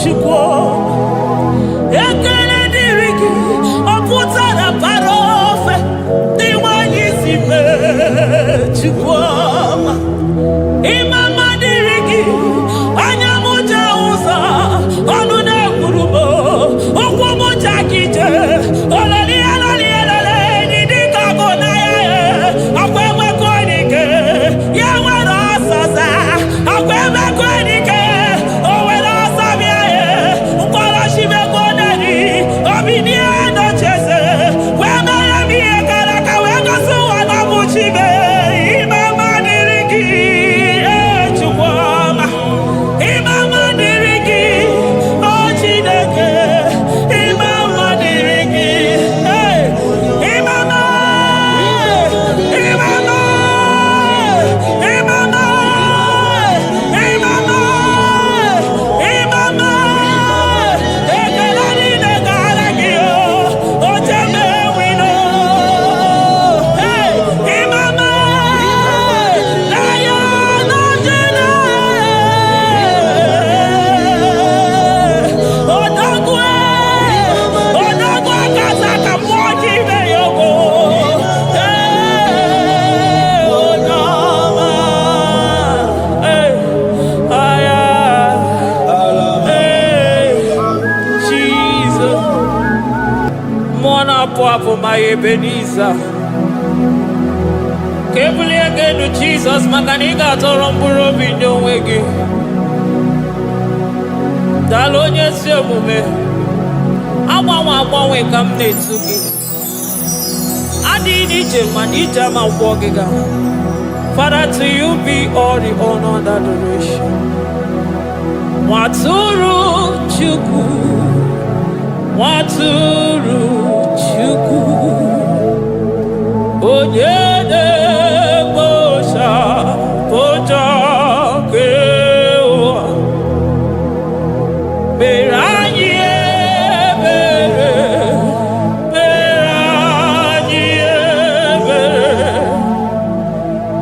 chukwu ekele dịrị gị ọ pụtara para ofe dị nwanyị si mee chukwu ọma ịmama dịrị gị anya m je ụzọ ọnụ na-ekwuru m ụkwụ m jakije ololielolielole dị dịka bụ na ya ọkwa emekọ dike ya nwere ọsọza ọkwa emekọ dike o nwere ọsọ bịa ya mkpọrọchimego neri obinie nocheze wee mere m ihe kara ka wee gosi ụwa na bụ chibe ịmama dịrị gị chukwu ọma ịmama dịrị gị o Chineke ịmama dịrị gị ịmama ịmama ịmama ịmama ịmama ekele niile gara gị o chebe wino ịmama na ya nọjere odogwu akasa ka mmụọ ji ime ya ogbo onye ọma aya Jesus mmụọ na-apụ apụ ma ya Ebenezer ka ebulie gị elu Jizọs maka na ị ga-atọrọ mkpụrụ obi nye onwe gị daalụ onye ezi omume agbanwe ka m na-etu gị adịghị n'iche mana ije ama gwọ gị ga Father, to you be all the honor and adoration. Nwatụrụ Chukwu Nwatụrụ Chukwu onye na-ekpochapụ nke ụwa mere anyị ebere mere anyị ebere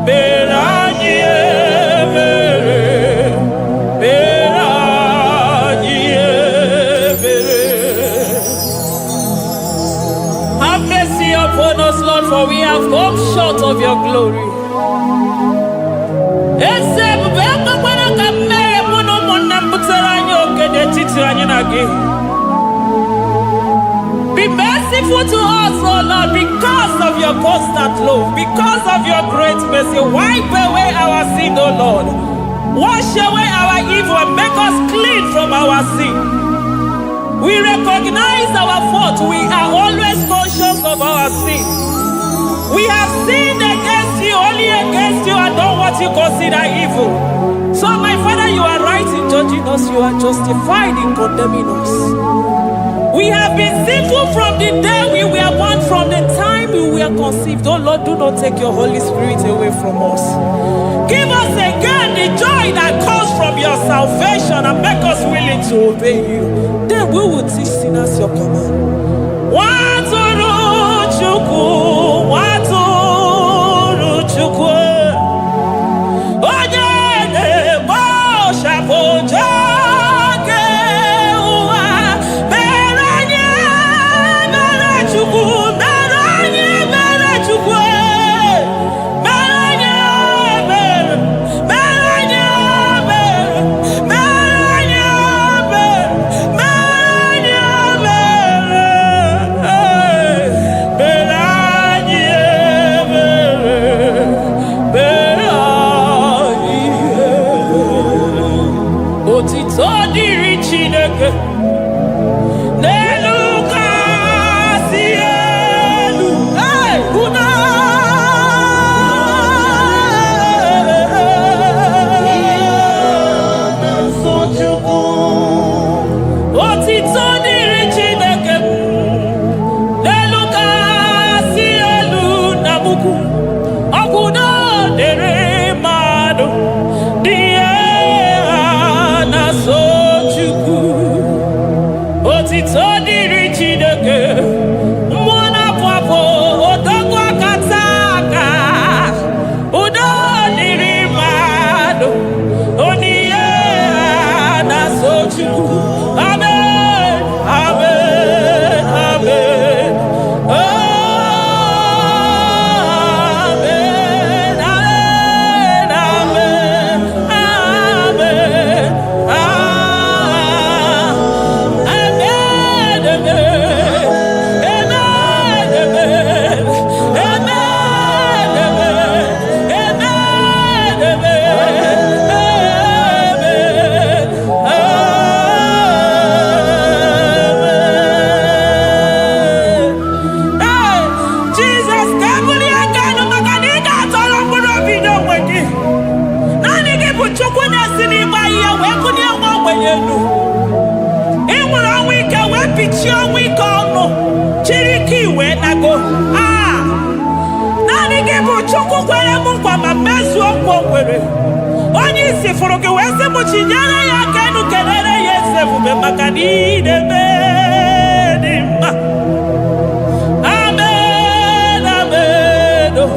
mere anyị ebere mere anyị ebere. Have mercy upon us, Lord, for we have come short of your glory. Eze ebube ekwekwara ka mmehie mụ na ụmụnne m butere anyị oke n'etiti anyị na gị. Be merciful to us, O Lord, because of your constant love, because of your great mercy. Wipe away our sin, O Lord. Wash away our evil and make us clean from our sin. We recognize our fault. We are always conscious of our sin. We have sinned against you, only against you, and done what you consider evil. So, my Father, you are right in judging us. You are justified in condemning us. We have been sinful from the day we were born, from the time we were conceived. Oh Lord, do not take your Holy Spirit away from us. Give us again the joy that comes from your salvation and make us willing to obey you. Then we will teach sinners your command. Nwatụrụ Chukwu, Nwatụrụ Chukwu, onye na-ekpochapụ njọ nke ụwa, mere anyị ebere Chukwu, mere anyị ebere Chukwu, mere anyị ebere, mere anyị ebere, mere anyị ebere, mere anyị otito dịrị Chineke n'elu kasị elu una otito dịrị Chineke n'elu kasị elu na mukwu ọgwụdo dịrị mmadụ dị otito dịrị Chineke mmụọ na-apụ apụ odogwu akata aka udo dịrị mmadụ oniye na-asọ Chukwu chiomwe kono chiriki we nago nani gị bụ Chukwu kwere m nkwa ma mezuo nkwa o kwere. Onye isi fụrụ gị wee sị m chinyere ya aka enu kelere ya eze ebube maka na ị na-eme dị mma. Amen, amen, oh.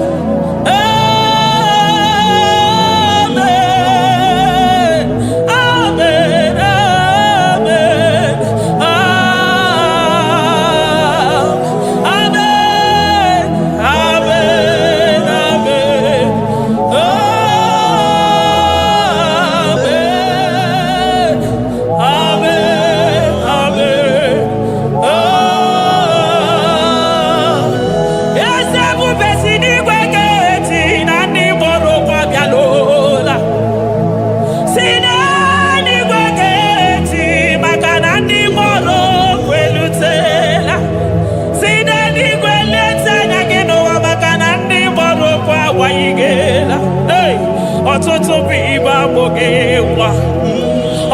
Ọtụtụ bụ ibe agbụghị nwa,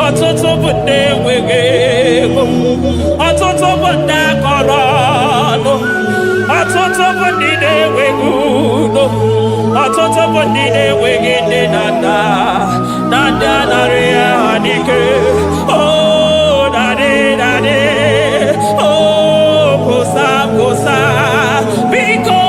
ọtụtụ bụ ndị enweghị ego, ọtụtụ bụ ndị akọrọ ọnụ, ọtụtụ bụ ndị na-enweghị udo, ọtụtụ bụ ndị na-enweghị nne na nna ndị anarị ya n'ike. Daddy, kosa biko.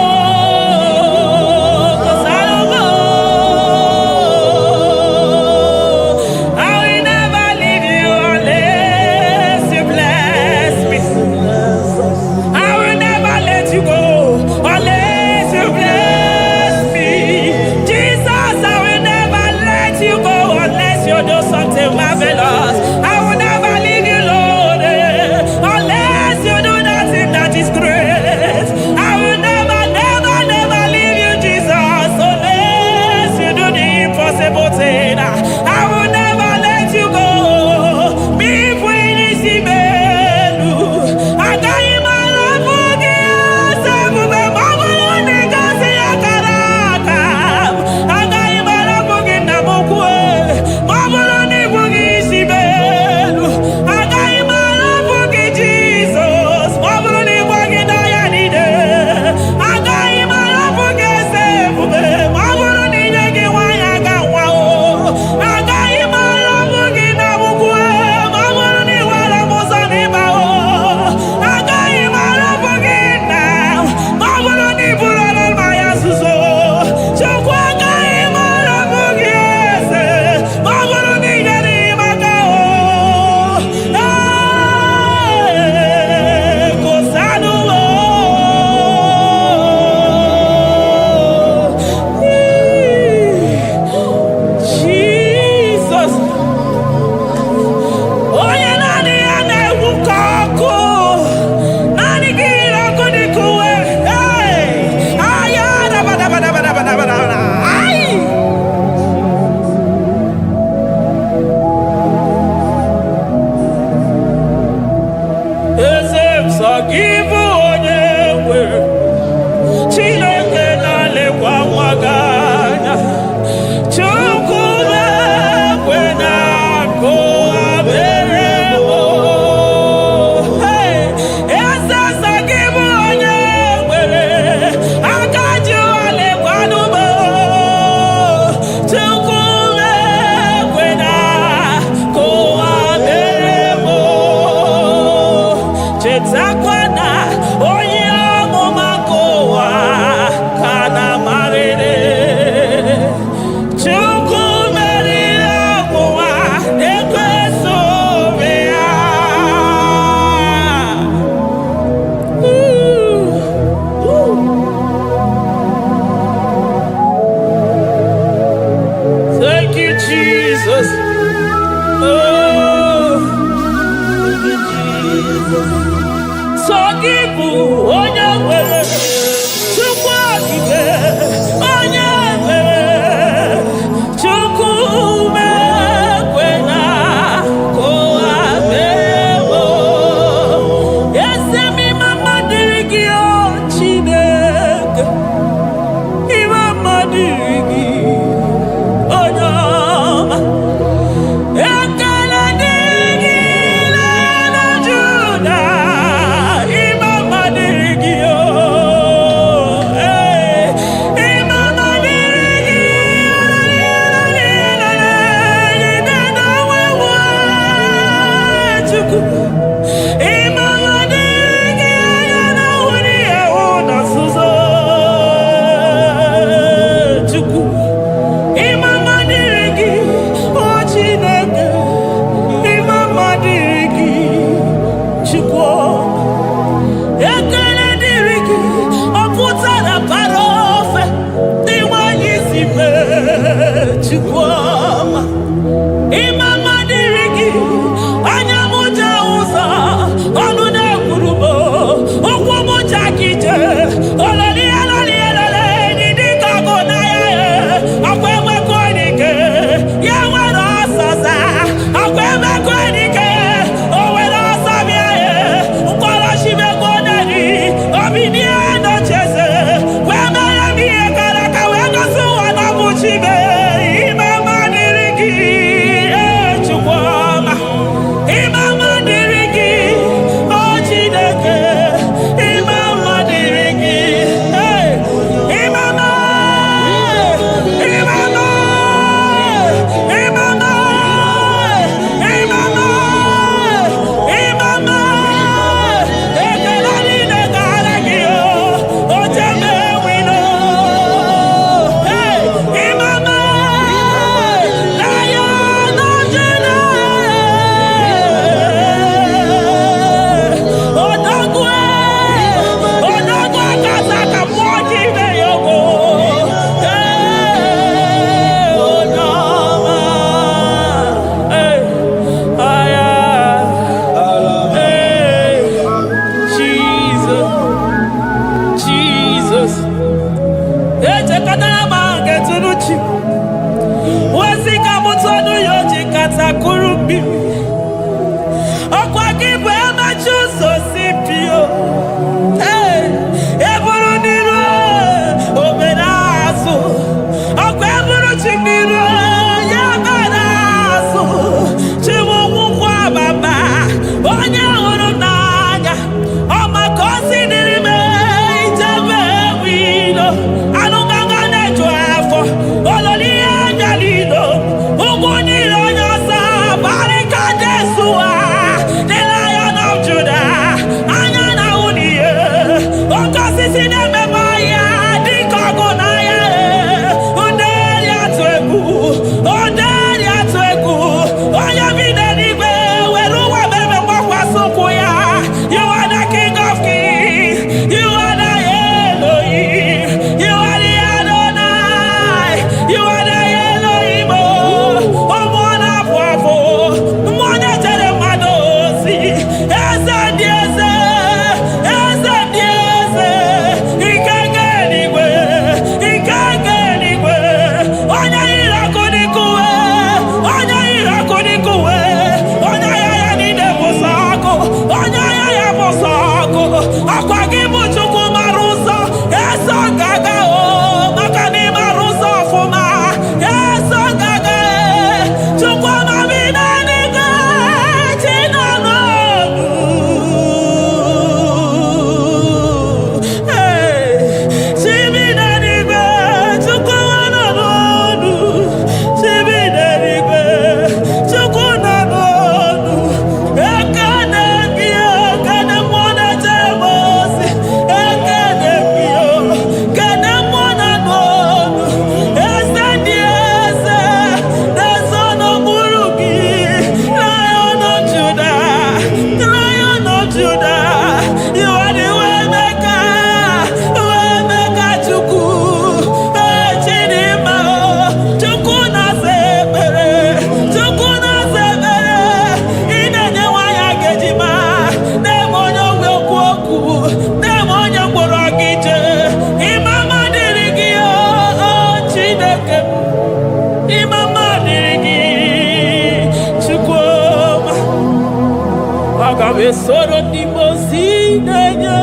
Magabe soro di mosi nenye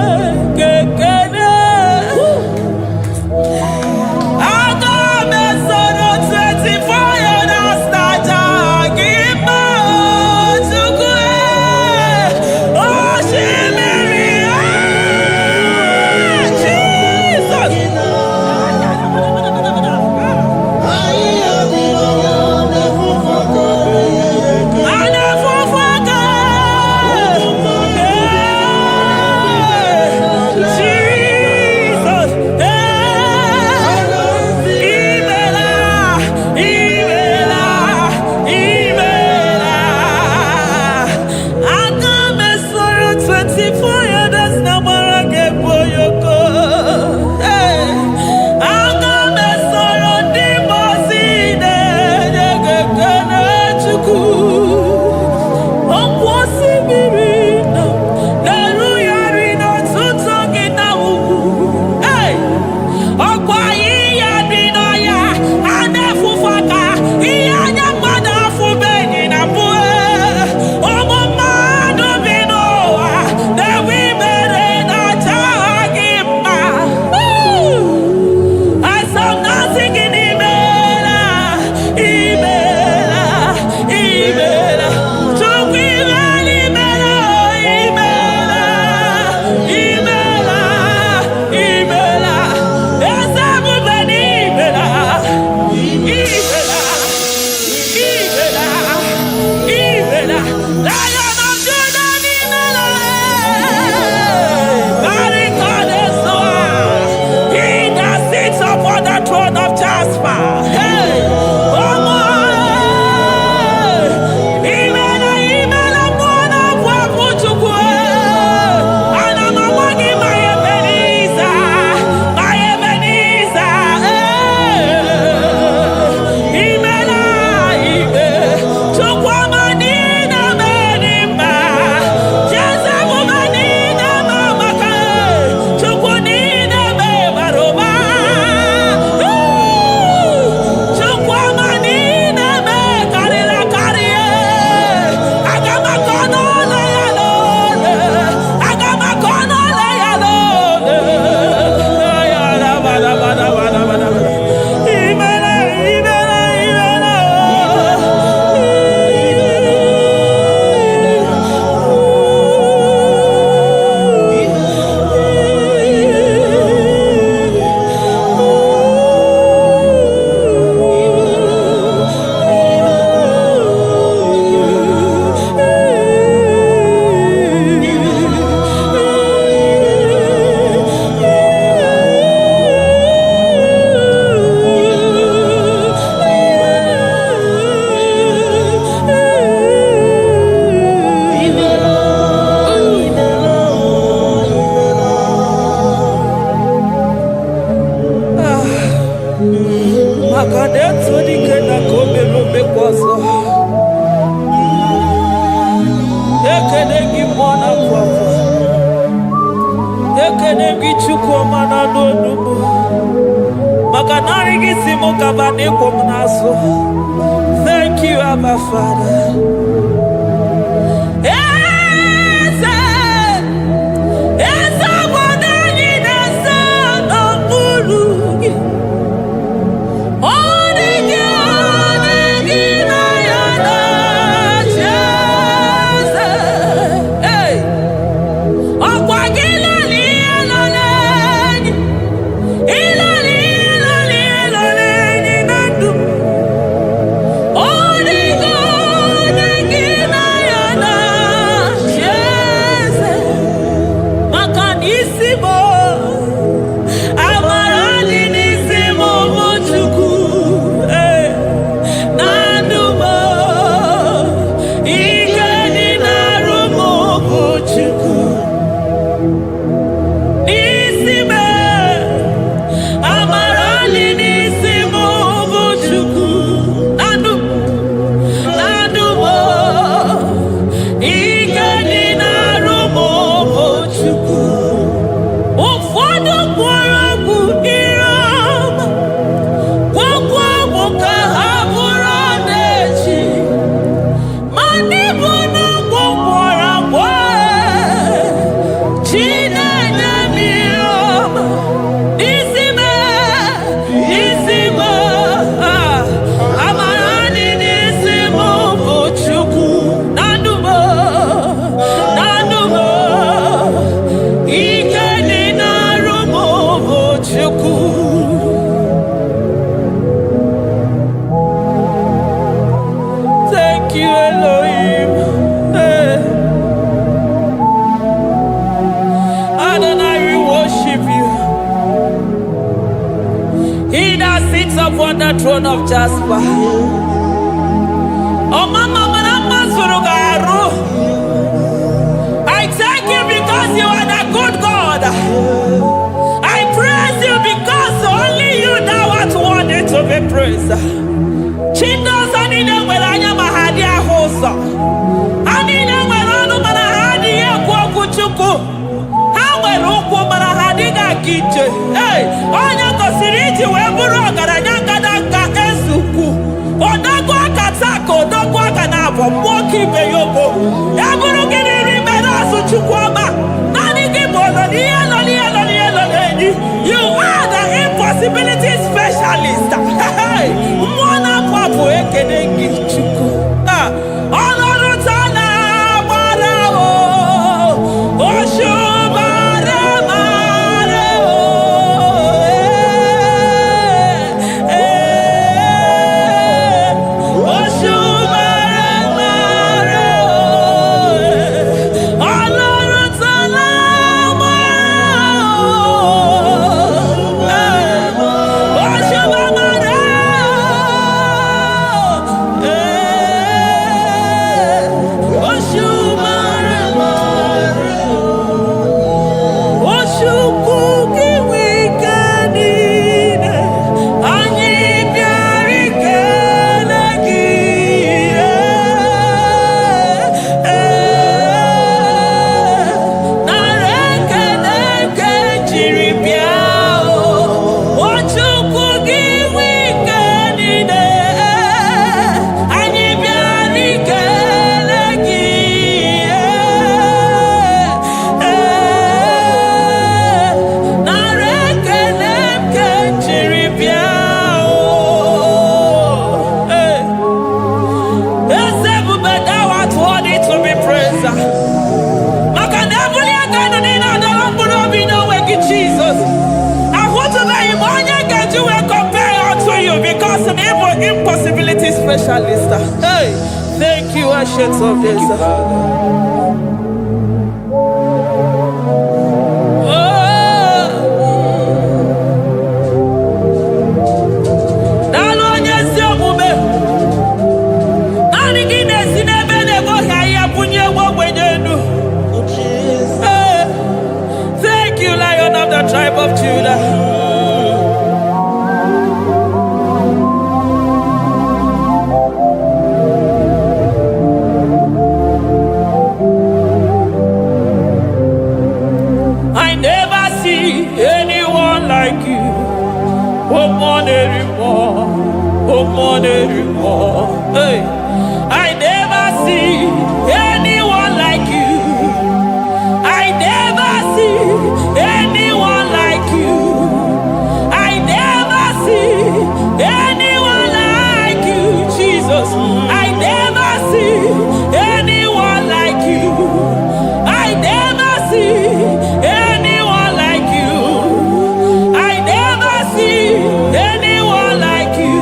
kekene. Agabe soro 24 years naja gima tukwe. Oh shimiri Jesus. Thank you, Abba Father. Oh, throne of Jasper. Oh, Mama, I thank you because you are the good God. I praise you because only you now are worthy to be praised. Chindos anine weranya mahadi ahosa. Anine werano manahadi ya kwa kuchuku. Hawe ruku manahadi ga kiche. Hey, onya kosiriti weburu garanya kadaka esuku. Odagwa katako, odagwa kanabo, mwoki beyobo. Yaburu gini rimerasu chukwama. Nani gibolo, you are the impossibility specialist. Mwana papu ekenengi chuku. Olorutana marao. Oshubare marao. Oshubare marao. Olorutana impossibility specialist. Hey, thank you, Ancient of Days. Thank you, Lion of the tribe of Judah. Hey, I never see anyone like you. I never see anyone like you. I never see anyone like you, Jesus. I never see anyone like you. I never see anyone like you. I never see anyone like you.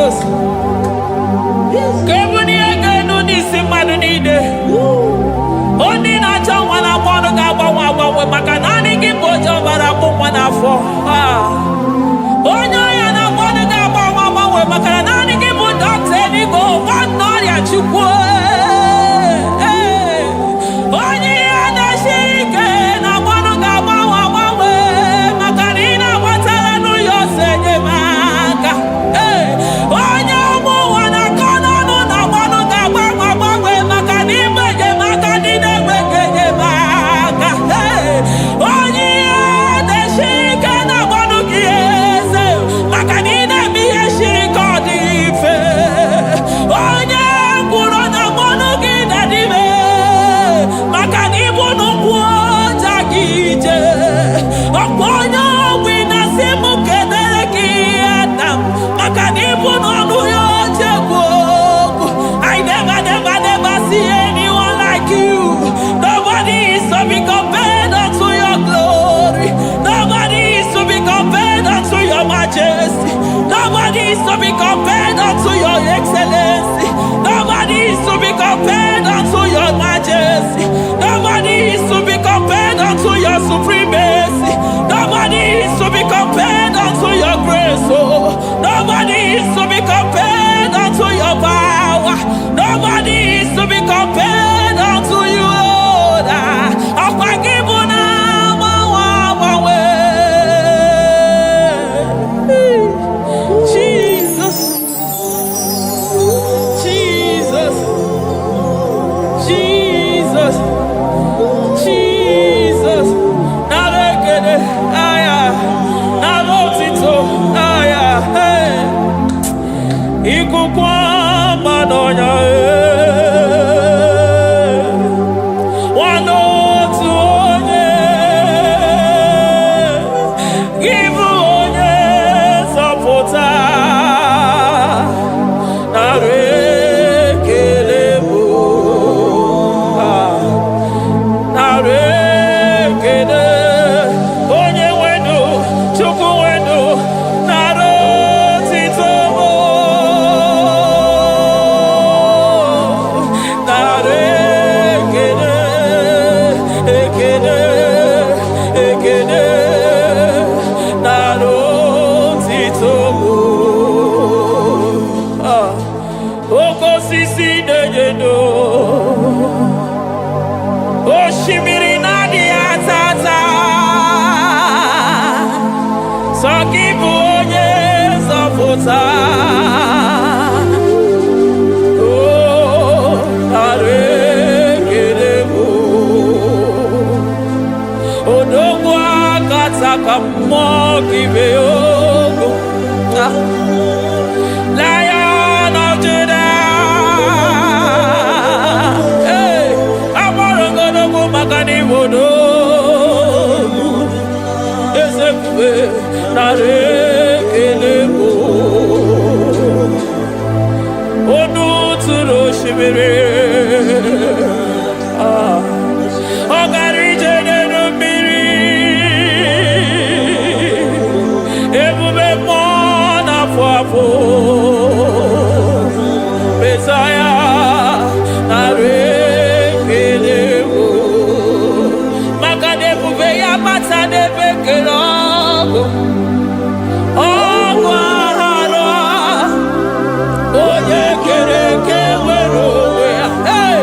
Jesus. Kebuni egenu nisi mmadụ niile. Onye na-achọ nwa na-agba ọnụ ga-agbanwe agbanwe maka na anyị gị bụ oje ọbara akpụ nwa n'afọ. Onye ọya na-agba ọnụ ga-agbanwe agbanwe maka na naanị gị bụ dọkịta eluigwe nwanne ọrịa Chukwu. Onye ihe na-esi ike na-agba ọnụ ga-agbanwe agbanwe maka na ị na-agbatara n'ụyọ ose enyemaka. Onye ụmụ ụwa na-akọ n'ọnụ na-agba ọnụ ga-agbanwe agbanwe maka na ime enyemaka ndị na-enweghị enyemaka. Onye ihe na-esi ike na-agba ọnụ gị eze maka na ị na-eme ihe siri ike ọ dị mfe. Onye kwuru na-agba ọnụ gị dadime maka na ịbụ n'ụkwụ ọja gị ije. Ọkwa onye ọgwụ ị na-asị m kedere gị ada m maka na ịbụ n'ọnụ ya oche egwu okwu. I never see anyone like you. Nobody is to be compared unto your glory. Nobody is to be compared unto your majesty. Nobody is to be compared unto your excellency. Nobody is to be compared unto your majesty. Nobody is to be compared unto your supremacy. Nobody is to be compared unto your grace. Oh, nobody is to be compared unto your power. Nobody is to be compared unto you, Lord. Jesus, Jesus, Jesus, Jesus. Narekede, aya, nabotito, aya, hey. Ikukwa madonya, wanotu onye, givu onye zọpụta. Narekele bụ, narekele onye nwenu, Chukwu nwenu, narotito bụ. Narekele, ekele, ekele, narotito bụ. Oke osisi na-enyedo, osimiri na-adịghị ata ata. Sọ gị bụ onye nzọpụta. Oh, narekele bụ odogwu akata ka mmụọ gị bee ogo. Lion of Judah, hey, agbara ogologo maka na ịbụ odogwu. Eze ebube narekele bụ onu tụrụ osimiri. Ọ gara ije n'elu mmiri. Ebube mmụọ na-afụ afụ. Mesaya narekele bụ maka na ebube ya bata n'ebe kere ọgụ. Ọgụ aghara onye kere eke nwere onwe ya. Hey!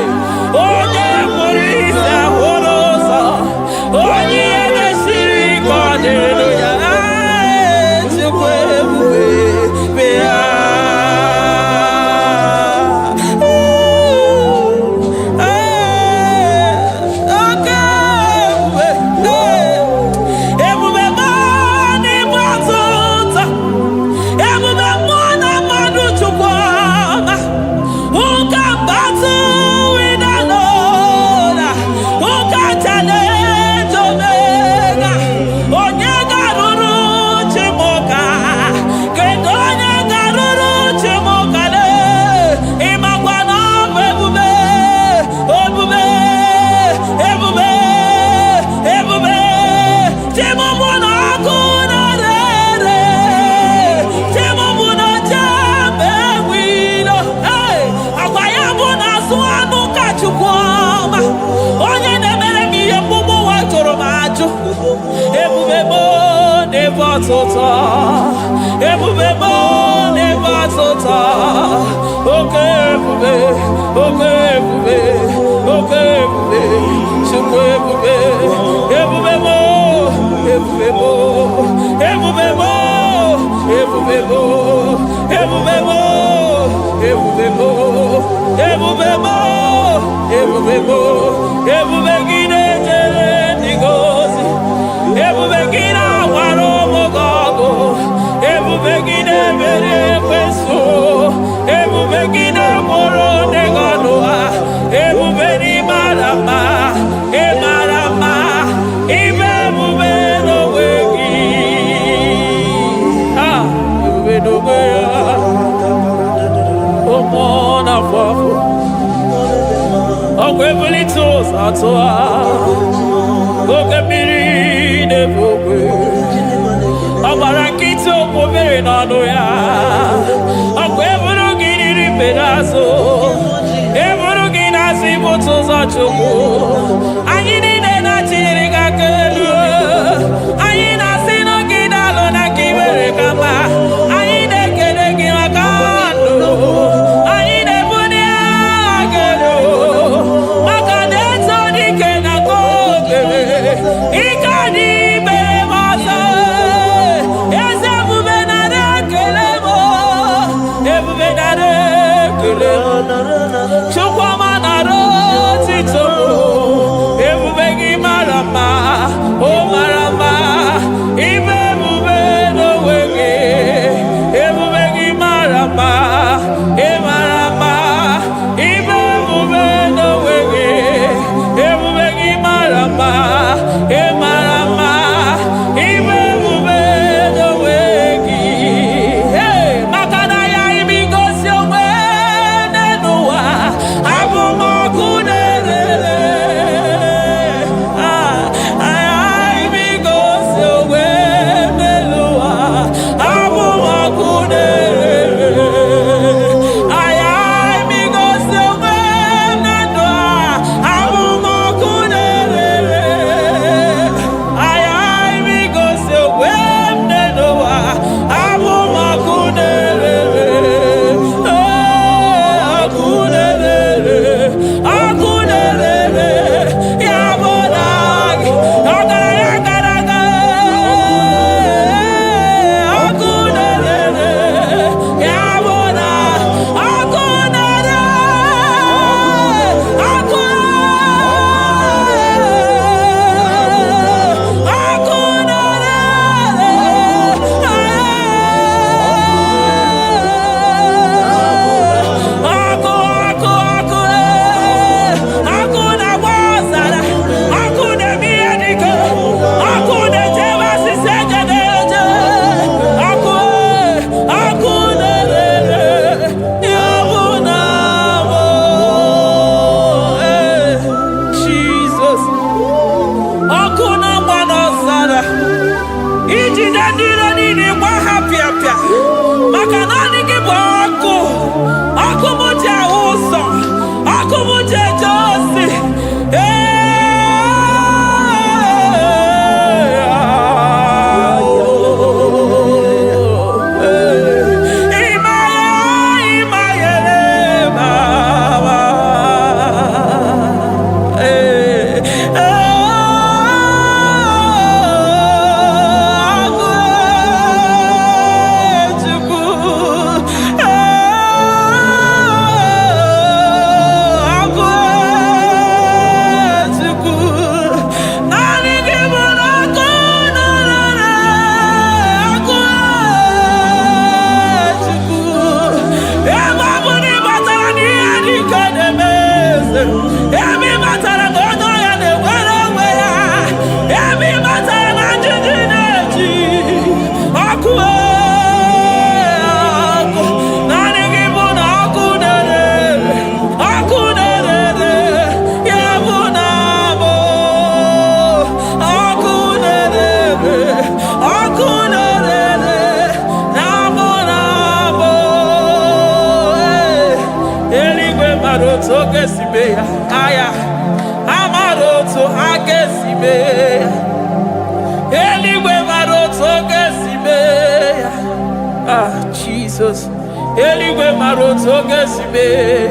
Jesus, Eligwe maroto gesime,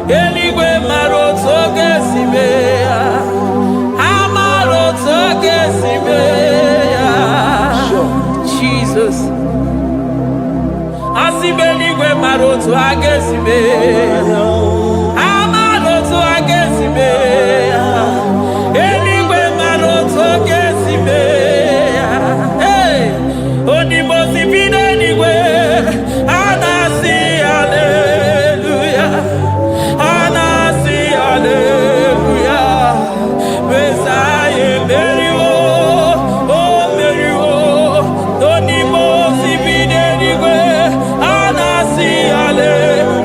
Eligwe maroto gesimeya. Amaroto gesimeya. Jesus. Asibeligwe maroto agesimeya. Amaroto agesimeya. Eligwe maroto gesimeya. Hey, onimosi bide eligwe. Anasi hallelujah. Anasi hallelujah. Besaye merio, oh merio. Onimosi bide eligwe. Anasi hallelujah.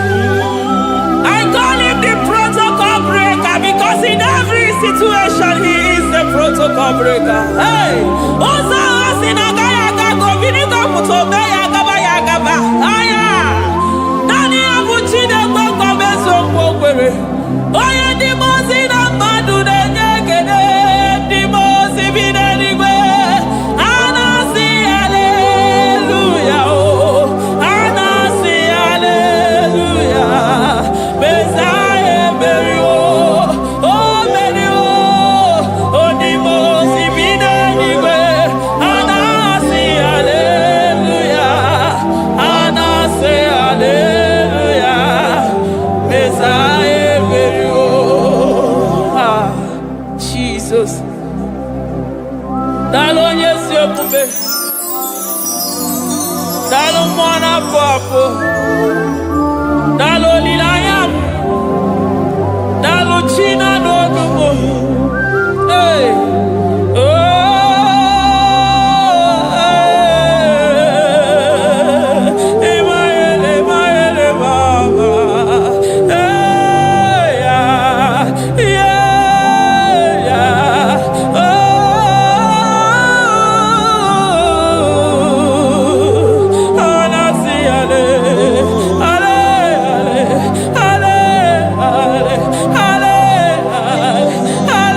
I call him the protocol breaker because in every situation he is the protocol breaker. Hey, Osa Osinaga Yagago, Vinika Mutobe Yagaba Yagaba. Aya, Nani Abuchina Boko Meso Pogwere. Oya Dimosi Namadu Negede, Dimosi Binanigwe. Anasi hallelujah. Anasi hallelujah. Besaye Merio, oh Merio, oh Dimosi Binanigwe. Anasi hallelujah. Anasi hallelujah. Besaye Merio. Ah, Jesus. Dalo nyesi okube. Dalo mwana papo. Dalo lilayam. Dalo china no dumo. Hey. Oh. Emaele, emaele, baba. Hey, yeah, yeah, yeah. Oh. Anasi ale, ale, ale, ale, ale, ale, ale.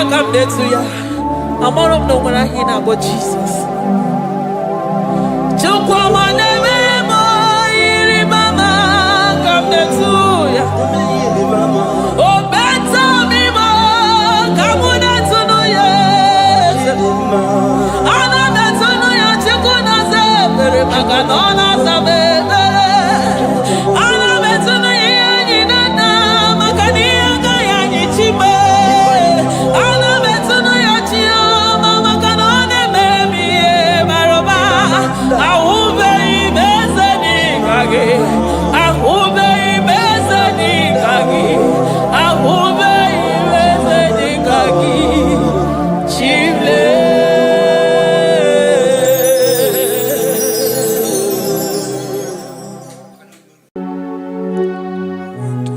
come there to ya. I'm all of no one I hear about Jesus. Chukwama neme mo iri mama come there to ya. Oh better me mo come there to no ya. Ana better no ya chukuna se pere maganona sabe. Ana better no ya ni na magani aga ya ni chime. Ana better no ya chia mama kanone baby maroba. Ahube ibezeni kage. Ahube ibezeni kage. Ahube ibezeni kage. Chile.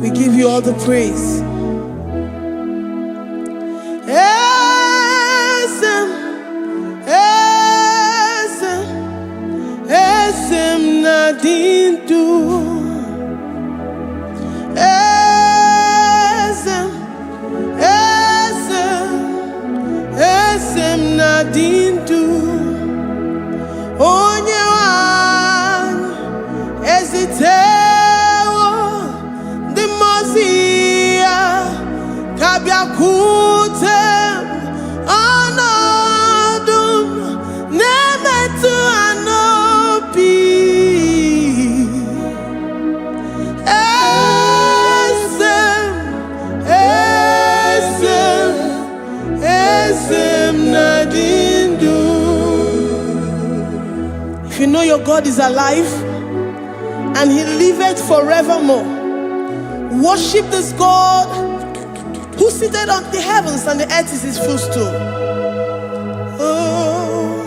We give you all the praise. Esem, esem, esem nadindu. Esem, esem, esem nadindu. Onye wan ezitewo the mozia kabiakutem anodum nemetu anopi esem esem esem nadindu. If you know your God is alive and he liveth forevermore, worship this God who seated on the heavens and the earth is his footstool. Oh,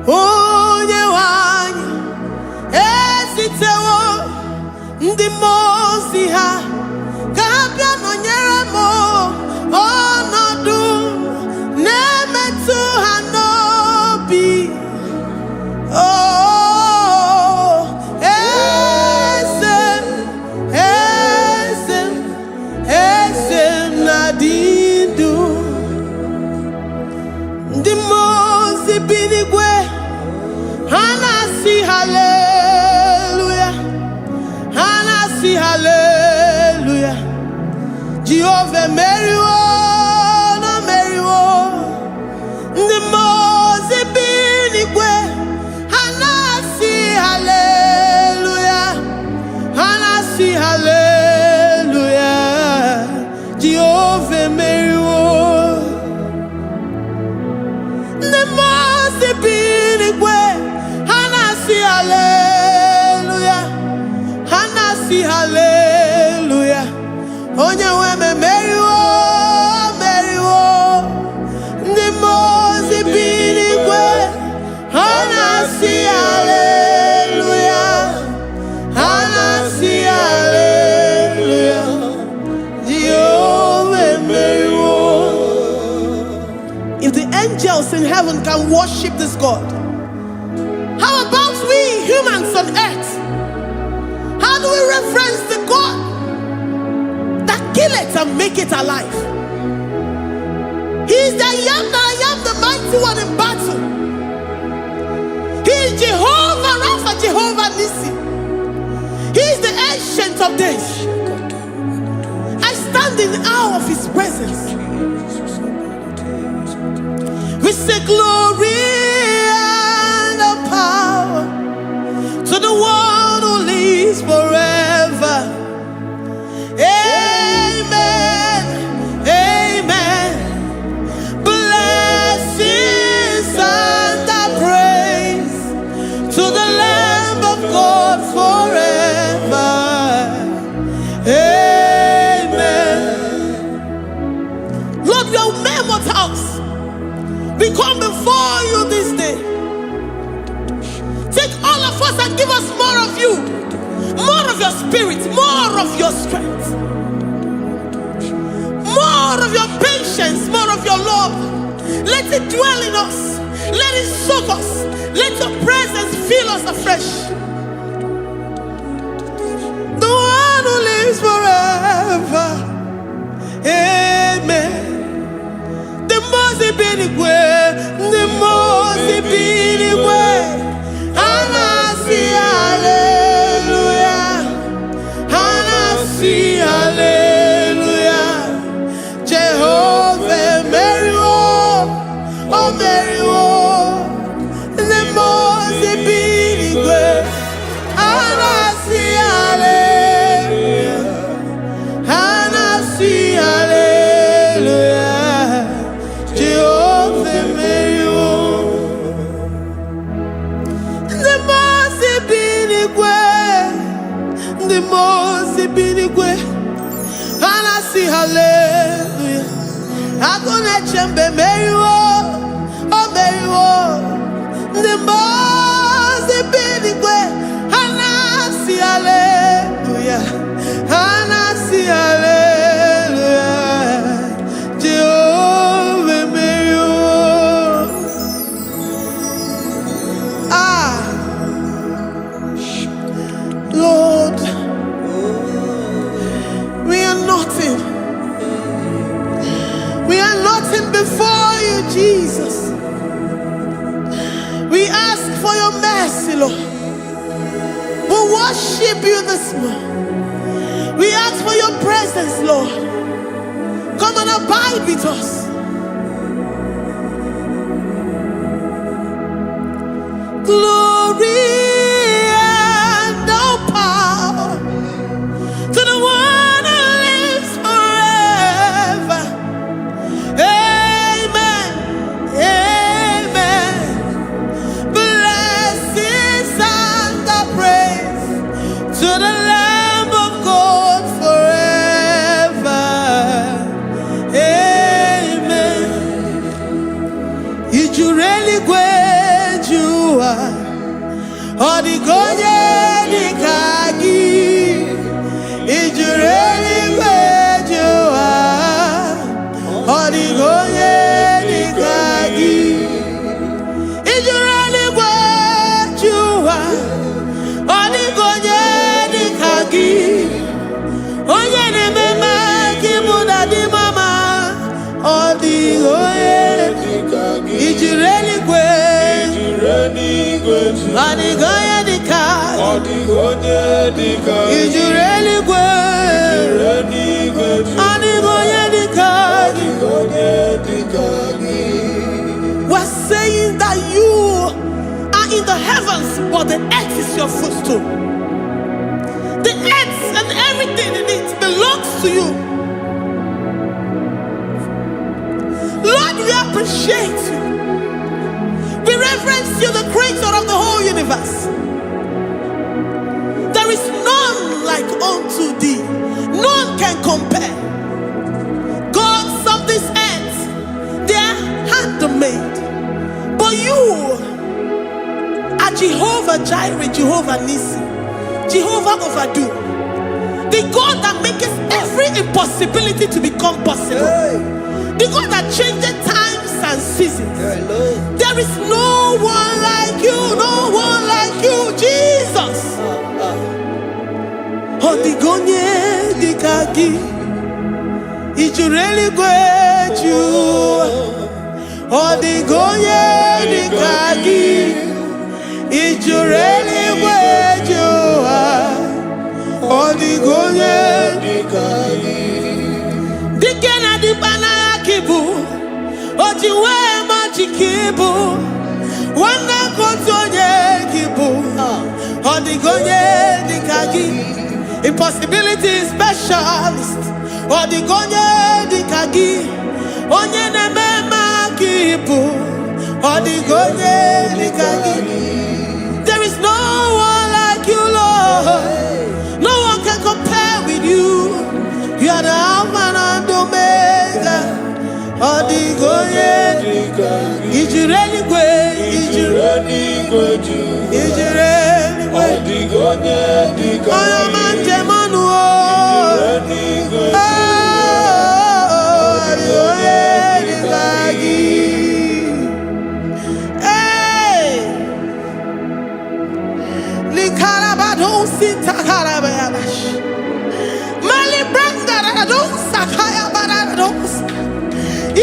onye wanyi esitewo ndị mozi ha ga-abịa nọnyere m ọnọdụ na-emetụ ha n'obi. Oh, esem, esem, esem nadindu. Ndị mozi bi n'igwe ha na-asị haleluya, ha na-asị haleluya. Jehova meriwo na meriwo. Ndị mozi bi n'igwe ha na-asị haleluya, ha na-asị haleluya. Jehova meriwo. Ndị mozi bi n'igwe ha na-asị haleluya, ha na-asị haleluya. Onye nwe m emeriwo, meriwo. Ndị mozi bi n'igwe ha na-asị haleluya, ha na-asị haleluya. Jehovah emeriwo. If the angels in heaven can worship this God, how about we humans on earth? How do we reverence the God that kill it and make it alive? He is the I am, the mighty one in battle. He is Jehovah Rapha, Jehovah Nissi. He is the ancient of days. I stand in awe of his presence. We say glory and power to the one who lives forever. Amen, amen. Blessings and praise to the Lamb of God forever. Amen. Lord, we are mere mortals. We come before you this day. Take all of us and give us more of you, more of your spirit, more of your strength, more of your patience, more of your love. Let it dwell in us. Let it soak us. Let your presence fill us afresh. The one who lives forever. see hallelujah. I'm gonna chamber Mary, oh Mary, the most big way. And I see hallelujah. And I see hallelujah. Jehovah Mary, Lord, we are nothing. We are nothing before you, Jesus. We ask for your mercy, Lord. We worship you this morning. We ask for your presence, Lord. Come and abide with us. Glory and all power to the one who lives forever. Amen. Amen. Blessings and the praise to the Lamb of God forever. Amen. Did you really go? Odigoye dikagi, ijureli bejoa. Odigoye dikagi, ijureli bejoa. Odigoye dikagi, onye nemema kimuda di mama. Odigoye dikagi, ijureli bejoa. Odigoye dikagi, odigoye dikagi, ijureli bejoa. Odigoye dikagi, odigoye dikagi. We're saying that you are in the heavens, but the earth is your footstool. The earth and everything in it belongs to you. Lord, we appreciate you. We reverence you, the creator of the whole universe. There is none like unto thee. None can compare. Gods of this earth, they are handmade. But you are Jehovah Jireh, Jehovah Nissi, Jehovah Overdo. The God that makes every impossibility to become possible. The God that changes times and seasons. There is no one like you, no one like you, Jesus. Odigonye dikagi, ijureli bejoa. Odigonye dikagi, ijureli bejoa. Odigonye dikagi. Dikena dibana kibu, ojiwe majikibu. Wana kotonye kibu, odigonye dikagi. Impossibility specialist, odigonye dikagi. Onye nemema kibu, odigonye dikagi. There is no one like you, Lord. No one can compare with you. You are the Alpha and Omega. Odigonye dikagi. Ijureli ijureli odigonye dikagi. Oyomanje manu o. Odigonye dikagi. Hey, likarabado sitakarabayabash. Mali branda radon sakaya barados.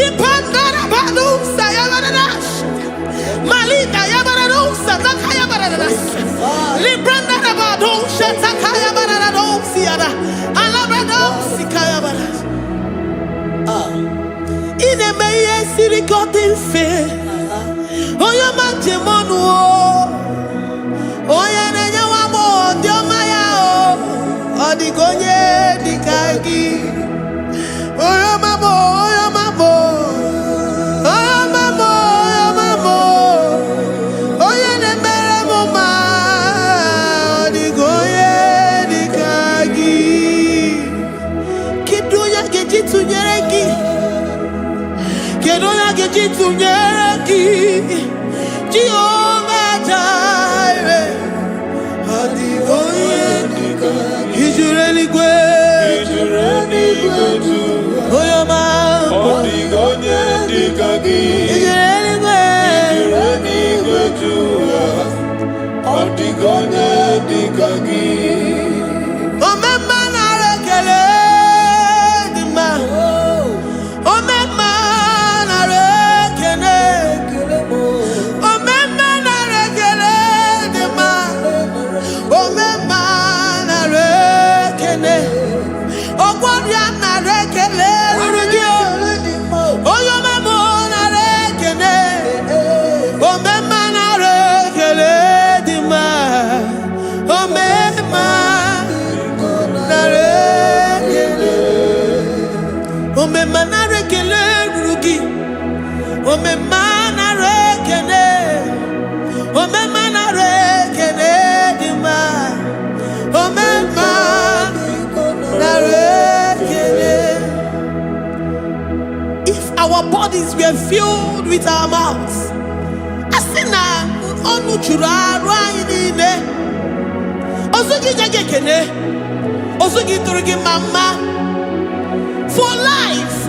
Ipandara bado sayabaradas. Malita yabarados sakaya baradas. Libranda rabado shatakaya barados yada. Alabrados sikaya baradas. Ine meye siri godin fe. Oya manje monu o. Oya nenya wamo diomaya o. Odigonye dikagi. Oya mamo, oya mamo. Oya mamo, oya mamo. Oya nemere moma. Odigonye dikagi. Kiduya Ijitunyereki, Jehovah Jireh, Ijureni gwe, Oyoma, Ijureni gwe, Omema na rekele dima, Omema na rekele, Omema na rekele dima, Omema na rekele, Ogwaria na rekele rugio, Oyomemo na rekele, Omema na rekele dima, Omema na rekele, Omema na rekele rugi, Omema na rekele, Omema na rekele dima, Omema na rekele. If our bodies were filled with our mouths, asina onu chura raine, osugi jagekene, osugi turugi mama, for life,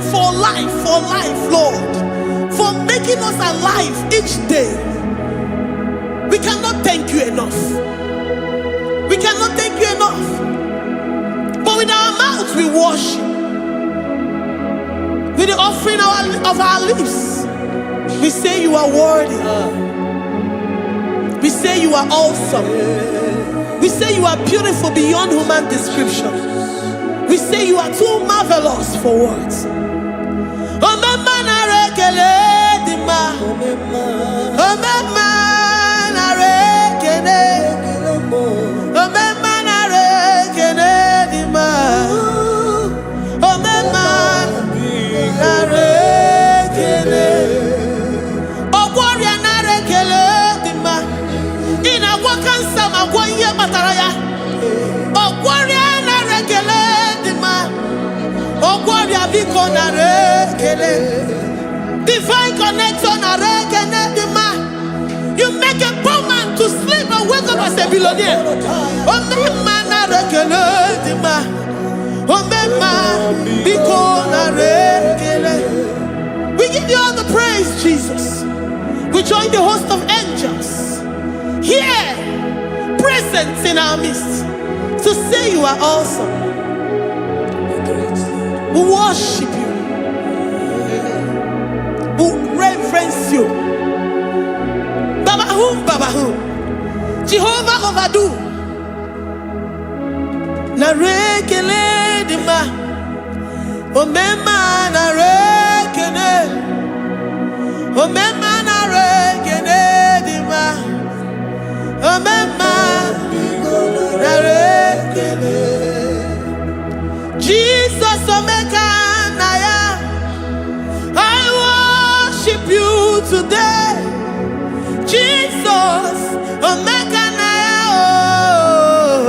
Lord, for making us alive each day. We cannot thank you enough. We cannot thank you enough. But with our mouths we worship. With the offering of our lips, we say you are worthy. We say you are awesome. We say you are beautiful beyond human description. We say you are too marvelous for words. Omema na rekele dima, Omema na rekele, Omema na rekele dima, Omema na rekele, Ogwaria na rekele dima, ina wakansa magwanye mataraya, Ogwaria na rekele dima, Ogwaria biko na rekele, divine connection na rekele dima. You make a poor man to sleep and wake up as a billionaire. Omema na rekele dima, Omema biko na rekele. We give you all the praise, Jesus. We join the host of angels here, present in our midst, to say you are awesome. We worship you. We reverence you. Baba, Jehovah overdo. Na rekele dima, Omema na rekele, Omema na rekele dima, Omema na rekele. Jesus Omega Naya, I worship you today. Jesus Omega Naya, oh,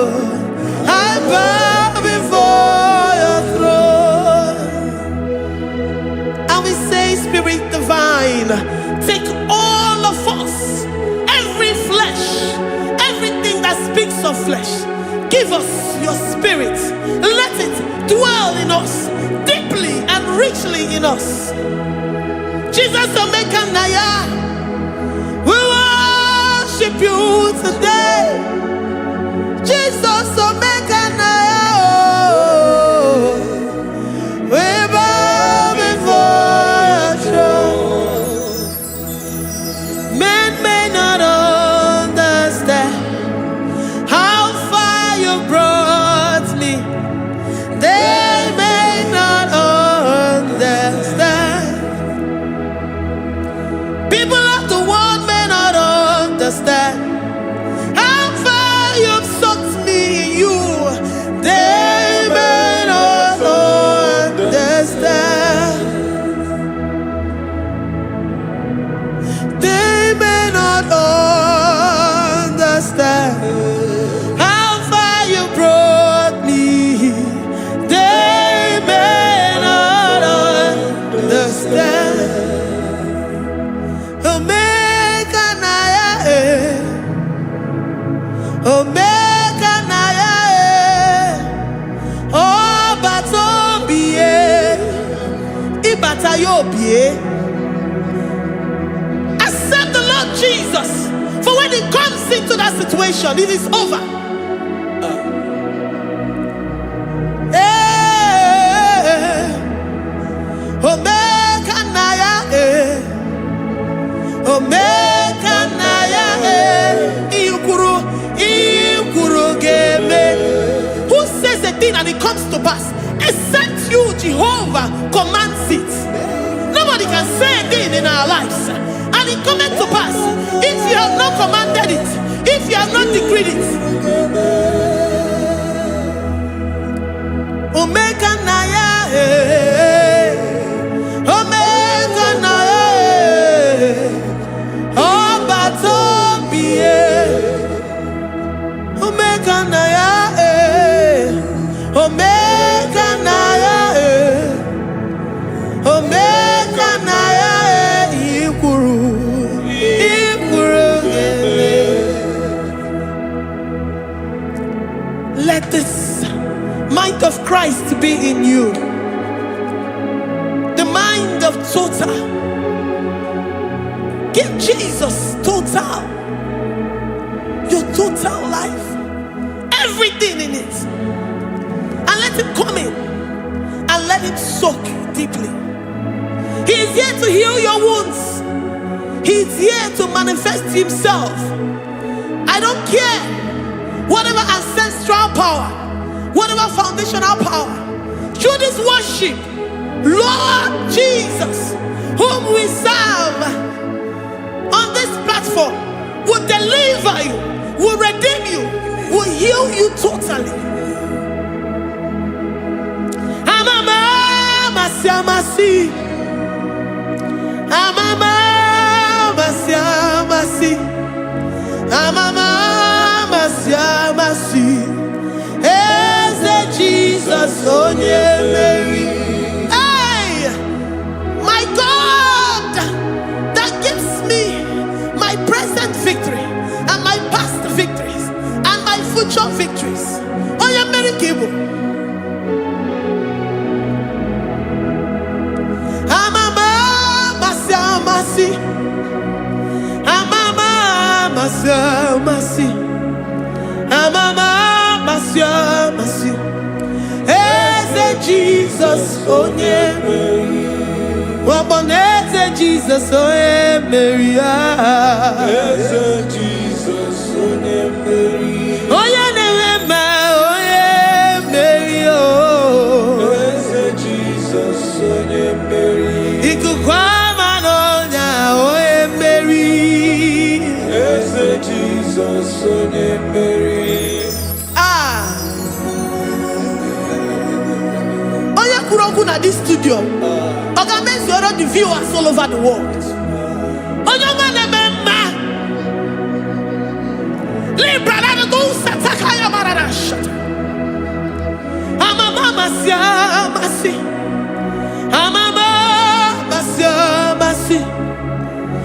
I bow before your throne. And we say, Spirit divine, take all of us, every flesh, everything that speaks of flesh. Give us your spirit. Let it dwell in us, deeply and richly in us. Jesus Omega Naya, we worship you today. Jesus Omega Naya, oh, we bow before your throne. Men may not understand how far you brought me. They may not understand. People of the world may not understand how far you've sucked me in you. Accept the Lord Jesus. For when He comes into that situation, it is over. Omega Naya, Omega Naya, Ikuru Game. Who says a thing and it comes to pass? Except you, Jehovah, commands it. Nobody can say a thing in our lives and it comes to pass. If you have not commanded it, if you have not decreed it. Omega Naya, Omega Naya, Obatobie, Omega Naya, Omega Naya, Omega Naya, Ikuru. Let this mind of Christ be in you. The mind of total. Give Jesus total. Your total life. Everything in it. And let Him come in. And let Him soak deeply. He is here to heal your wounds. He is here to manifest Himself. I don't care. Whatever ancestral power, whatever foundational power, through this worship, Lord Jesus, whom we serve on this platform, will deliver you, will redeem you, will heal you totally. Amama masiamasi, amama masiamasi, amama masiamasi. Jesus, onye Mary. Hey, my God, that gives me my present victory and my past victories and my future victories. Onye Mary Kibo. Amama masiamasi, amama masiamasi, amama masiamasi. Jesus, oh yeah, Mary. Jesus, oh yeah, Mary. Jesus, oh yeah, Mary. Oh yeah, Mary. Oh, Jesus, oh yeah, Mary. Ikukwama no nya, oh yeah, Mary. Jesus, oh yeah, Mary. At this studio, organize all the viewers all over the world.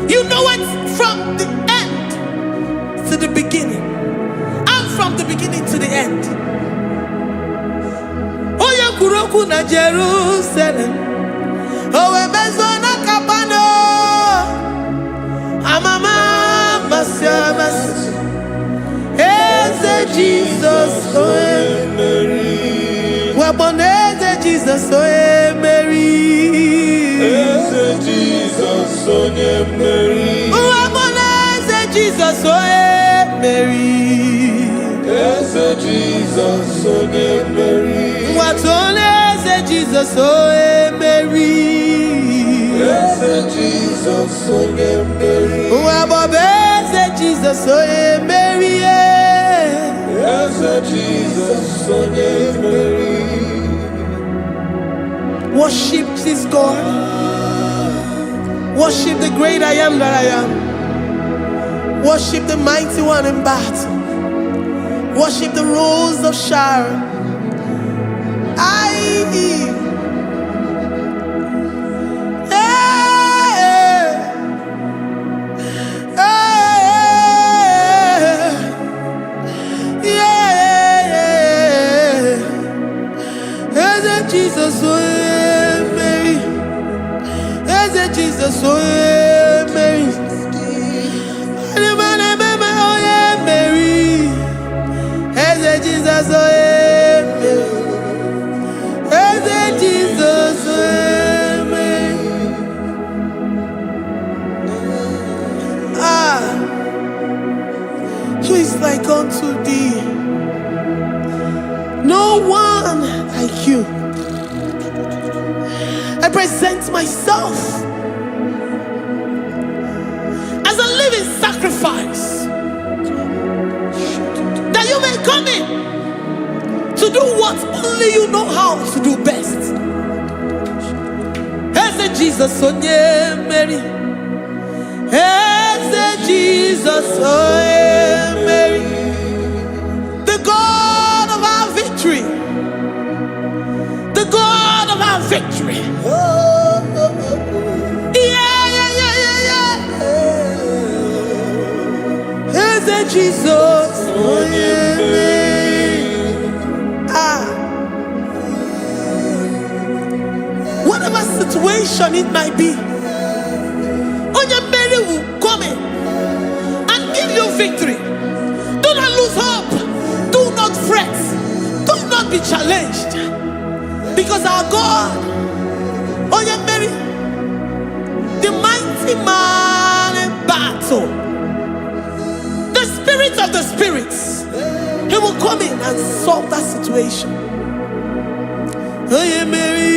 You know it from the end to the beginning, and from the beginning to the end. Kuroku na Jerusalem, owe bezona kapano, amama masiamas, eze Jesus oe Mary, waboneze Jesus oe Mary, eze Jesus oe Mary, waboneze Jesus oe Mary, eze Jesus oe Mary. Jesus, oh Mary. Yes, Jesus, oh Mary. Yes, Jesus, oh Mary. Yes, Jesus, oh Mary. Worship this God. Worship the great I am that I am. Worship the mighty one in battle. Worship the rose of Sharon. Jesus, oh Mary. Eze Jesus, oh yeah, Mary. Oh yeah, Mary. Eze Jesus, oh yeah, Mary. Eze Jesus, oh yeah, Mary. Who is like unto thee? No one like you. I present myself as a living sacrifice, that you may come in to do what only you know how to do best. As a Jesus, oh yeah, Mary. As a Jesus, oh yeah, Mary. The God of our victory. The God of our victory. As a Jesus, oh yeah, Mary. Whatever situation it might be, Mary will come in and give you victory. Do not lose hope. Do not fret. Do not be challenged. Because our God, Mary, the mighty man in battle, the spirit of the spirits, he will come in and solve that situation. Mary.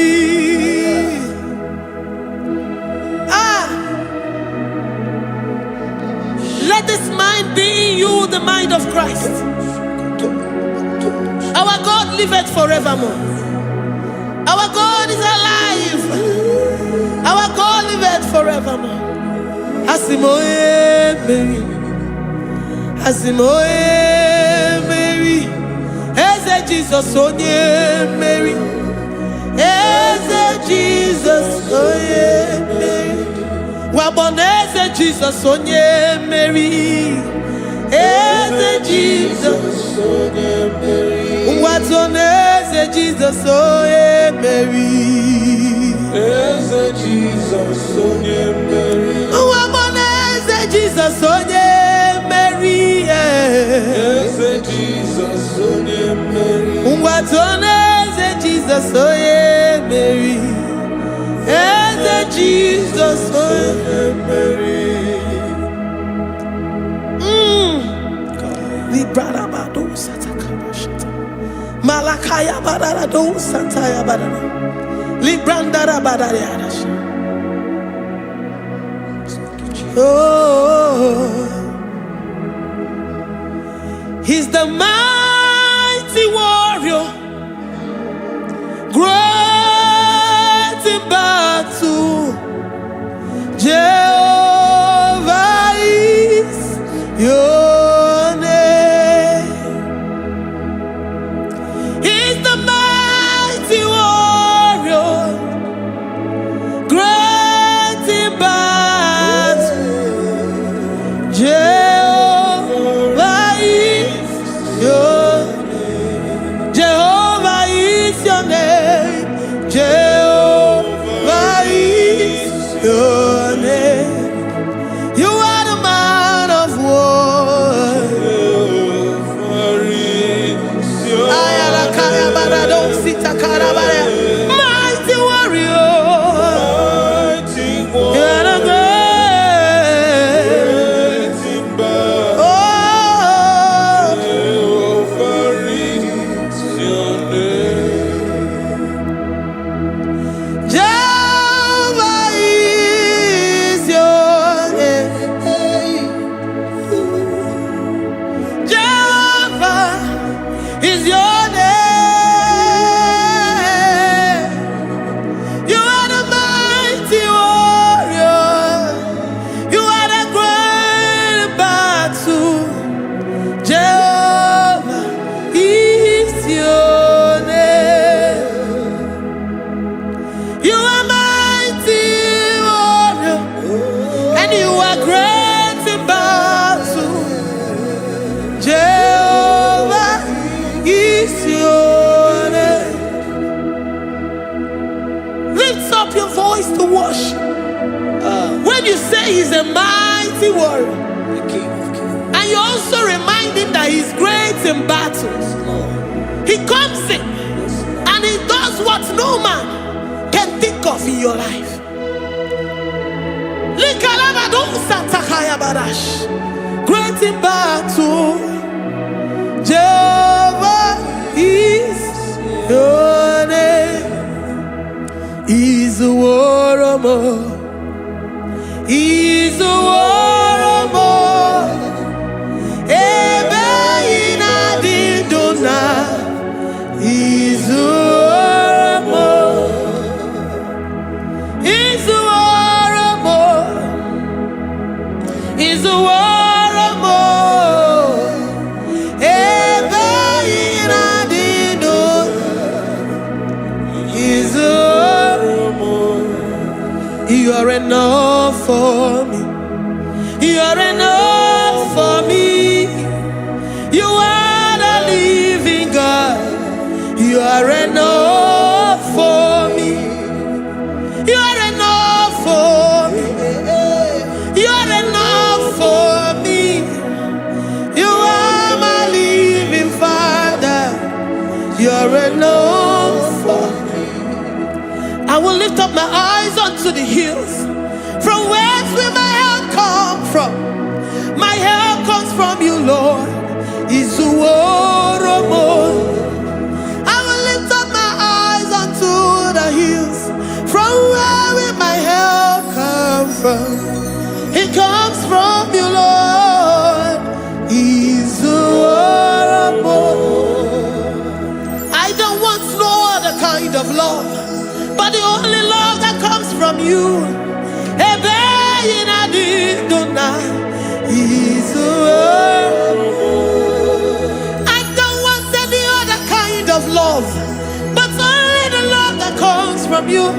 Let this mind be in you, the mind of Christ. Our God liveth forevermore. Our God is alive. Our God liveth forevermore. Asimoye Mary. Asimoye Mary. Eze Jesus, onye Mary. Eze Jesus, onye Mary. Waboneze Jesus, onye Mary. Eze Jesus, onye Mary. Watoneze Jesus, onye Mary. Eze Jesus, onye Mary. Waboneze Jesus, onye Mary. Eze Jesus, onye Mary. Watoneze Jesus, onye Mary. Eze Jesus, onye Mary. Librada bado satakaba shata. Malakaya badara do santaya badara. Librandara badara yadash. Oh, he's the mighty warrior, great in battle. Jehovah is your name. He's the mighty warrior, great in battle. Jehovah is your name. Jehovah is your name. Jehovah is your name. You are the man of war. Mighty warrior. You are the great. Oh, Jehovah is your name. Jehovah is your name. Jehovah is your name. You are the mighty warrior. You are the great battle. Jehovah is your name. You are mighty warrior, and you are great in battle. Jehovah is your name. Lift up your voice to worship. When you say he's a mighty warrior, the King of Kings. and you also remind him that he's great in battles, he comes in and he does what no man can think of in your life. Great in battle, Jehovah is your name. He's a warrior. He's a warrior. Ebe inadidona. He's a warrior. He's a warrior. He's a warrior. Ebe inadidona. He's a warrior. You are enough for me. You are enough for me. You are the living God. You are enough for me. You are enough for me. You are enough for me. You are my living Father. You are enough for me. I will lift up my eyes unto the hills. From whence will my help come from? My help comes from you, Lord. Is the word of God. I will lift up my eyes unto the hills. From where will my help come from? It comes from you, Lord. Is the word of God. I don't want no other kind of love, but the only love that comes from you. I don't want any other kind of love, but only the love that comes from you.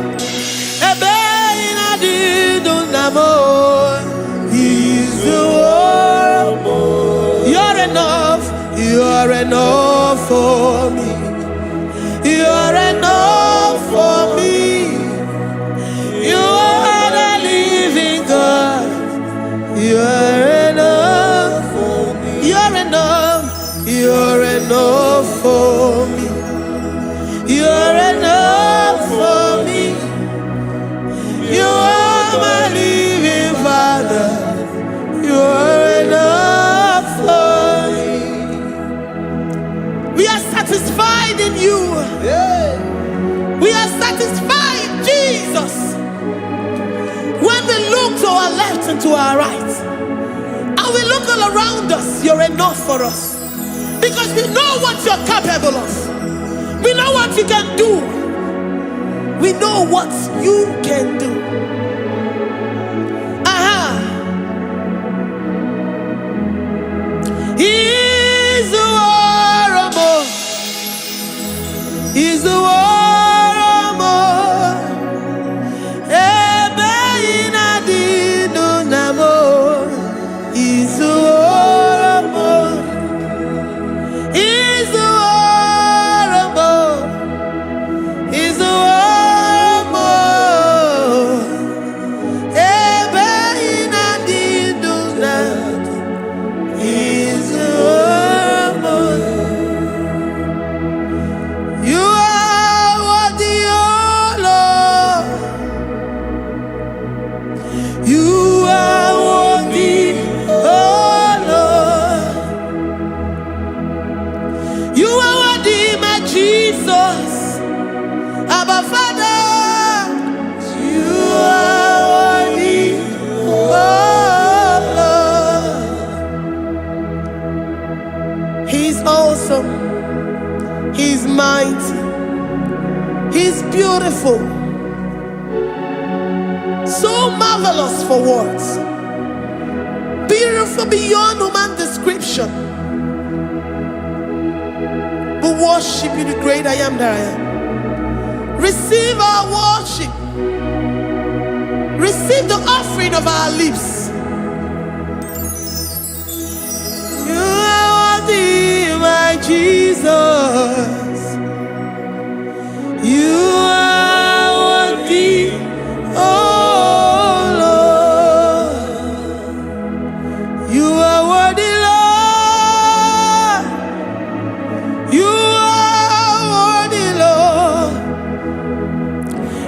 You're enough. You're enough for me. You're enough for me. You are the living God. You're enough for me. You're enough. You're enough for me. You're enough for me. You are my living Father. You're enough for me. We are satisfied in you. We are satisfied, Jesus. When we look to our left and to our right, and we look all around us, you're enough for us. Because we know what you're capable of. We know what you can do. We know what you can do. He's the warrior. He's the warrior. He's mighty. He's beautiful. So marvelous for words. Beautiful beyond human description. We worship you, the great I am that I am. Receive our worship. Receive the offering of our lips. You are worthy, my Jesus. You are worthy, oh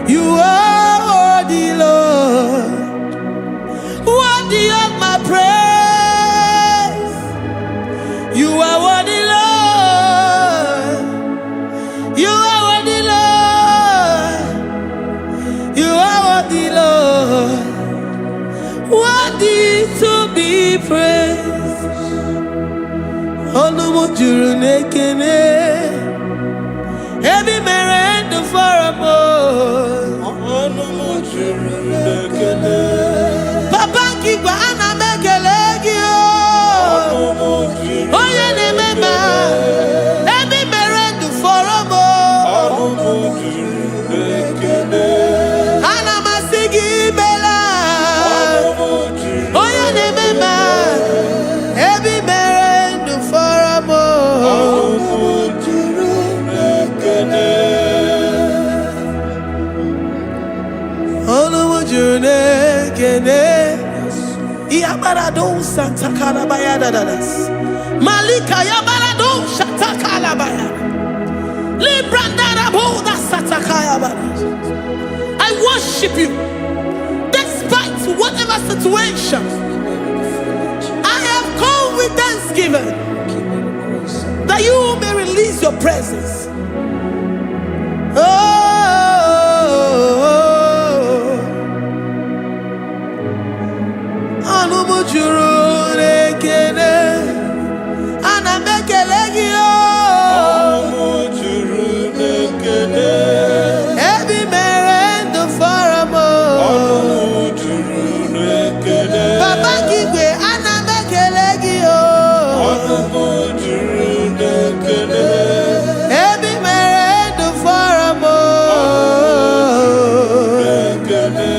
You are worthy, Lord, worthy of my praise. You are worthy, Lord. You are worthy, Lord. You are worthy, Lord, worthy to be praised. Onumu juru nekene, ebi merendo faramo. Onumu juru nekene, Papa kigwa ana mekelegi o. Onumu juru, oye ne mema, ebi merendo faramo. Onumu juru nekene, ana masigi bela. Onumu juru, oye ne mema, ebi merendo faramo. Onumu juru nekene, Onumu juru nekene. Iabarado Santa Bayada das Malika Yabarado Shatakalabaya Librandara Boda Satakaya. I worship you despite whatever situation. I have come with thanksgiving that you may release your presence. Onumu juru nekene, ana mekelegi o. Onumu juru nekene, ebi merendo faramo. Onumu juru nekene, Baba kigwe ana mekelegi o. Onumu juru nekene, ebi merendo faramo. Onumu nekene,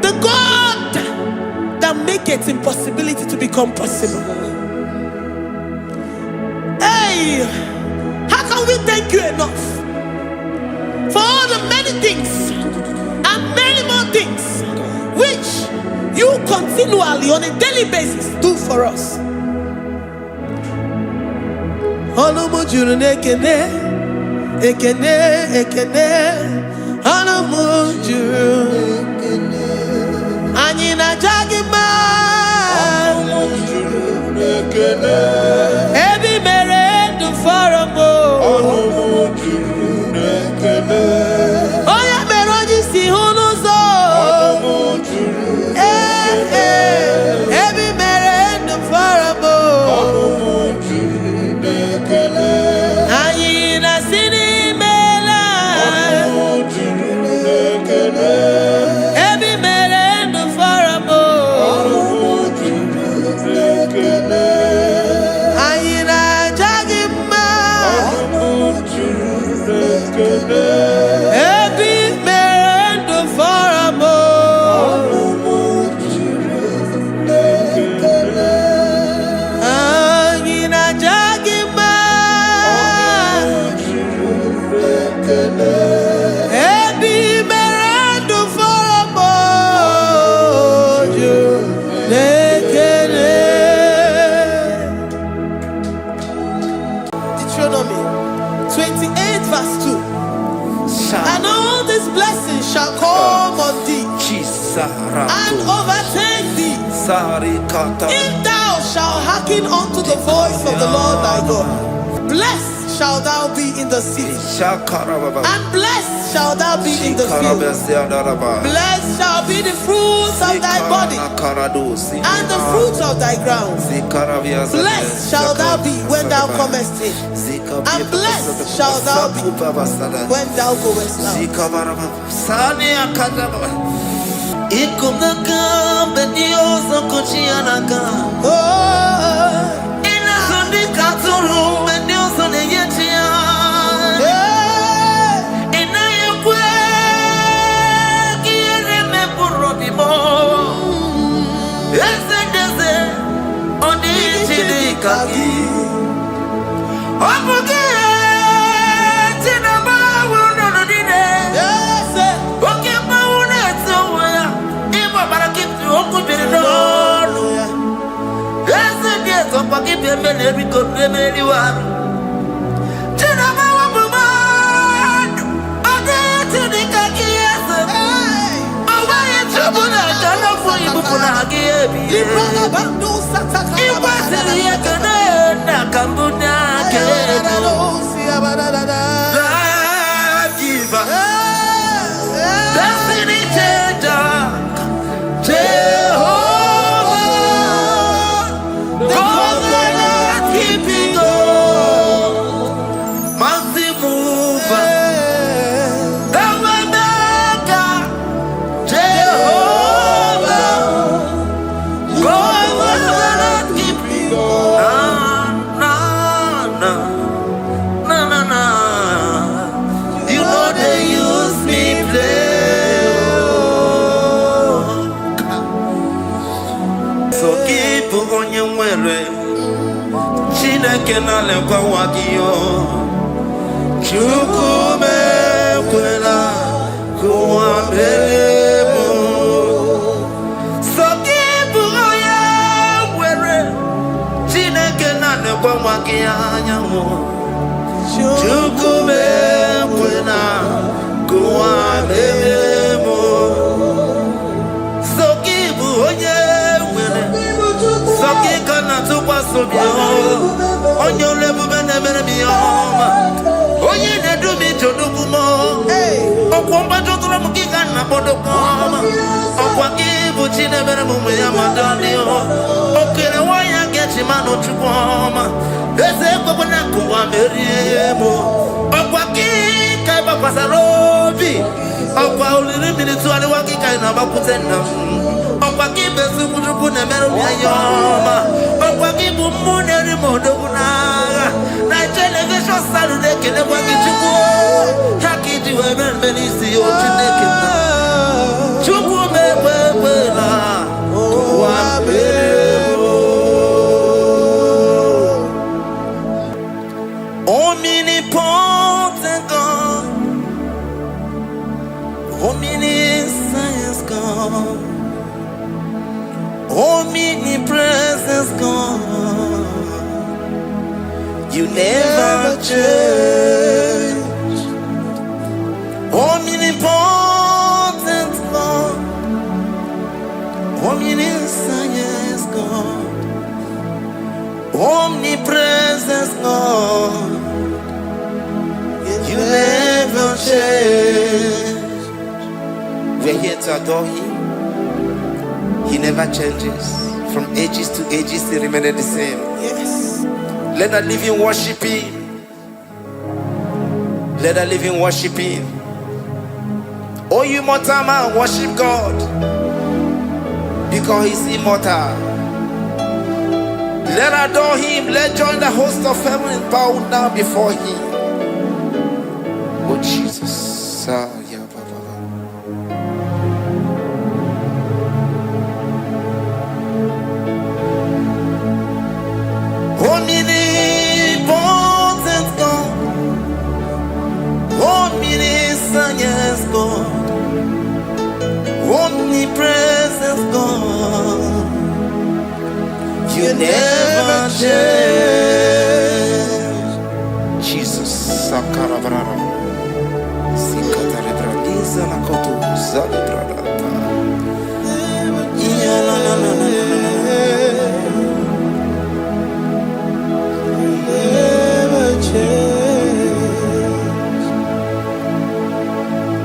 the God that maketh impossibility to become possible. Hey, how can we thank you enough for all the many things and many more things which you continually on a daily basis do for us? Onumu juru nekene, ekene, ekene, Onumu juru nekene, anyina jagima. Onumu juru nekene, ebi merendo faramo. Onumu juru nekene, oya meroji si hunuzo. Onumu juru nekene, ebi merendo faramo. Onumu juru nekene, anyina sini. Deuteronomy 28 verse 2. And all these blessings shall come on thee and overtake thee, if thou shalt hearken unto the voice of the Lord thy God. Blessed shalt thou be in the city, and blessed shalt thou be in the field. Blessed shall be the fruits of thy body, and the fruit of thy ground. Blessed shall thou be when thou comest in, and blessed shall thou be when thou goest out. Omnipotent God, omniscience God, omnipresence God, you never change. Omnipotent God, omniscience God, omnipresence God, you never change. We're here to adore Him. He never changes. From ages to ages, He remains the same. Yes. Let the living worship Him. Let the living worship Him. Oh, you mortal man, worship God, because He's immortal. Let adore Him. Let join the host of heaven and bow down before Him. Oh Jesus, yeah, Baba. Omnipotent God, omniscience God, omnipresence God, you never change. Jesus, Sakarabrara.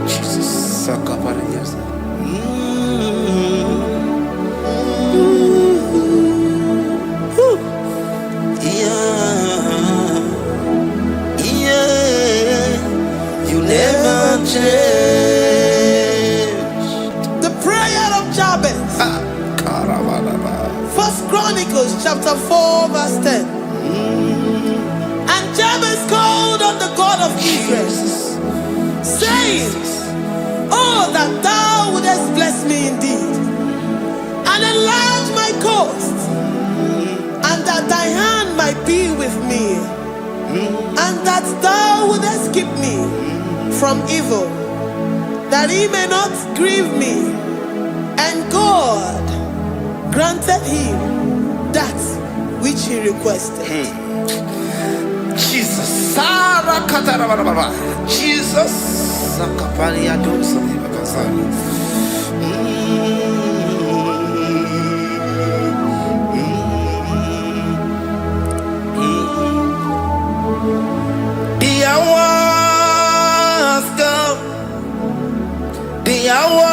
Jesus, Ghost, chapter 4, verse 10. And Jabez called on the God of Israel, saying, oh, that thou wouldest bless me indeed, and enlarge my coast, and that thy hand might be with me, and that thou wouldest keep me from evil, that he may not grieve me. And God granted him that which he requested. Jesus. Jesus. The hour has come. The hour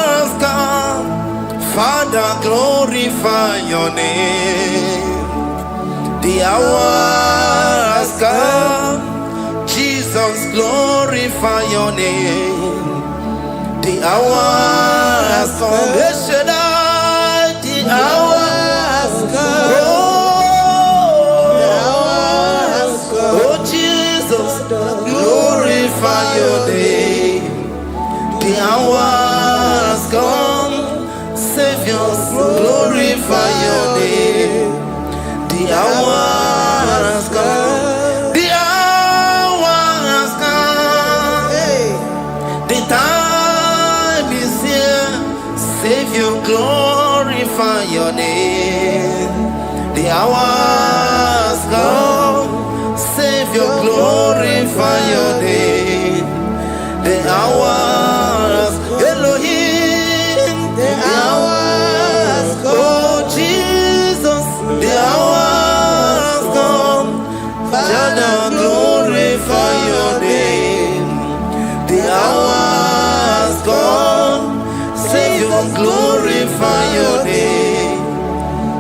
has come. Father, glorify your name. The hour has come. Jesus, glorify your name. The hour has come. The hour has come. Oh Jesus, glorify your name. The hour has come. Savior, glorify your name. The hour has come. The hour has come. The time is here. Savior, glorify your name. The hour has come. Savior, glorify your name. The hours, Elohim, the hours, oh Jesus, the hours come. Father, glorify your name. The hours come. Savior, glorify your name.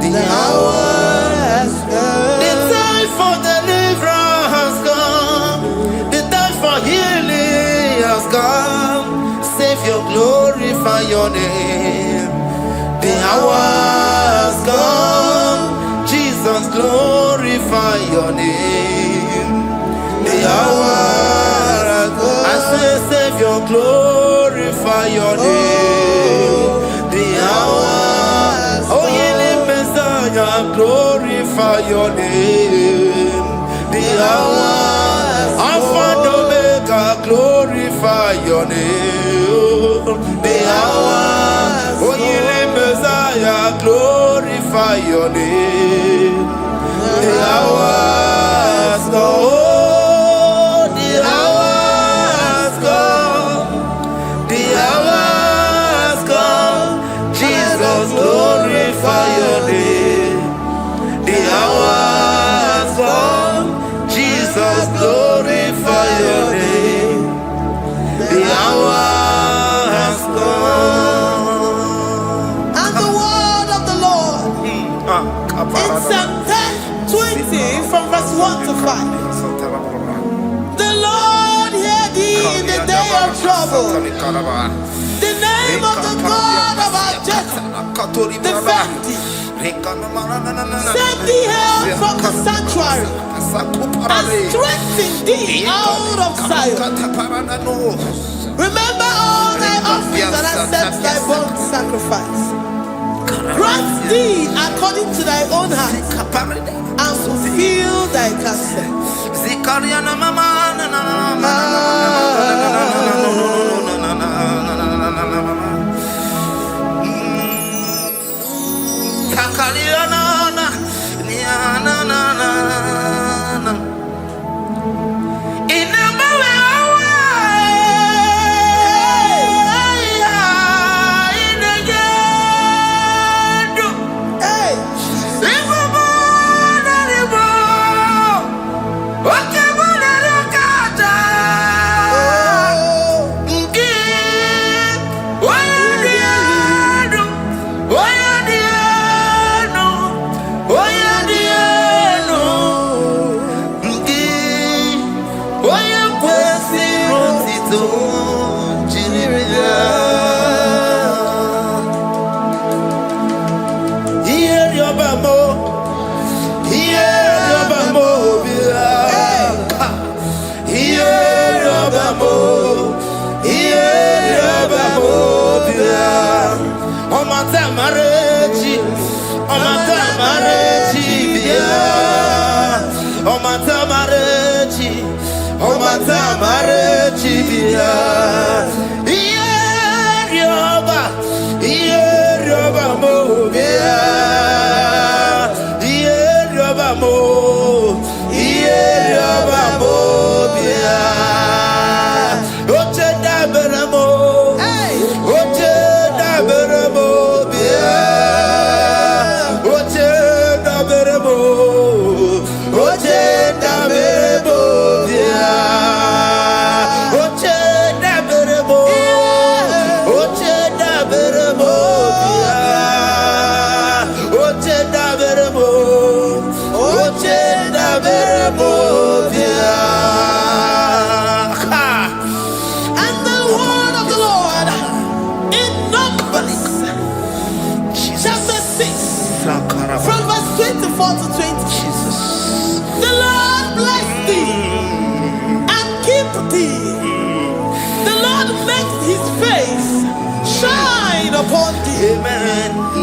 The hours come. The time for deliverance has come. The time for healing has come. Savior, glorify your name. The hour has come. Jesus, glorify your name. The hour has come. I say, Savior, glorify your name. The hour, oh, healing Messiah, glorify your name. The hour, Alpha and Omega, glorify your name. The hour, oh, healing Messiah, glorify your name. The hour has come. Oh, the hour has come. The hour has come. Jesus, glorify your name. The hour has come. Jesus, glorify your name. The hour has come. And the word of the Lord in Psalm 10:20 from verse 1 to 5. The Lord hear thee in the day of trouble. The name of the God of our Jacob defend thee. Send thee help from the sanctuary and strengthen thee out of Zion. Remember all thy offerings and accept thy burnt sacrifice. Grant thee according to thy own heart and fulfill thy counsel.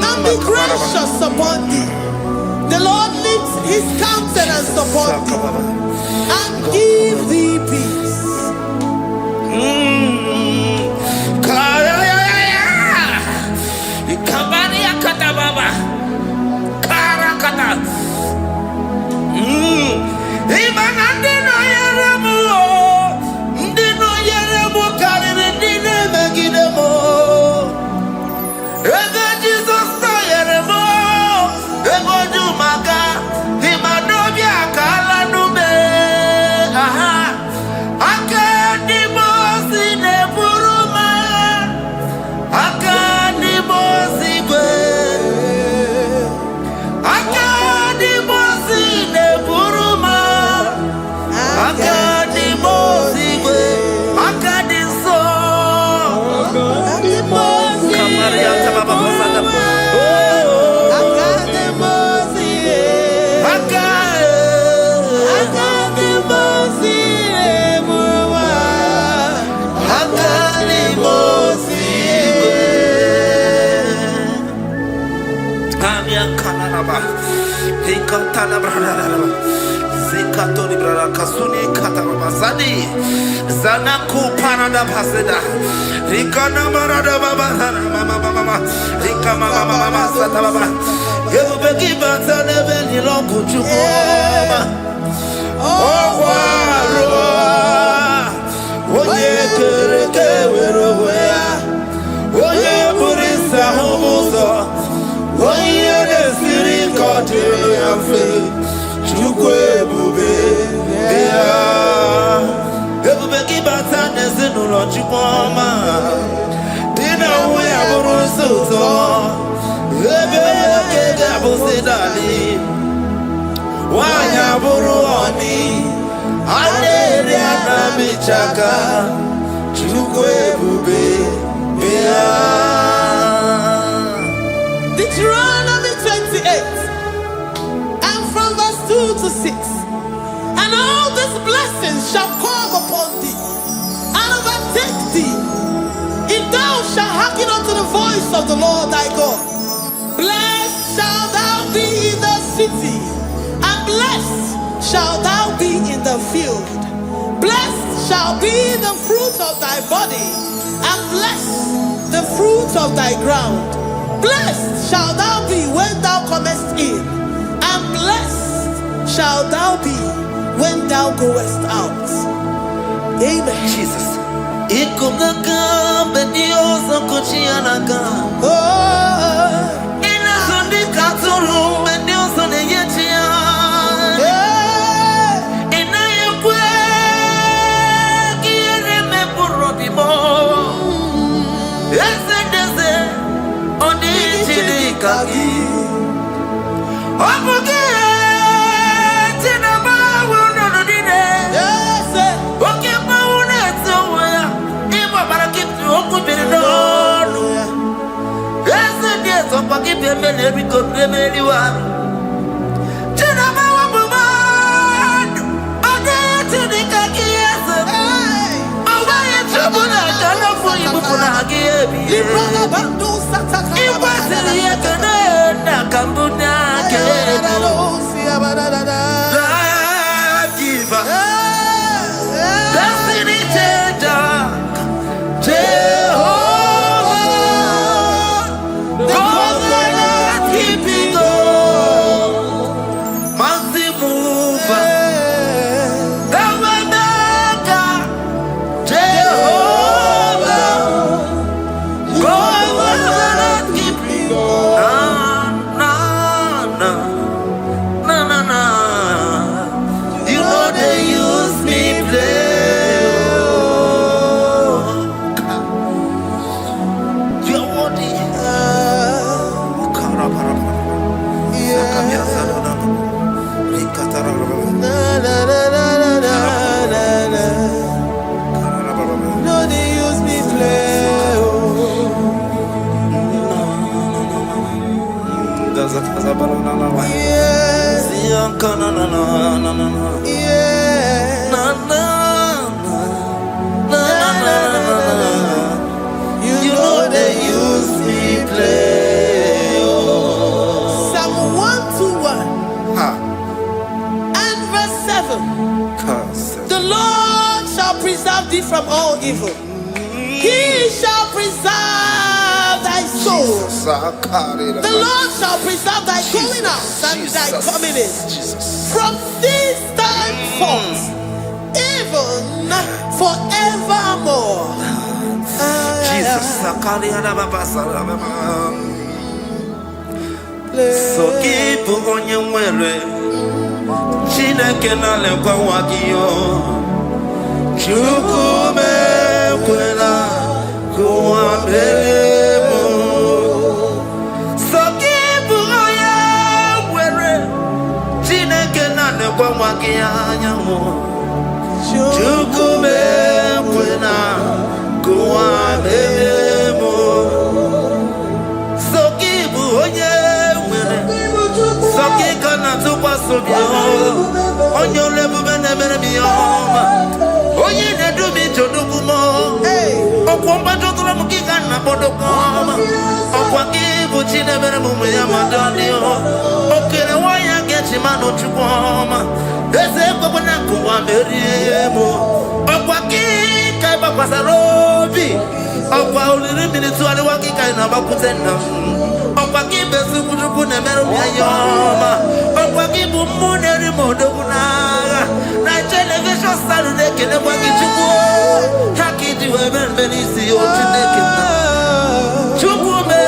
And be gracious upon thee. The Lord lifts his countenance upon thee and give thee peace. Zanaku Panada Paseda Rikana Marada Baba Mama Rika Mama Satababa you begin to never belong to you. Oh, Oye Kereke, Oye Burisa Homosa, Oye the Siri Cotillo, Chukwe Bube. Everybody but Sanders in Rochipoma. Dinner we have a so. Everybody Dali. Wanya Buruani. Aderia Bichaka. Chukwe Bube. Deuteronomy 28. And from verse 2 to 6. And all these blessings shall come upon thee and overtake thee, if thou shalt hearken unto the voice of the Lord thy God. Blessed shalt thou be in the city, and blessed shalt thou be in the field. Blessed shall be the fruit of thy body, and blessed the fruit of thy ground. Blessed shalt thou be when thou comest in, and blessed shalt thou be when thou goest out. Amen. Jesus. Destiny changer, Jehovah, covenant keeping God, mighty mover, the maker, Jehovah, covenant keeping God. Na. You know they use me play. You know they use me play. Psalm 121 and verse 7. The Lord shall preserve thee from all evil. He shall preserve thy soul. The Lord shall preserve thy going out and thy coming in from this time forth, even forevermore. So keep on your way. Chineke na lekwa wakio. Chukume kwela kuambelemo. So keep on your way. Chineke na lekwa wakianyamo. Chukume kwela kuambelemo. So keep on your way. So keep on your on your level, oh, you do me to do more. Oh, Comba to the Mukigan, Napodocom. Oh, Waki, which in a very moment, Yamadani. Okay, why I get him out to come? There's a Cobanako, I'm very able. Oh, Waki, Kaiba Pasarobi. Oh, while little minutes to the Waki kind of Akutena. Oh, Waki, Bessu, Never Yama. Oh, Waki, Muneri Modona. Television Saturday, can I walk into war? Hacky to heaven, Benici, or to naked. Chukume,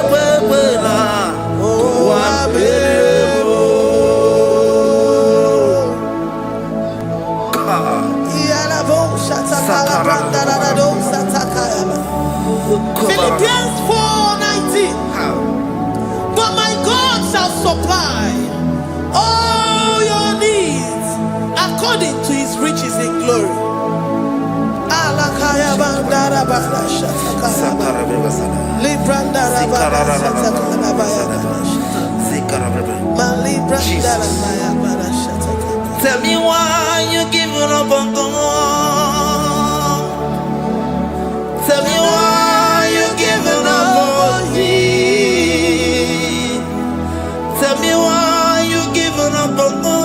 Philippians 4:19. But my God shall supply all your needs according to his riches in glory. Tell me why you giving up on God. Tell me why you giving up on me. Tell me why you giving up on God.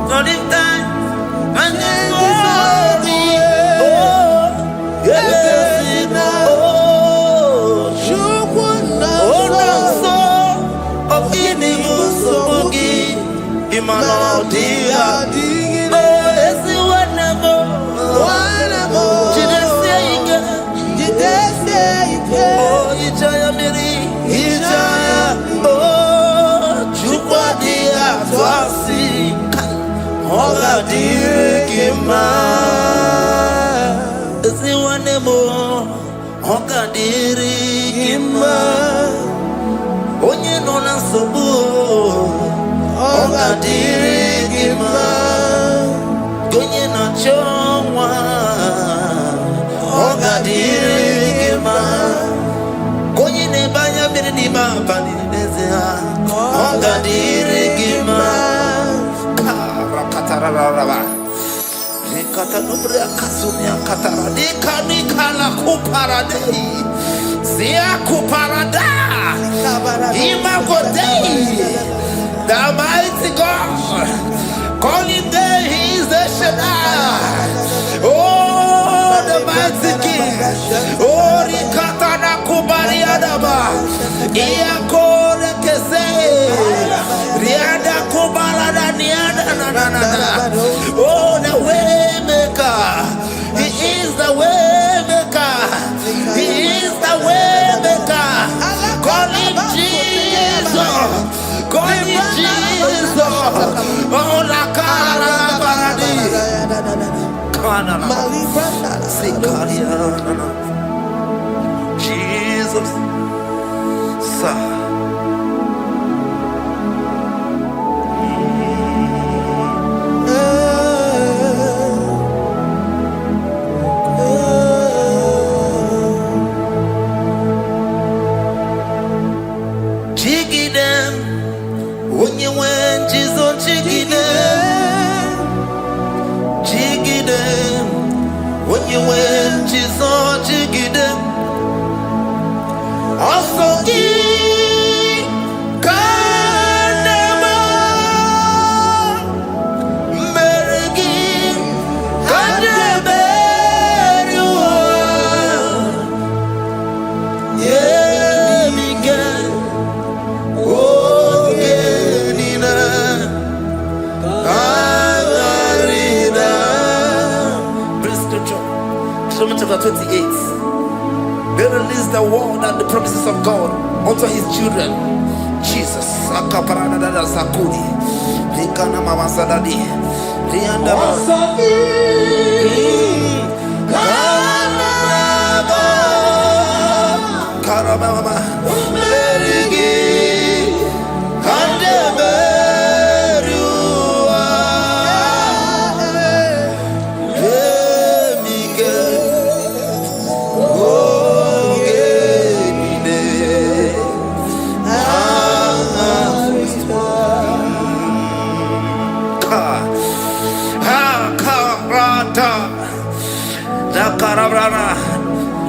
Not in time and then me. Oh, yes, onye nọ na nsogbu ọ ga-adịrị gị mma, onye na-achọ nwa ọ ga-adịrị gị mma, onye na-ebe The mighty God, call him there, he is the Shaddai. Oh, the mighty King. Oh, Rikatana Kubariadaba. Iakore Kese. Riada Kubalada Niada. Oh, the way maker. He is the way maker. He is the way maker. Call him Jesus. Call him Jesus. Oh, la cara paradi. Jesus. Sir. When you went, Jesus, jiggy them. When you went, Jesus, jiggy them. Also, chapter 28. They release the word and the promises of God unto his children. Jesus. Sakudi. Likana mama sadadi. Rianda Karababa.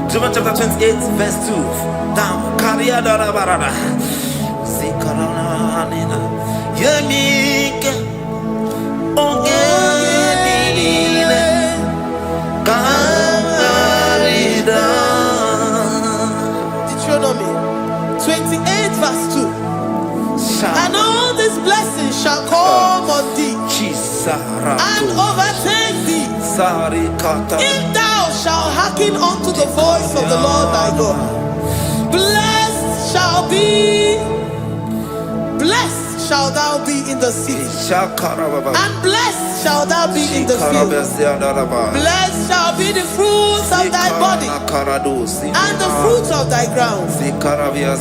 John chapter 28, verse 2. Down. Kariada barada. Zikarana nina. Yemike. Ongenile. Karida. Deuteronomy 28, verse 2. And all these blessings shall come on thee and overtake thee if thou shalt hearken unto the voice of the Lord thy God. Blessed shall thou be in the city, and blessed shall thou be in the field. Blessed shall be the fruits of thy body and the fruits of thy ground.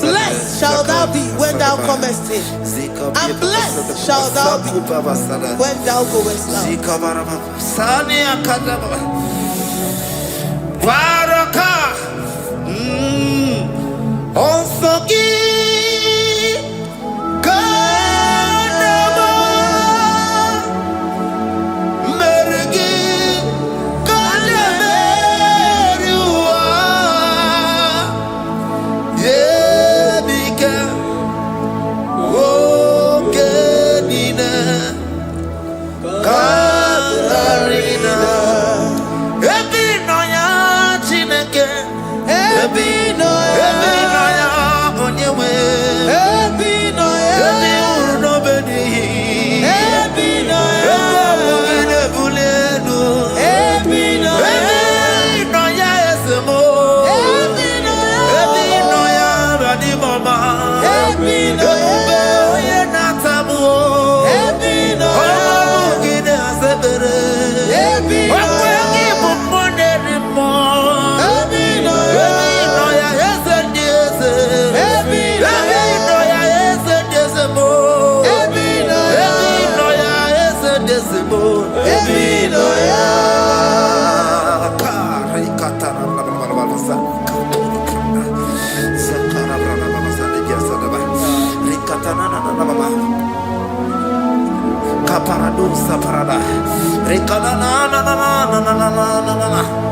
Blessed shall thou be when thou comest in, and blessed shall thou be when thou goest out.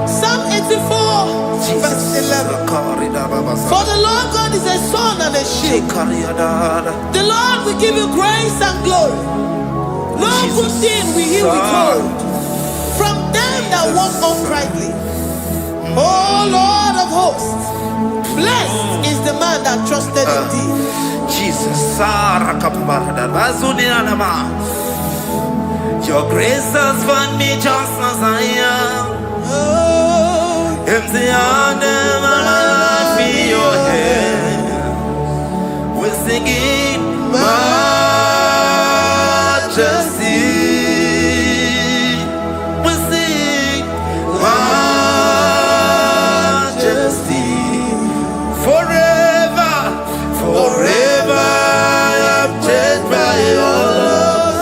Psalm 84, verse 11. For the Lord God is a sun and a shield. The Lord will give you grace and glory. No good thing will he withhold from them that walk uprightly. O Lord of hosts, blessed is the man that trusted in thee. Jesus, your grace has found me just as I am. Empty handed, I feel your hand. We're singing majesty. We sing majesty. Forever, forever, I'm changed by your love.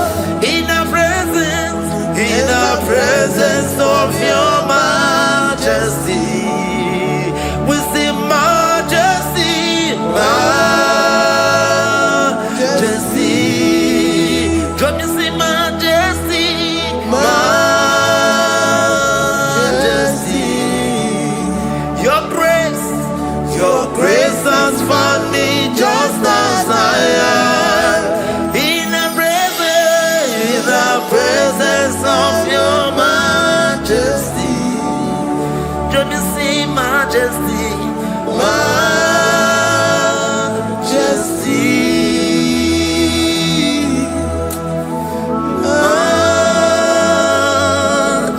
In the presence of your majesty, we see majesty, majesty. Drop you see majesty, majesty. Your grace has found me just as I am. In the presence of your majesty, let me see majesty, majesty,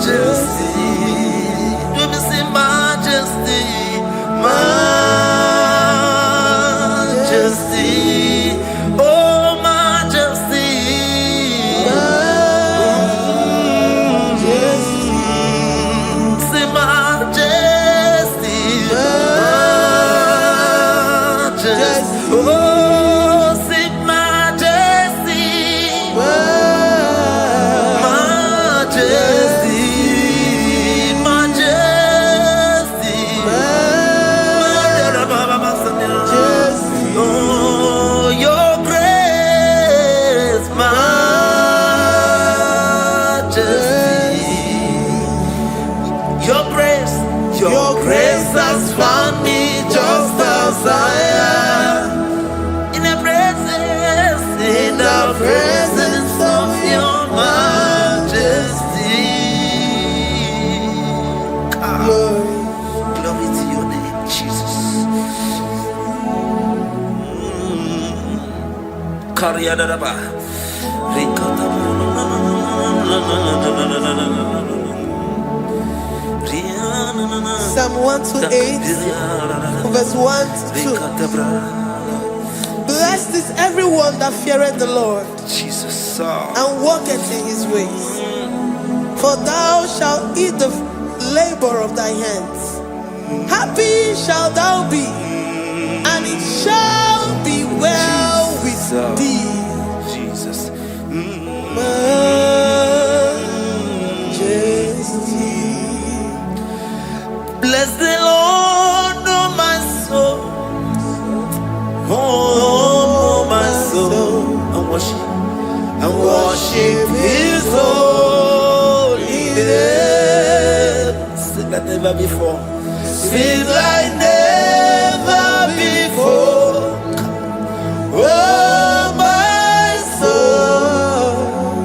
majesty. Let me see majesty, majesty. Oh, majesty. Your grace has found me just as I am. In the presence of your majesty. Glory to your name, Jesus. Psalm 128, verse 1 to 2. Blessed is everyone that feareth the Lord, Jesus, and walketh in his ways. For thou shalt eat the labor of thy hands. Happy shalt thou be, and it shall be well with thee. Jesus. Bless the Lord, oh my soul, oh my soul, and worship His holy name. Sing like never before. Sing like never before. Oh my soul,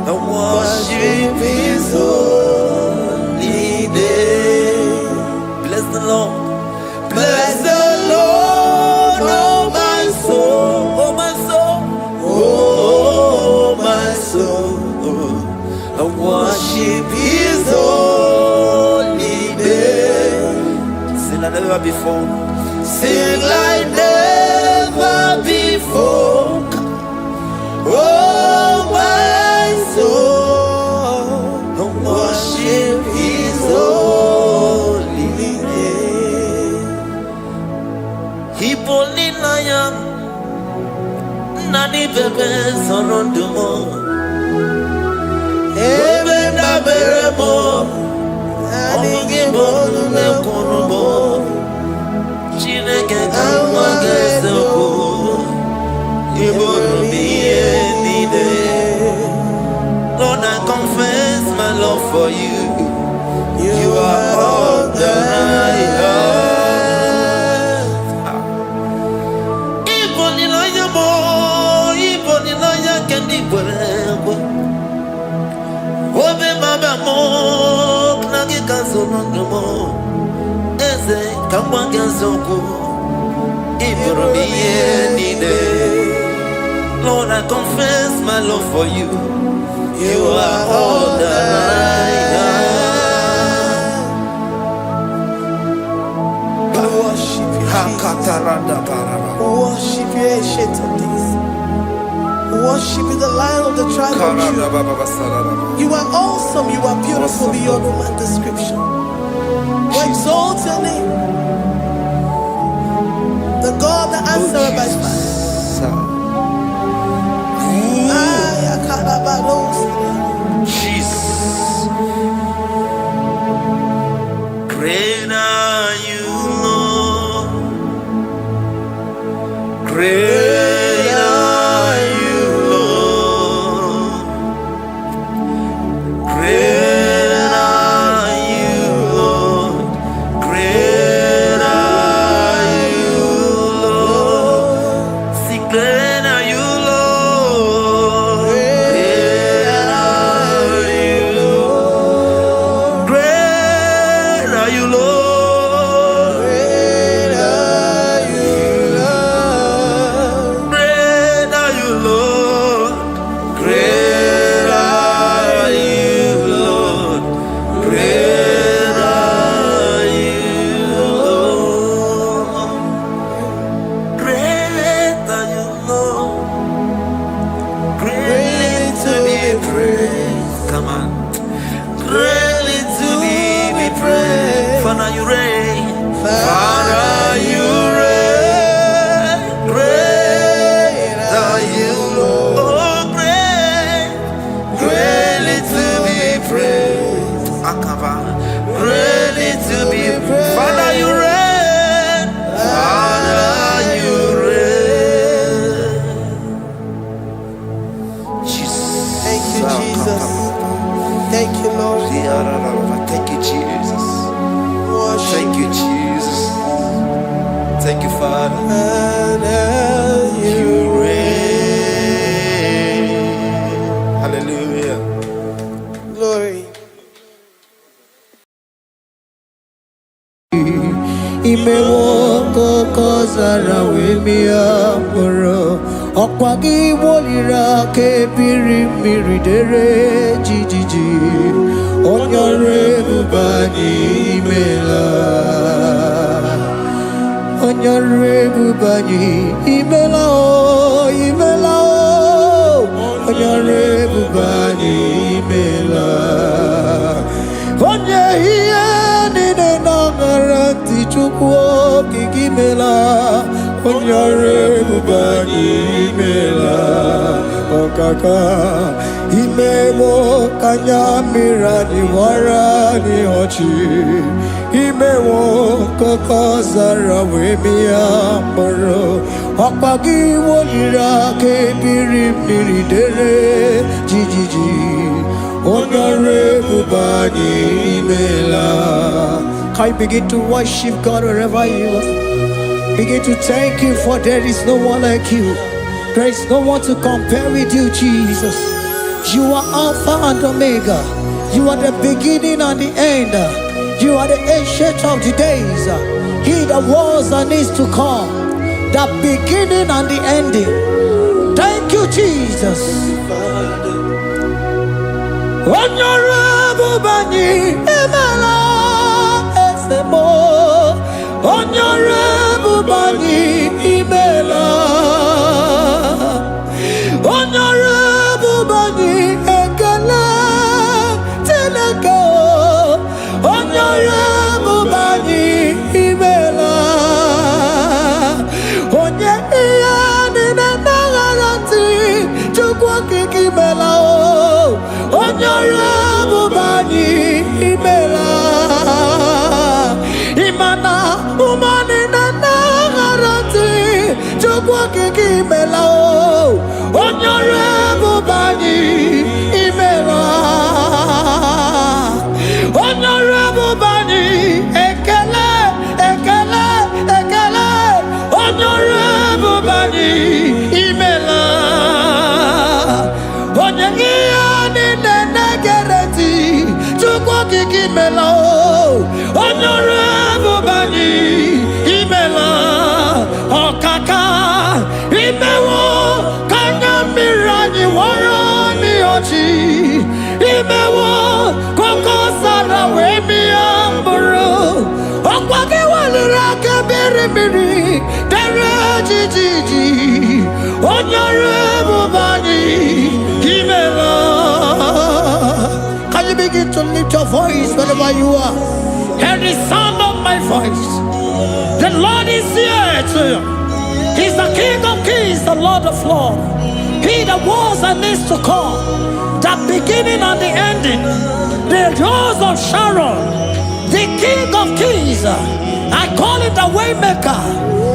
and worship His holy name. Bless the Lord, bless the Lord, oh my soul, oh my soul, oh my soul, and worship His holy name. Sing like never before, sing like never before. Oh my soul, and worship His holy name. Hipolina nani bebe sorondumo, ebe na beremo, omugi bolu ne kunumo, chineke kama geseko, ibonu biye nide, lona for you. You are all that I have. Even in I can be well. Obe baba mo, nagi kanso mo. Eze kamba kanso Lord, I confess my love for you. You are all that I have. We worship you, Jesus. We worship you, Ancient of Days. We worship you, the Lion of the tribe of Judah. You are awesome. You are beautiful beyond human description. We exalt your name. The God that answered by fire. Jesus. Great are you, Lord. Great are you, Lord. Great are you, Lord. Great are you, Lord. See, great are you, Lord. Great are you, Lord. Great are you, Lord. Great are you, Lord. Great are you, Lord. Great are you, Lord. Great are you, Lord. Great are you, Lord. Greatly to be praised. Come on. Greatly to be praised. Father, you reign. Father, you reign. Great are you, Lord. Oh, great. Greatly to be praised. Akaba. Greatly to be praised. Father, you reign. Father, you reign. Jesus. Thank you, Jesus. Thank you, Lord. Thank you, Jesus. Worship Thank you, Jesus. Thank you, Father. You reign. Hallelujah. Glory. Imewoko kozara wemiamoro Okwagi wolira kebiri miridere jijiji Onyore bubani imela Onyore bubani imela o imela o Onyore bubani imela Onye hiye nine nangaranti chukwo kikimela Onyore bubani imela Okaka Imemo kanyamira ni wara ni ochi Imemo kokozara wemiamoro Okpagi wolira kebiri miridere jijiji Onyore bubani imela. Can you begin to worship God wherever you are? Begin to thank Him, for there is no one like you. There is no one to compare with you, Jesus. You are Alpha and Omega. You are the beginning and the end. You are the ancient of the days. He that was and is to come. The beginning and the ending. Thank you, Jesus. Honorable Bani Emala Esemo. Honorable Bani Emala. Honorable Bani Ekala Teleko. Honorable Bani Emala. Onye iyani na nagarati chukwa kikimela o. Honorable Bani Emala. Imana umani na nagarati chukwa kikimela o. Honorable Bani Emala. okiki mela onyore bubani imela okaka imewo kanya mirani warani ochi imewo koko sara wemi amburu okwage walira kebiri miri dere jiji onyore bubani imela. Can you begin to lift your voice wherever you are? Hear the sound of my voice. The Lord is here to you. He's the King of Kings, the Lord of Lords. He that was and is to come, the beginning and the ending, the Rose of Sharon, the King of Kings. I call him the Waymaker.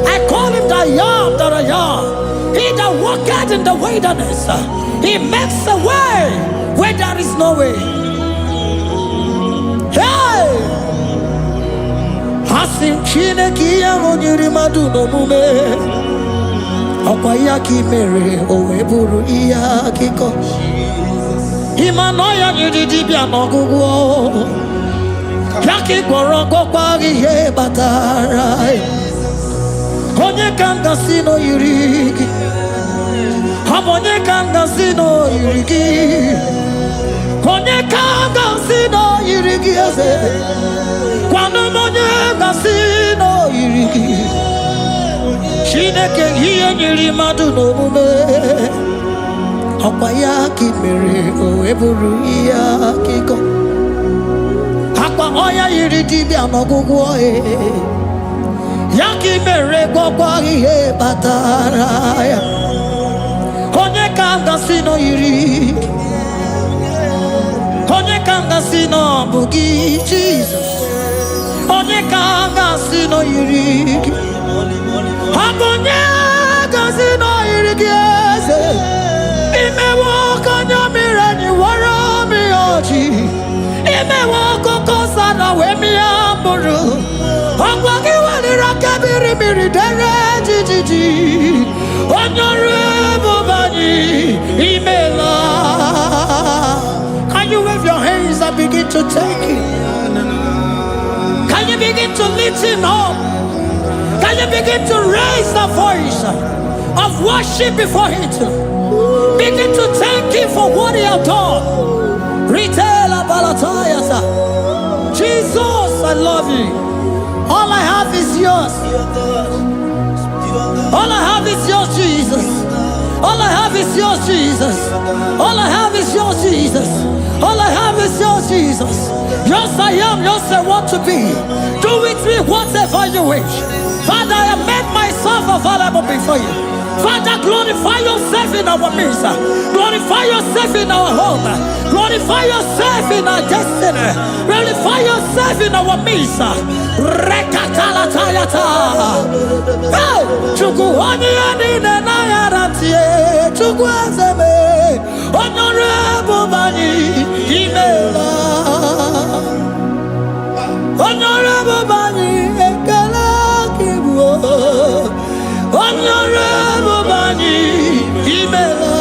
I call him the Yam that I am. He that walketh in the wilderness, he makes a way where there is no way. Hey! Hasim Chineki Yamonyuri Maduno Mume Okwayaki Mere Oweburu Iyakiko Imanoya Yudibia Nogugo Yaki Gorongo Kwagi Ye Batarai Onye Kanga Sino Yurigi Onye Kanga Sino Yurigi Onye Kanga Sino Yurigi Kwano Monye Sino Yurigi Shineke Hiye Nyiri Maduno Mume Okwayaki Mere Oweburu Iyakiko Akwa Oya Yuridi Anogugo Yaki Mere Gokwagi Ye Bataraya Onye Kanga Sino Yurigi Onye Kanga Sino Bugi Jesus Onye Kanga Sino Yurigi Onye Kanga Sino Yurigi Imewo Kanya Mirani Warami Oji Imewo Koko Sana Wemi Amburu Okwagi Walira Kabiri Miri Dere Jiji Onyore Bubani Imela. Can you wave your hands and begin to take it? Can you begin to lift him up? Can you begin to raise the voice of worship before him? Begin to thank him for what he has done. Retailer Balatayasa. Jesus, I love you. All I have is yours. All I have is yours, Jesus. All I have is yours, Jesus. All I have is yours, Jesus. All I have is yours, Jesus. Yours I am, yours I want to be. Do with me whatever you wish. Father, I have made myself available before you. Father, glorify yourself in our midst. Glorify yourself in our home. Glorify yourself in our destiny. Glorify yourself in our midst. Rekatala tayata. Hey, Chukwani anine na yaratie. Chukwazeme. Honorable Bani Imela. Honorable Bani Ekala Kibu. Honorable Bani Imela.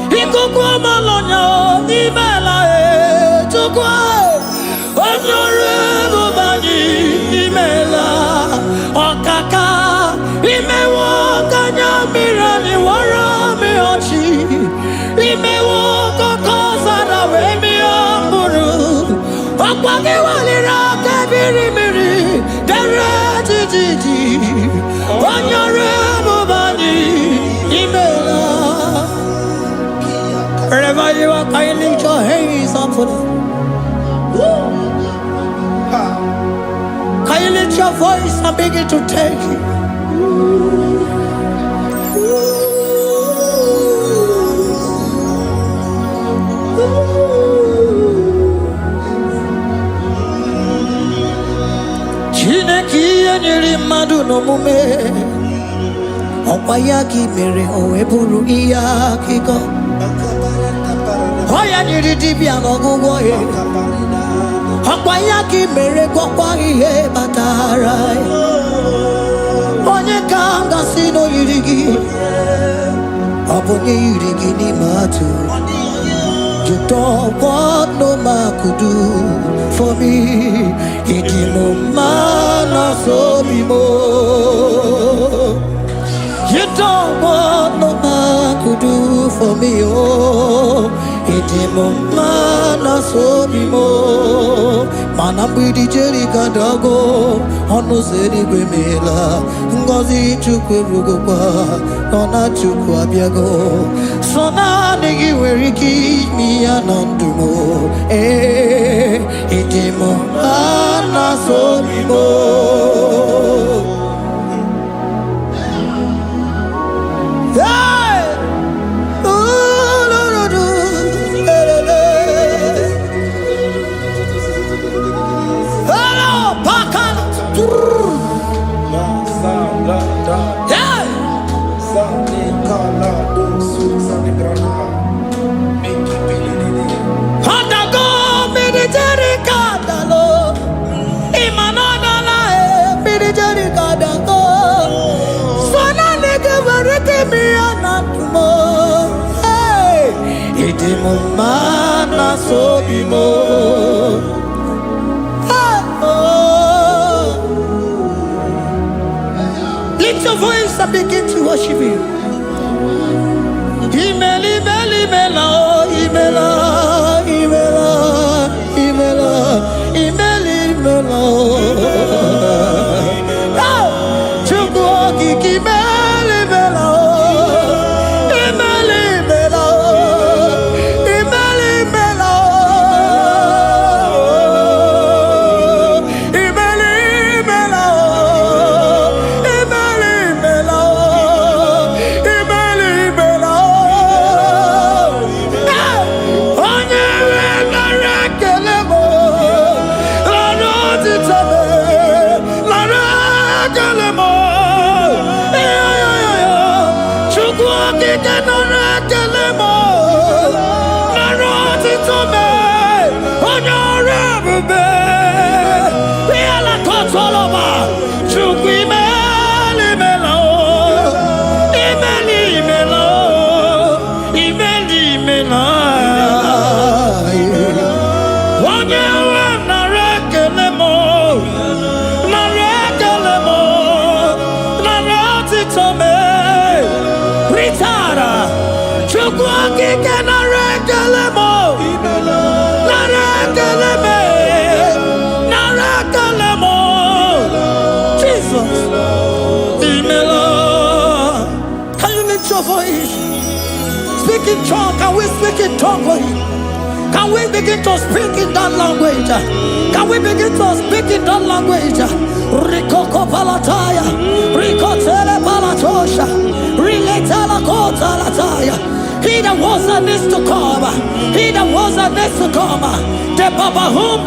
Ikukwa Malonya Imela Chukwa. Honorable Bani Imela. Okaka Imewo Kanya Mirani Warami Ochi. Imewo Koko Sara Wemi Amburu. Okwage Walira Kabiri Miri Dere Jiji Honorable Bani Imela. Wherever you are, can you lift your hands up for them? Can you lift your voice and begin to take it? Chineki Nyiri Maduno Mume Okwayaki Mere Oweburu Iyakiko Oya Nyiri Dibia Nogugo Okwayaki Mere Gokwagi Ye Batarai Onye Kanga Sino Yurigi Obonye Yurigi ni Matu You don't want no man could do for me. It no man so be more. You don't want no man could do for me. Oh, it no man so be more. Man, I'm with the Jerry Gadago. On no city Grimela. Ngozi Chukwa. Nona Chukwa Biago. So now they where he keep me anandumo. Eh, it no man so be more. Mana so be more. Lift your voice and begin to worship Him. Imela, imela, imela, imela, imela, imela, imela, imela. Chukwuoki imela, imela. Speak in tongue. Can we speak in tongue for Him? Can we begin to speak in that language? Can we begin to speak in that language? Rikoko palataya, rikotele palatosha, riletala kota lataya. He that was and is to come. He that was and is to come. The babahum.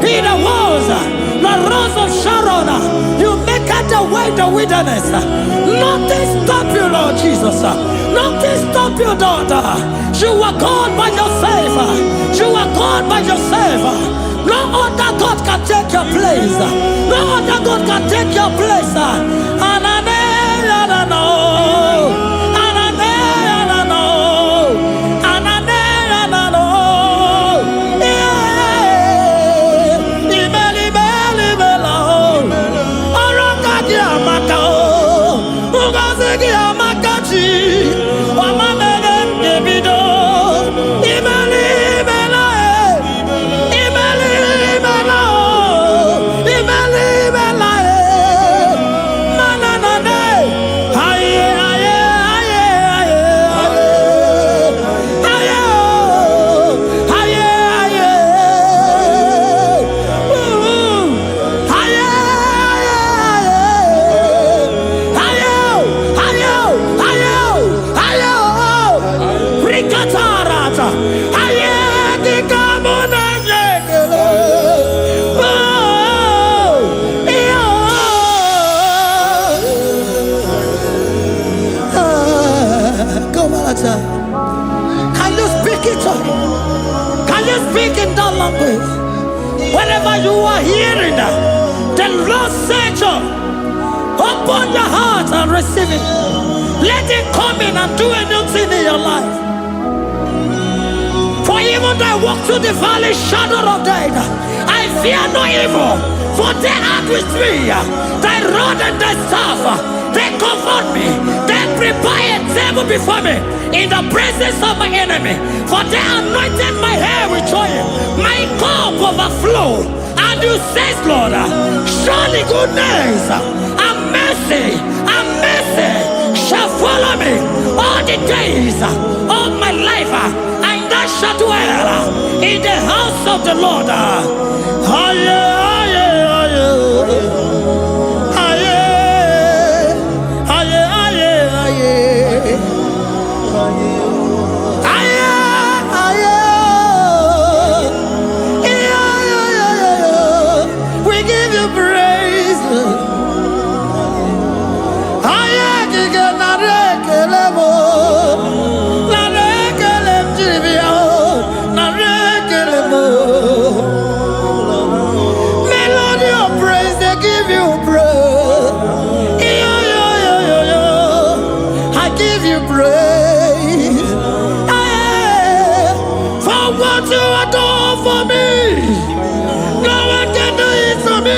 He that was the rose of Sharon. You make out the way the wilderness. Nothing stop you, Lord Jesus. Nothing stop you, daughter. You are God by yourself. You are God by yourself. No other God can take your place. No other God can take your place. Can you speak it to Him? Can you speak in that language? Whenever you are hearing that, the Lord said to open your heart and receive it. Let Him come in and do a new thing in your life. Even though I walk through the valley shadow of death, I fear no evil, for they are with me. Thy rod and thy staff, they comfort me. They prepare a table before me in the presence of my enemy. For they anointed my hair with oil, my cup overflow. And you say, Lord, surely goodness and mercy shall follow me all the days of my life, and I shall dwell in the house of the Lord. We give you praise. Melody of praise, they give you praise. I give you praise for what you have done for me. No one can do it for me.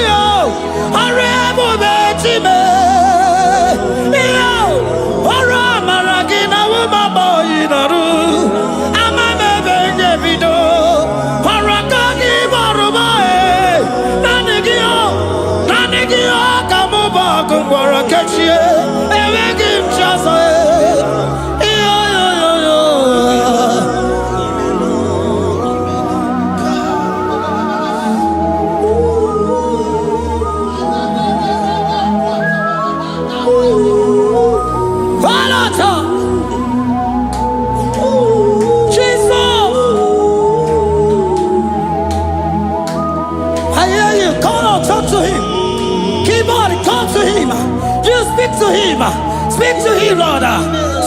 Speak to him, Lord.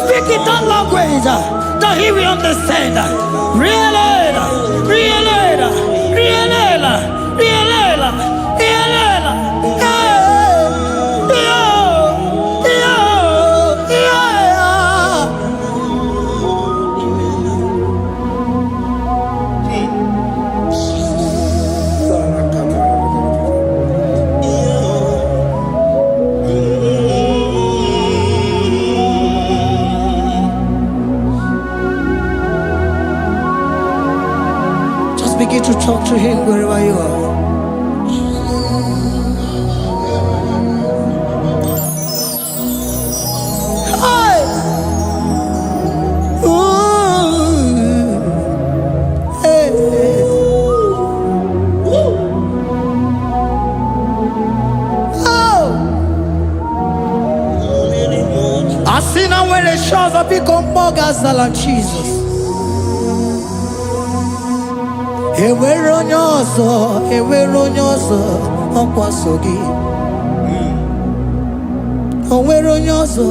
Speak in that language that he will understand. Begin to talk to him wherever you are. Hey! Ooh! Hey! Oh! I see now where the shores have become more than Jesus. Enwere onye ọzọ ọkwaso gị. O nwere onye ọzọ,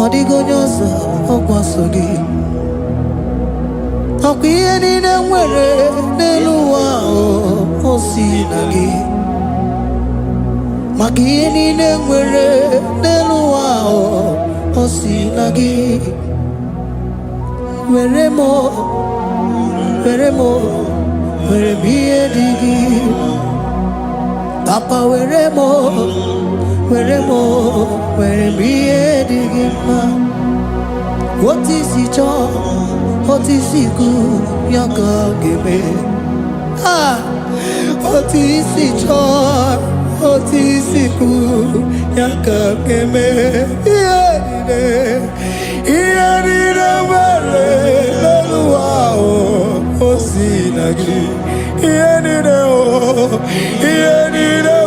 ọ dịghị onye ọzọ ọkwaso gị. Ọkwa ihe niile nwere n'elu ụwa o si na gị. Maka ihe niile nwere n'elu ụwa o si na gị. Were m ihe dị gị. Papa were m ihe dị gị mma. Otu isi chọọ, otu isi kwu ya ka ọ ga-eme. Otu isi chọọ, otu isi kwu ya ka ọ ga-eme. Ihe niile nwere n'elu ụwa o si na gị. Ihe niile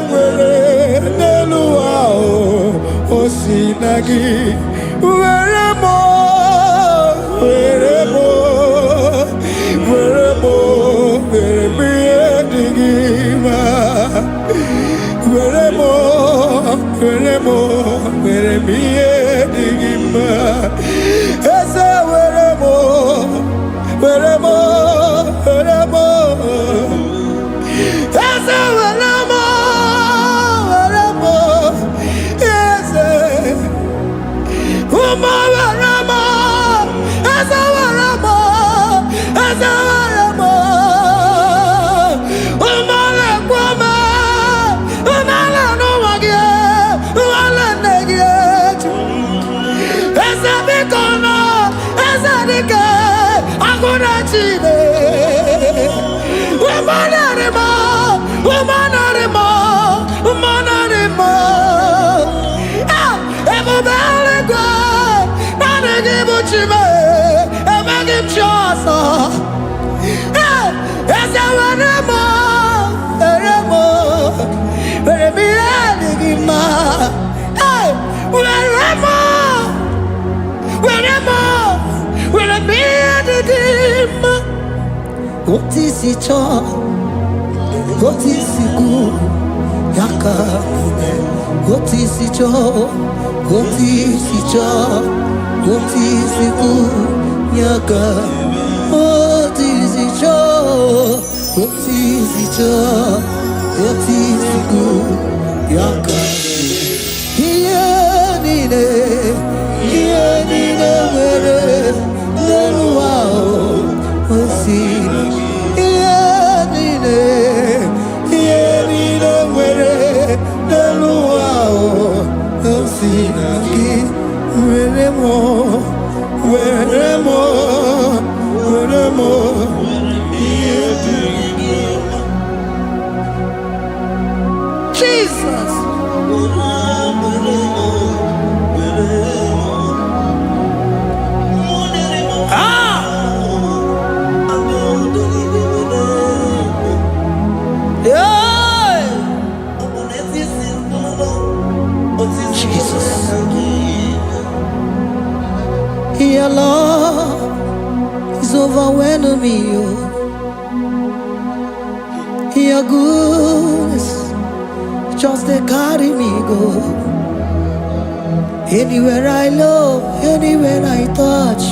nwere n'elu ụwa o si na gị. Were m ihe dị gị mma. Were m ihe dị gị mma. Eze were m eze were m eze ụmụ were m eze were m eze Azabikono, Azadike, Agunachine. Womanarimo, Womanarimo, Womanarimo. Ah, Ebubelegwa, Nanagibuchime, Emagimchosa. Ah, Ezawanemo, Eremo, Eremiadigima. Ah, Weremo, Weremo, Weremiadigima. What is it all? What is it good? Yaka. What is it all? What is it all? What is it good? Yaka. What is it all? What is it all? What is it good? Yaka. Here nine, where no wow. What's it? Jesus. Your love is overwhelming me. Your goodness just they carry me go. Anywhere I look, anywhere I touch,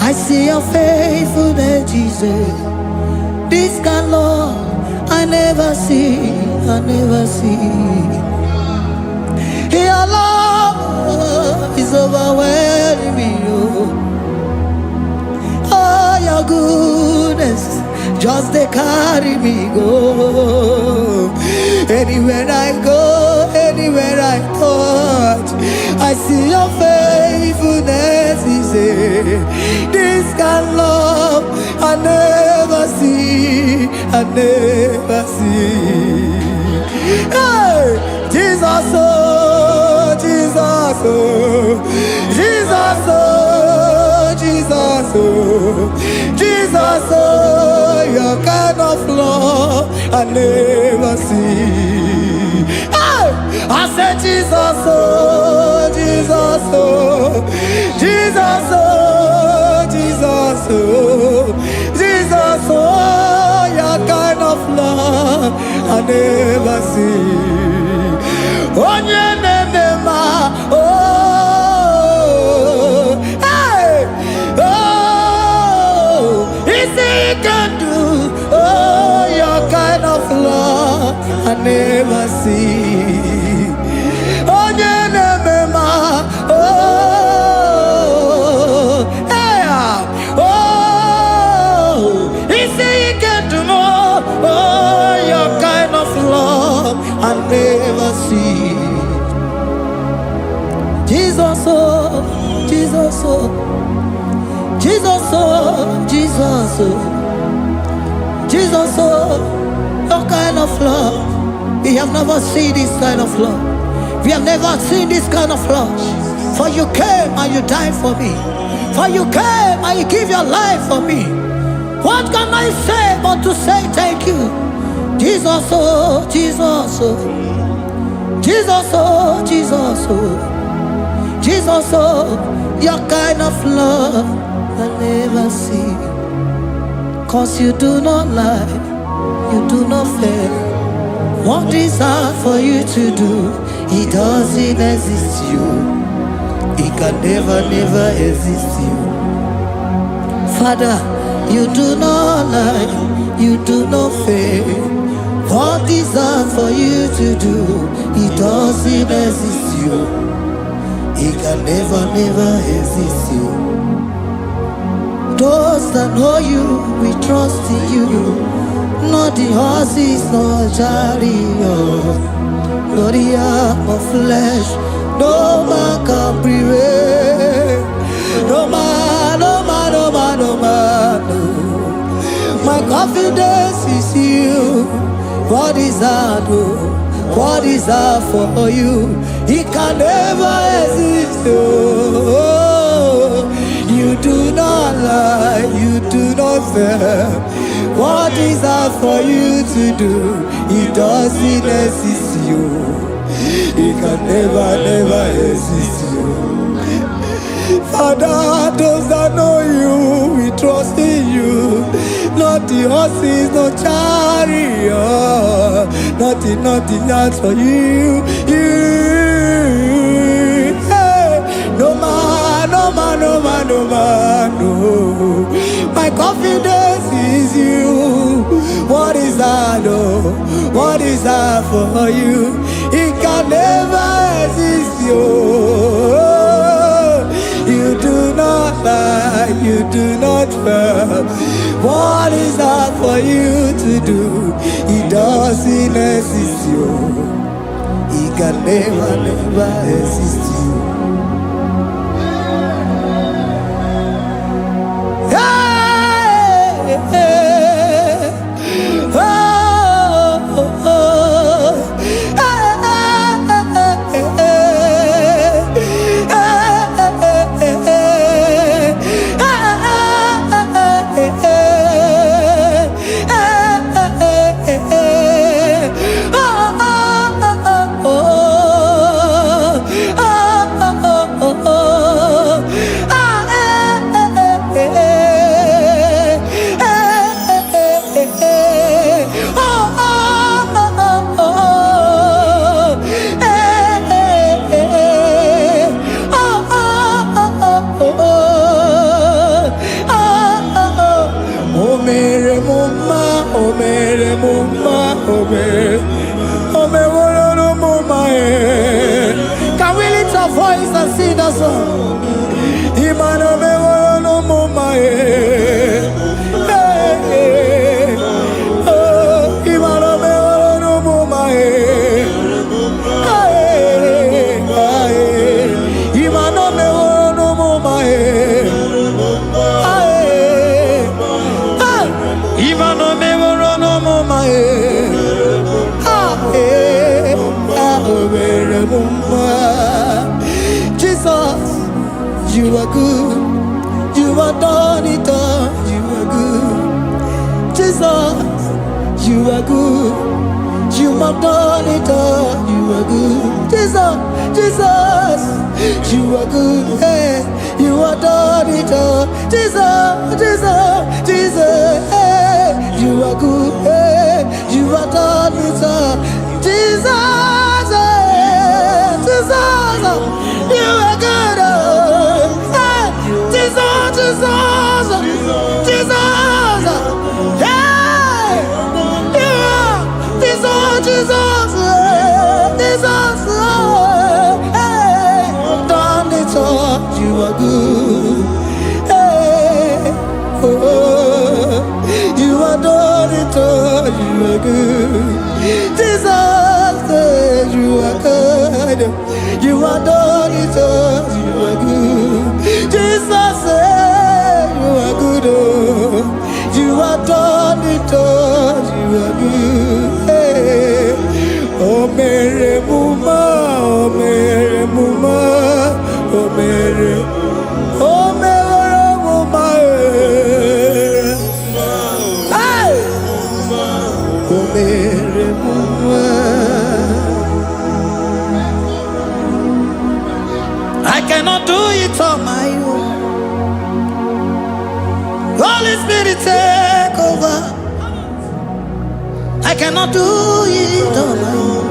I see your faithfulness, Jesus. This kind of love I never see, I never see. Your love is overwhelming me. Oh, your goodness just they carry me go. Anywhere I go, anywhere I touch, I see your faithfulness. This kind of love I never see, I never see. Hey, Jesus, oh, Jesus, oh, Jesus, oh, Jesus, oh, Jesus, oh, your kind of love I never see. Hey, I said Jesus, oh, Jesus, oh, Jesus, oh, Jesus, oh, Jesus, oh, your kind of love I never see. Oh, hey, oh, is it can do? Oh, your kind of love I never see. Oh, hey, oh, is it can do more? Oh, your kind of love I never see. Jesus, oh, Jesus, oh, Jesus, oh, Jesus, oh, Jesus, oh, your kind of love. We have never seen this kind of love. We have never seen this kind of love. For you came and you died for me. For you came and you give your life for me. What can I say but to say thank you? Jesus, oh, Jesus, oh, Jesus, oh, Jesus, oh, Jesus, oh, your kind of love I never see. 'Cause you do not lie, you do not fail. What is hard for you to do, it doesn't exist you. It can never, never exist you. Father, you do not lie, you do not fail. What is hard for you to do, it doesn't exist you. It can never, never exist you. Those that know you, we trust in you. Not the horses, nor chariot, nor the arm of flesh. No man can prevail. What is that? Oh? What is that for you? It can never exist. Oh, you do not lie, you do not fail. What is that for you to do? It doesn't exist. You, it can never exist. You. Father, those that know you, we trust in you. Not the horses, no chariot, nothing else for you. Hey, no man, no. My confidence is you. What is that? Oh, what is that for you? It can never exist. You do not lie, you do not fail. What is that for you to do? It doesn't exist. It can never exist. Can we lift our voice and sing that song? Jesus, you are good. You are done it all. You are good. Jesus, you are good. You have done it all. You are good. Jesus, you are good. Hey, you are done it all. Jesus, hey, you are good. Hey, you are done it all. Jesus, you are good. Hey, Jesus, hey, you are Jesus, hey, done it all. You are good. Hey, oh, you are done it all. You are good. Jesus, you are good. You are done it all. You are good. Jesus, you are good. Oh, you are done it all. You are good. Hey. Oh, Mary Muma, oh, Mary Muma, oh, Mary, oh, Mary Muma, hey, oh, Mary Muma. I cannot do it on my own. Holy Spirit, take over. I cannot do it on my own.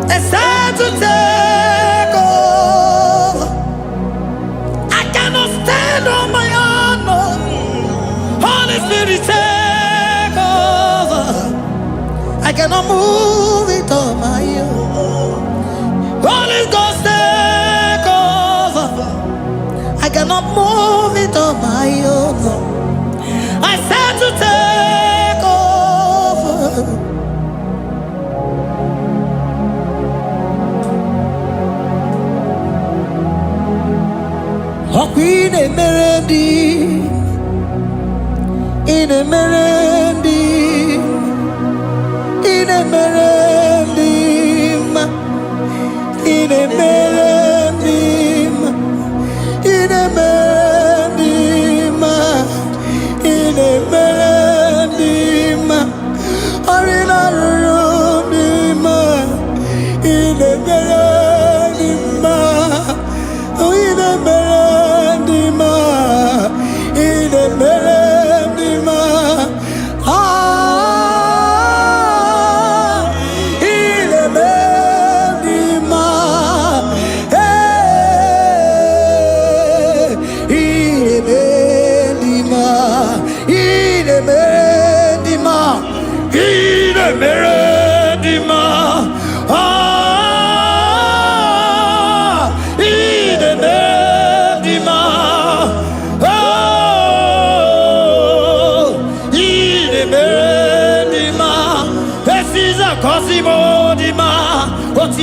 It's time to take over. I cannot stand on my own. No. Holy Spirit, take over. I cannot move it on my own. Holy Ghost, take over. I cannot move it on my own. I said to take over. In a merendi,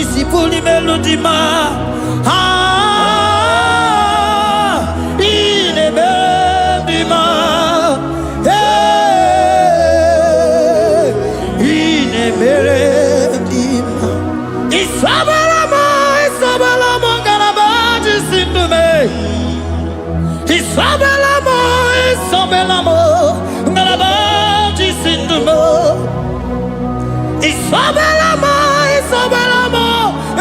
disipuli melodi ma. Ine melodi ma. Ine melodi ma. Isabella mo garabaji sindume. Isabella mo garabaji sindume. Isabella mo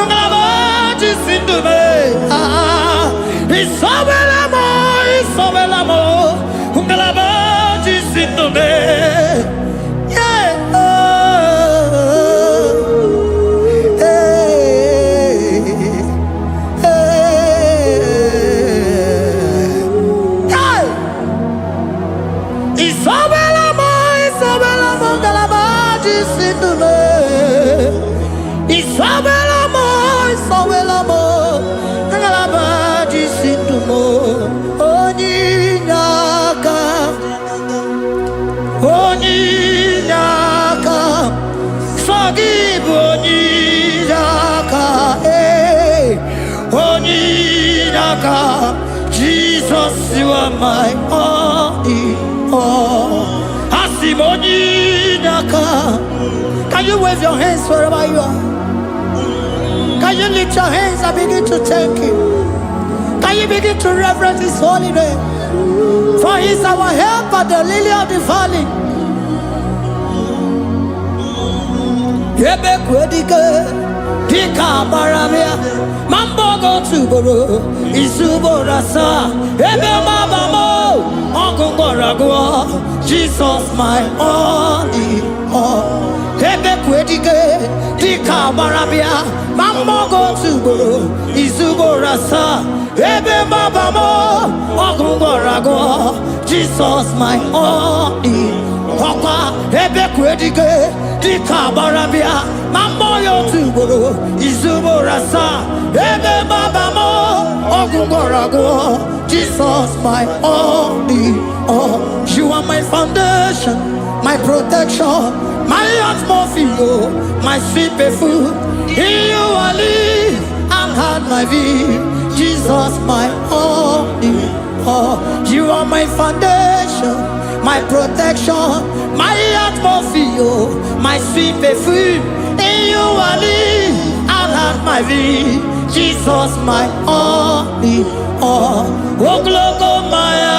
garabaji sindume. Isabella mo garabaji sindume. Jesus, you are my only all. Can you wave your hands wherever you are? Can you lift your hands and begin to thank Him? Can you begin to reverence His holy name? For He is our helper, the lily of the valley. Dika Baramia, Mambogo Tuboro, Isuborasa, Ebe Mabamo, Ogungorago, Jesus my only all. Ebe Quedige, Dika Baramia, Mambogo Tuboro, Isuborasa, Ebe Mabamo, Ogungorago, Jesus my only Oka, Ebe Quedige, Dika Baramia, Mamoyo Tuboro, Izuborasa, Ebe Babamo, Ogungorago, Jesus my only all. You are my foundation, my protection, my atmosphere, my sweet food. In you I live and had my vie. Jesus my only all. You are my foundation, my protection, my atmosphere, my sweet perfume. In you I live and have my vie. Jesus my only all. Oh glogo maya,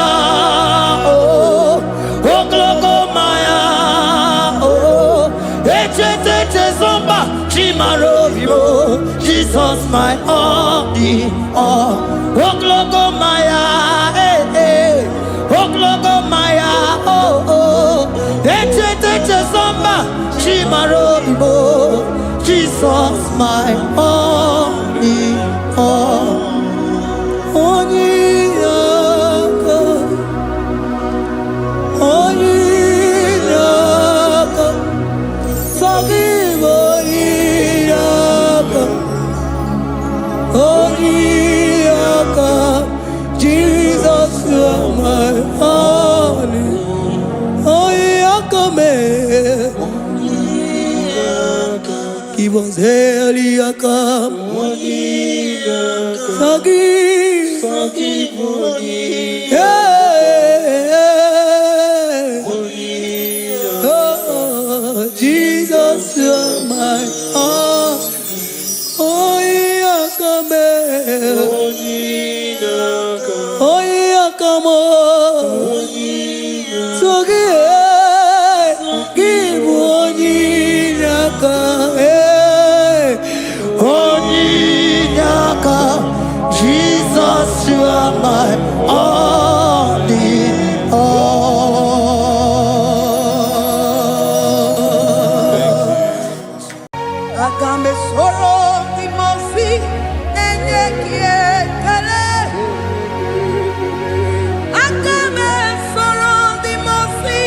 oh glogo maya, oh echete zomba chimaro vivo. Jesus my only all. Oh glogo maya, oh glogo maya, oh echete zomba chimaro vivo. Jesus my only all. Jesus, you are my only. Give us Eliakam. Forgive. Oh, Jesus, you are my all. Jesus, you are my only all. Agame soro timofi enye kiekele. Agame soro timofi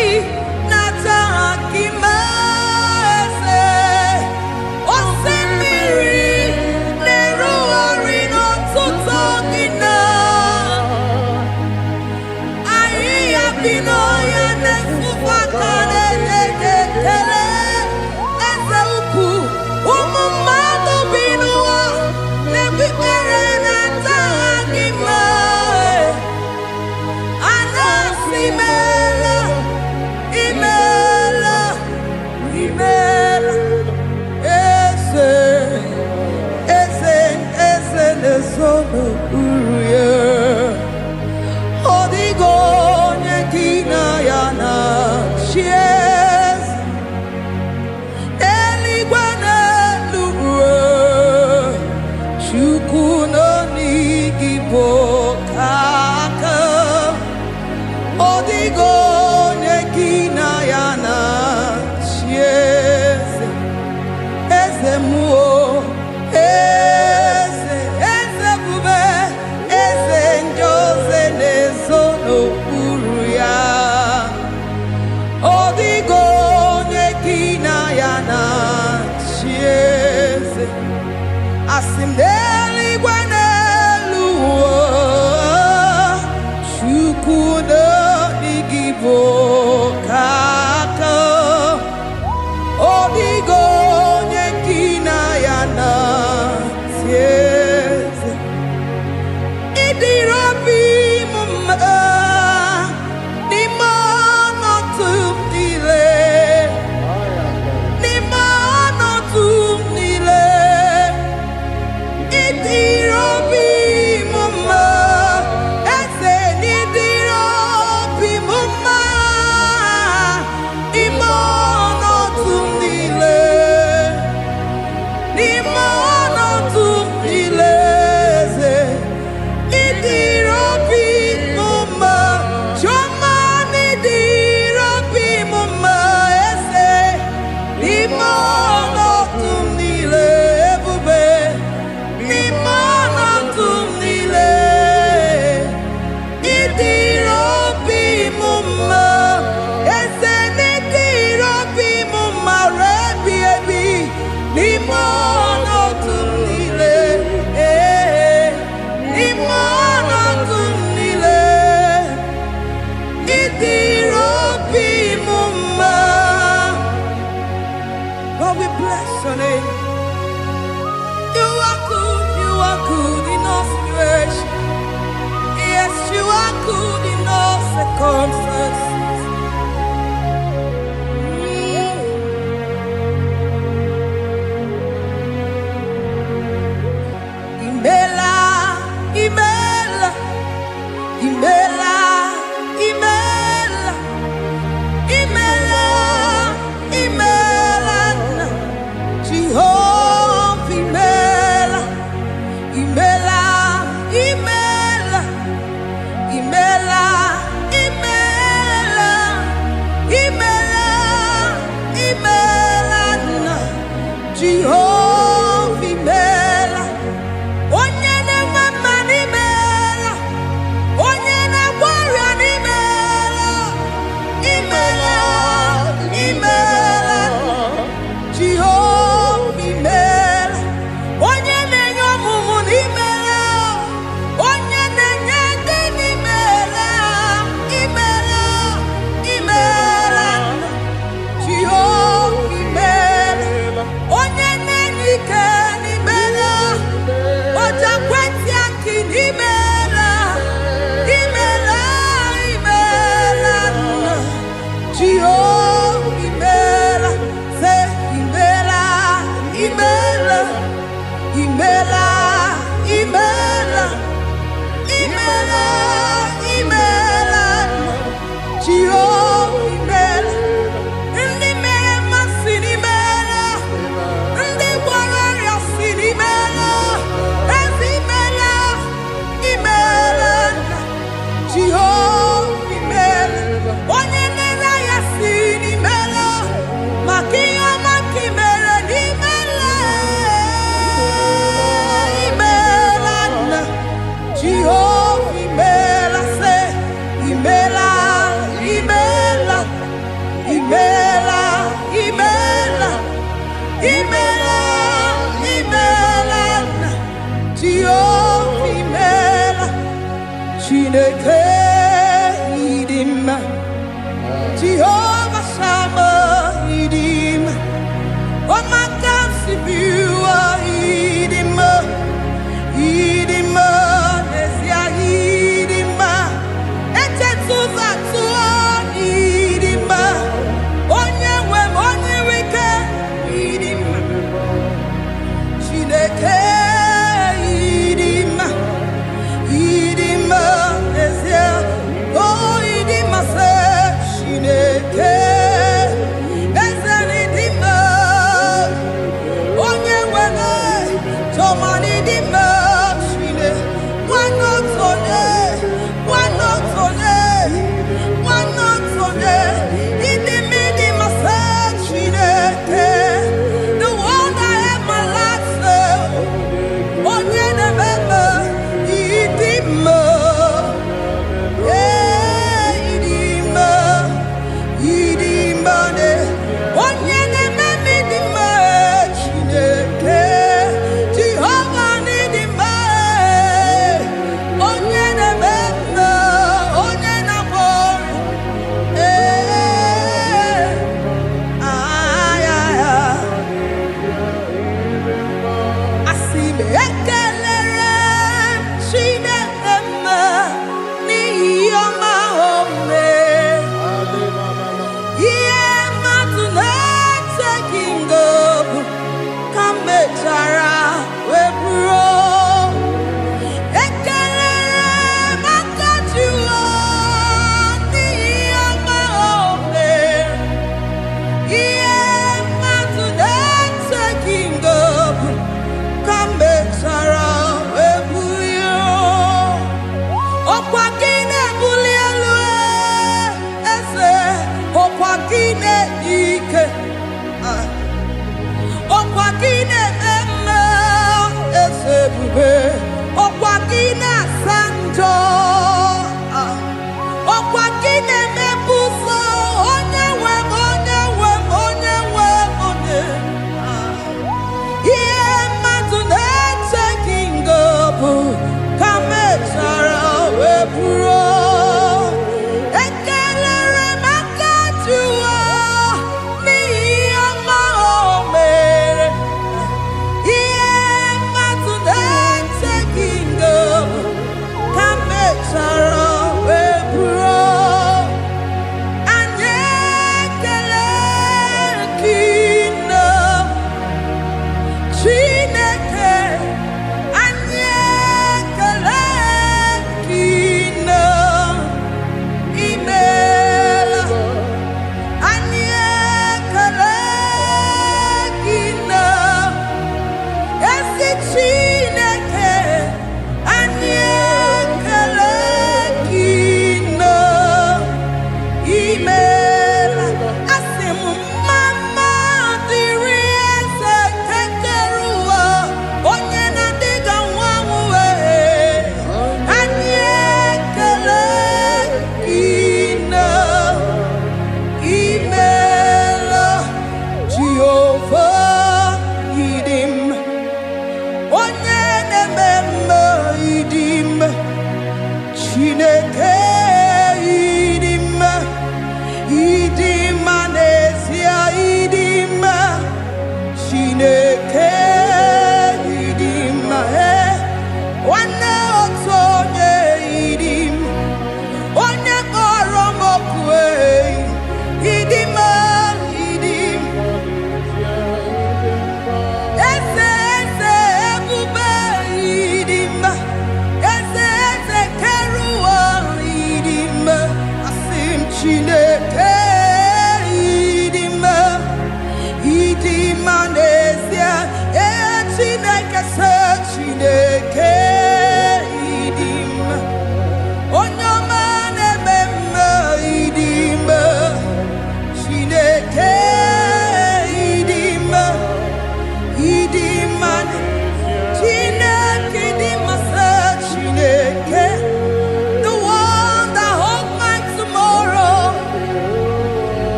nata akimese. Osimiri neru orino tutogina. n'okpuru ya. Ọ dịghị onye gị na ya na-achị eze. Eluigwe n'elu Chukwu nọ n'IGBO aka. Ọ dịghị onye gị na ya na-achị eze. Eze mmụọ, eze, eze bube, eze ndị ozi na-ezo n'okpuru ya. Ọ dịghị onye gị na ya na-achị eze. Asị m n'eluigwe n'elu ụwa, Chukwu nọ n'IGBO aka. Ọ dịghị onye gị na ya na-achị eze. Ịdịrị obi m mma n'ime ọnọdụ m niile, n'ime ọnọdụ m niile. Ịdịrị obi m mma, eze, n'ịdịrị obi m mma n'ime ọnọdụ m niile, n'ime ọnọdụ m niile, eze. Ịdịrị obi m mma, Chioma, n'ịdịrị obi m mma, eze, n'ime ọnọdụ m niile, ebube, n'ime ọnọdụ m niile. Ịdịrị obi m mma, eze, n'ịdịrị obi m mma, rebi ebi, n'ime ọnọdụ m niile, n'ime ọnọdụ m niile. Ịdịrị obi m mma. Lord, we bless your name. You are good in all situations. Yes, you are good in all circumstances. Imela, imela, imela, imela, imela, imela, Jehovah, imela, imela, imela, imela, imela, imela, imela, Jehovah, imela. Onye na-enwe mma n'imela, onye na-agwọ ọrịa n'imela, imela, imela, Jehova imela. Onye na-enye ọmụmụ n'imela, onye na-enye ndị n'imela, imela, imela, Jehova imela. Onye na-enye ike n'imela, ojakweti aki n'imela, imela, imela, Jehova imela. Say imela, imela, imela, imela, imela, imela, Jehova imela. Ndị mere mmasị n'imela, ndị gwara ọrịa si n'imela, ezi imela, imela, Jehova imela. Onye na-ere ya si n'imela, maka ihe ọma ka i mere n'imela, imela, Jehova imela. Say imela, imela, imela, imela, imela, imela, Jehova imela. Chineke ịdị mma, Jehova Sama ịdị mma. Ọmaka sibiwa ịdị mma, ịdị mma, n'ezie ịdị mma. Echetụzatụ ịdị mma. Onye nwe m, onye nwe ike ịdị mma. Chineke ịdị mma.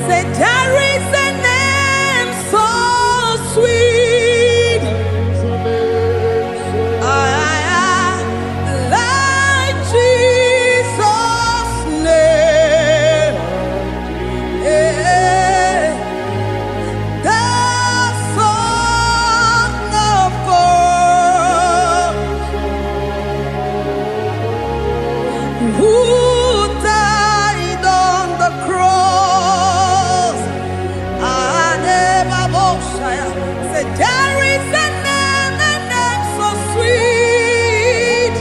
Say there is a name so sweet, like Jesus' name, the Son of God, who died on the cross. Say there is a name so sweet,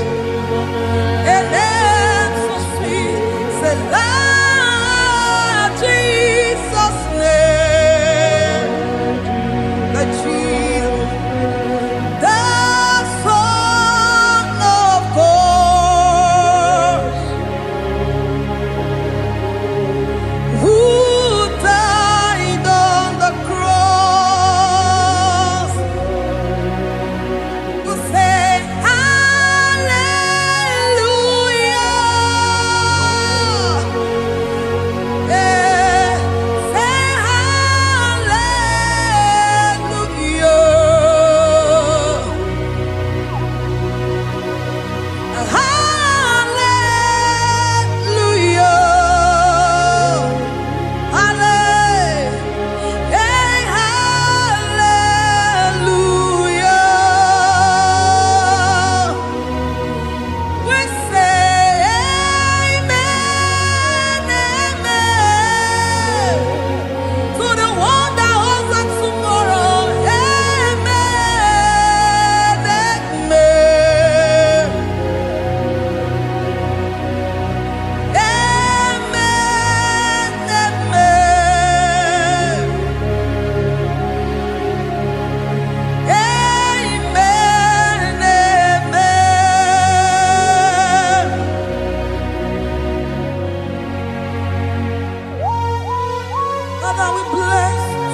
a name so sweet. Say Lord Jesus' name, the Jesus, the Son of God, who died on the cross. We say hallelujah. Yeah, say hallelujah. Hallelujah. Hallelujah. We say amen, amen. To the one that holds us tomorrow. Amen, amen. Amen, amen. Amen, amen. Father, we bless you.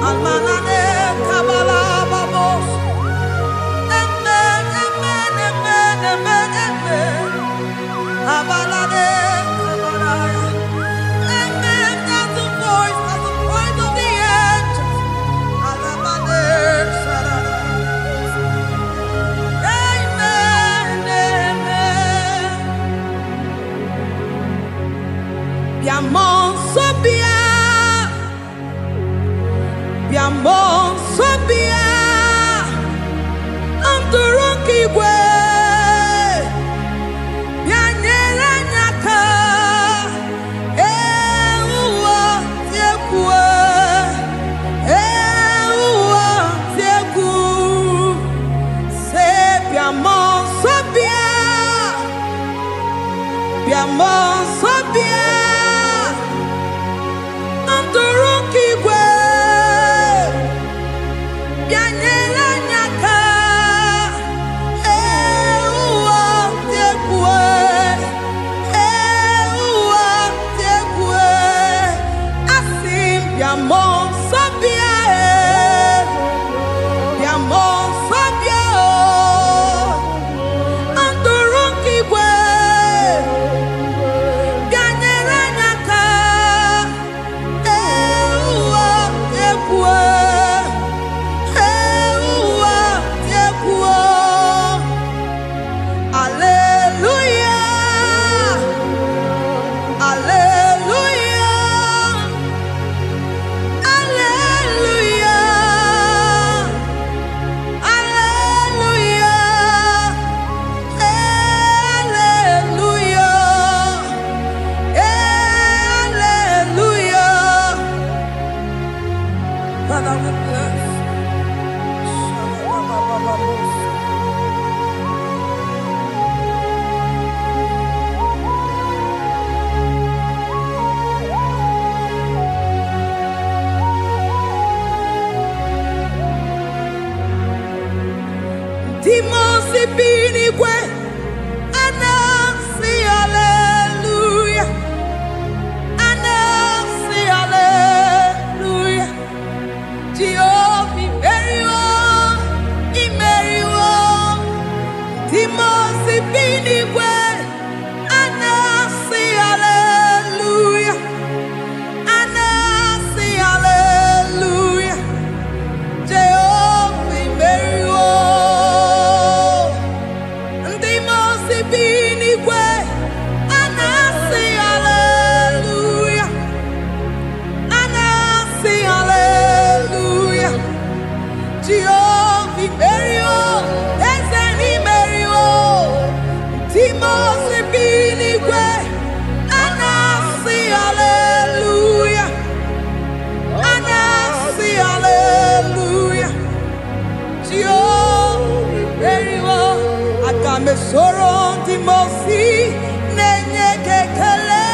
Almanane kabala babos. Amen, amen, amen, amen, amen. Abalane kabalaya. Amen. That's the voice of the angels. Alamane sarara. Amen, amen. Biamon sobia, biamon sobia, anturuki gwe, bianyela nyaka, uwa tiekwe, uwa tieku, se biamon sobia, biamon sobia. Anturuki gwe, bianyela nyaka, uwa tiekwe, asim biamon sobia, biamon sobia, anturuki gwe, Dimosi binigwe anasi hallelujah. Anasi hallelujah. Jehovah Imeriwo. Dimosi binigwe anasi hallelujah. Anasi hallelujah. Jehovah Imeriwo. Ezen Imeriwo. Dimosi binigwe anasi hallelujah. Anasi hallelujah. Jehovah Imeriwo. Agame soro Dimosi nenye kekele.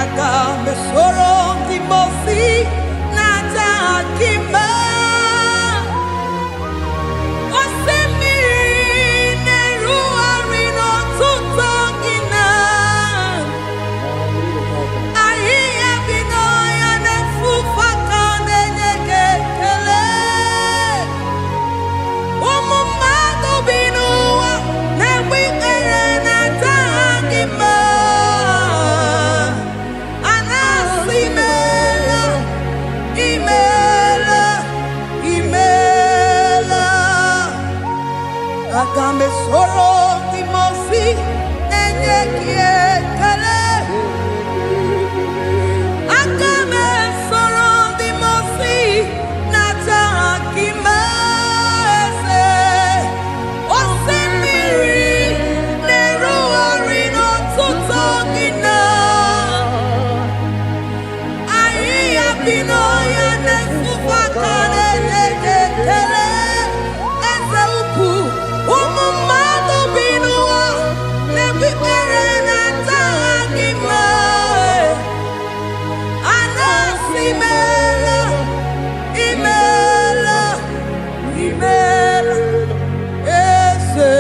Agame soro Dimosi nata akima. Osemiri neru arino tutogina. Ahiya bino ya nefufaka nenye kekele. Umumado binuwa newikere nata akima. Anasimela, imela, imela. Agame soro Dimosi nenye kiekele. Agame soro Dimosi nata akima ese. Osemiri neru arino tutogina. Ahiya bino ya nefufaka nenye kekele. Eze ukwu umumado binuwa nebikere nata akima. Anasimela, imela, imela. Eze,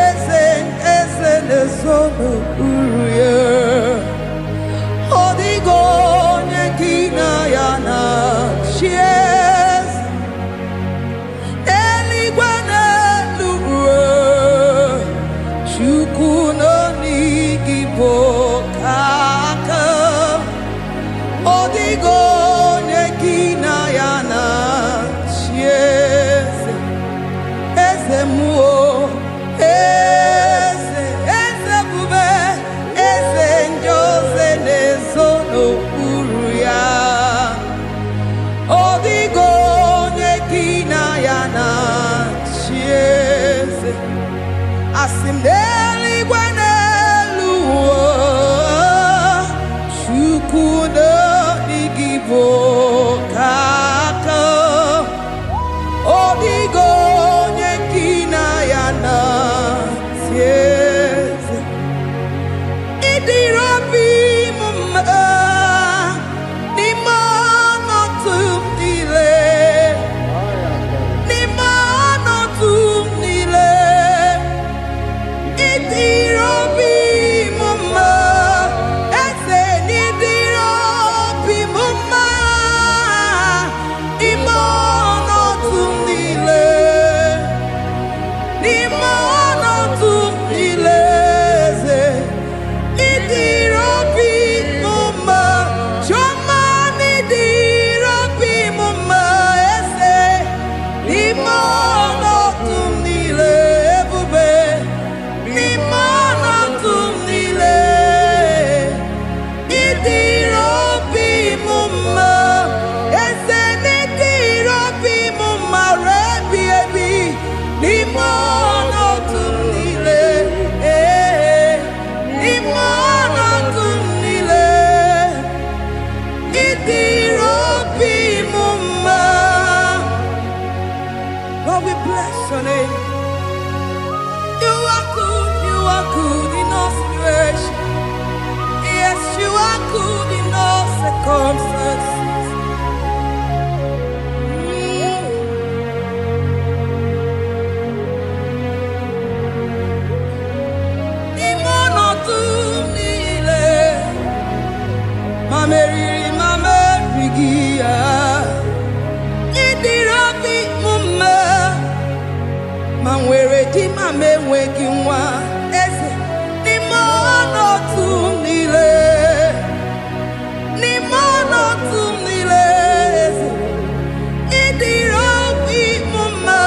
eze nezono uruye. Odigo nyekina yana chies. Eligwe n'eluigwe. Chukwu n'igbo kaka. Odigo nyekina yana chies. Eze muo, eze bube, eze njoze nezono uru ya. Odigo nyekina yana chieze. Asim n'eluigwe n'eluigwe. Chukwu n'igbo kaka. Odigo nyekina yana chieze. Idirobi mumma nimano tumile. Nimano tumile. Idirobi mumma. Ese nidirobi mumma. Imono tumile. Nimano tumile. Idirobi mumma. Choma nidirobi mumma. Ese nimano tumile. Ebube nimano tumile. Idirobi mumma. Ese nidirobi mumma. Rebi ebi nimano tumile. Nimano tumile. Idirobi mumma. Lord, we bless your name. You are good in all situations. Yes, you are good in all circumstances. Imono tumile. Mameriri mamerigia. Idirobi mumma. nwere di ma m enweghị nwa eze n'ime ọnọdụ niile n'ime ọnọdụ niile eze ịdịrị obi m mma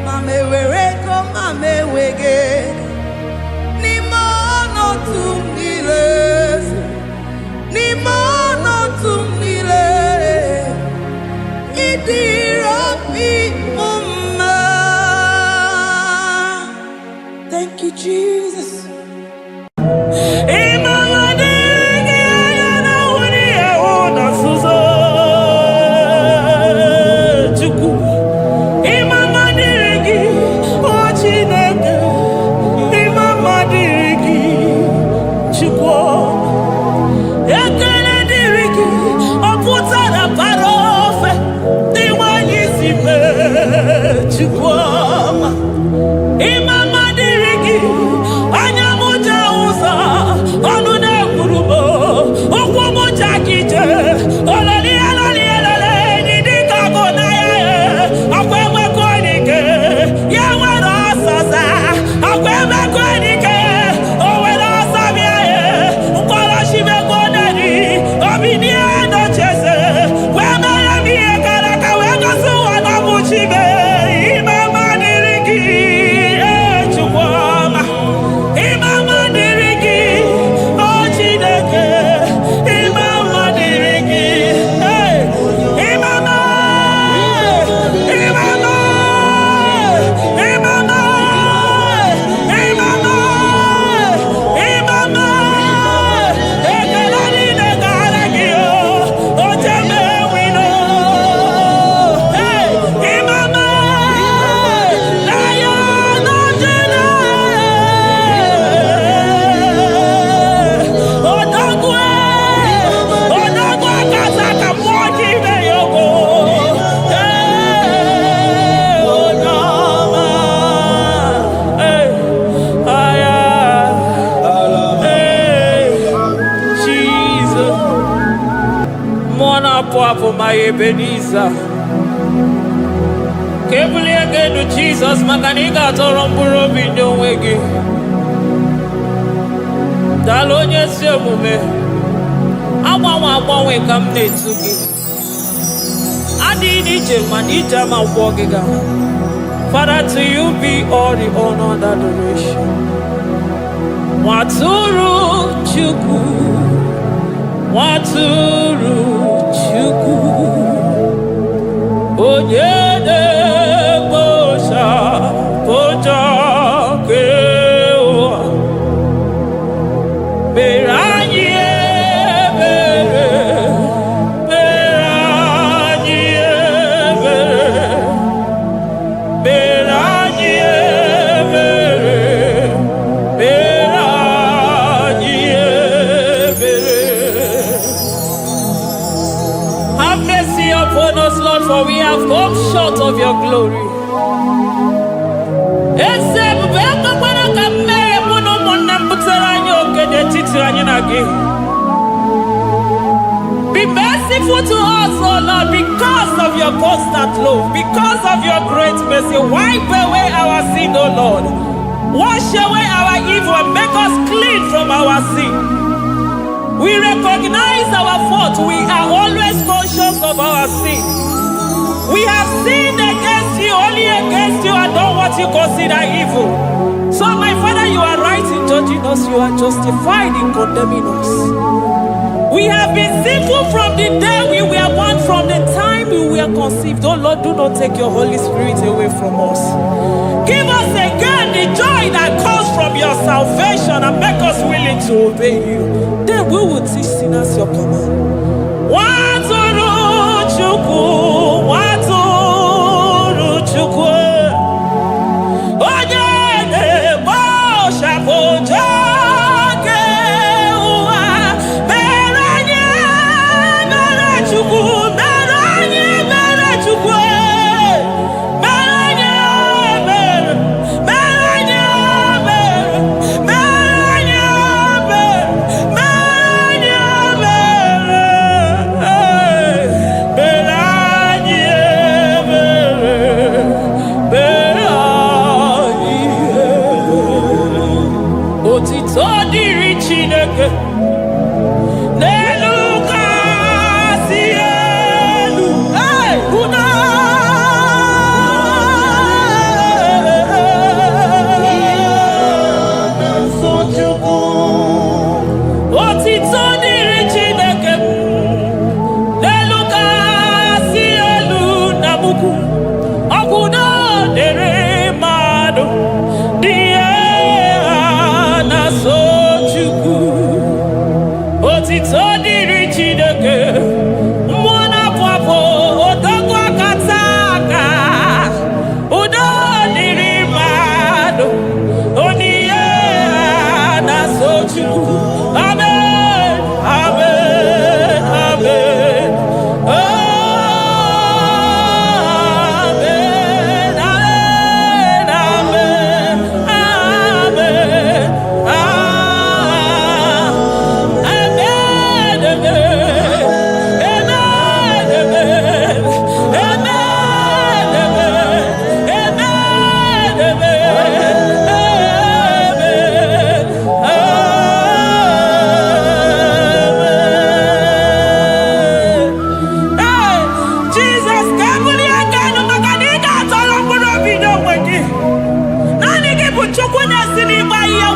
ma m ewere ego ma m enweghị n'ime ọnọdụ niile eze n'ime ọnọdụ niile ịdịrị obi m mma. Thank you, Jesus. For my Ebenezer, Kebuli again to Jesus, Makanika Toromburo Bindo Wegi. Dalonya Semume, Awa we come to give. Adi Nijel Manija Mawagiga. Father, to you be all the honor and adoration. Waturu Chuku, Waturu. Onyede bosha boja kewa berani for we have come short of your glory. Be merciful to us, O Lord, because of your constant love, because of your great mercy. Wipe away our sin, O Lord. Wash away our evil and make us clean from our sin. We recognize our fault. We are always conscious of our sin. We have sinned against you, only against you, and done what you consider evil. So, my Father, you are right in judging us. You are justified in condemning us. We have been sinful from the day we were born, from the time we were conceived. Oh Lord, do not take your Holy Spirit away from us. Give us again the joy that comes from your salvation and make us willing to obey you. Then we will teach sinners your command.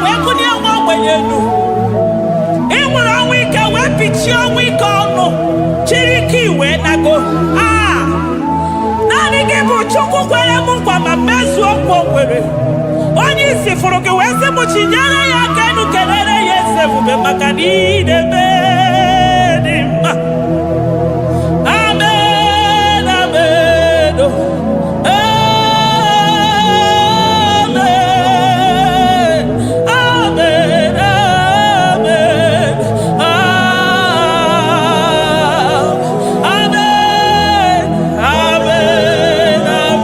wee kụnye nwa ogbenye elu. Ị nwere ọnwụ ike wee pichie ọnwụ ike ọnụ. Chiri ike iwe nago. Naanị gị bụ Chukwu kwere m nkwa ma mezuo nkwa o kwere. Onye isi fụrụ gị wee sị m chinyere ya aka enu kelere ya eze ebube maka na ị na-eme dị mma. Amen, amen, oh. Amen, amen, amen, amen, amen, amen,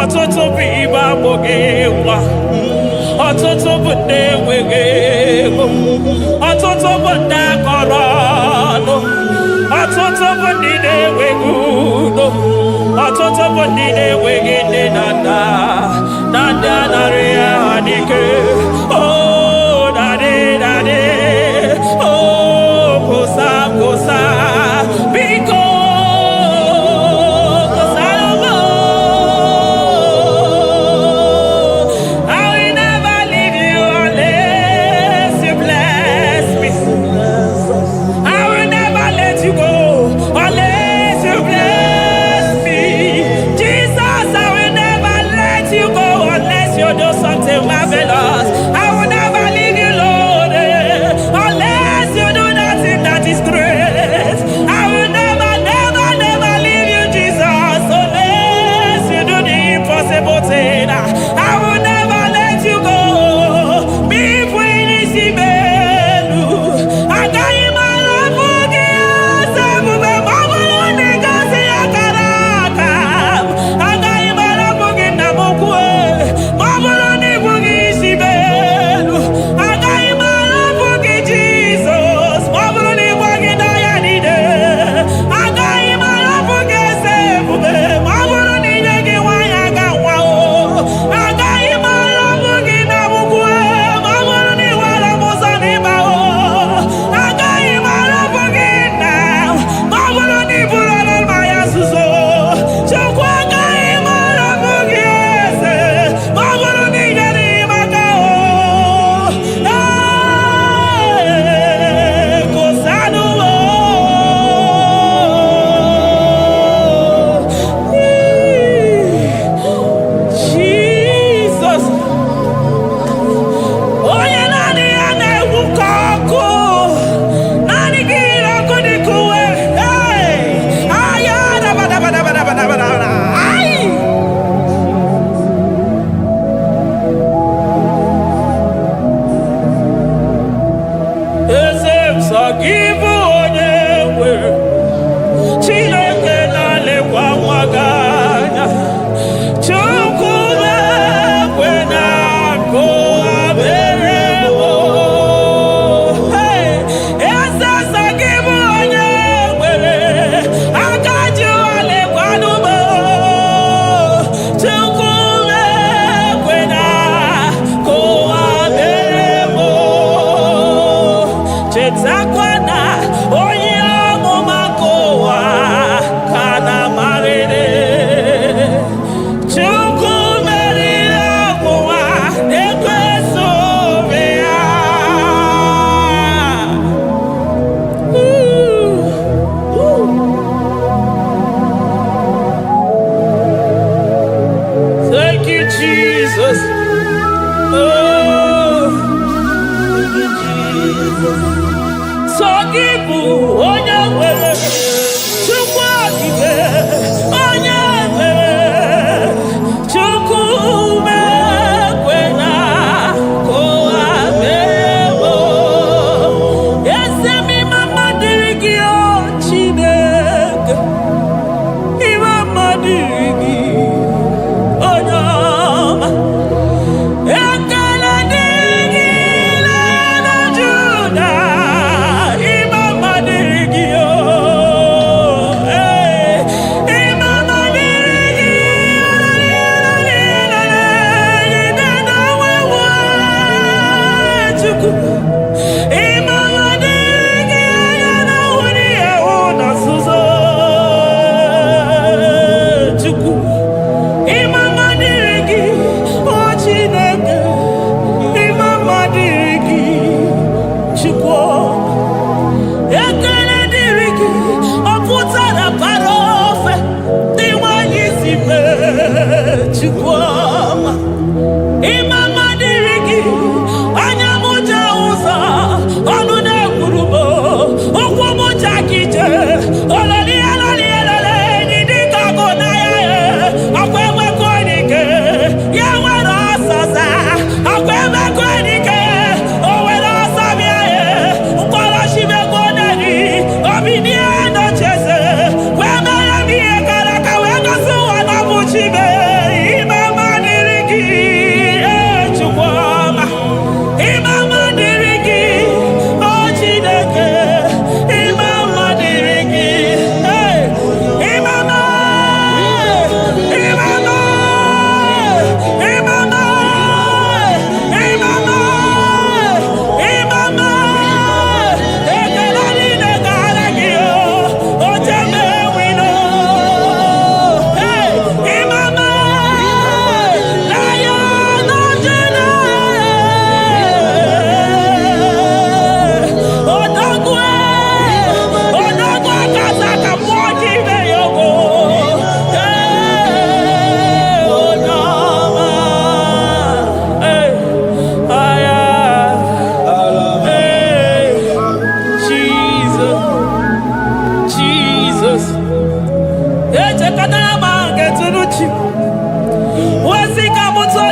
ọtụtụ bụ ibe agbụghị nwa, ọtụtụ bụ ndị enweghị ego, ọtụtụ bụ ndị akọrọ ọnụ, ọtụtụ bụ ndị na-enweghị udo, ọtụtụ bụ ndị na-enweghị nne na nna, na ndị anarị ya n'ike. Oh, daddy, daddy, oh, kosa, kosa, biko. Just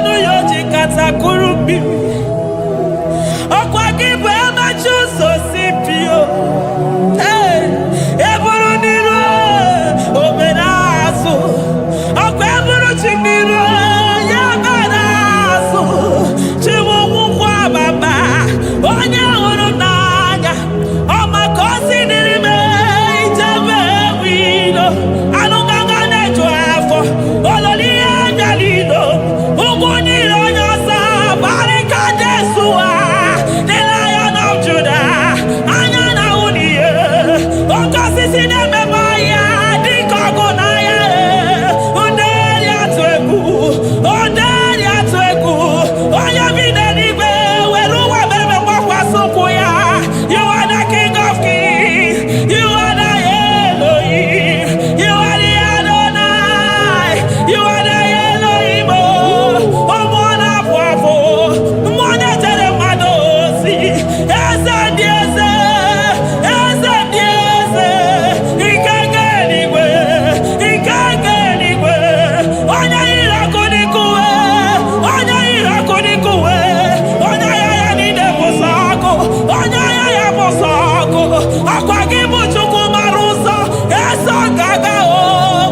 ọnụ ya o ji katakụrụ mmiri. Ọkwa gị bụ amachi ụzọ si pio. Eburu n'iru obere azụ. Ọkwa eburu chi n'iru ya bara azụ. Chiwụkwụ ababa onye hụrụ n'anya. Ọ maka o si dịrị m ijebe ewido. Anụ gaga na-eju afọ. Ololi ihe galilo. Ụkwụ niile onye ọsọ barịka Jesua. The Lion of Judah. Anya na ahụ n'ihe. Oke osisi na-ememe ya dịka ọgụ na ya. Nderi atụ egwu. Nderi atụ egwu. Onye bi n'eluigwe were ụwa mere gbakwasị ụkwụ ya. You are the King of Kings. You are the Elohim. You are the Adonai. You are the Elohim. Ụmụ na-apụ apụ. Mmụọ na-echere mmadụ ozi. Eze ndị eze. Eze ndị eze. Ike nke eluigwe. Ike nke eluigwe. Onye yiri ọkụ dịka uwe. Onye yiri ọkụ dịka uwe. Onye agha ya niile bụ sọ ọkụ. Onye agha ya bụ sọ ọkụ. Ọkwa gị bụ Chukwu mara ụzọ. Eso gaga o.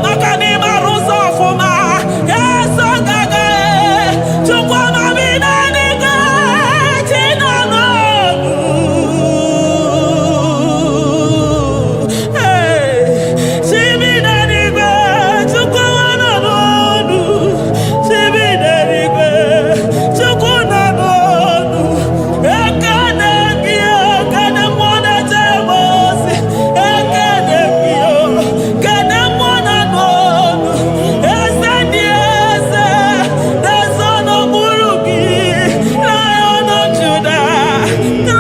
Maka na ị mara ụzọ ọfụma. Eso gaga e. Chukwu amami na n'igwe. Chi nọ n'ọnụ. Chi bi n'eluigwe. Chukwu nọ n'ọnụ. Chi bi n'eluigwe. Chukwu nọ n'ọnụ. Ekene gị, ekene mmụọ na-echere m ozi. Ekene gị, ekene mmụọ nọ n'ọnụ. Eze ndị eze, eze n'okpuru gị. Lion of Judah,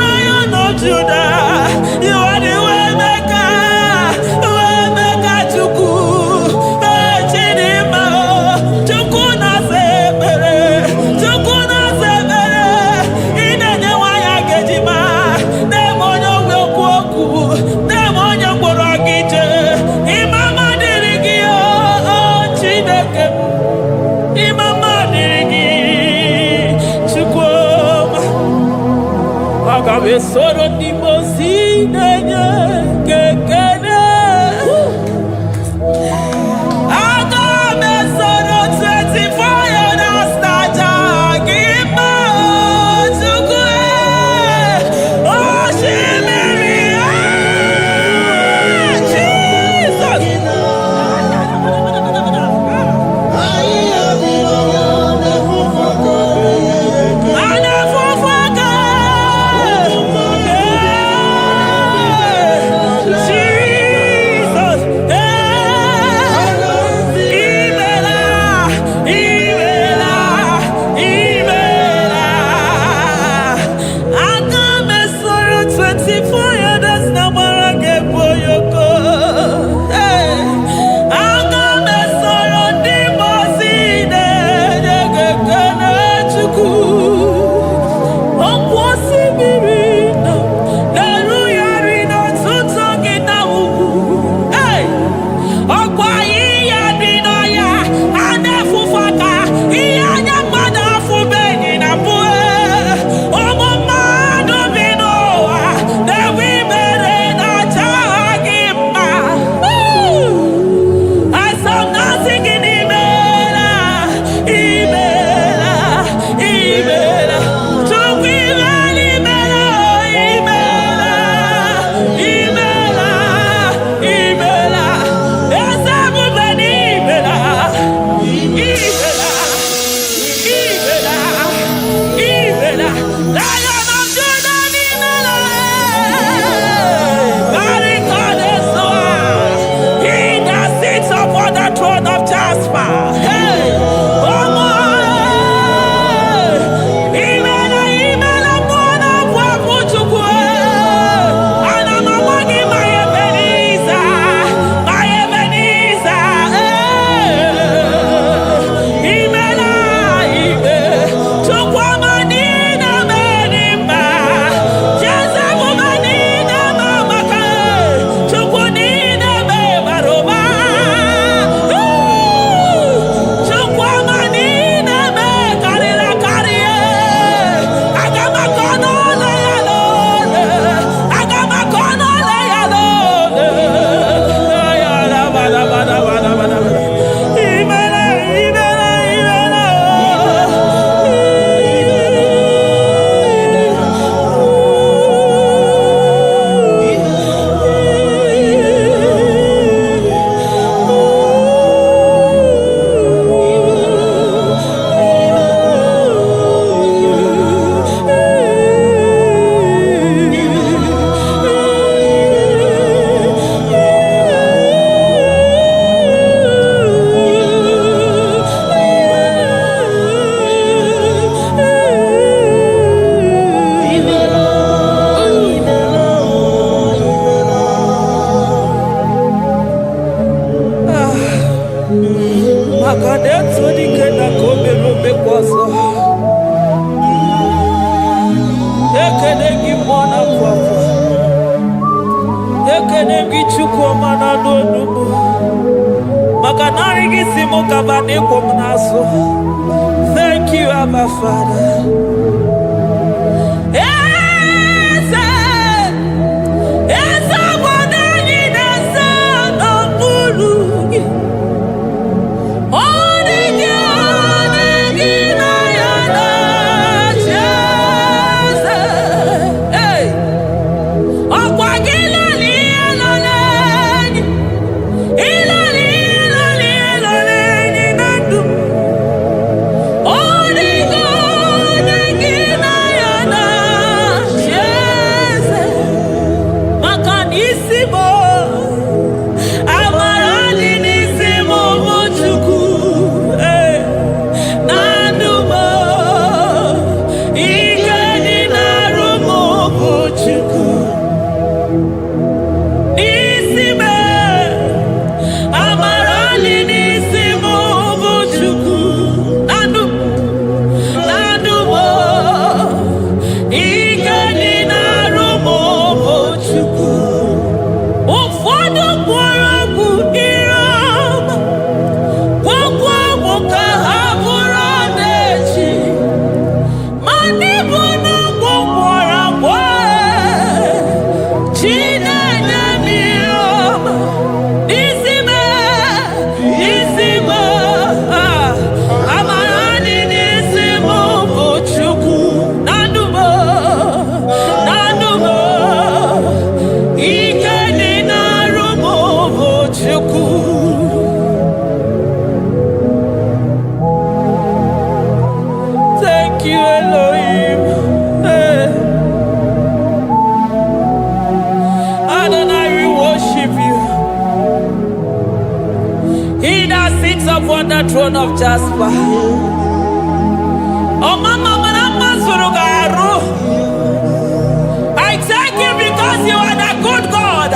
Lion of Judah. You are the way maker, Chukwu. Chidimma, Chukwu na-asa ekpere. Chukwu na-asa ekpere. Ị na-enye nwanyị agejima. Na-eme onye ogwe okwu okwu. Na-eme onye mkpọrọ gị jee. Ịmama dịrị gị o Chineke. Ịmama dịrị gị Chukwuma. Aga m esoro ndị mozi na-enye gị ekele. Aga m esoro 24 elders na-aja gị mma o Chukwu. Osimiri Jesus. Anafufu aka. mana n'onumu. Maka nari gị si mụ kaba n'ịkwụ m n'azụ. Thank you, Abba Father. On the throne of Jasper. Oh, Mama, I thank you because you are the good God.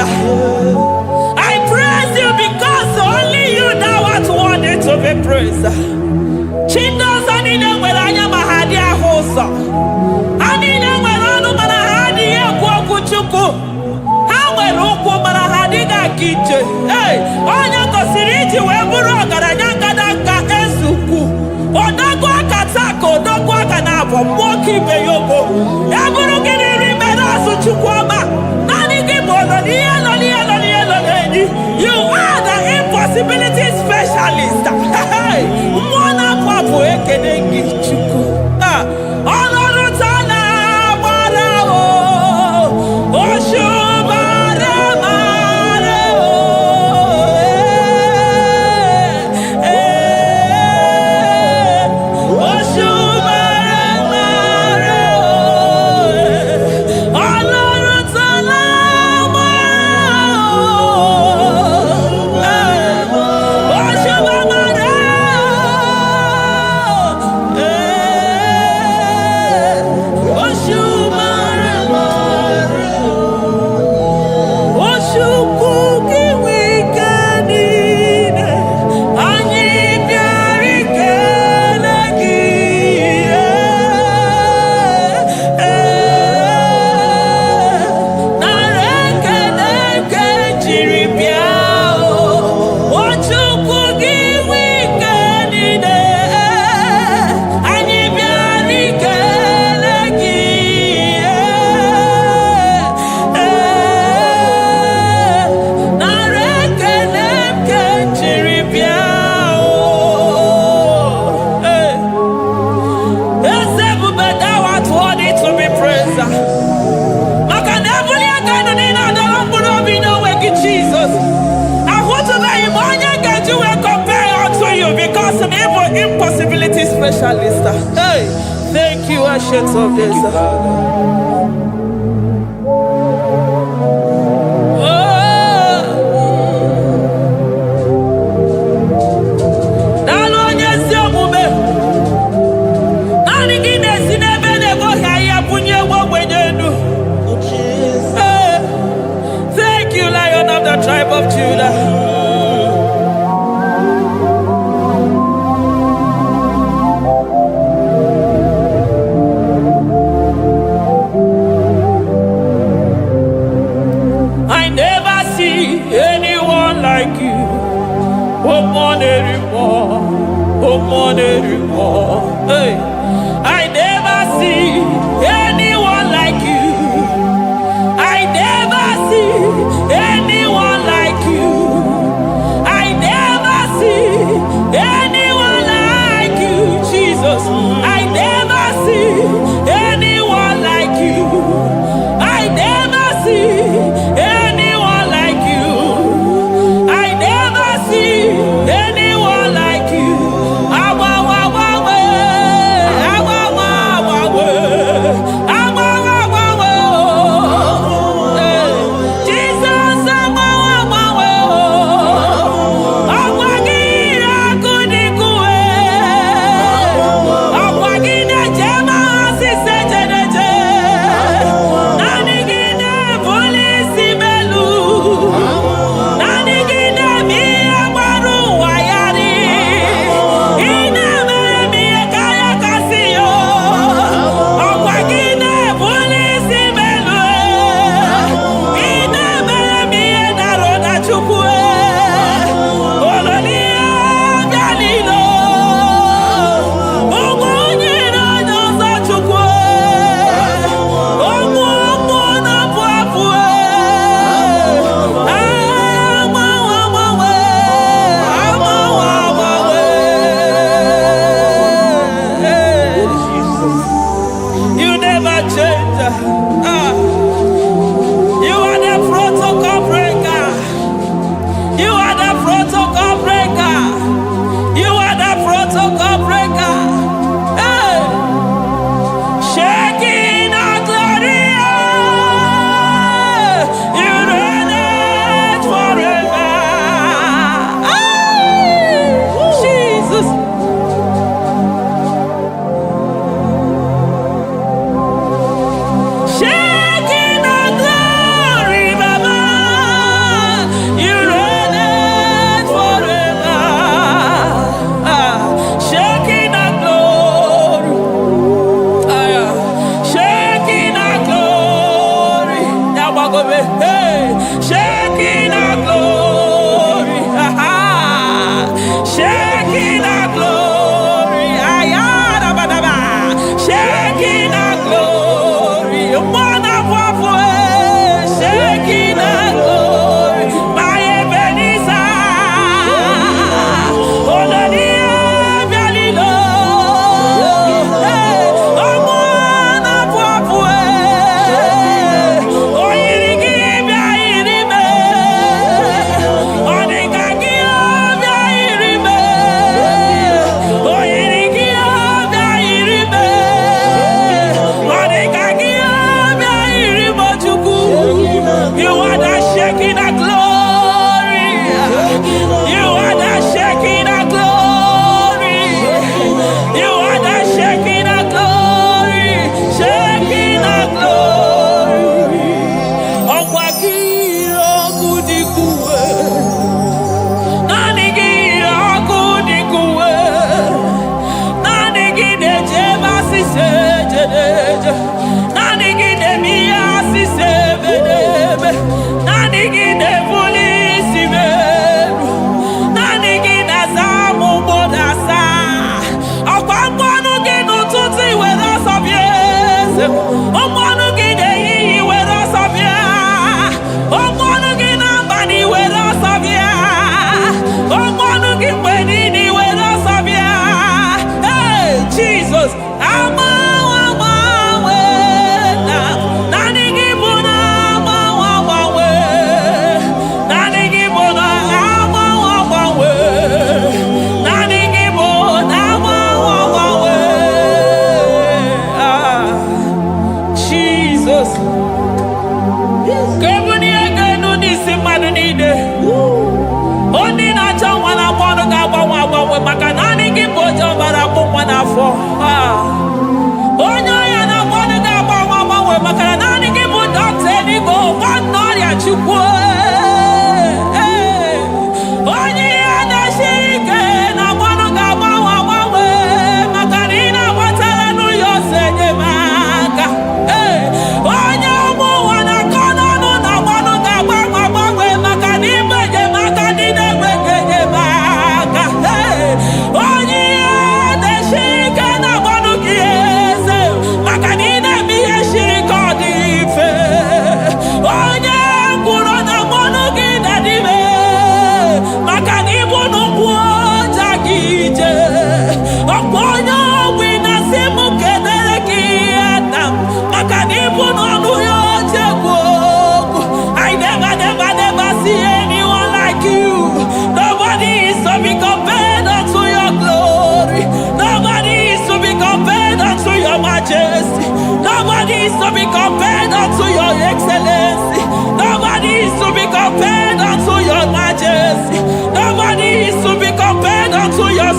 I praise you because only you thou art worthy to be praised. Chindos anine welanya mahadia hosa. Anine welanu malahadia kwa kuchuku. Hawe rukwo malahadiga kiche. Hey, onya kosiriti weburu garanya. Moki beyoko, eburu gini rimena suchukwama. Nani gibolo ni. You are the impossibility specialist. Hey, mwana papu ekenengi chuku. Honoru tana barao, oshu impossibility specialist. Hey, thank you, Ancient of Days. Thank you, Lion of the tribe of Judah. anymore. Hey, I never see anyone like you. I never see anyone like you. I never see anyone like you, Jesus. I never see anyone like you. I never see anyone like you. I never see anyone like you.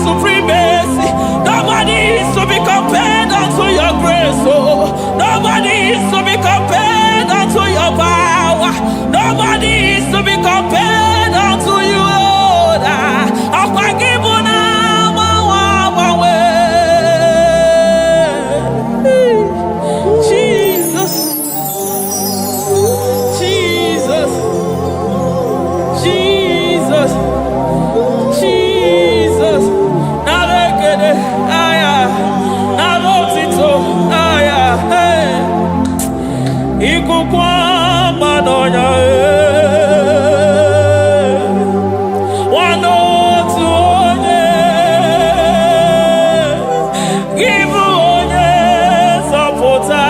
supremacy. Nobody is to be compared unto your grace. Oh, nobody is to be compared unto your power. Nobody is to be compared unto you, Lord. Jesus, Jesus, Jesus, Jesus. Narekede, aya, narotito, aya, hey. Ikukwa manonya, wanotu onye, gibu onye zọpụta.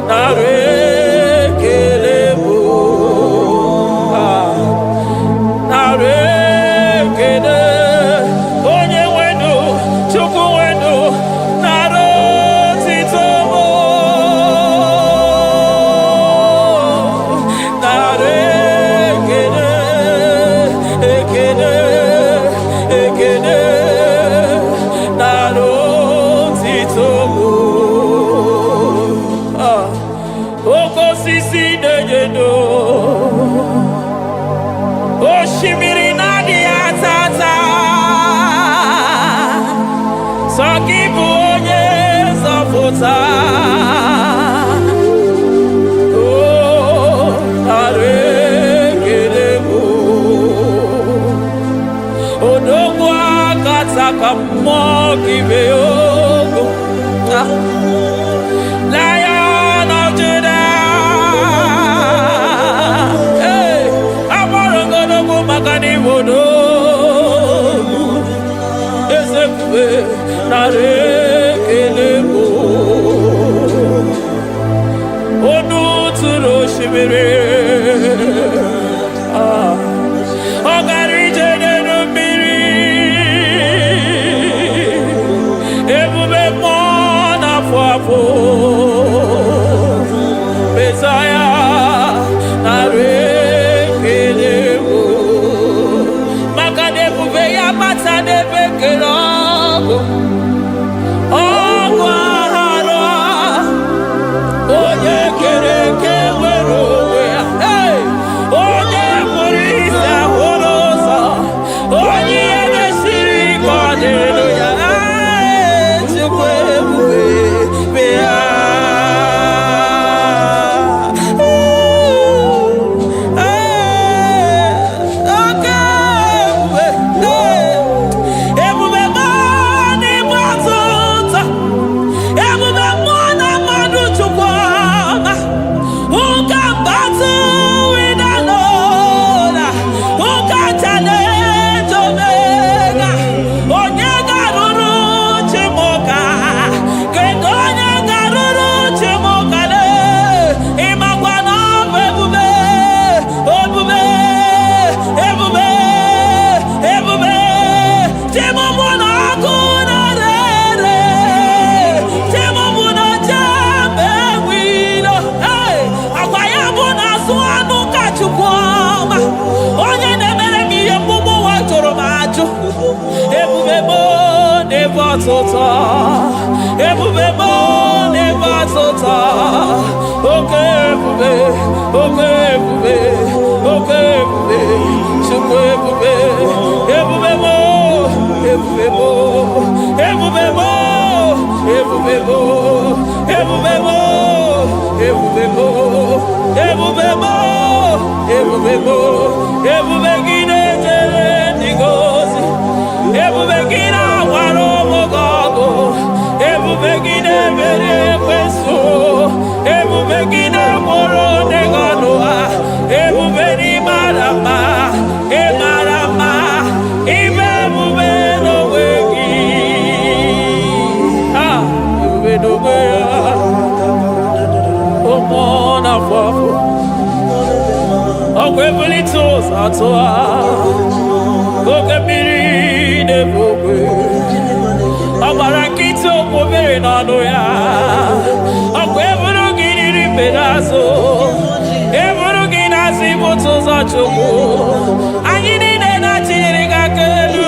Narekele bụ, narekele onye wenu, Chukwu wenu, narotito mo. Narekele, ekele, ekele, narotito mo. Okosisi na-enyendo, osimiri na-adị atata, sọ gị bụ onye nzọpụta. Oh, narekele bụ odogwu akata ka mmụọ gị bee ogo. Lion of Judah, hey, agbọrọgodogwu maka n'ibodo ezekwe narekele bụ onu tụrụ osimiri, ọ gara ije n'elu mmiri, ebube mmụọ na-afụ afụ. Mesaya, narekele bụ maka na ebube ya mata n'ebe kere ọgụ. Ọgụ aghara onye kere eke nwere onwe ya. Hey! Onye kpụrụ isi ahụrụ ụzọ, onye ihe mesiri ike ọ dịrị ya. Hey! Chukwu ebube bịa. Ọtụtụ ebube bụ n'ebe ọtụtụ, oke ebube, oke ebube, oke ebube, Chukwu ebube, ebube bụ, ebube bụ, ebube bụ, ebube bụ, ebube bụ, ebube bụ, ebube bụ, ebube bụ, ebube gị na-ejere ndị gozi, ebube gị na-agwara ụmụgọgụ, ebube gị na-emere ekwensu, ebube gị na-agboro ndegọnụ ha, ebube n'ịmara mma, ịmara mma, ime ebube n'onwe gị. Ebube n'onwe ya, ụmụ na-afụ afụ, ọkwa ebulite ụzọ atụ ha, oke mmiri na-ebu ogwe, ọ gbara nkịtị okwu obere n'ọnụ ya, ọkwa eburu gị riri mbere azụ, eburu gị na-azụ ibute ụzọ Chukwu, anyị niile na-achịnyere gị aka elu.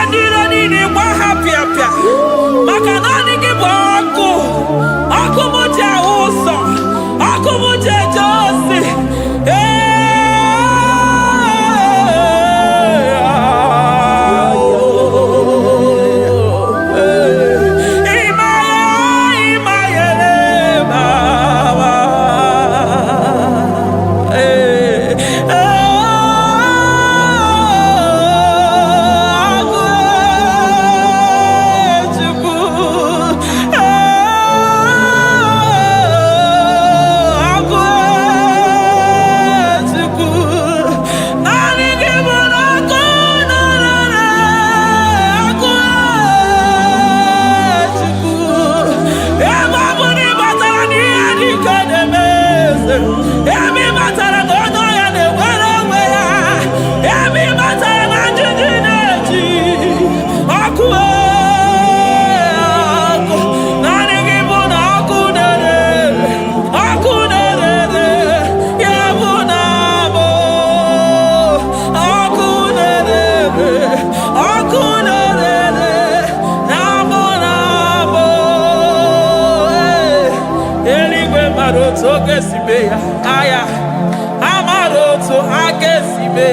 ndiro nini kwa hapia pia. Makanani kiboku. Akumuje uso. Akumuje josi. Aya, amaroto agesibe.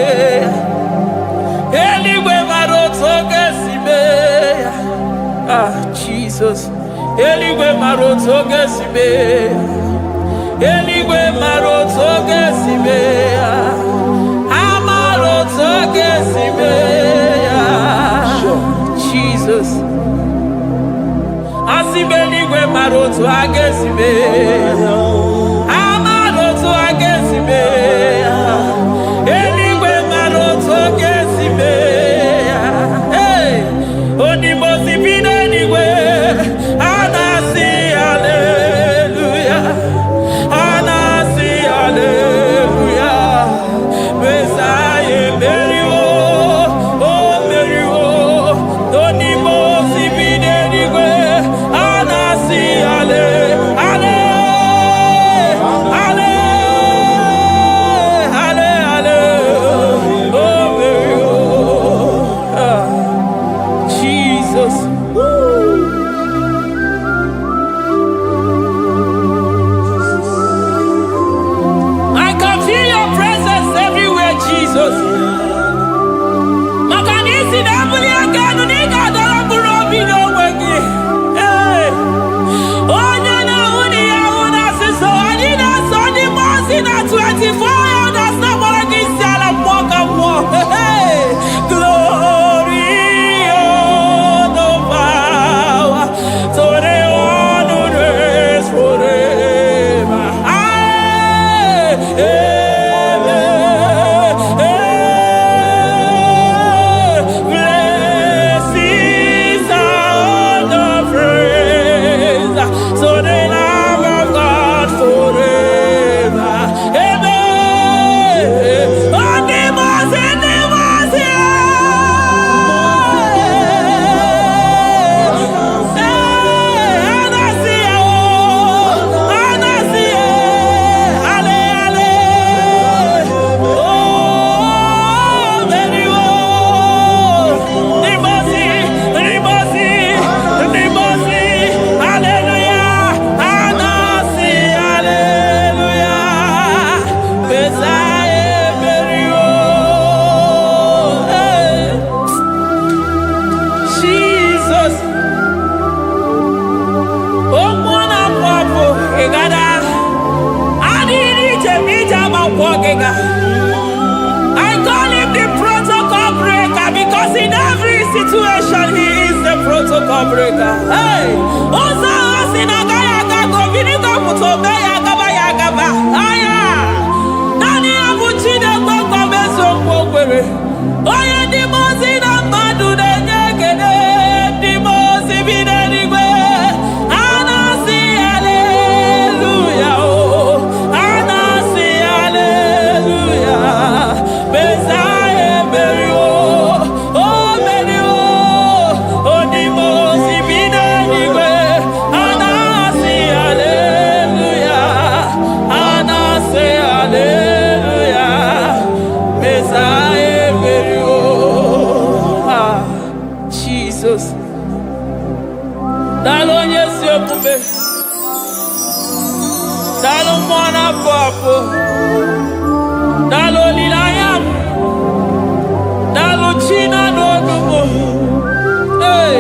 Eligwe maroto gesibe. Ah, Jesus. Eligwe maroto gesibe. Eligwe maroto gesibe. Amaroto gesibe. Jesus. Asibe eligwe maroto agesibe. Eligwe maroto gesibe. Hey, onimosi binenigwe. Anasi hallelujah. Anasi hallelujah. Messiah meriwo, oh meriwo. Onimosi binenigwe. Anasi hallelujah. I call him the protocol breaker because in every situation he is the protocol breaker. Hey, Osa Osinagaya Gago Vinigo Mutobeya Gaba Yagaba. Aya, Nani Abuchide Boko Beso Bogwere. Oya Dimosi Namadu de Nyegede, Dimosi Binanigwe. Anasi hallelujah, oh, Anasi hallelujah. Messiah Merio, oh Merio, oh Dimosi Binanigwe. Anasi hallelujah, Anasi hallelujah. Messiah Merio. Jesus. Dalo nyesi okube. Dalo mwana papo. Dalo lilayam. Dalo china no dumo. Hey.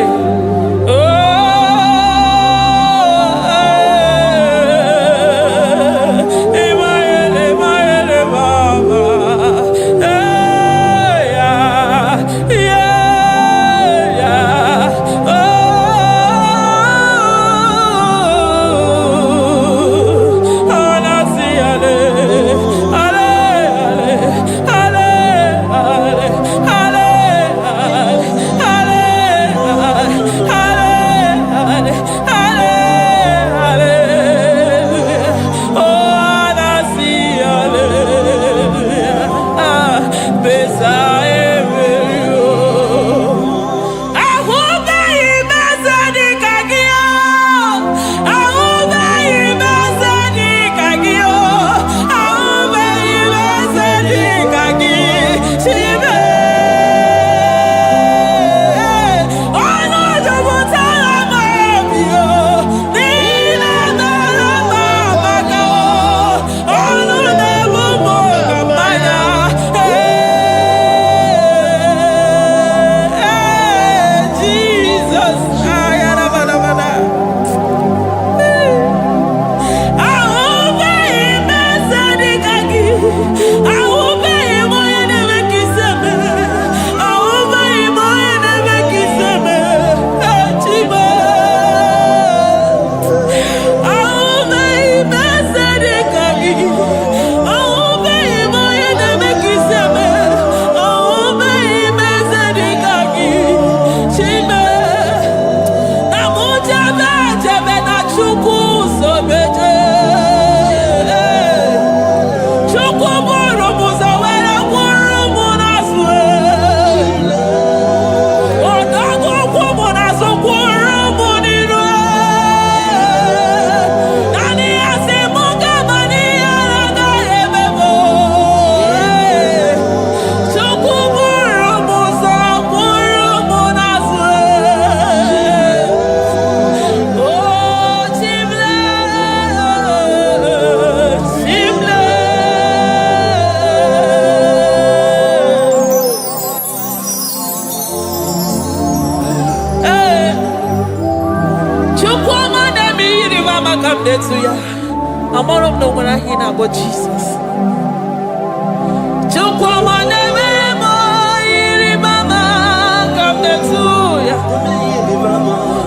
I'm all of no when I hear about Jesus.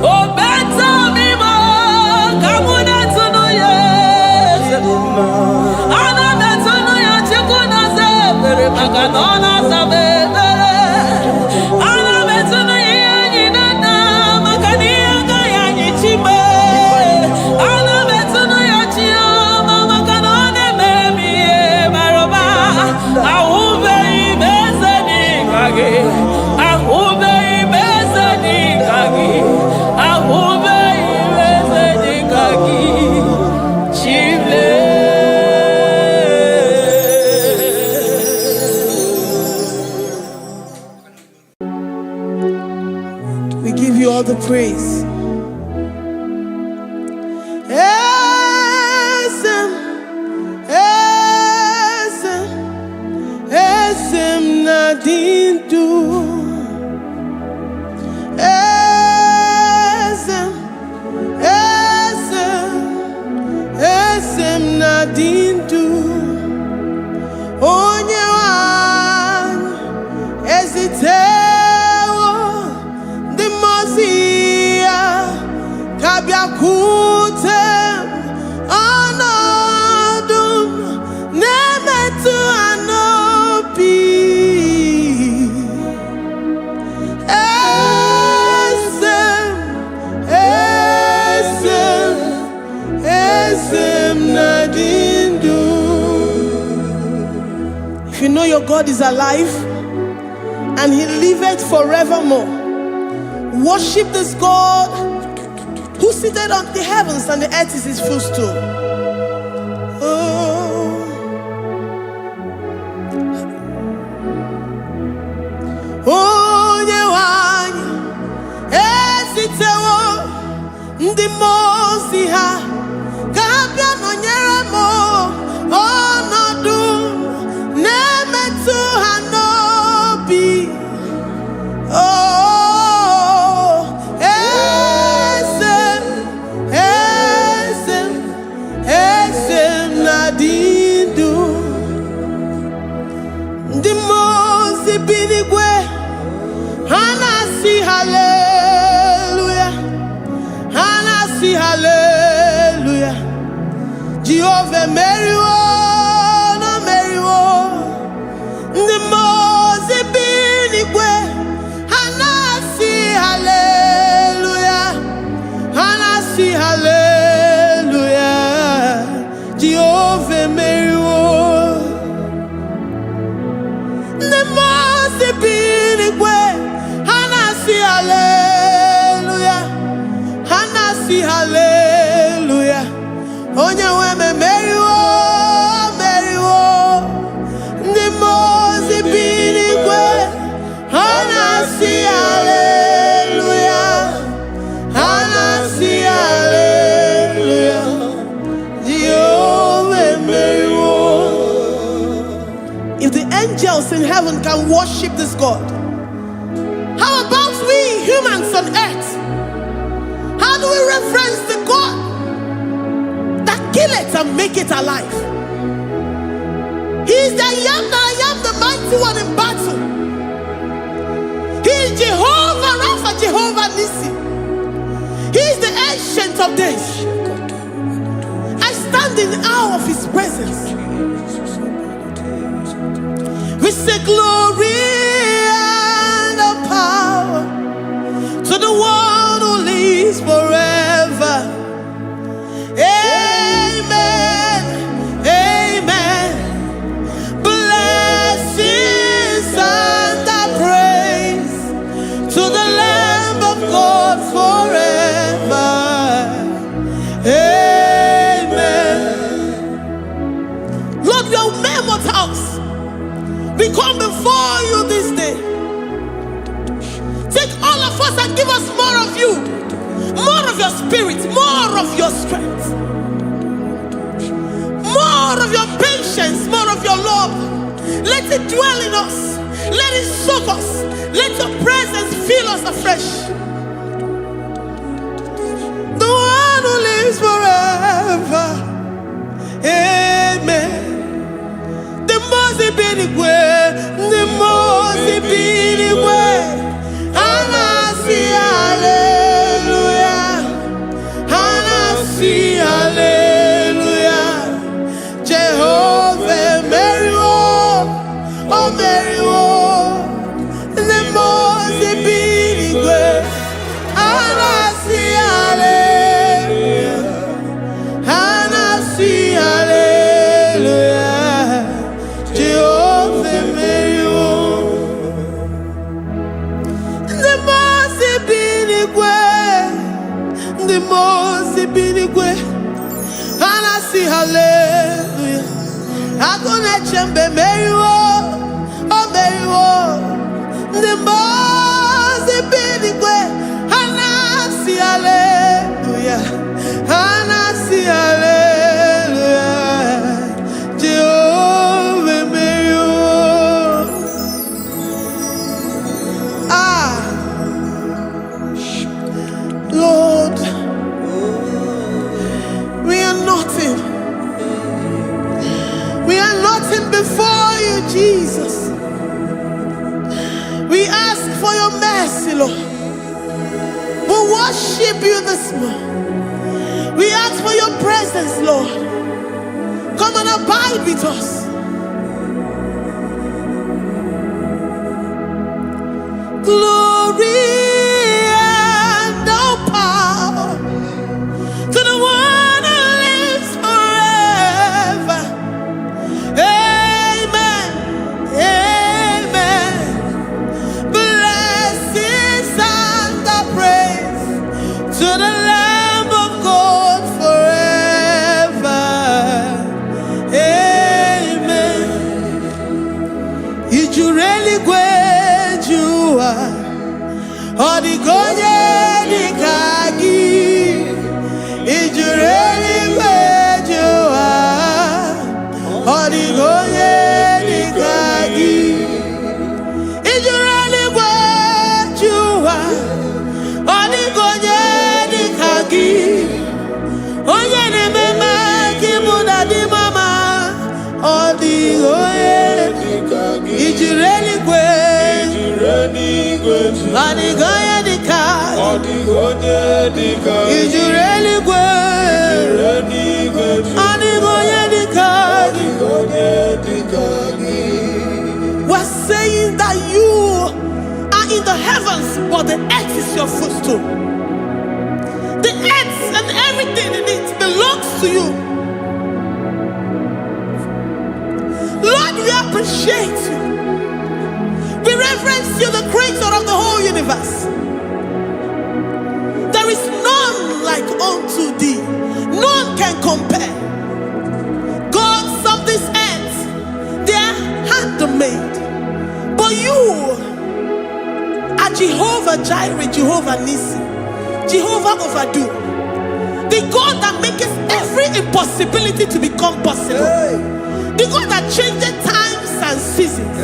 Oh, better me, come on, to know yes. I'm better know ya, Chikuna Sabe, Macanona Sabe. I'm better know ya, Macania, Gayani Chiba. We give you all the praise. Esem nadindu. Esem nadindu. Onyewan ezitewo dimozia kabiakutem anadum nemetu anopi. If you know your God is alive and he liveth forevermore, worship this God who seated on the heavens and the earth is his footstool. Oh, Jehovah Meriwo, no Meriwo. The Mose Binigwe, Hanasi hallelujah, Hanasi hallelujah. Jehovah Meriwo, the Mose Binigwe, Hanasi hallelujah, Hanasi hallelujah. Onye weme Meriwo, Meriwo. The Mose Binigwe, Hanasi hallelujah, Hanasi hallelujah. Jehovah Meriwo. If the angels in heaven can worship this God, how about we humans on earth? How do we reference the God that kill it and make it alive? He is the I am, the mighty one in battle. He is Jehovah Rapha, Jehovah Nissi. He is the ancient of days. I stand in awe of his presence. We say glory and power to the one who lives forever. Amen, amen. Blessings and praise to the Lamb of God forever. Amen. Lord, we are mere mortals. We come before you this day. Take all of us and give us more of you, more of your spirit, more of your strength, more of your patience, more of your love. Let it dwell in us. Let it soak us. Let your presence fill us afresh. The one who lives forever. Amen. The Mose Binigwe, the Mose Binigwe. Hanasi hallelujah, Hanasi hallelujah. Jehovah Meriwo, oh Meriwo. The Mose Binigwe, Hanasi hallelujah, Hanasi hallelujah. Jehovah Meriwo. The Mose Binigwe, the Mose Binigwe, Hanasi hallelujah. Agone chembe Meriwo, oh Meriwo. The Mose Binigwe, Hanasi hallelujah, Hanasi hallelujah. Jehovah Meriwo. Lord, we are nothing. We are nothing before you, Jesus. We ask for your mercy, Lord. We worship you this morning. We ask for your presence, Lord. Come and abide with us. Glory and power to the one who lives forever. Amen, amen. Blessings and praise to the Lamb of God forever. Amen. Ijureli gwejua, odigonye nikagi. Ijureli gwejua, odigonye nikagi. Ijureli gwejua, odigonye nikagi. Onye ne mema kimuda di mama, odigonye nikagi. Ijureli Anigoye dika, ijureli gwe, anigoye imagine that you are in the heavens, but the earth is your footstool. The earth and everything in it belongs to you. Lord, we appreciate you. We reverence you, the creator of the whole universe. There is none like unto thee. None can compare. Gods of this earth, they are handmade. But you are Jehovah Jireh, Jehovah Nissi, Jehovah Overdo, the God that makes every impossibility to become possible. The God that changes times and seasons.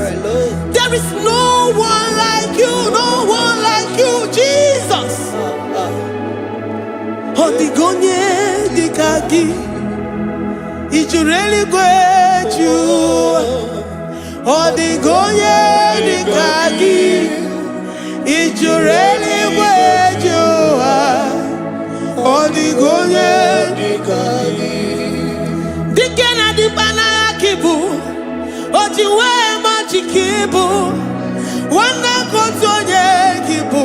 There is no one like you, no one like you, Jesus. Odigonye dikagi, ijureli gweju. Odigonye dikagi, ijureli gweju. Odigonye dikagi. Dikena dipana kibu, ojiwe majikibu, wana kotonye kibu.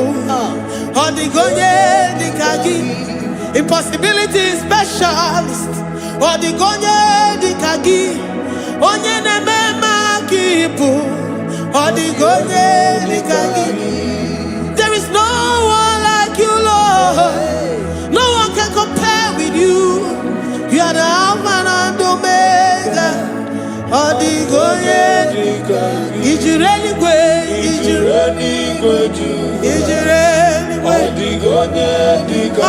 Odigonye dikagi. Impossibility specialist. Odigonye dikagi. Onye nemema kipu. Odigonye dikagi. There is no one like you, Lord. No one can compare with you. You are the Alpha and Omega. Odigonye dikagi. Ijureli gwe. Ijureli gwe. Ijureli gwe. Odigonye dikagi.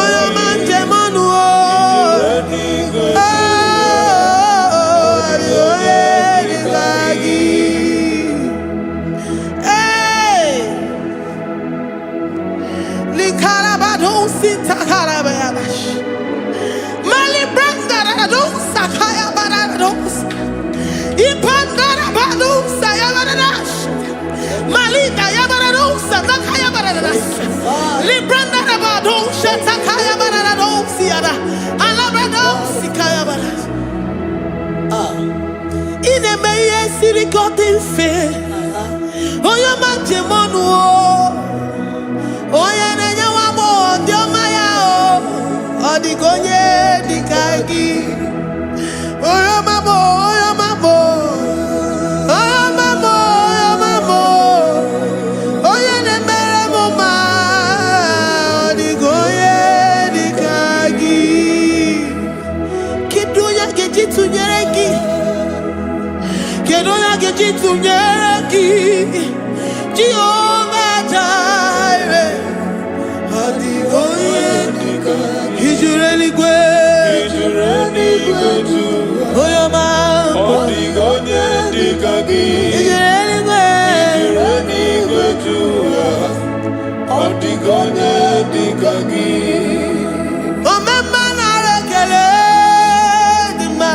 Sirikotin fe, oya manjemonu, oya nenya wamo, diomaya o, odigonye dikagi, oya mamo, oya mamo, oya mamo, oya mamo, oya nemere moma, odigonye dikagi, kiduya gejitu nyereki. Kedoya gejitu nyereki, Jehovah Jireh, Odigonye dikagi, Ijureli gwe, Oyoma, Odigonye dikagi, Ijureli gwe, Odigonye dikagi. Omema na rekele dima.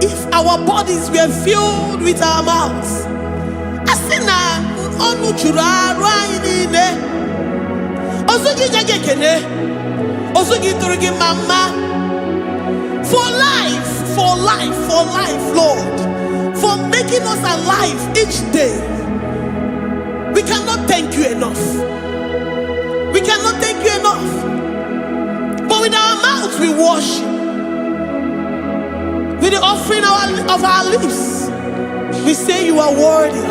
If our bodies were filled with our mouths, asina onu chura rainine, osugi jagekene, osugi turugi mama, for life, Lord, for making us alive each day. We cannot thank you enough. We cannot thank you enough. But with our mouths we worship. With the offering of our lips, we say you are worthy.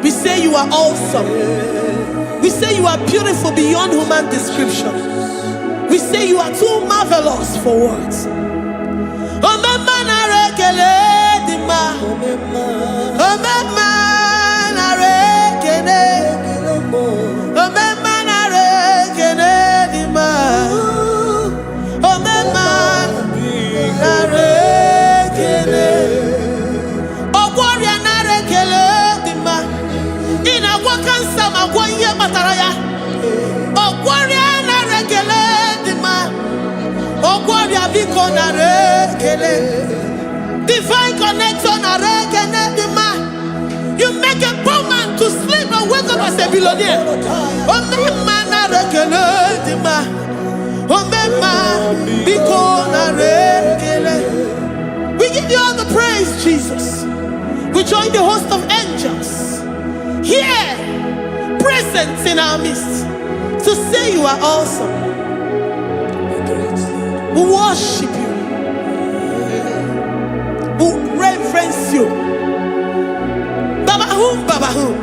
We say you are awesome. We say you are beautiful beyond human description. We say you are too marvelous for words. Omema narekene. Omema narekene dima. Omema narekene. Ogwaria narekele dima. Ina wakansa magwanye mataraya. Ogwaria narekele dima. Ogwaria biko narekele. Divine connection narekele dima. You make a poor man to sleep and wake up as a billionaire. Omema narekele dima. Omema biko narekele. We give you all the praise, Jesus. We join the host of angels here, present in our midst, to say you are awesome. We worship you. We reverence you. Babahum.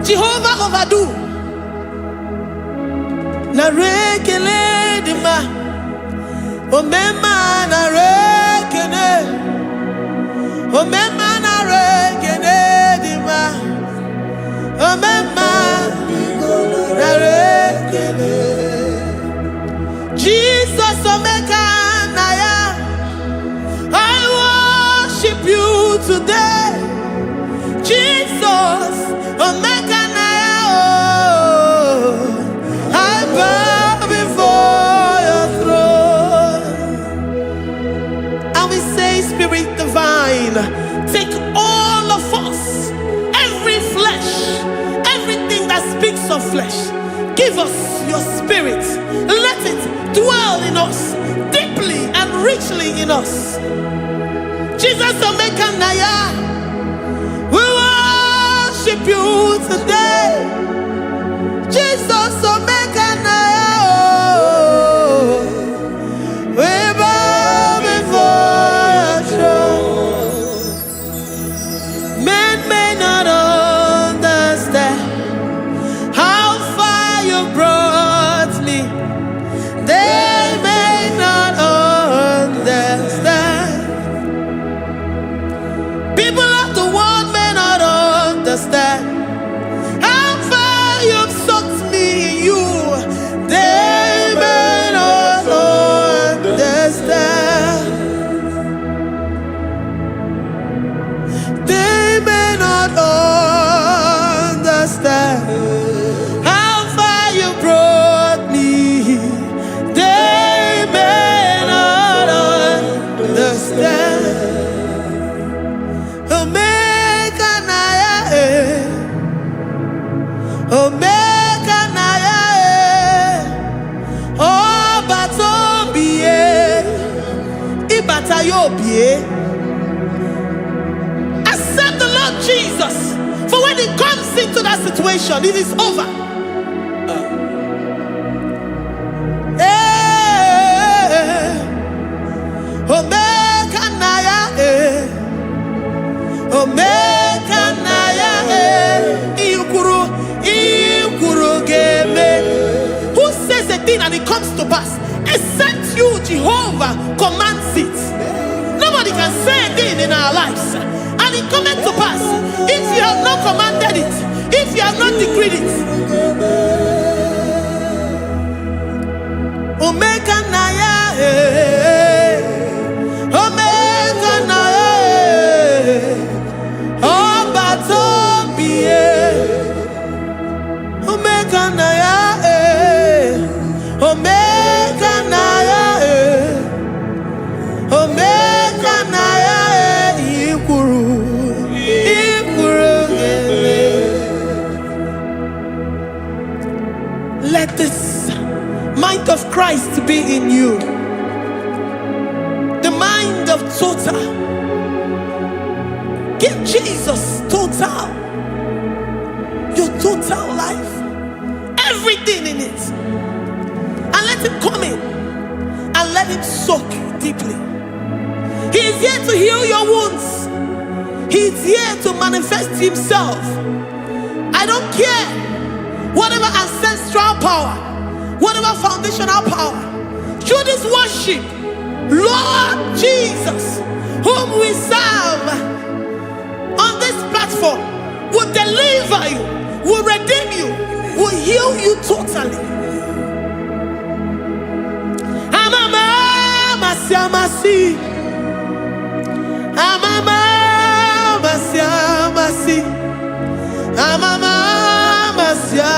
Jehovah overdo. Narekele dima. Omema narekele. Omema narekele dima. Omema narekele. Jesus omeka naya. I worship you today. Jesus omeka naya. I bow before your throne. And we say, Spirit divine, take all of us, every flesh, everything that speaks of flesh. Give us your spirit. Let it dwell in us, deeply and richly in us. Jesus Omeka Naya, we worship you today. Jesus Omeka Naya, we bow before your throne. Men may not understand how far you brought me. They may not understand. People of the world may not understand how far you've sucked me in you. They may not understand. They may not understand how far you brought me. They may not understand. Omeka Naya, Omeka Naya, oh Batobie, Ibatayobie. Accept the Lord Jesus, for when He comes into that situation, it is over. Omeka Naya, Omeka Naya, Ikuru Geme. Who says a thing and it comes to pass? Except you, Jehovah, commands it. Nobody can say a thing in our lives and it cometh to pass if you have not commanded it, if you have not decreed it. Omeka Naya, Omeka Naya, oh Batobie, Omeka Naya, Omeka Naya, Omeka Naya, Ikuru Geme. Let this mind of Christ be in you. The mind of total. Give Jesus total. Your total life. Everything in it. And let Him come in. And let Him soak deeply. He is here to heal your wounds. He is here to manifest Himself. I don't care. Whatever ancestral power, whatever foundational power, through this worship, Lord Jesus, whom we serve, on this platform will deliver you, will redeem you, will heal you totally.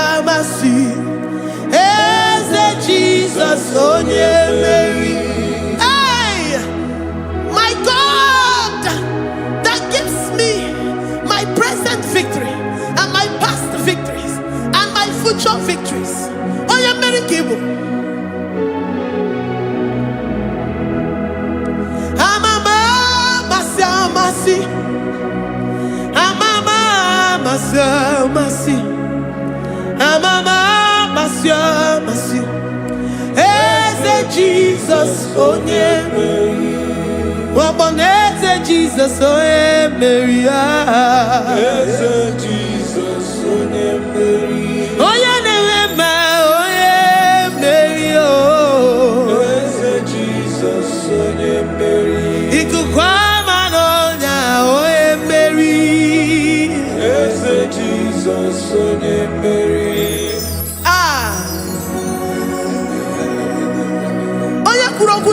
Amasi, Eze Jesus, onye Mary. Hey, my God, that gives me my present victory and my past victories and my future victories. Onye Mary Kibu. Masi. Eze Jesus, onye Mary. Waboneze Jesus, onye Mary. Eze Jesus, onye Mary. Onye Newema, onye Mary. Eze Jesus, onye Mary. Ikukwama n'onya, onye Mary. Eze Jesus, onye Mary.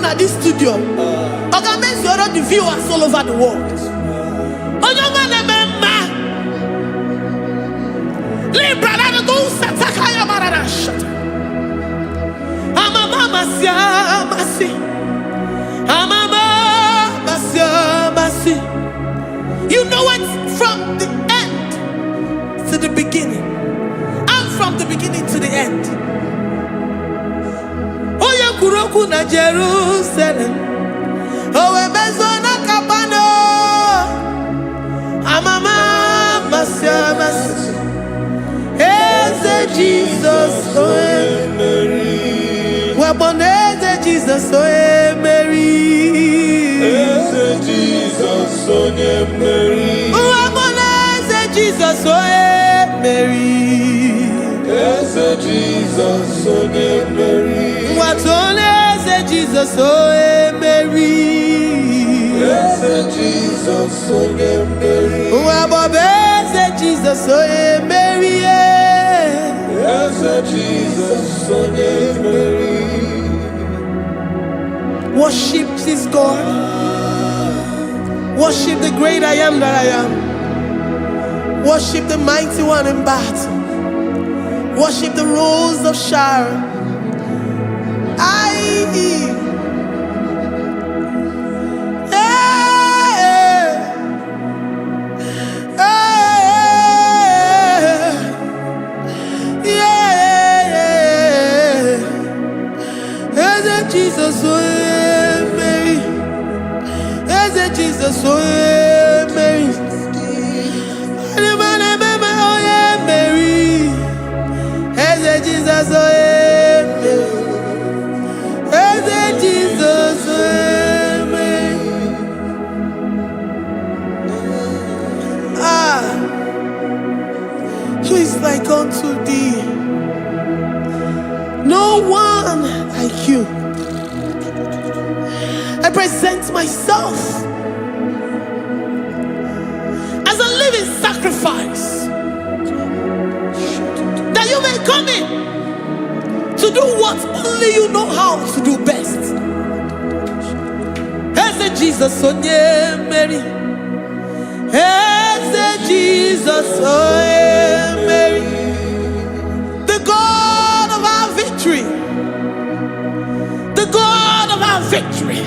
At this studio, organize the viewers all over the world. You know it from the end to the beginning, and from the beginning to the end. Kuroku na Jerusalem, owe bezona kapano, amama masiamas. Eze Jesus, oe Mary. Waboneze Jesus, oe Mary. Eze Jesus, oe Mary. Waboneze Jesus, oe Mary. Eze Jesus, oe Mary. Watoleze Jesus, oe Mary. Eze Jesus, oe Mary. Wabobeze Jesus, oe Mary. Eze Jesus, oe Mary. Worship this God. Worship the great I am that I am. Worship the mighty one in battle. Worship the rose of Sharon. Jesus, oh Mary. Eze Jesus, oh Mary. Mary. Eze Jesus, oh Jesus, Mary. Who is like unto thee? No one like you. I present myself as a living sacrifice, that you may come in to do what only you know how to do best. Eze Jesus, onye Mary. Eze Jesus, onye Mary. The God of our victory. The God of our victory.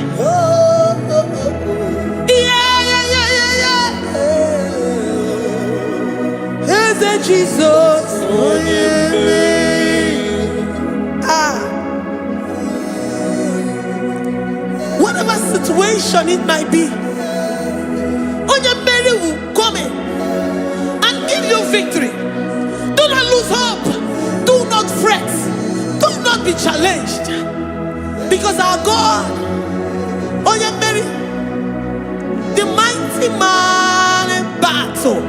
Eze Jesus, onye Mary. Whatever situation it might be, onye Mary will come in and give you victory. Do not lose hope. Do not fret. Do not be challenged. Because our God, onye Mary, the mighty man in battle,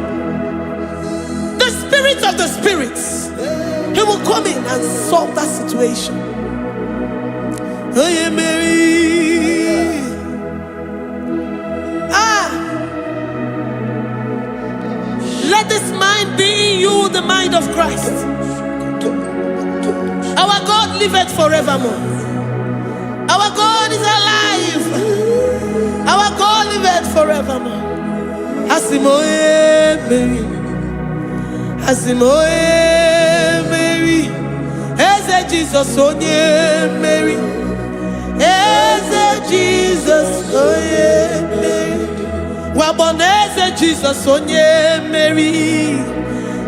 the spirit of the spirits, he will come in and solve that situation. Onye Mary. mind be in you the mind of Christ. Our God liveth forevermore. Our God is alive. Our God liveth forevermore. Asimoye Mary, Asimoye Mary, Eze Jesus onye Mary, Eze Jesus onye Mary, Waboneze Jesus onye Mary,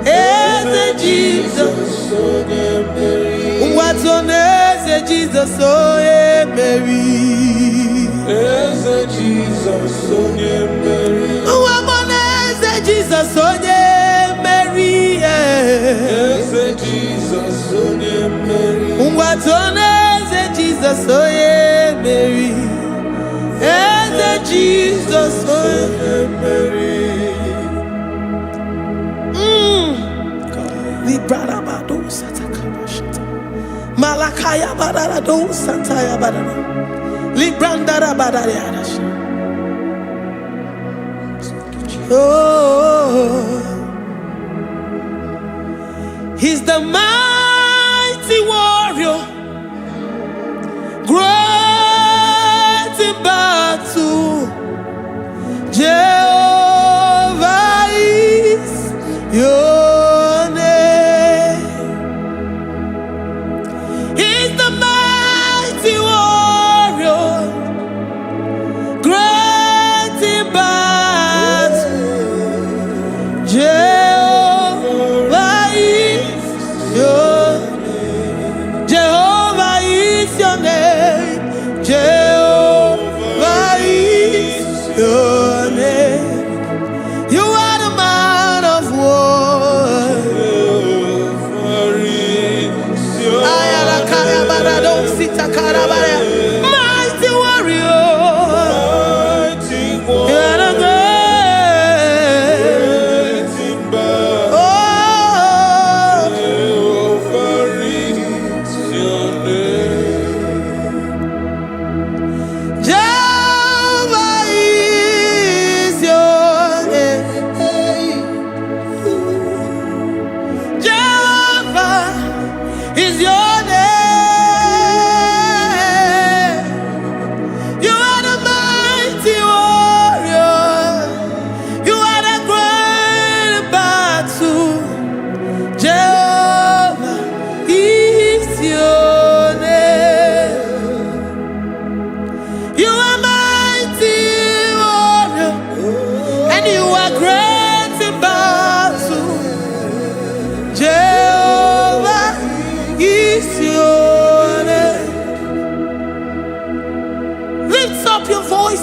Eze Jesus onye Mary, Watoneze Jesus onye Mary, Eze Jesus onye Mary. Jesus onye Mary, Eze Jesus onye Mary, Eze Jesus onye Mary, Eze Jesus onye Mary. Librada bado satakabashita, Malakaya badara do sataya badara, Librandara badara yadash. Oh, he's the mighty warrior, great in battle. Jehovah is your name. He's the mighty warrior, great in battle. Jehovah is your name. Jehovah is your name. Jehovah is your name. You are the man of war. Jehovah is your name. Mighty warrior. Mighty warrior.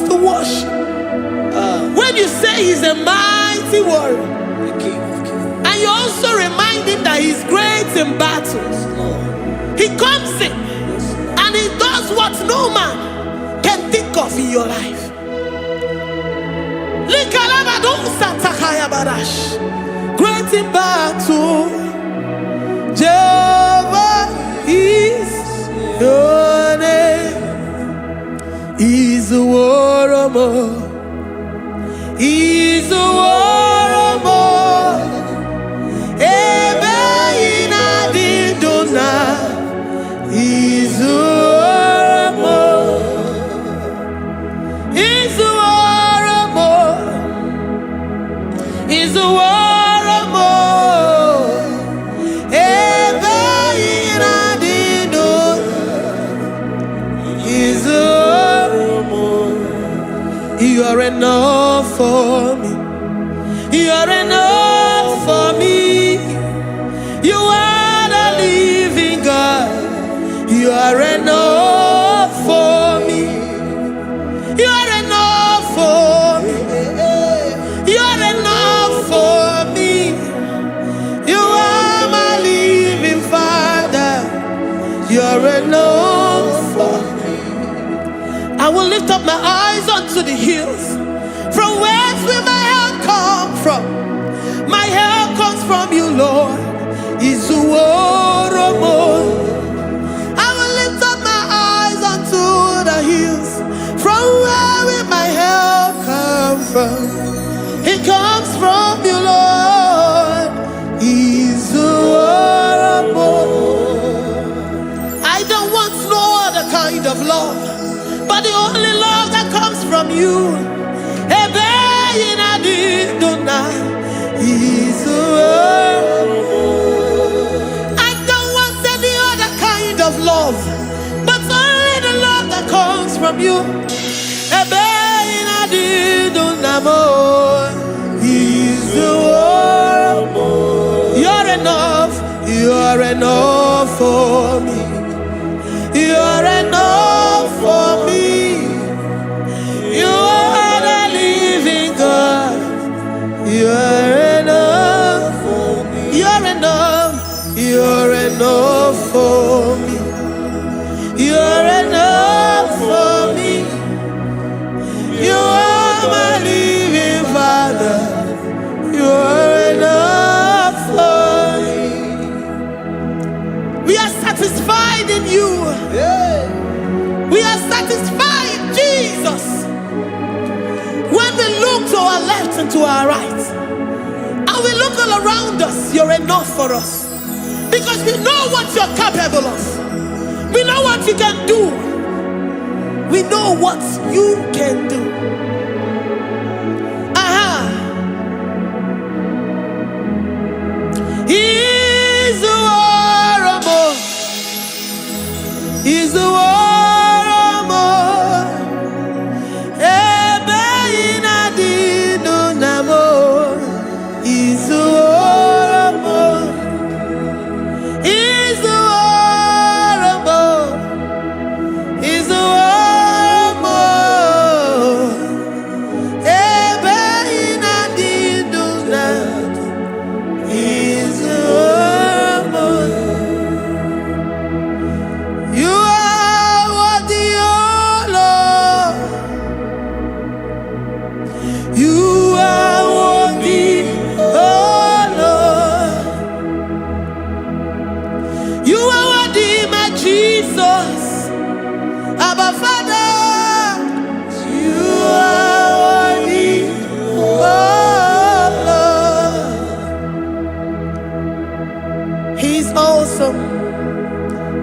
To worship. When you say he's a mighty warrior, and you also remind him that he's great in battles, he comes in and he does what no man can think of in your life. Great in battle, Jehovah is your name. He's a warrior, he's a warrior. Ebe ina di dona, he's a warrior, he's a warrior, he's a warrior. Ebe ina di dona, he's a. You are enough for me. You are enough for me. You are the living God. You are enough for me. You are enough for me. You are enough for me. You are my living Father. You are enough for me. I will lift up my eyes unto the hills. From whence will my help come from? My help comes from you, Lord. I will lift up my eyes unto the hills. From where will my help come from? It comes from you, Lord. from you. I don't want any other kind of love, but only the love that comes from you. You're enough. You're enough for me. You're enough for me. You are the living God. You're enough for me. You're enough. You're enough for me. You're enough for me. You are my living Father. You're enough for me. We are satisfied in you. We are satisfied in Jesus. When we look to our left and to our right, and we look all around us, you're enough for us. Because we know what you're capable of. We know what you can do. We know what you can do. He's the war. He's the war.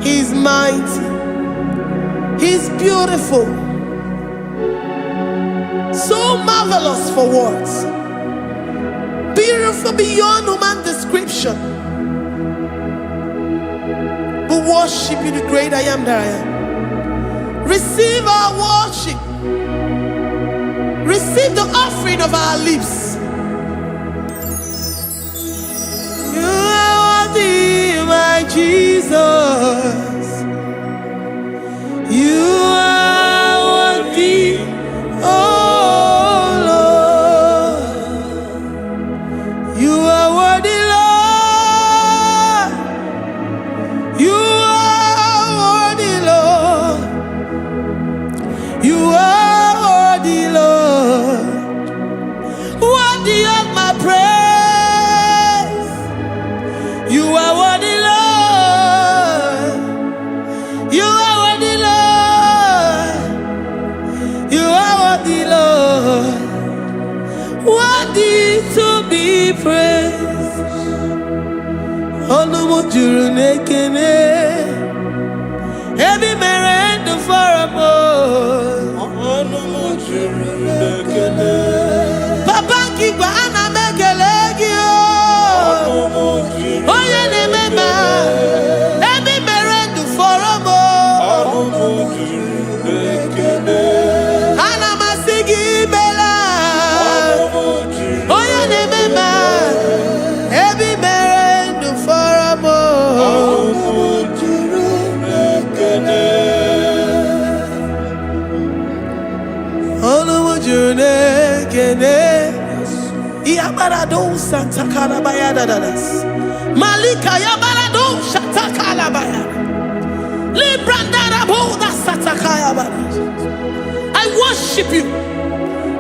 He's mighty. He's beautiful. So marvelous for words. Beautiful beyond human description. We worship you, the great I am that I am. Receive our worship. Receive the offering of our lips. You are worthy, my Jesus. You are worthy, oh Lord. You are worthy, Lord. You are worthy, Lord. You are worthy, Lord. Worthy of my praise. You are worthy, Lord. You are worthy, Lord. You are worthy, Lord. Worthy to be praised. Onu juru nekene. Every merendo for a more. Onu juru nekene. Papa kigwa ana mekelegi o. Oye ne mema. Every merendo for a more. Onu juru nekene. Ana masigi bela. Oye ne mema. Every merendo for a more. Onu juru nekene. Onu juru nekene. Yabarado Santa Calabaya dadas. Malika Yabarado Shata Calabaya. Librandara Boda Satakaya. I worship you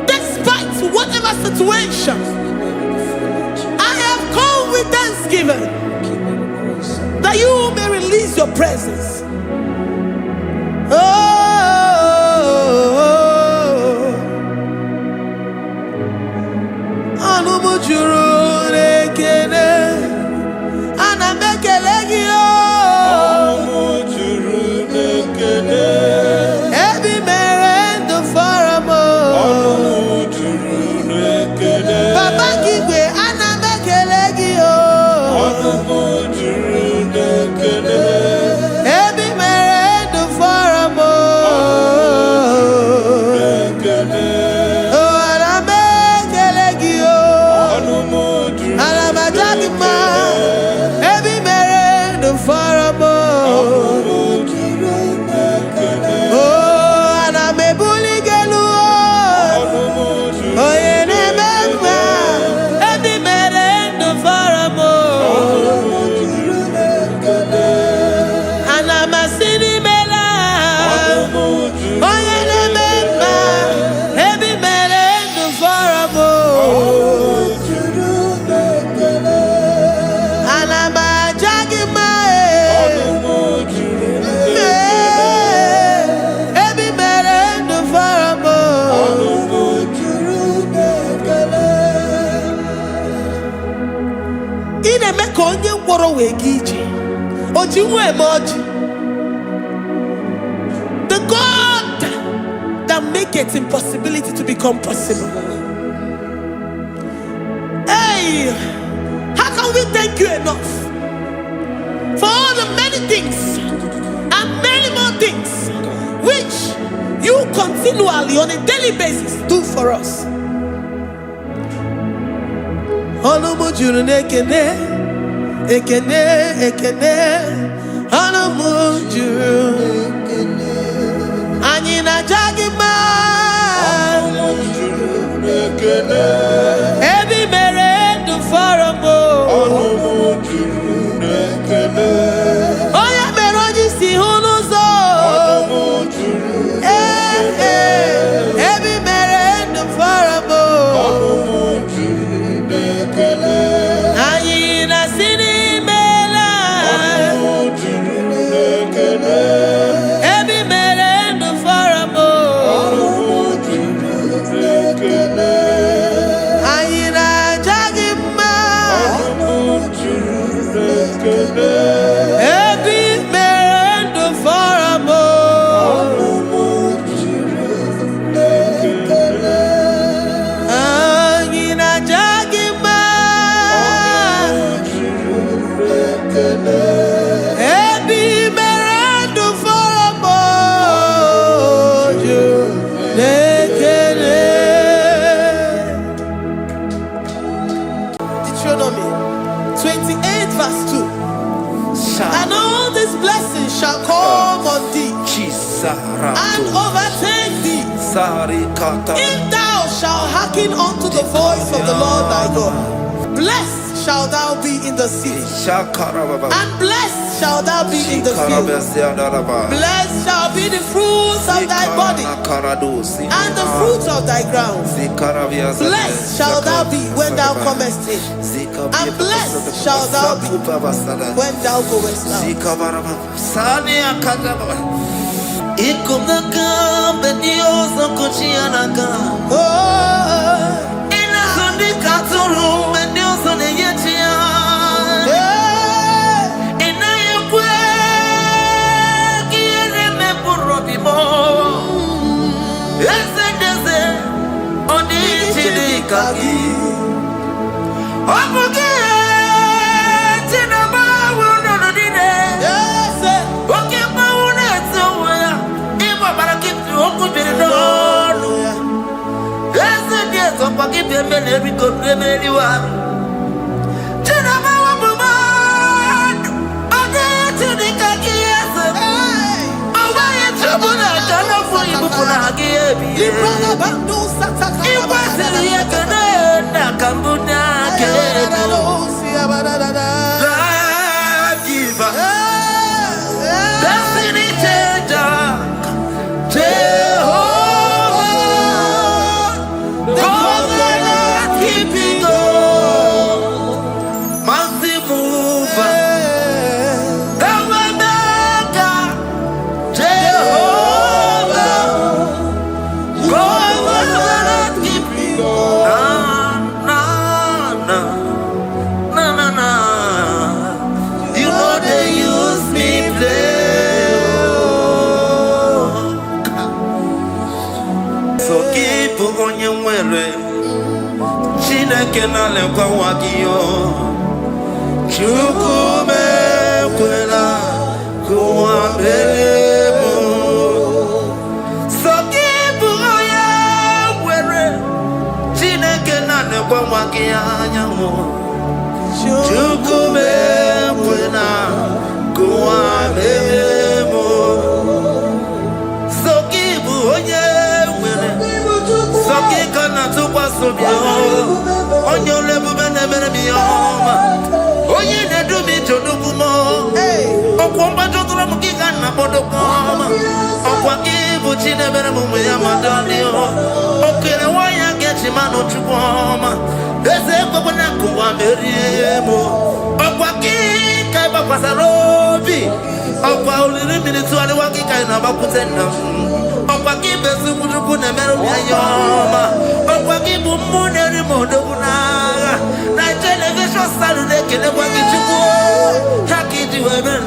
despite whatever situation. I have come with thanksgiving that you may release your presence. Every merendo for a more. The God that maketh impossibility to become possible. Hey, how can we thank you enough for all the many things and many more things which you continually on a daily basis do for us? Every merendu faramo. Oya meroji si hunuzo. Every merendu faramo. Anyina sini mela. Every merendu faramo. Every man for a more. Angina Jagima. Every man for a more. Deuteronomy 28 verse 2. And all these blessings shall come on thee and overtake thee if thou shalt hearken unto the voice of the Lord thy God. Blessed shalt thou be in the city, and blessed shalt thou be in the field. Blessed shall be the fruits of thy body and the fruits of thy ground. Blessed shalt thou be when thou comest in, and blessed shalt thou be when thou goest out.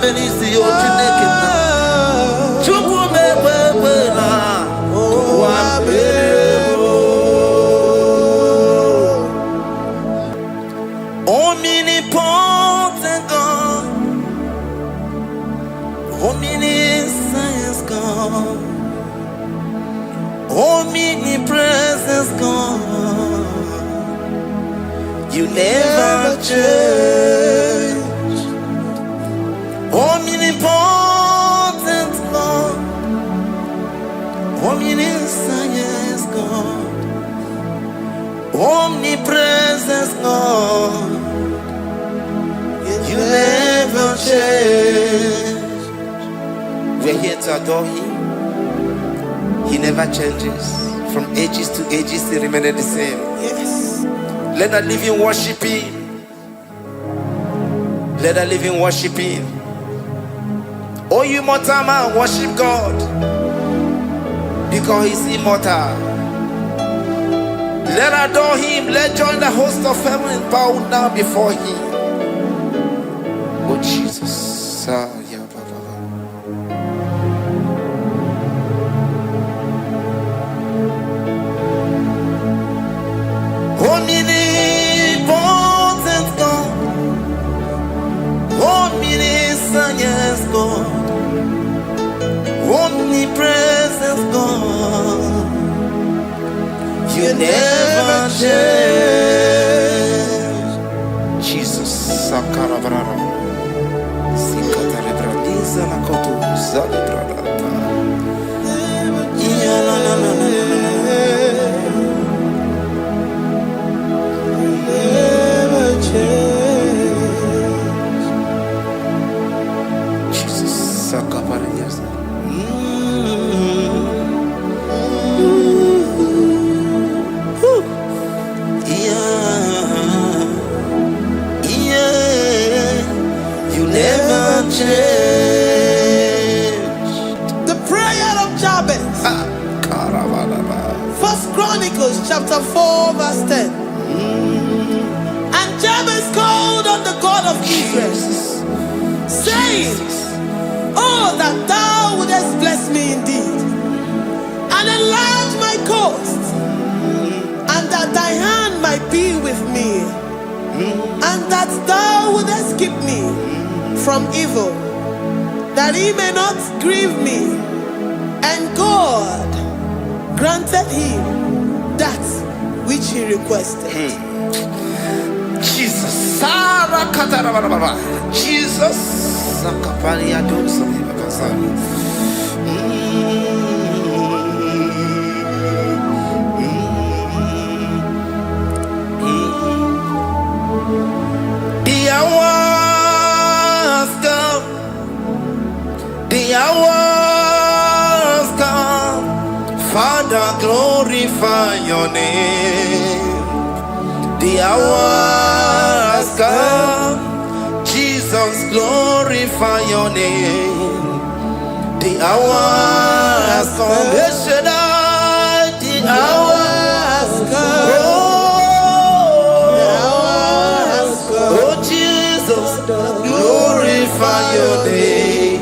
melisi o Chineke na Chukwu mekwe na wa meremo omnipotent God, omniscience God, omnipresence God, you never change. Omnipotent God, omniscience God, omnipresence God, you never change. We're here to adore Him. He never changes. From ages to ages, He remained the same. Yes. Let the living worship Him. Let the living worship Him. Oh, you mortal man, worship God, because He's immortal. Let adore Him. Let join the host of heaven and bow down before Him. Oh Jesus. Omnipotent God, omniscience God, omnipresence God, you never change. Jesus. Sakarabrara. Sikatarebradiza la kotu zalebrada. Jesus. Sakaparadias. You never change. The prayer of Jabez. First Chronicles chapter 4 verse 10. And Jabez called on the God of Israel, saying, oh, that thou wouldest bless me indeed, and enlarge my coast, and that thy hand might be with me, and that thou wouldest keep me from evil, that he may not grieve me. And God granted him that which he requested. Jesus. Jesus. The hours come. The hours come. Father, glorify your name. The hours come. Jesus, glorify your name. The hours come. The hours come. Oh, Jesus, glorify your name.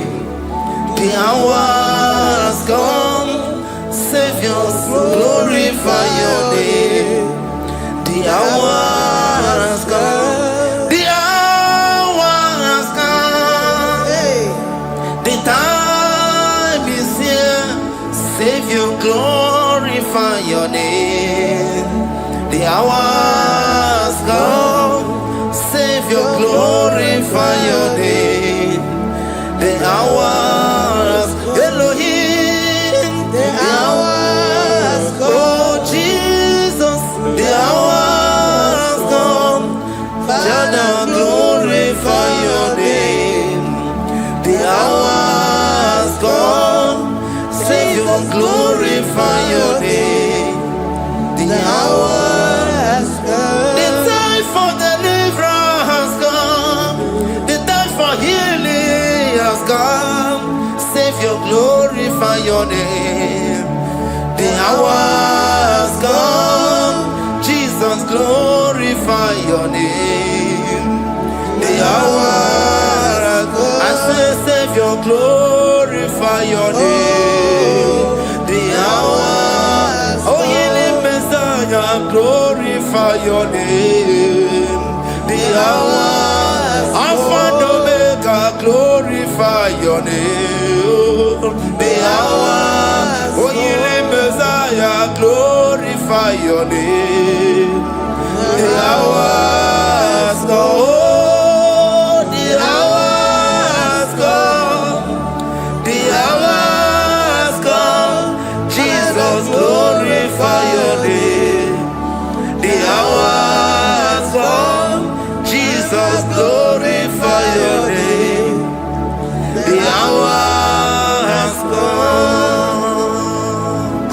The hours come. Savior, glorify your name. The hours come. The hours come. The time is here. Savior, glorify your name. The hours come. Savior, glorify your name. The hours, Elohim. The hours come. Oh, Jesus, the hours come. Father, glorify your name. The hours come. Savior, glorify your name. The hours come. The time for deliverance has come. The time for healing has come. Savior, glorify your name. The hours come. Jesus, glorify your name. The hours come. I say, Savior, glorify your name. The hours, oh ye Messiah, glorify your name. The hours, Alpha and Omega, glorify your name. The hours, oh ye Messiah, glorify your name. The hours, oh, the hours come, the hours come. Jesus, glorify your name. The hours come. Jesus, glorify your name. The hours come.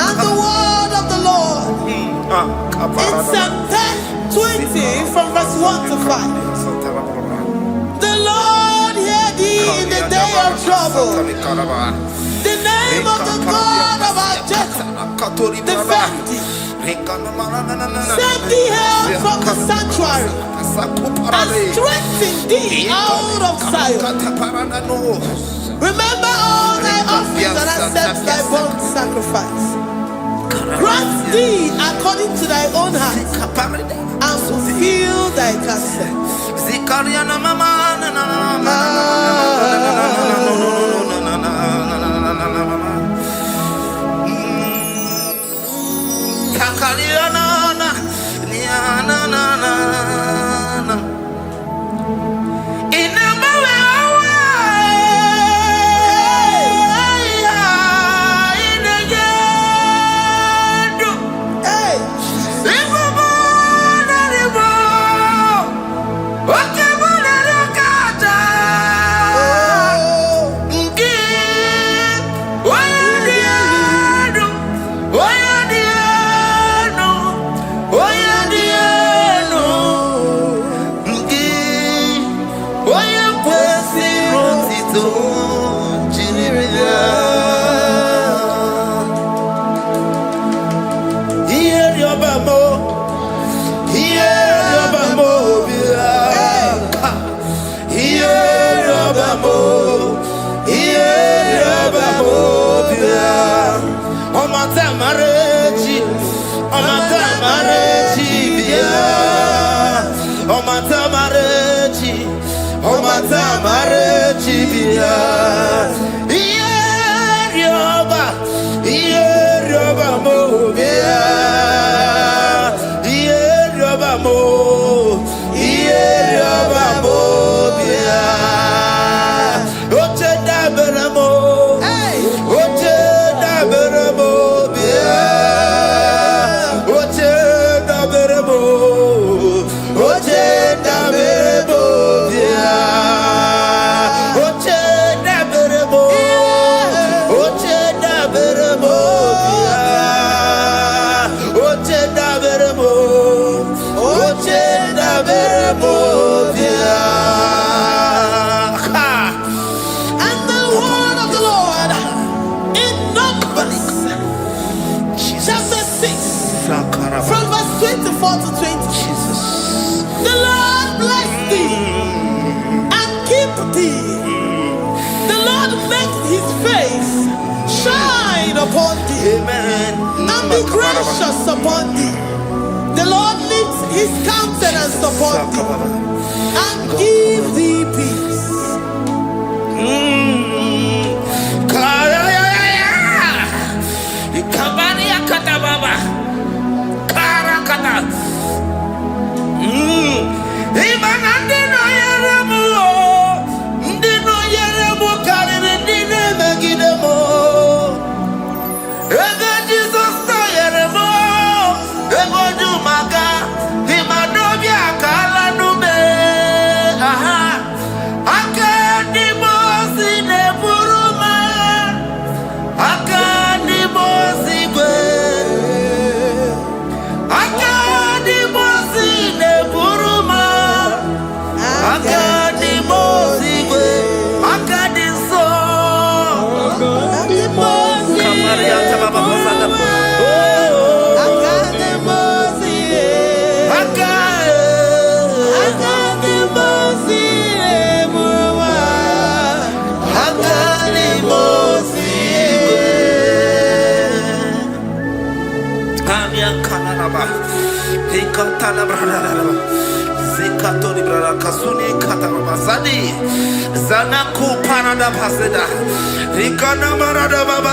And the word of the Lord in Psalm 20 from verse 1 to 5. The Lord hear thee in the day of trouble. The name of the God of our Jacob defend thee. Send thee help from the sanctuary and strengthen thee out of Zion. Remember all thy offerings and accept thy burnt sacrifice. Grant thee according to thy own heart and fulfill thy counsel. And the word of the Lord in Numbers chapter 6 from verse 24 to 20. The Lord bless thee and keep thee. The Lord make his face shine upon thee and be gracious upon thee. The Lord lifts his countenance upon thee and give thee peace. I can't kanaraba. Hikatana brada. Zikato libra kasuni kataraba zani. Zanaku parada paseda. Hikana marada baba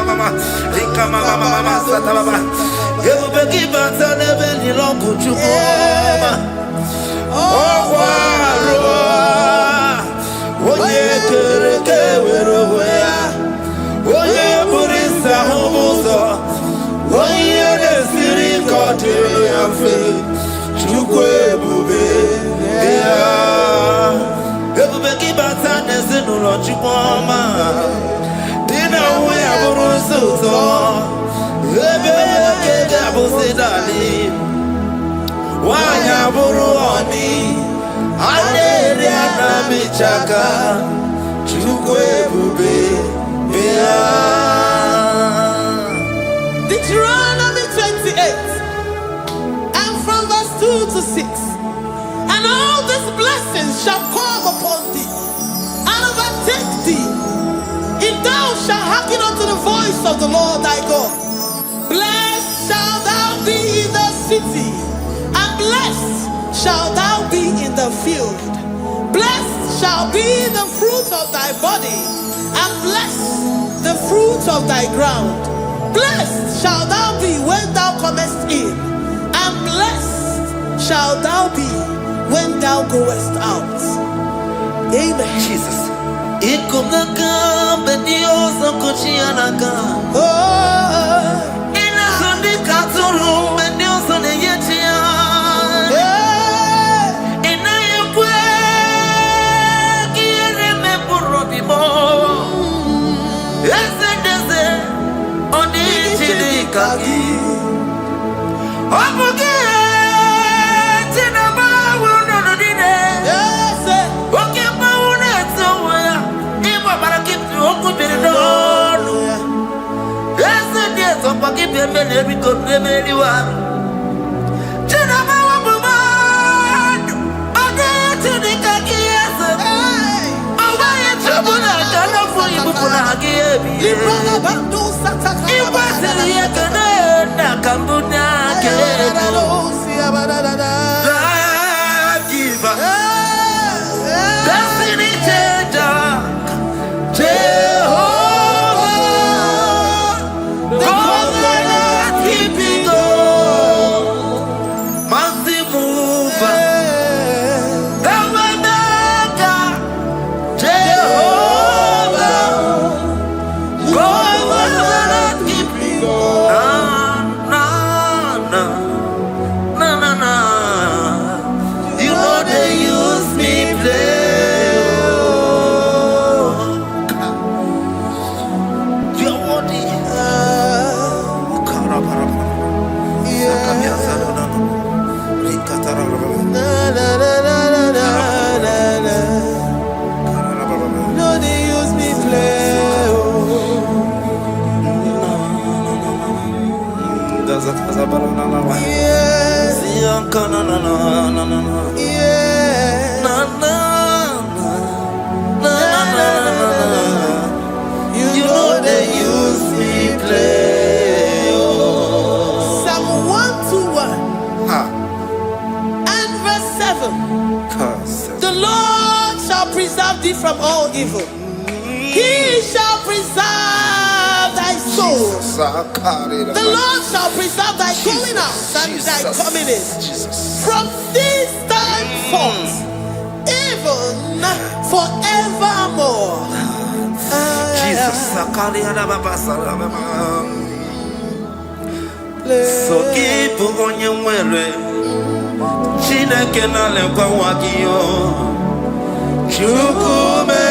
mama. Hikama mama sata baba. Yebeki batane beli longu chukoma. Oye kereke weroya. Oye burisa homuso. Oye nesiri kote yafe. Chukwe bube ya. Ebubeki batane zinulo chukoma. Dina uya burusuzo. Ebeke gabusidali. Wanya buruoni. Adere anamichaka. Chukwe bube ya. Deuteronomy 28 and from verse 2 to 6. And all these blessings shall come upon thee and overtake thee if thou shalt hearken unto the voice of the Lord thy God. Blessed shalt thou be in the city, and blessed shalt thou be in the field. Blessed shall be the fruit of thy body, and blessed the fruit of thy ground. Blessed shall thou be when thou comest in, and blessed shall thou be when thou goest out. Amen. Jesus. Ikumaka bedioso kuchianaka. Oh, Ina sundika turu bedioso ne yetia. Ina yekwe kiere me burobimo. Ese deze oni chilikagi. Omuge tina bawo no dine. yes, Oke bawo ne tsoya. Iba barakitu okubirido. Ese deze pakipe mele biko meliwa. Tina bawo bumad. Ode chilikagi ese. hey, Owaye chobuna kana fuyi bukuna hagiyebi. Librana bandu sataka. Iwasiri yekene na kambuna kebi. Life giver, destiny changer, Jehovah, covenant keeping God, mountain mover, the waymaker, Jehovah, covenant keeping God. Na. You know they use me play. You're worthy. No, they use me play. Yes, yes. You know they use me play. Psalm 121 and verse 7. The Lord shall preserve thee from all evil. He shall preserve thy soul. The Lord shall preserve thy going out and thy coming in from this time forth, even forevermore. Jesus, so keep on your way. Chineke na lekwa wagiyo. Chukume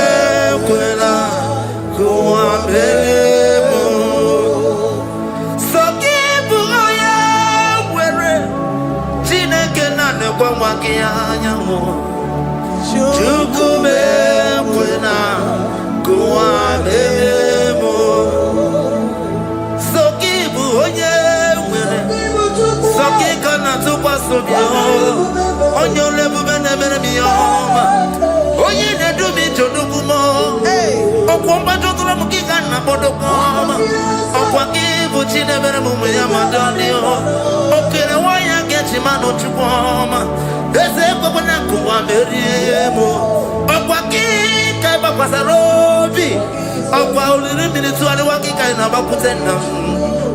kwela kuwa mbelemo. So keep on your way. Chineke na lekwa wagiyo. Chukume kwela kuwa mbelemo. So keep on your way. Soki kana tukwa sobio. Onyo lebu bene bene miyoma. Oye ne dumi chodukumo. Okwomba jotula mukika na bodokoma okwagibu chidebere mume ya madalio okere waya gechi mano chuboma eze kwabona kuwa meriemo okwakika bakwasarobi okwa uliri militu ali wakika ina bakutenda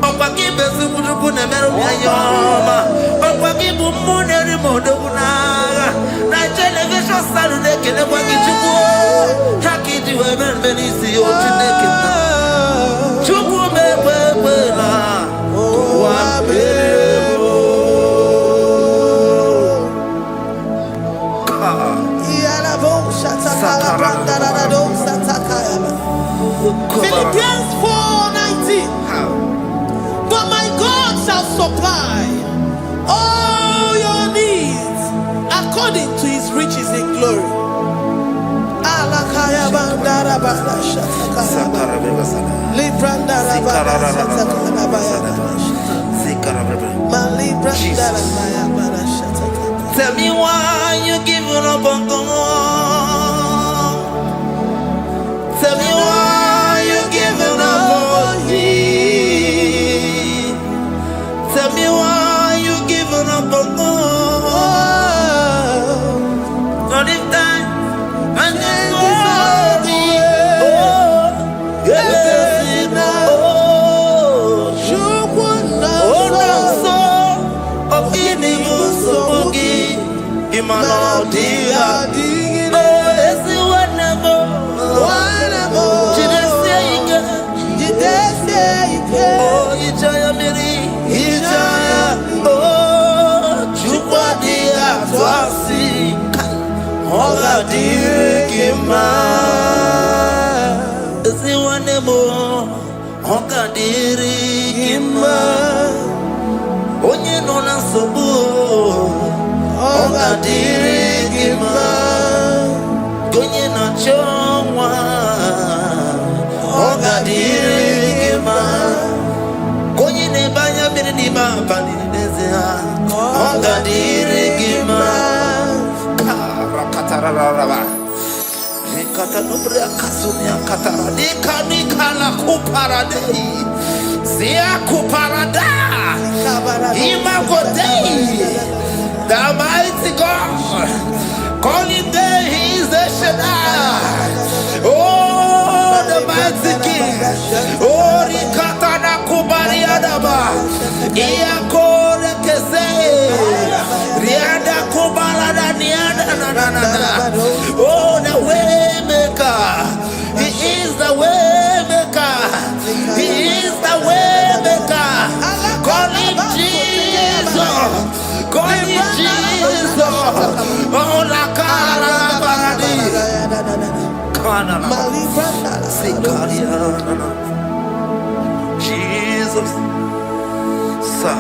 okwagibe zukuduku ne meru ya yoma okwagibu muneri modokunaga na television salude kene kwagichubu hakiji wemen benisi ochineke chubu mebwela wa bebo Iyala bo shatakala brandara do satakaya. Philippians 4:19. But my God shall supply all your needs according to his riches in glory. Alakaya bandara bala shatakaya. Librandara bala shatakaya baya. Malibrandara bala shatakaya. Tell me why you giving up on God. Tell me why you giving up on me. Tell me why you giving up on God. Not in time and then glory. Oh, yeah, oh, so of any so Imano dia oh esi wanamo jidese oh ijaya miri ijaya oh chukwa dia twasi hola dia kima esi wanamo hoga diri kima onye no na sobu Oga dirigima Gonye na chomwa Oga dirigima Gonye ne banya mire ni mapani nezea Oga dirigima Karakatararaba Rekata nubria kasunia katara Nika kuparadei Zia kuparada Imagodei The mighty God, calling there, He is the Shaddai. Oh, the mighty King. Oh, Rikatana Kubariadaba. Iakore Kese. Riada Kubalada Niada. Oh, the Waymaker. He is the Waymaker. He is the Waymaker. Call Him Jesus. God is Jesus. Oh, la cara paradi. Kana na. Sikaria na. Jesus. Sa.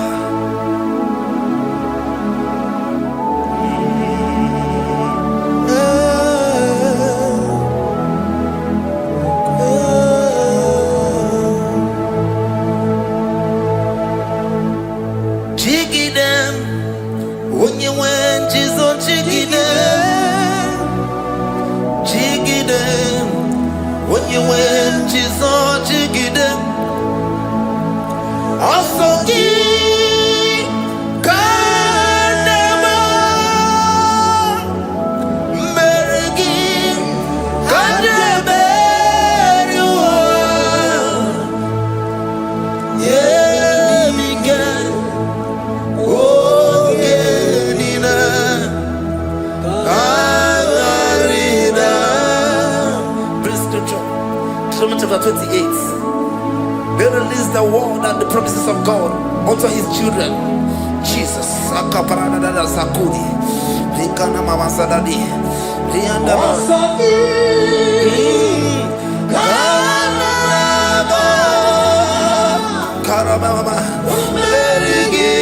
Chapter 28. They release the word and the promises of God unto His children. Jesus. Akaparadada sakudi. Likana mama sadadi. Lianda Karababa. Merigi.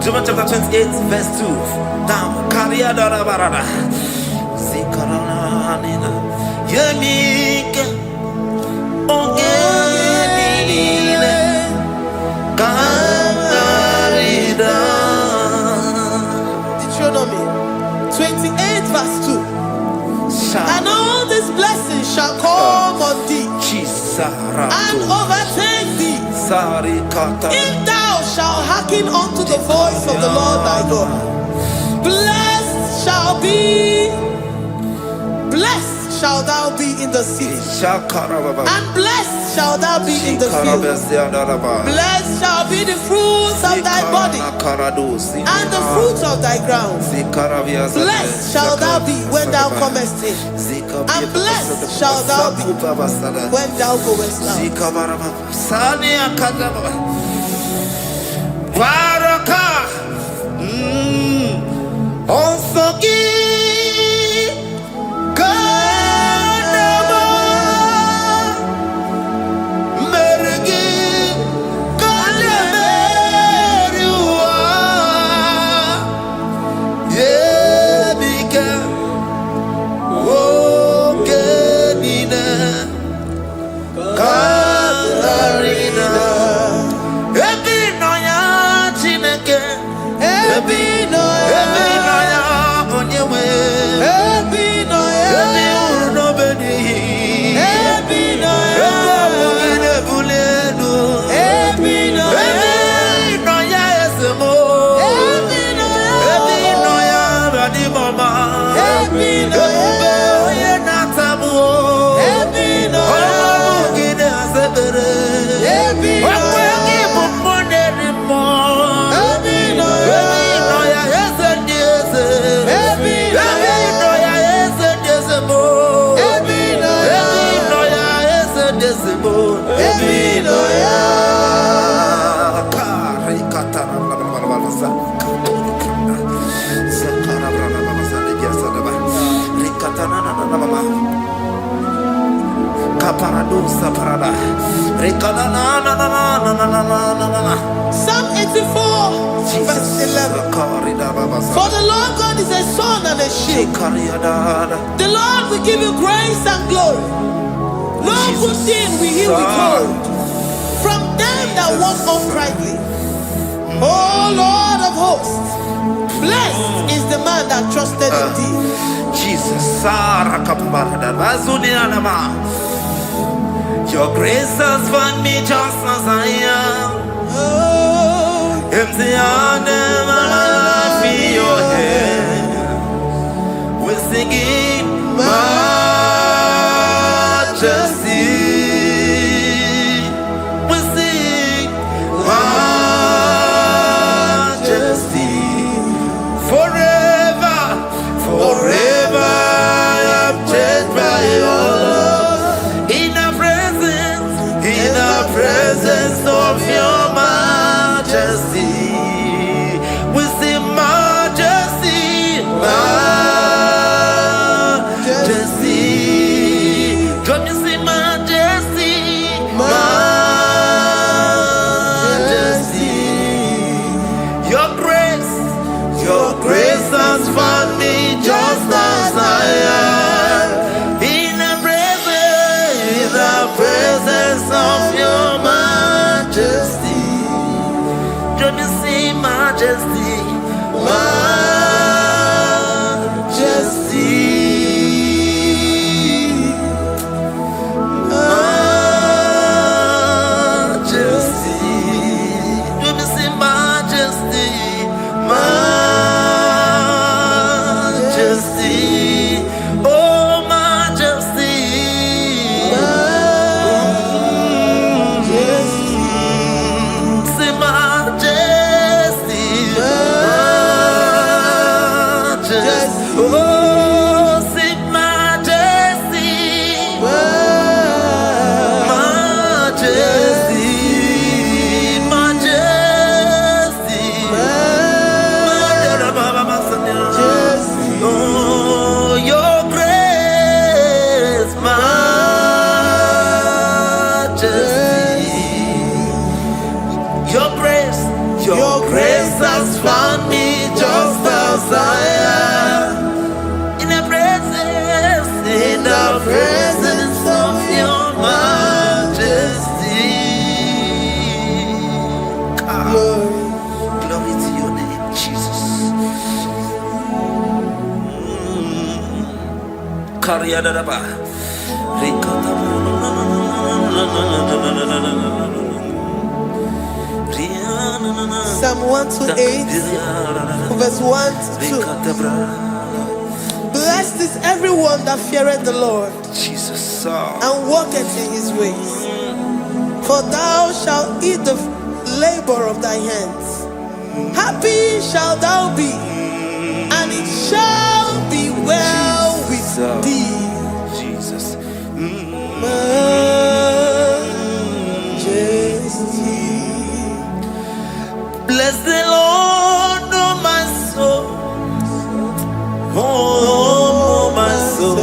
John chapter 28, verse 2. Now, Karia Dara Barada. Zikaranina. Yemika. Ogenine. Kangarida. Deuteronomy 28 verse 2. And all these blessings shall come on thee and overtake thee if thou shalt hearken unto the voice of the Lord thy God. Blessed shall thou be in the city, and blessed shall thou be in the field. Blessed shall be the fruits of thy body and the fruits of thy ground. Blessed shall thou be when thou comest in, and blessed shall thou be when thou goest out. Psalm 84 verse 11. For the Lord God is a sun and a shield. The Lord will give you grace and glory. No good thing will he withhold from them that walk uprightly. O Lord of hosts, blessed is the man that trusted in thee. Jesus, your grace has found me just as I am. Empty handed, my life in your hand. We're singing majesty. We sing majesty. Forever, forever I'm changed by your love. In the presence of your majesty, we see majesty, majesty. Come you see majesty, majesty. Your grace has found me just as I am. In the presence of your majesty, don't you see majesty, majesty, majesty, don't you see majesty, majesty, oh majesty. grace has found me just as I am. In the presence of your majesty. Glory to your name, Jesus. Psalm 128, verse 1 to 2. Blessed is everyone that feareth the Lord, Jesus, and walketh in his ways. For thou shalt eat the labor of thy hands. Happy shalt thou be, and it shall be well with thee. Jesus. Majesty. Bless the Lord, oh my soul. Oh, my soul.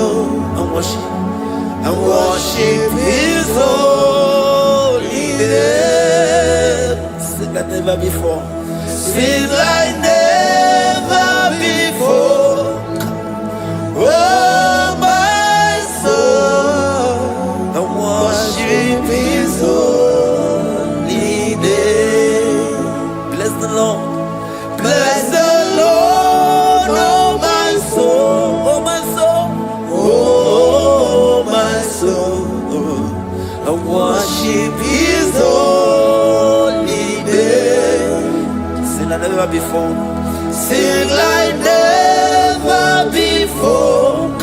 And worship his holy name. Sing like never before. Sing like never before. Oh, my soul. And worship his holy name. Bless the Lord. Bless the Lord, oh my soul, oh my soul, oh my soul. I worship his holy name. Sing like never before. Sing like never before.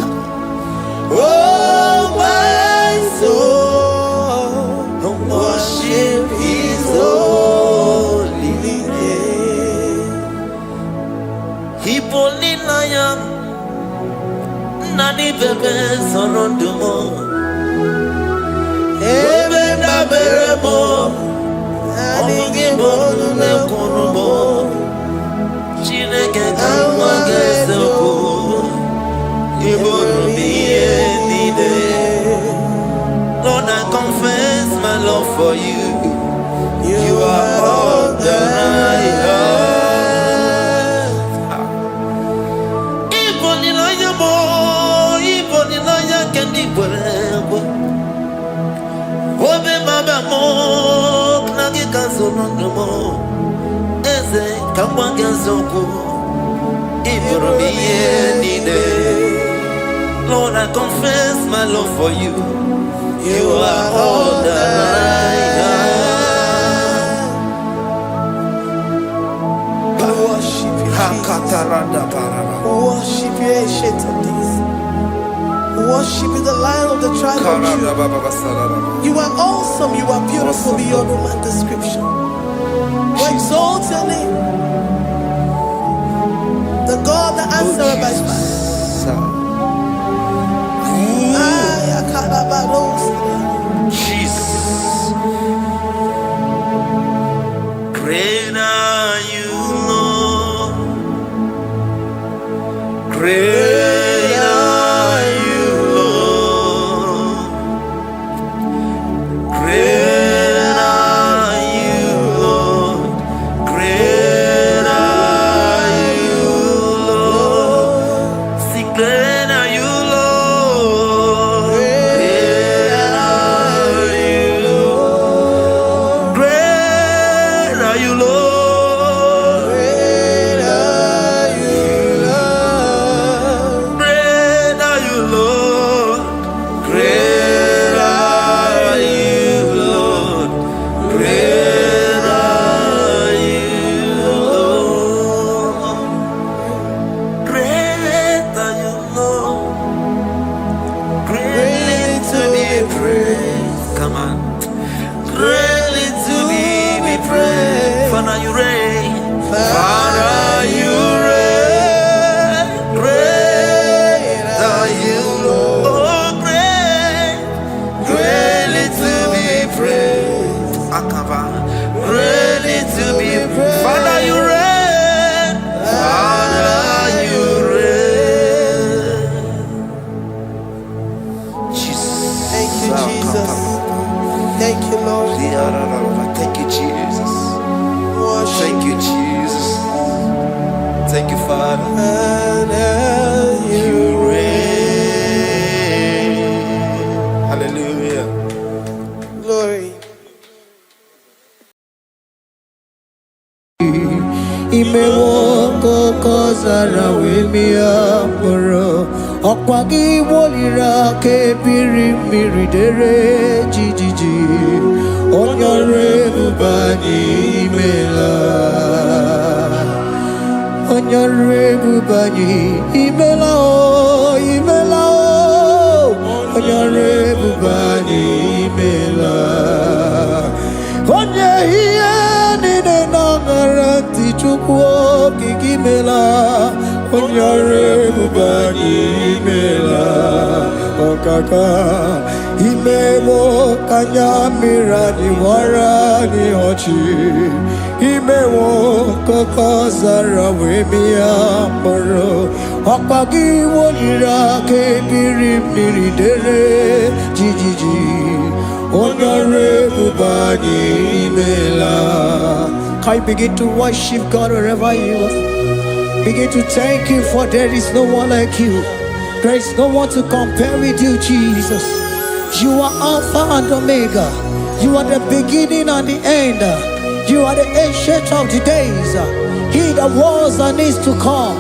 Oh my soul, I worship his holy name. Hipolina nani bebe sorondumo. Ebe na beremo. Omugibo ne kunumo. Chineke kama gesoko. Ibonu miye nide. Lord, I confess my love for you. You are all that I have. Obe mama mo knagi kazonomo eze kamwange zoko ibromiye nide. Lord, I confess my love for you. You are all that I have. Worship you, Jesus. Worship you, ancient of days. Worship you, the Lion of the tribe of Judah. You are awesome, you are beautiful beyond human description. We exalt your name, the God that answered by fire. Jesus. Great are you, Lord. Great are you, Lord. Great are you, Lord. Great are you, Lord. Sing, great are you, Lord. Great are you, Lord. Great are you, Lord. and you reign. Hallelujah. Glory. Imewoko kozara wemia moro Okwagi wolira ke biri miridere jijiji Onyore bubani imela Onyore bubani imela o imela o Onyore bubani imela Onye hiye nine nangaranti chukwo kikimela Onyore bubani imela Okaka Imemo kanyamira ni wara ni hochi Imemo kokozara wemia moro Okpagi wolira ke biri miridere jijiji Onyore bubani imela. Can you begin to worship God wherever you are? Begin to thank Him, for there is no one like you. There is no one to compare with you, Jesus. You are Alpha and Omega. You are the beginning and the end. You are the ancient of the days. He that was and is to come.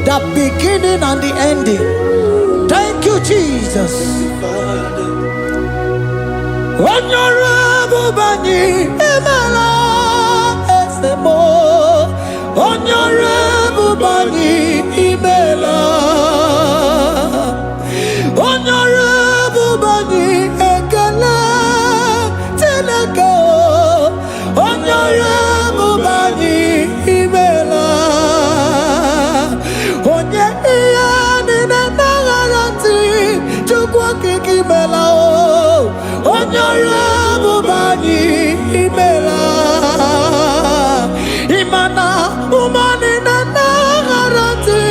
The beginning and the ending. Thank you, Jesus. Honorable Bani Emela Esemo. Honorable Bani Emela. Honorable Bani Ekele Teleko. Honorable Bani Emela. Onye iyani na nangaranti chukwa kikimela o. Honorable Bani Emela. Imana umani na nangaranti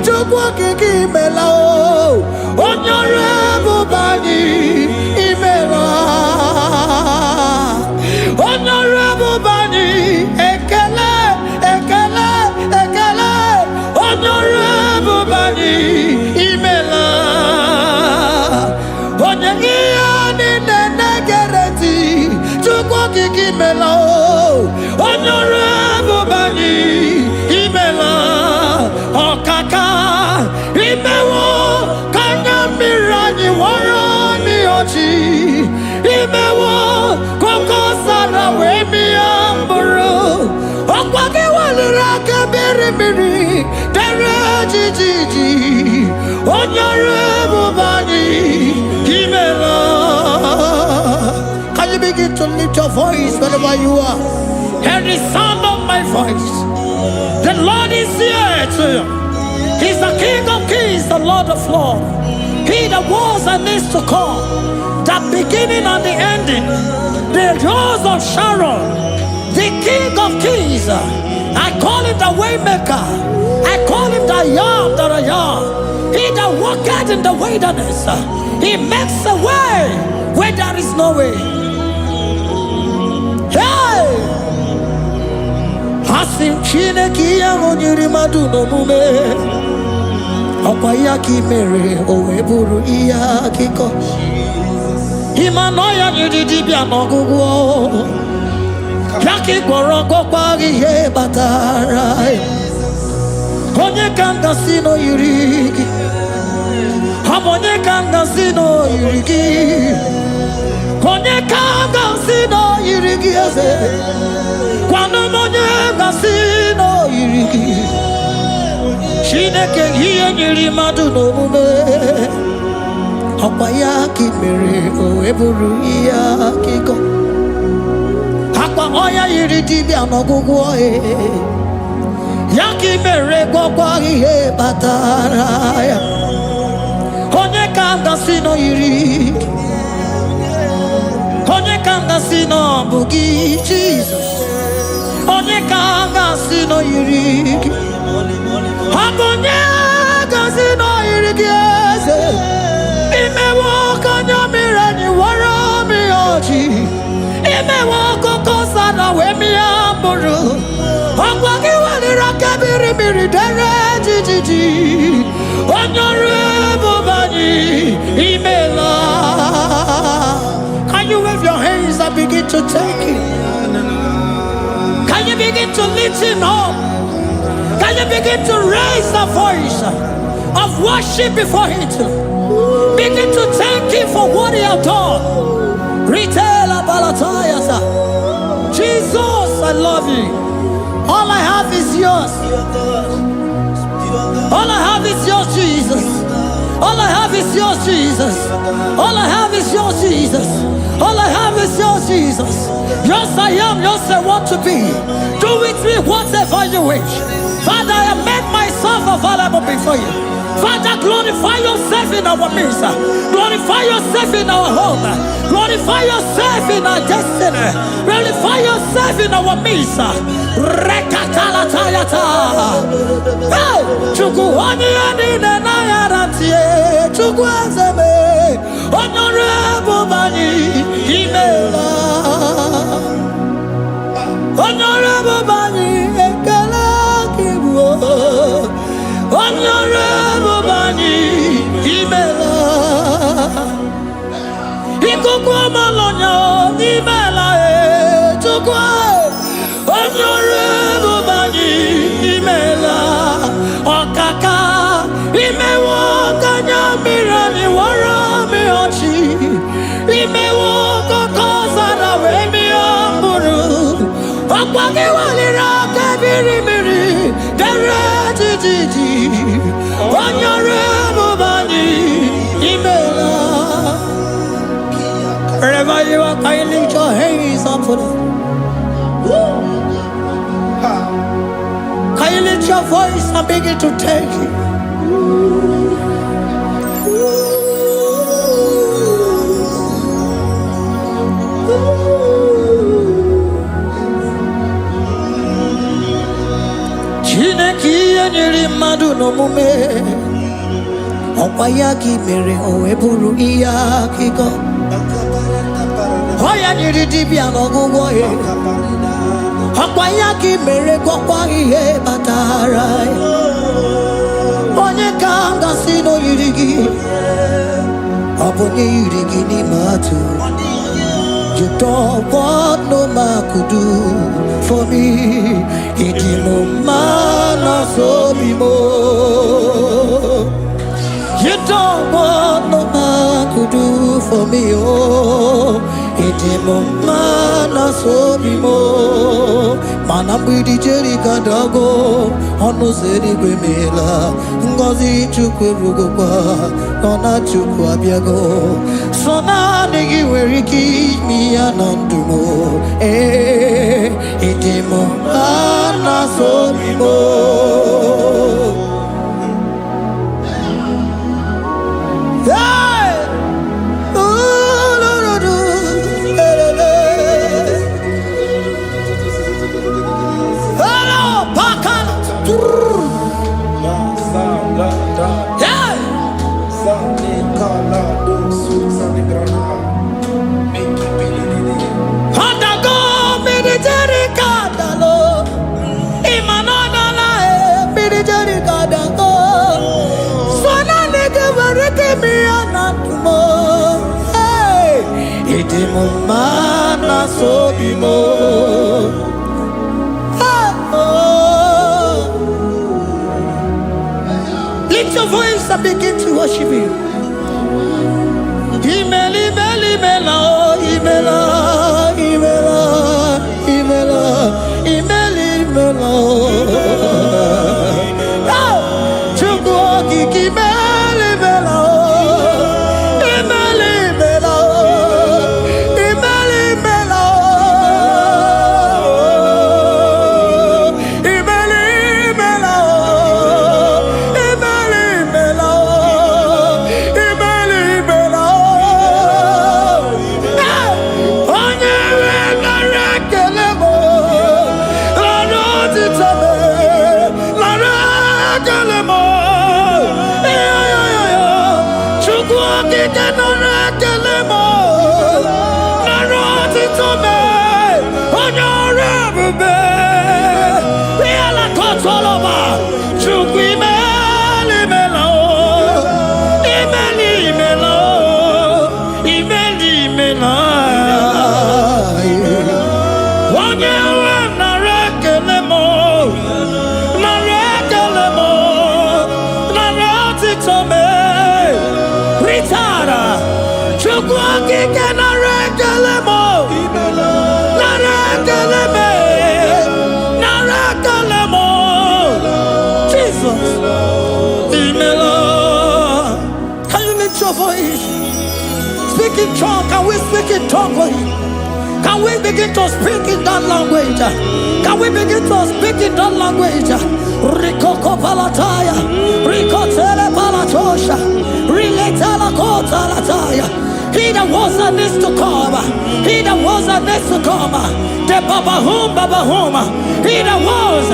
chukwa kikimela o. Honorable Bani Emela. Honorable Bani Ekele Ekele Ekele. Honorable Bani Emela. Imela, Honorable Bani Imela, Okaka Imewo Kanya Mirani Warani Ochi Imewo Koko Sara Wemi Amburu Okwake Walira Kabiri Miri Dere Jiji Honorable Bani Imela. Can you begin to lift your voice wherever you are? Hear the sound of my voice. The Lord is here too. He's the King of Kings, the Lord of Lords. He that was and is to come, the beginning and the ending, the rose of Sharon, the King of Kings. I call him the Waymaker. I call him the Yam that I am. He that walketh in the wilderness, he makes a way where there is no way. Hasim Chineki Yamonyuri Maduno Mume Okwayaki Mere Oweburu Iyakiko Imanoya Yudibia Nogugo Yaki Goroko Kwagi He Batarai Onye Kanga Sino Yurigi Hamonye Kanga Sino Yurigi Onye Kanga Sino Yurigi Kwano monye gasino iriki Shineke hiye nyiri madu no mume Okwaya kimere oweburu iya kiko Hakwa oya iriti bia nogugu oe Yaki mere gwakwa ihe batara ya Onye kanga sino iriki Onye kanga sino bugi Jesus Onye kanga sino yiriki Onye kanga sino yiriki eze Imewo kanya mirani wara mi oji Imewo koko sana we mi amburu Okwagi walira kabiri miri miri dere jiji. Honorable Bani Imela. Can you wave your hands and begin to thank him? Can you begin to lift him up? Can you begin to raise the voice of worship before him? Begin to thank him for what he has done. Retail Balatayasa. Jesus, I love you. All I have is yours. All I have is yours, Jesus. All I have is yours, Jesus. All I have is yours, Jesus. All I have is yours, Jesus. Yours I am, yours I want to be. Do with me whatever you wish. Father, I have made myself available before you. Father, glorify yourself in our midst. Glorify yourself in our home. Glorify yourself in our destiny. Glorify yourself in our midst. Rekatalatayata. Hey! Chukwani anine na yarantie. Chukwazeme. Honorable Bani Imela. Honorable Bani Ekala Kibuo. Honorable Bani Imela. Ikukwa malonya Imela chukwa. Honorable Bani Imela. Okaka imewo kanya mirani wara mi ochi. Imewo kokosa na we mi amburu. Okwagi walira kabiri miri dere jiji. Honorable Bani Imela. Wherever you are, can you lift your hands up for them? Can you lift your voice and begin to thank him? Chineki enyiri mmadụ n'omume ọkwa ya ka i mere o wee bụrụ ihe akụkọ ọ ya nyiri dibịa n'ọgwụgwọ ya ọkwa ya ka i mere gwọkwa ihe batara onye ka m gasị na o yiri gị ọ bụ onye yiri gị n'ime atụ. You don't want no man could do for me. It is no man so be more. You don't want no man could do for me. Oh, it is no man so be more. Man, I'm with the Jerry Cadago. On no city Bemela. Ngozi Chukwebugopa. Nona Chukwabiago. So now nigga where he keep me anandumo. Eh, it is mo ana so be more. Hey, oh no no no, hello, pakan. Yeah. Handago military kadalo, imanana military kadago. Sona nige varike mi anatumo. Hey, itimu mana sobimo. Lift your voice and begin to worship him. Imeli, Imeli, Imela, Imela, Imela, Imela, Imeli, Imela. Chukwu Kiki Imeli, Imela, Imeli, Imela, Imeli, Imela, Imeli, Imela, Imeli, Imela, Imeli, Imela. Onye wegara kelemo, lano titame, lano kelemo. Chukwu okike nara kelemo, lano titame, onye ọrụ ebube. We are like Kotoloba. lift your voice. Speak in tongue. Can we speak in tongue for him? Can we begin to speak in that language? Can we begin to speak in that language? Rikoko palataya, rikotele palatosha, riletala kota lataya. He that was and is to come. He that was and is to come. The Babahum. He that was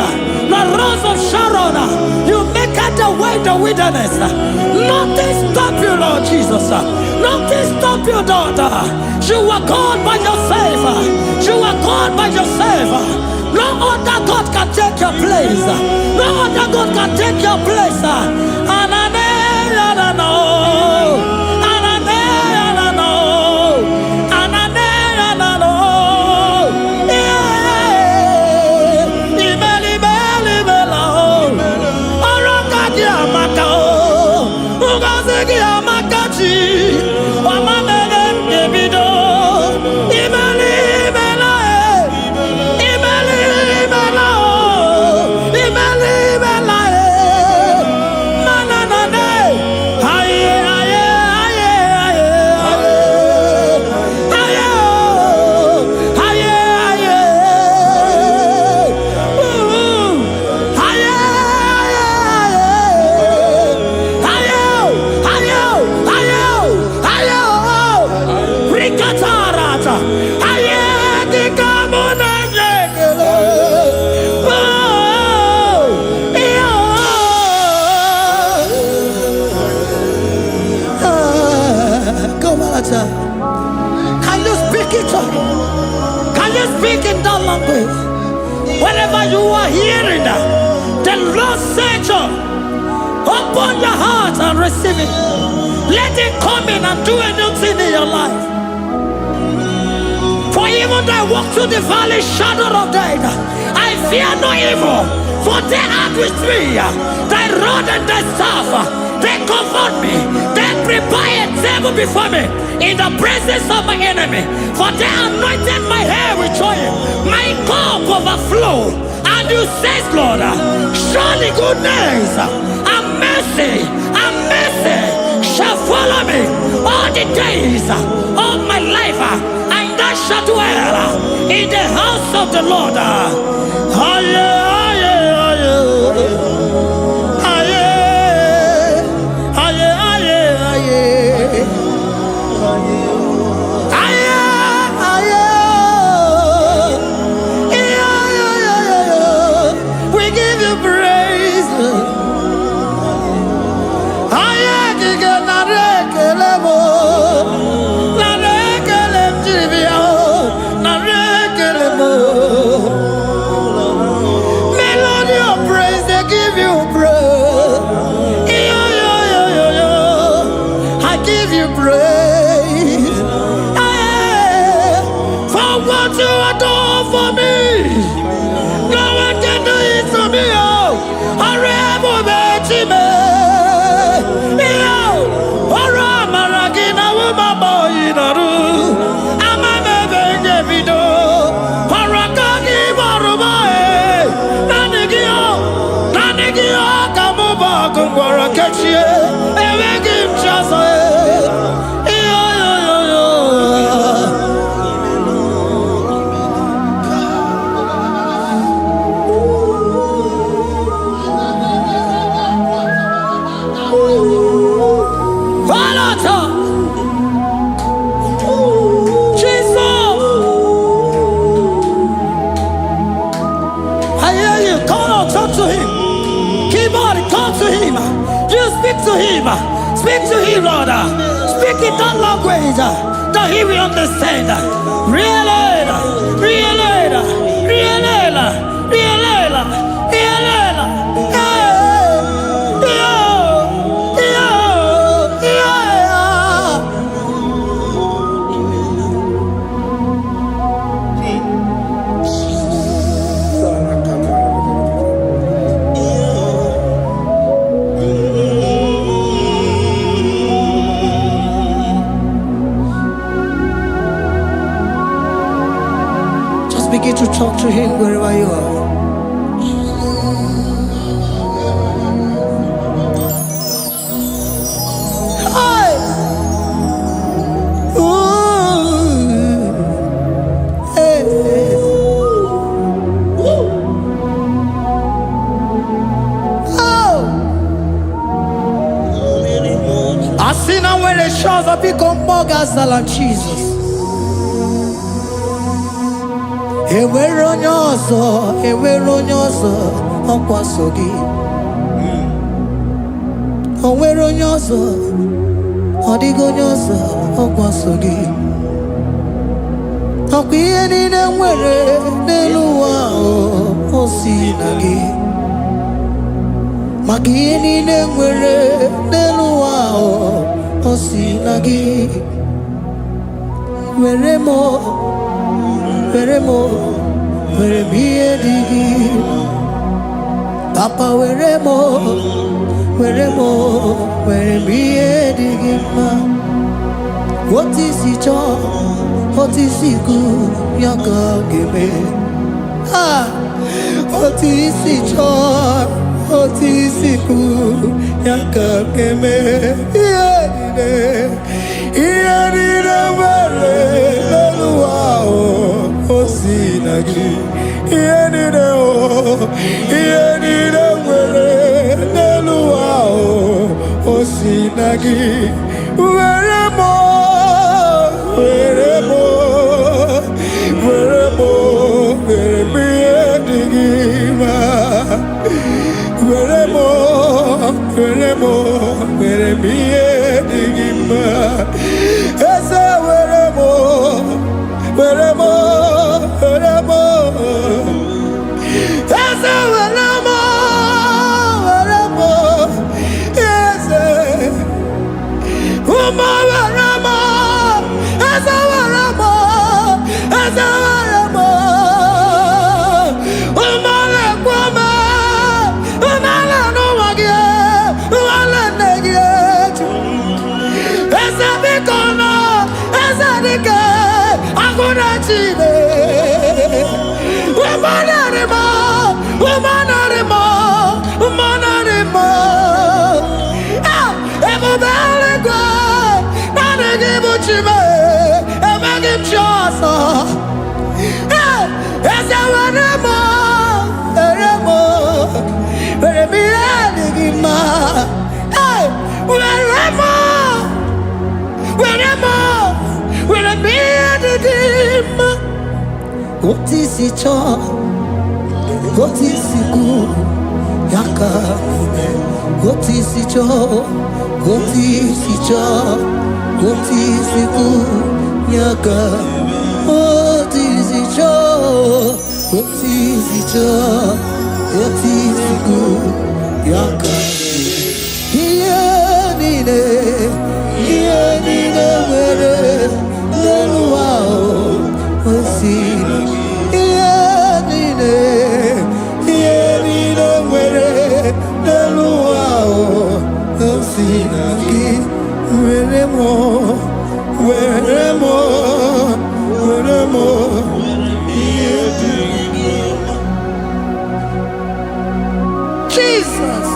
the rose of Sharon. You make it the way the wilderness. Nothing stop you, Lord Jesus. Nothing stop you, daughter. You are God by yourself. You are God by yourself. No other God can take your place. No other God can take your place. Can you speak it? Can you speak in that language? Whenever you are hearing that, the Lord said, open your heart and receive it. Let it come in and do anything in your life. For even though I walk through the valley shadow of death, I fear no evil. For they are with me. Thy rod and thy staff, they comfort me. They prepare a table before me in the presence of my enemy. For they anointed my hair with oil. My cup overflow. And you say, Lord, surely goodness and mercy shall follow me all the days of my life. And I shall dwell in the house of the Lord. We give you praise. Melody of praise, they give you praise. I give you praise. For what you have done for me, no one can do it for me. I Speak to him, Lord. Speak in that language that he will understand. Begin to talk to him wherever you are. Hi. nwere shows biko mmụọ ga-azala Jesus. Enwere onye ọzọ ọkwa so gị. O nwere onye ọzọ, ọ dịghị onye ọzọ ọkwa so gị. Ọkwa ihe niile nwere n'elu ụwa o si na gị. Maka ihe niile nwere n'elu ụwa o si na gị. Were m ihe dị gị. Papa were m ihe dị gị mma. Otu isi chọọ, otu isi kwu ya ka ọ ga-eme. Otu isi chọọ, otu isi kwu ya ka ọ ga-eme. Ihe niile nwere n'elu ụwa o si na gị. Ihe niile nwere n'elu ụwa o si na gị. Were m ihe dị gị mma. Were m ihe dị gị mma. Eze were m Eze were m Eze ụmụ were m Eze were m ụmụ na-ekwu m ụmụala n'ụwa gị ụmụala nne gị eju. Eze biko nọ Eze dike agụna Chine. Ebube eluigwe naanị gị bụ Chime, enweghị m chi ọzọ. Eze were m ihe dị gị mma. Were m ihe dị gị mma. Otu isi chọọ, otu isi kwu ya ka ime. Otu isi chọọ, otu isi chọọ, otu isi kwu ya ka. Otu isi chọọ, otu isi chọọ, otu isi kwu ya ka. Ihe niile nwere n'elu ụwa o si na gị. Ihe niile nwere n'elu ụwa o si na gị. Were m ihe dị gị mma. Jesus.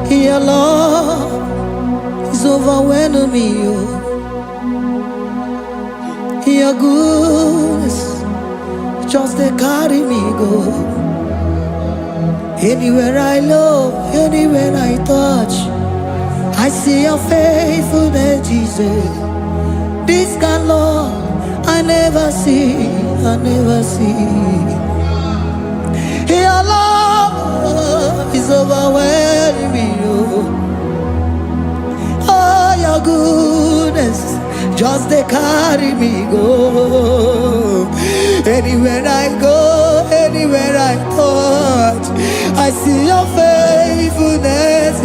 Your love is overwhelming me. Your goodness just they carry me go. Anywhere I look, anywhere I touch, I see your faithfulness, Jesus. This kind of love I never see. Your love is overwhelming me. Oh, your goodness just they carry me go. Anywhere I go, anywhere I touch, I see your faithfulness.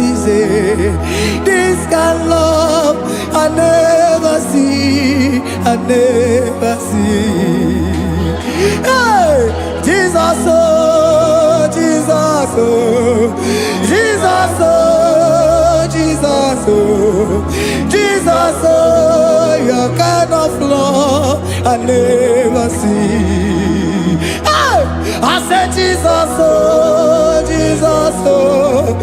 This kind of love I never see. Hey, Jesus, oh, Jesus, oh, Jesus, oh, Jesus, oh, Jesus, oh, your kind of love I never see. Hey, I said Jesus, oh, Jesus, oh,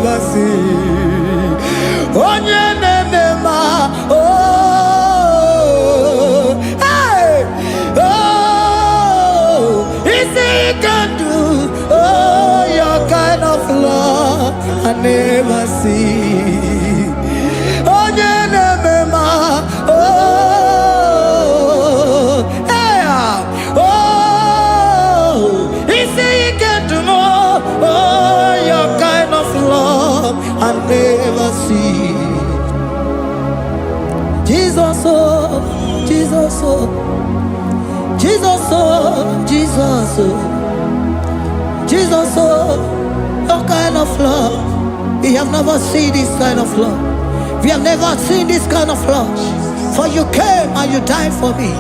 never see. Onye nemema, oh, hey, oh, easy can do, oh, your kind of love I never see. Onye nemema, oh, hey, oh, easy can do more, oh, your kind of love I never see. Jesus, oh, Jesus, oh, Jesus, oh, Jesus, oh, Jesus, oh, your kind of love. We have never seen this kind of love. We have never seen this kind of love. For you came and you died for me.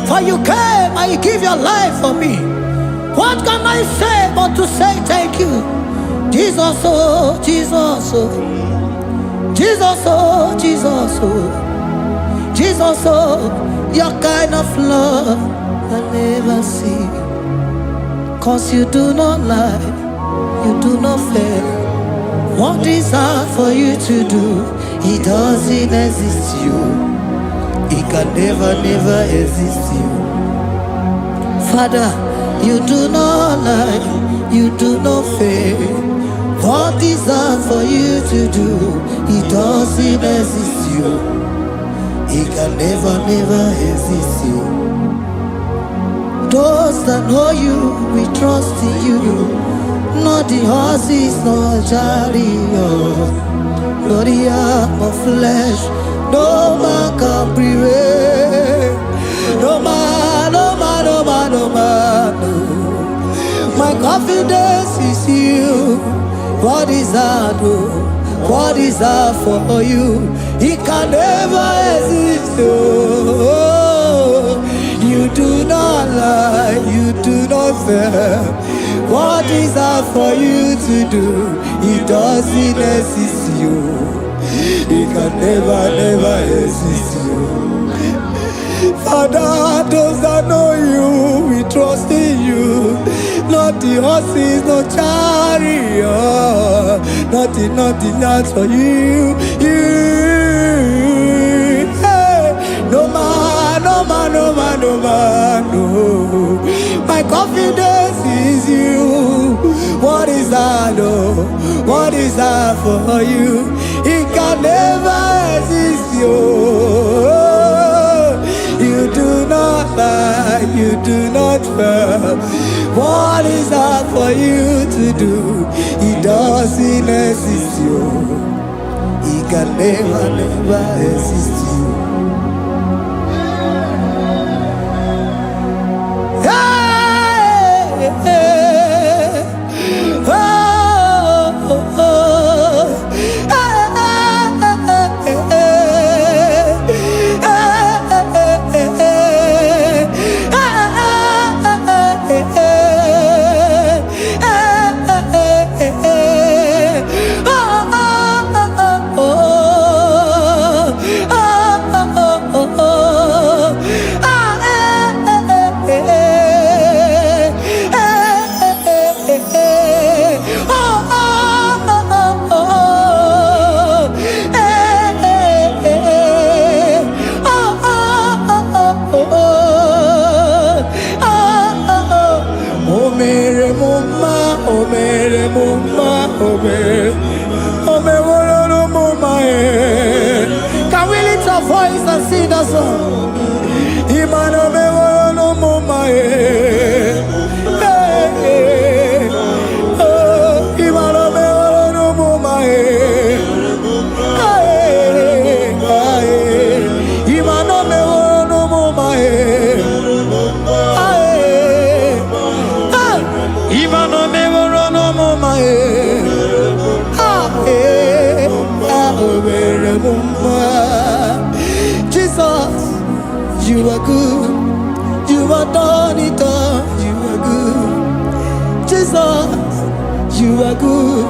For you came and you give your life for me. What can I say but to say thank you? Jesus, oh, Jesus, oh, Jesus, oh, Jesus, oh, Jesus, oh, your kind of love I never see. 'Cause you do not lie, you do not fail. What is hard for you to do? It doesn't exist you. It can never, never exist you. Father, you do not lie, you do not fail. What is hard for you to do? It doesn't exist you. It can never, never exist you. Those that know you, we trust in you. Not the horses, nor chariot, nor the arm of flesh. No man can prevail. No man, no man, no man, no man. No. My confidence is you. What is hard, oh? What is hard for you? It can never exist, oh. You do not lie, you do not fail. What is hard for you to do? It doesn't exist you. It can never, never exist you. Father, those that know you, we trust in you. Not the horses, no chariot. Nothing else for you. Hey, no man, no man, no man, no man, no. My confidence is you. What is that, oh? What is that for you? It can never exist, you. You do not lie, you do not fail. What is that for you to do? It doesn't exist, you. It can never, never exist, you. Hey, hey, oh, oh, oh. Can we lift our voice and sing that song? Imano me no mama oh, imano me no mama imano me no mama imano me no mama Jesus, you are good. You are done it all. You are good. Jesus, you are good.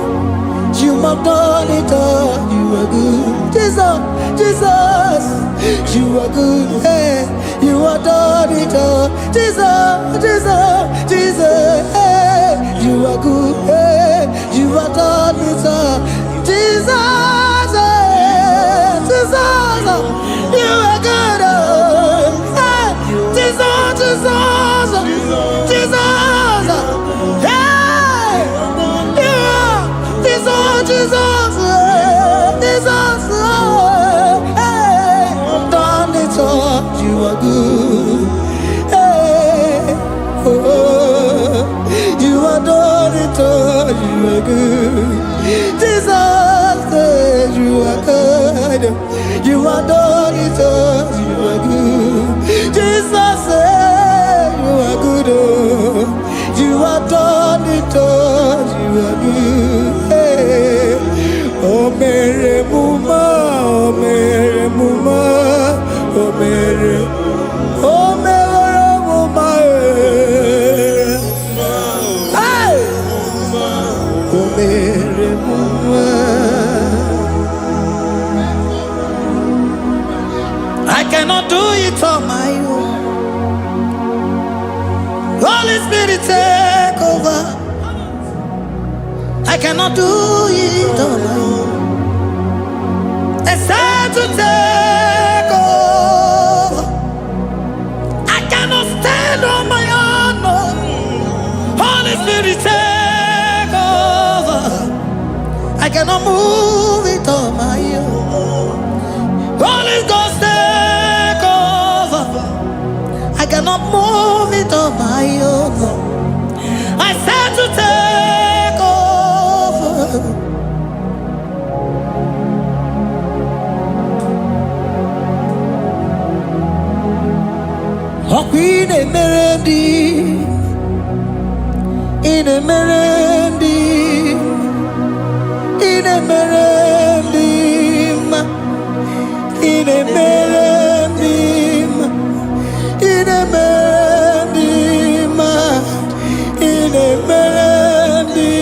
You have done it all. You are good. Jesus, Jesus, you are good. Hey, you are done it all. Jesus, Jesus, Jesus, hey, you are good. Hey, you are done it all. Jesus said you are good. You are done it all. You are good. Jesus said you are good. Oh. You are done it all. You are good. Hey. Oh mere muma, oh mere muma, oh mere muma. Hey. Oh mere muma. I cannot do it on my own. Holy Spirit, take over. I cannot do it on my own. It's time to take over. I cannot stand on my own. No. Holy Spirit, take over. I cannot move it on my own. Holy Ghost, take over. I cannot move it on my own. I said to take over. Oh, in a melody, in a melody, in a melody, in a melody, in a melody, in a melody,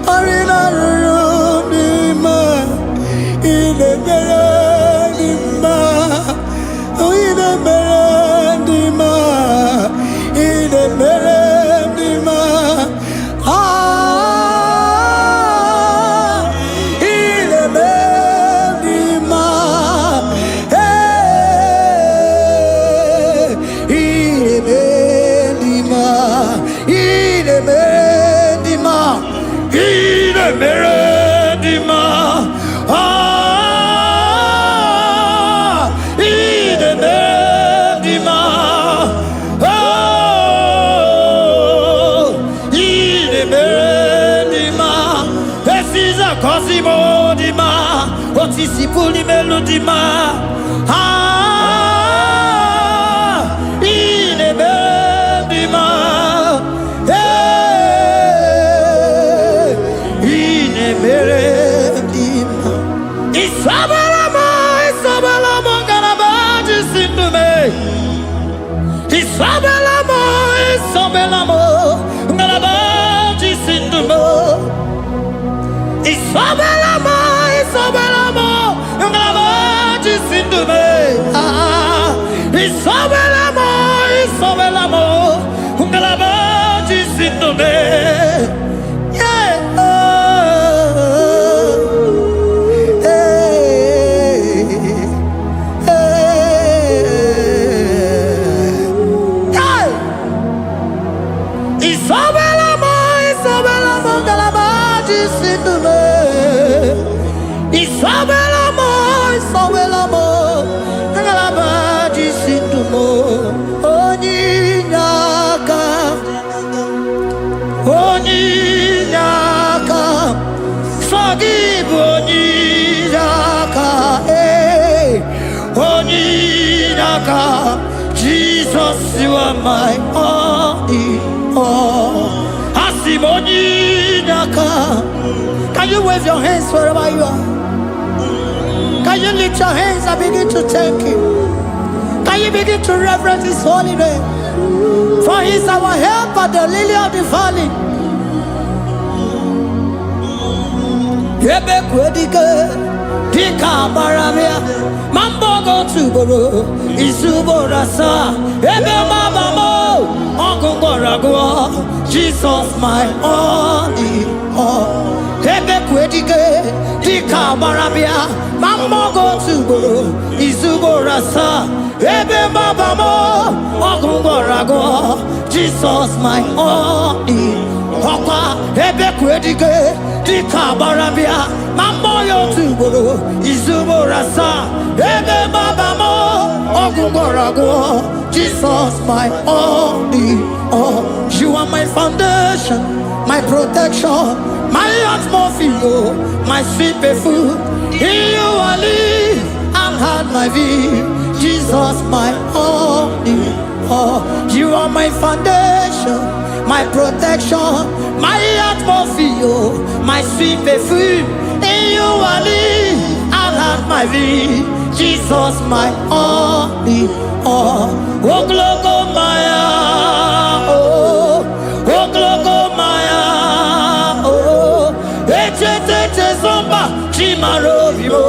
or in a room, in a melody, oh, in a melody, in a melody, ah, in a melody, hey, in a melody, in a melody, in a melody, ah, in a melody, oh, in a melody, this is a cosimo dima, what is the pulling melody, ah, in a melody, hey, in a melody, Isabelamo, Isabelamo, Garabaji, Sindume, Isabelamo, Isabelamo, Garabaji, Sindume, Isabelamo, Isabelamo, Garabaji, Sindume, ah, Isabelamo, Isabelamo, Garabaji, Sindume, yeah, Isabelamo, Isabelamo, Galabaji, Sindume. Isabelamo, Isabelamo, Galabaji, Sindume. Oninyaka, Oninyaka, forgive Oninyaka, hey, Oninyaka. Jesus, you are my only. Oh, Asimonyaka. Can you wave your hands wherever you are? Can you lift your hands and begin to thank Him? Can you begin to reverence His holy name? For He is our help at the lily of the valley. Dika Baramia, Mambo go to Boro, Isuborasa, Ebe Mamamo, Uncle Gorago, Jesus my only all. Ebe Quedige, Dika Baramia, Mambo go to Boro, Isuborasa, Ebe Mamamo, Uncle Gorago, Jesus my only. Papa, Ebe Quedige, Dika Baramia, Mambo yo to Boro, Isuborasa, Ebe Mamamo. Jesus, my only all. You are my foundation, my protection, my atmosphere, my sweet food. In you I live and had my vie. Jesus, my only all. You are my foundation, my protection, my atmosphere, my sweet food. In you I live and had my vie. Jesus, my only all. Oh, glogo Maya, oh, glogo Maya, oh, eche zomba, chimarovio.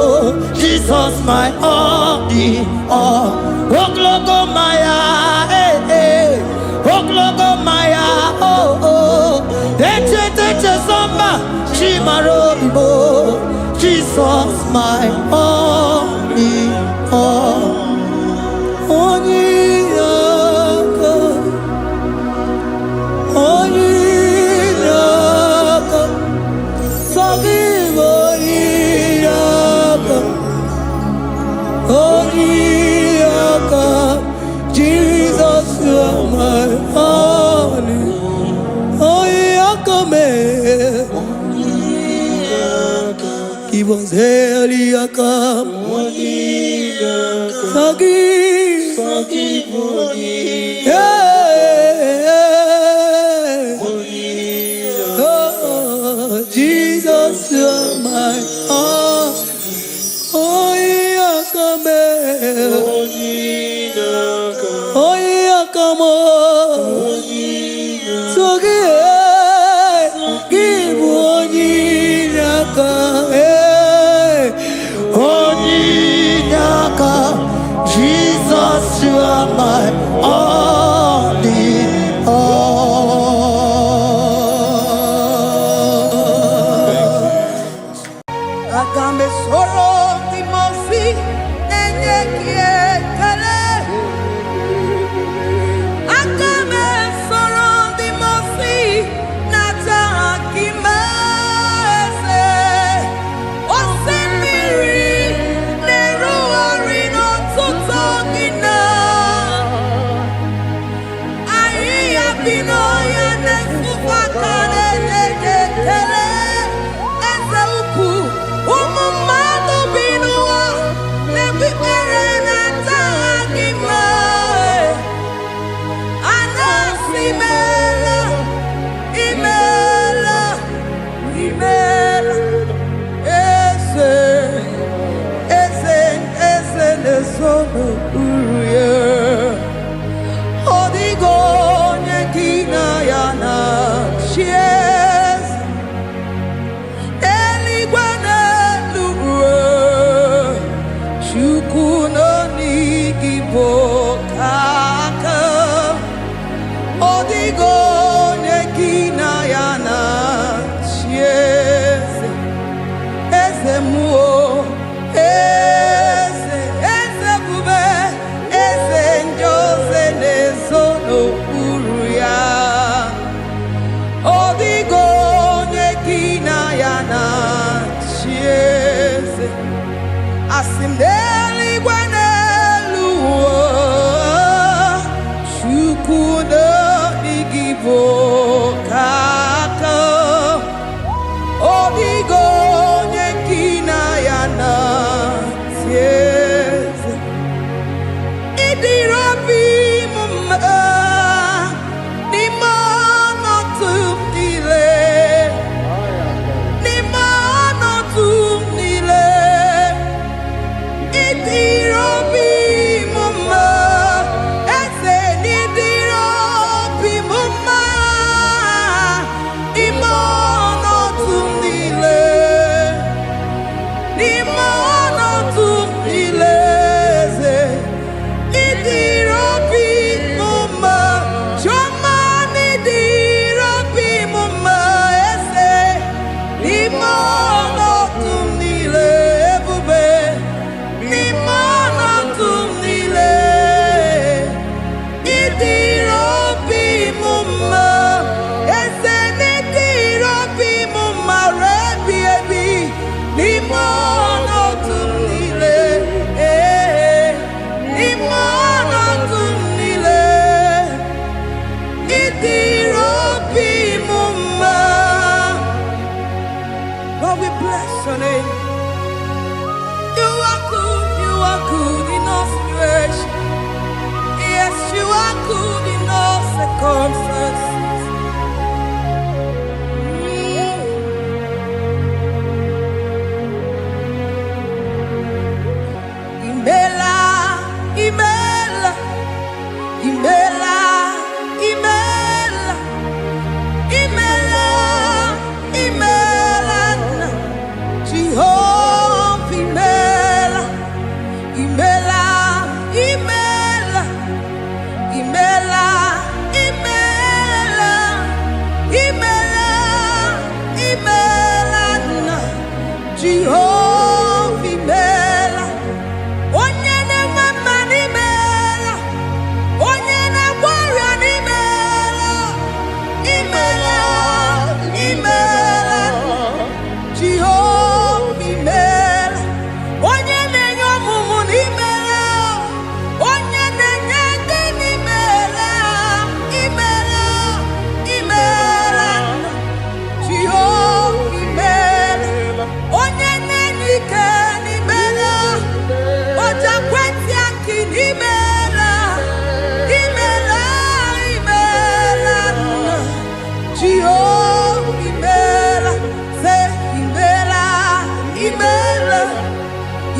Jesus, my only all. Oh, glogo Maya, oh, glogo Maya, oh, eche zomba, chimarovio. Jesus, my only all. Jesus, you are my only. Give us Eliakam. Forgive. Oh, Jesus, you are my all. Oh, Yakame. Oh, Yakamo. Give Onyinaka. Onyinaka. Jesus, you are my only all. Agambe soro timosi enye kietele. Agambe soro timosi nata akimese. Osemiri neruari no tutogina. Aia bino ya nesufakane nekele. Eze uku umumado binua nebibere nata akima. Anasimela imela eze nesono uruye. Odigo nyekina yana chies eligwane luwe chukuno nigibo kaka. Odigo nyekina yana chies eze muo eze bube eze njoze nezono uruya. Odigo nyekina yana chies asimdeli gwaneluwo chukuno igibo kaka. Odigo nyekina yana tears. Idirabi mama ni mono tumdile. Ni mono tumdile. bless your name. You are good in all situations. Yes, you are good in all circumstances. Imela, Imela, Imela, Imela, Imela, Imela, Jehovah, Imela, Imela, Imela, Imela, Imela, Imela, Imela, Jehovah, Imela. Onye na-eme n'imela, onye na-agwara n'imela, imela, imela, Jehova imela. Onye na-enye ọmụmụ n'imela, onye na-enye ndị n'imela, imela, imela, Jehova imela. Onye na-enye ike n'imela, Oja kweti aki n'imela, imela, imela, Jehovah imela, say imela, imela,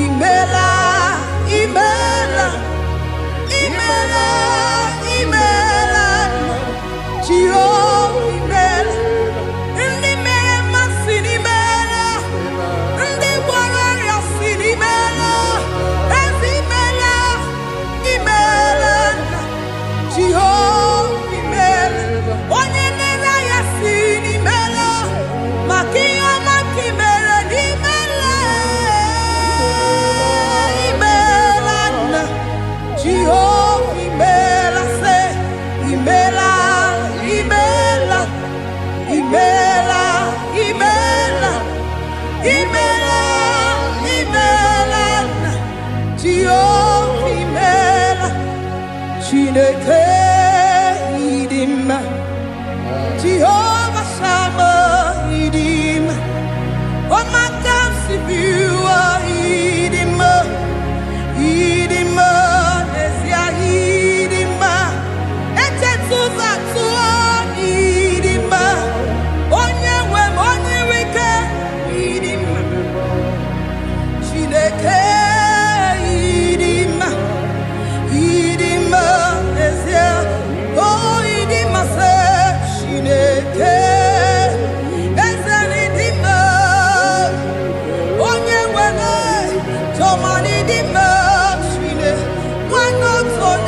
imela, imela, imela, imela, Jehovah imela. Ndị mere mmasị n'imela, ndị gwara ọrịa si n'imela. Jehovah imela, onye nere ya si n'imela, maka ihe ọma ka imere n'imela, imela nna. Jehovah imela, say imela, imela, imela, imela, imela, imela nna. Jehovah imela. Chineke idima, Jehovah Shammah idima, Omakam Sibiwa idima, idima, Nesia idima, Etetuza tuo idima, Onyewe Onyewike idima, Chineke idima. Idima, Nesia, oh Idima, say Shineke, Ezenidima, Onyewene, Tomanidima, Shine, one not on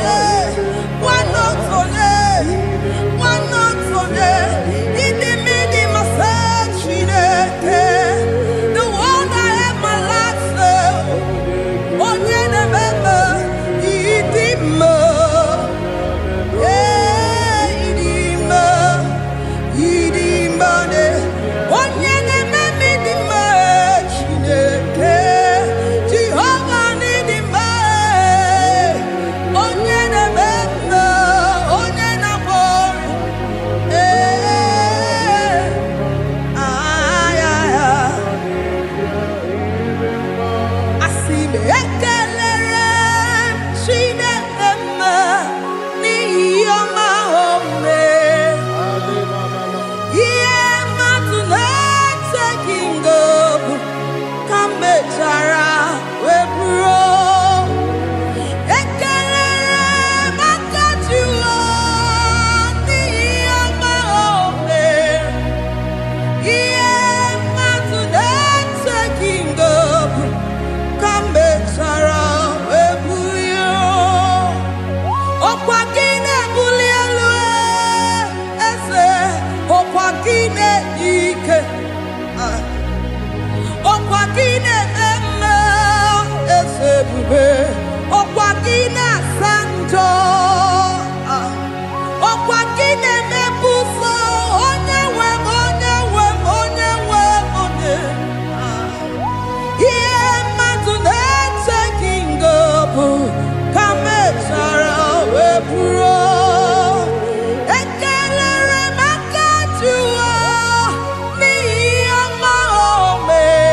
Idimidima, say Shineke, the one I have my life, say, Onyenebebe, Idima, Idima, Idima, Onyenebebe, Idima, Chineke, Jehovah Idima, Onyenebebe, Onyenabori, Asime ekelere Chineke n'ihi ọma o mere. Ihe mmadụ na-eteghị ngọpụ ka m mechara wee bụrụ. Ekelere maka Jehova n'ihi ọma o mere. Ihe mmadụ na-eteghị ngọpụ ka m mechara wee bụrụ. Ọkwa gị na-ebuli elu eze, ọkwa gị na-enye ike, ọkwa gị na-eme mma eze ebube, ọkwa gị na-asa njọ, ọkwa gị na-emebu ụzọ, onye nwe m, onye nwe m, onye nwe m, onye. Ihe mmadụ na-eteghị ngọpụ ka m mechara wee bụrụ. Ekelere maka Jehova n'ihi ọma o mere.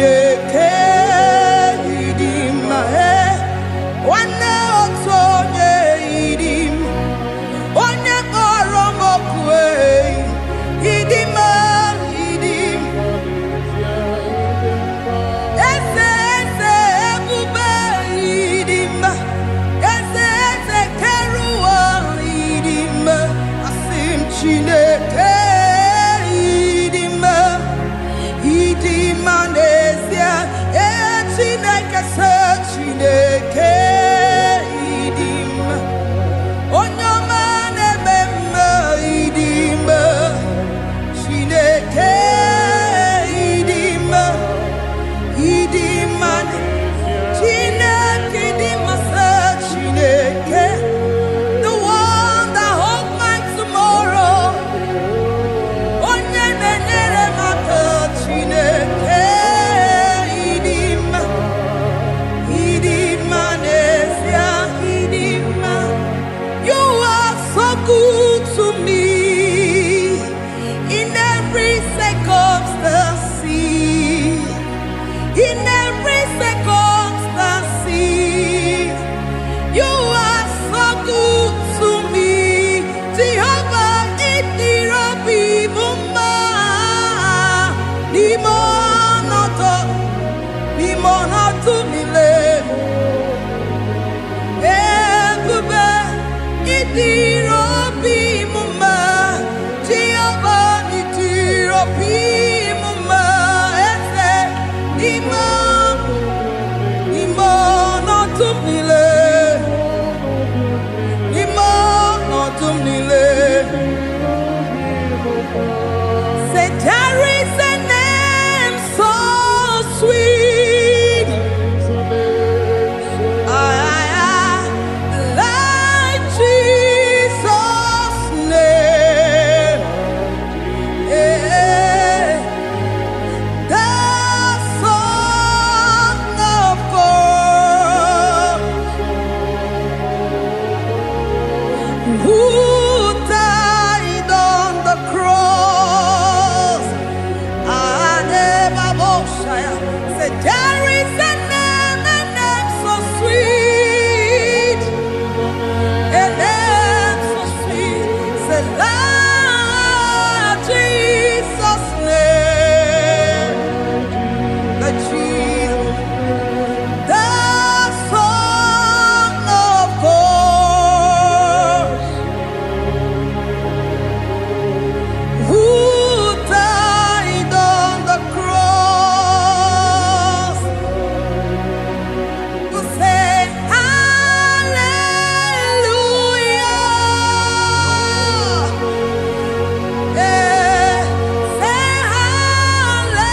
Chineke idima wana otonye idim onye kpọrọ m oku idima idim eze ebube idima eze keruwa idima asim Chineke Idimanesia, Chineke se Chineke idim, Onyama nebema idim, Chineke idim, idiman, Chineke idim se Chineke, the one that holds my tomorrow. Good to me in every circumstance, in every circumstance. You are so good to me, Jehovah. Itirobi mumma, limonato mile, ebube itirobi mumma, Jehovah itirobi mumma, ese limonato mile, limonato mile. Say there is a name so sweet, like Jesus' name, the Son of God, who died on the cross. Say there is a name so sweet, a name so sweet. Say Lord Jesus' name, the Jesus, the Son of God, who died on the cross. We say hallelujah, say hallelujah,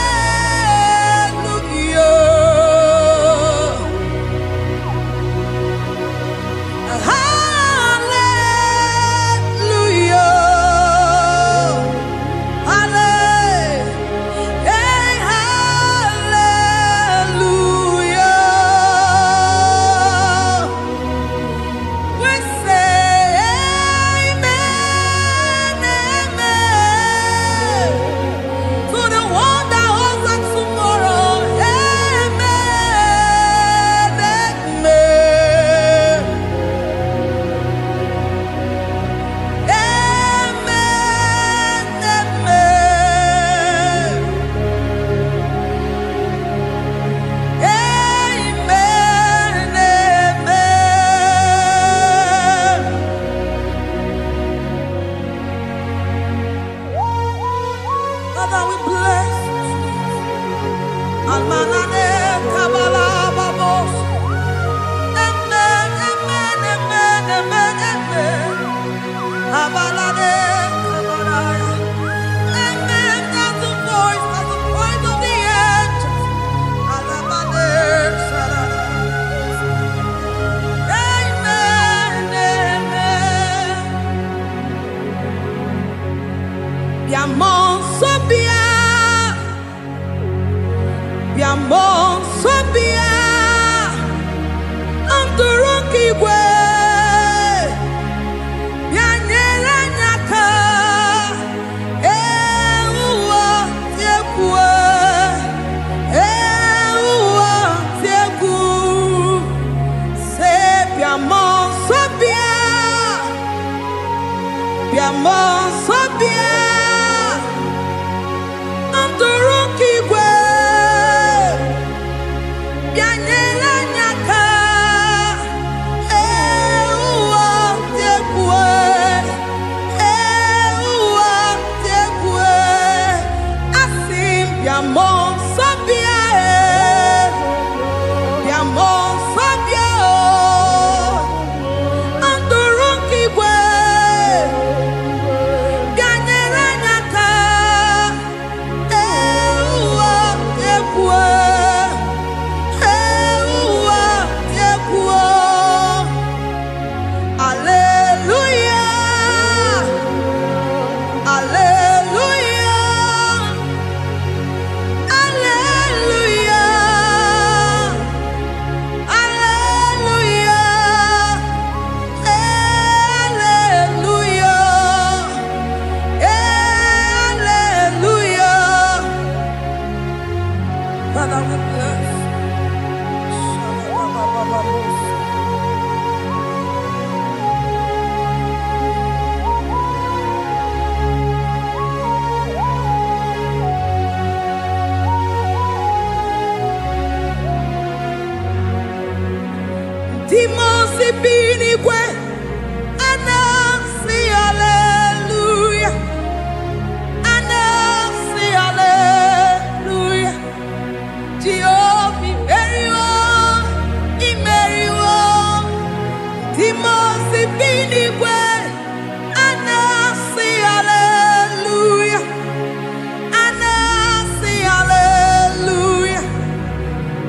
hallelujah. We say amen, amen, to the one that holds us tomorrow. Amen, amen, Father, we bless Almanane Kabala Babos. Amen, amen, amen, amen, amen. Abalade Kabalaya. Amen. That's the voice of the angels. Alabade Sarada. Amen, amen. Biamon Sobia, Biamon Sobia, Anturuki we, Bianyela Nyaka, Ewa Yekwe, Demons ibinigwe anasi hallelujah, anasi hallelujah. Jehovah imeriwo, demons ibinigwe anasi hallelujah, anasi hallelujah.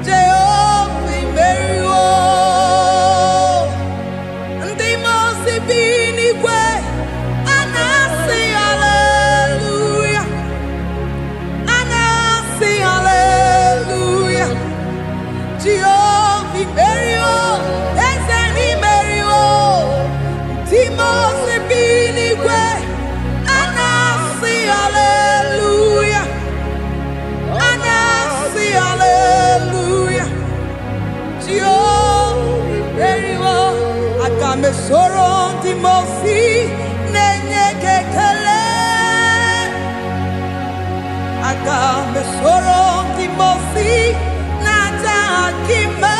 Jehovah imeriwo. Soro Timosi nenye kekele, agame soro Timosi nata akima.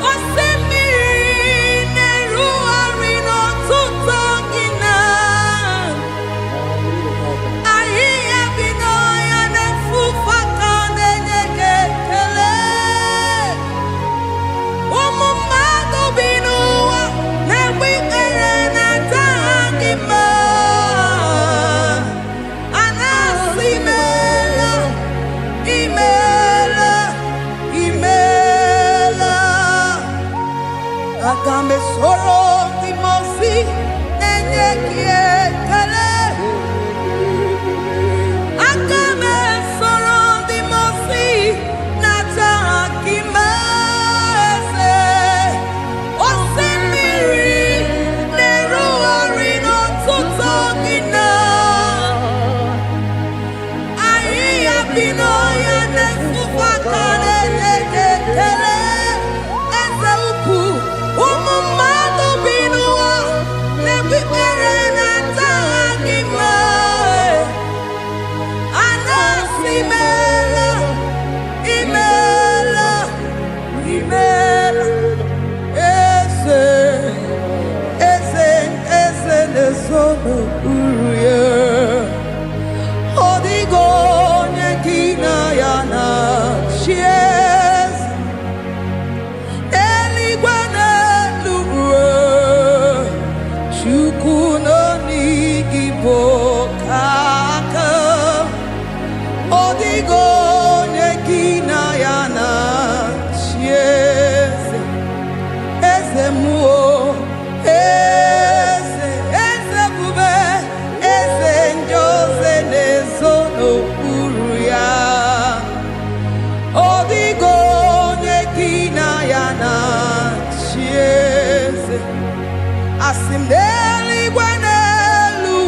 Osemi neru arino tutongina, ahi abino ya nefufaka nenye kekele. Agame soro Timosi nenye kiekele, agame soro Timosi nata akimese. Osemiri neru arino tutogina, ayi abino ya nefufaka nenye kekele. Asimdeli gwanelu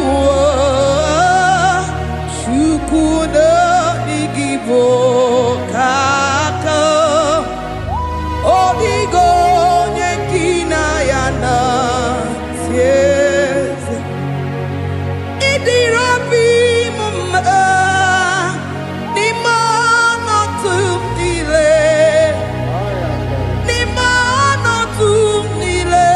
chukudo igibo kaka odigo nyekina yana sieze idirobi mumma nimano tumdile nimano tumdile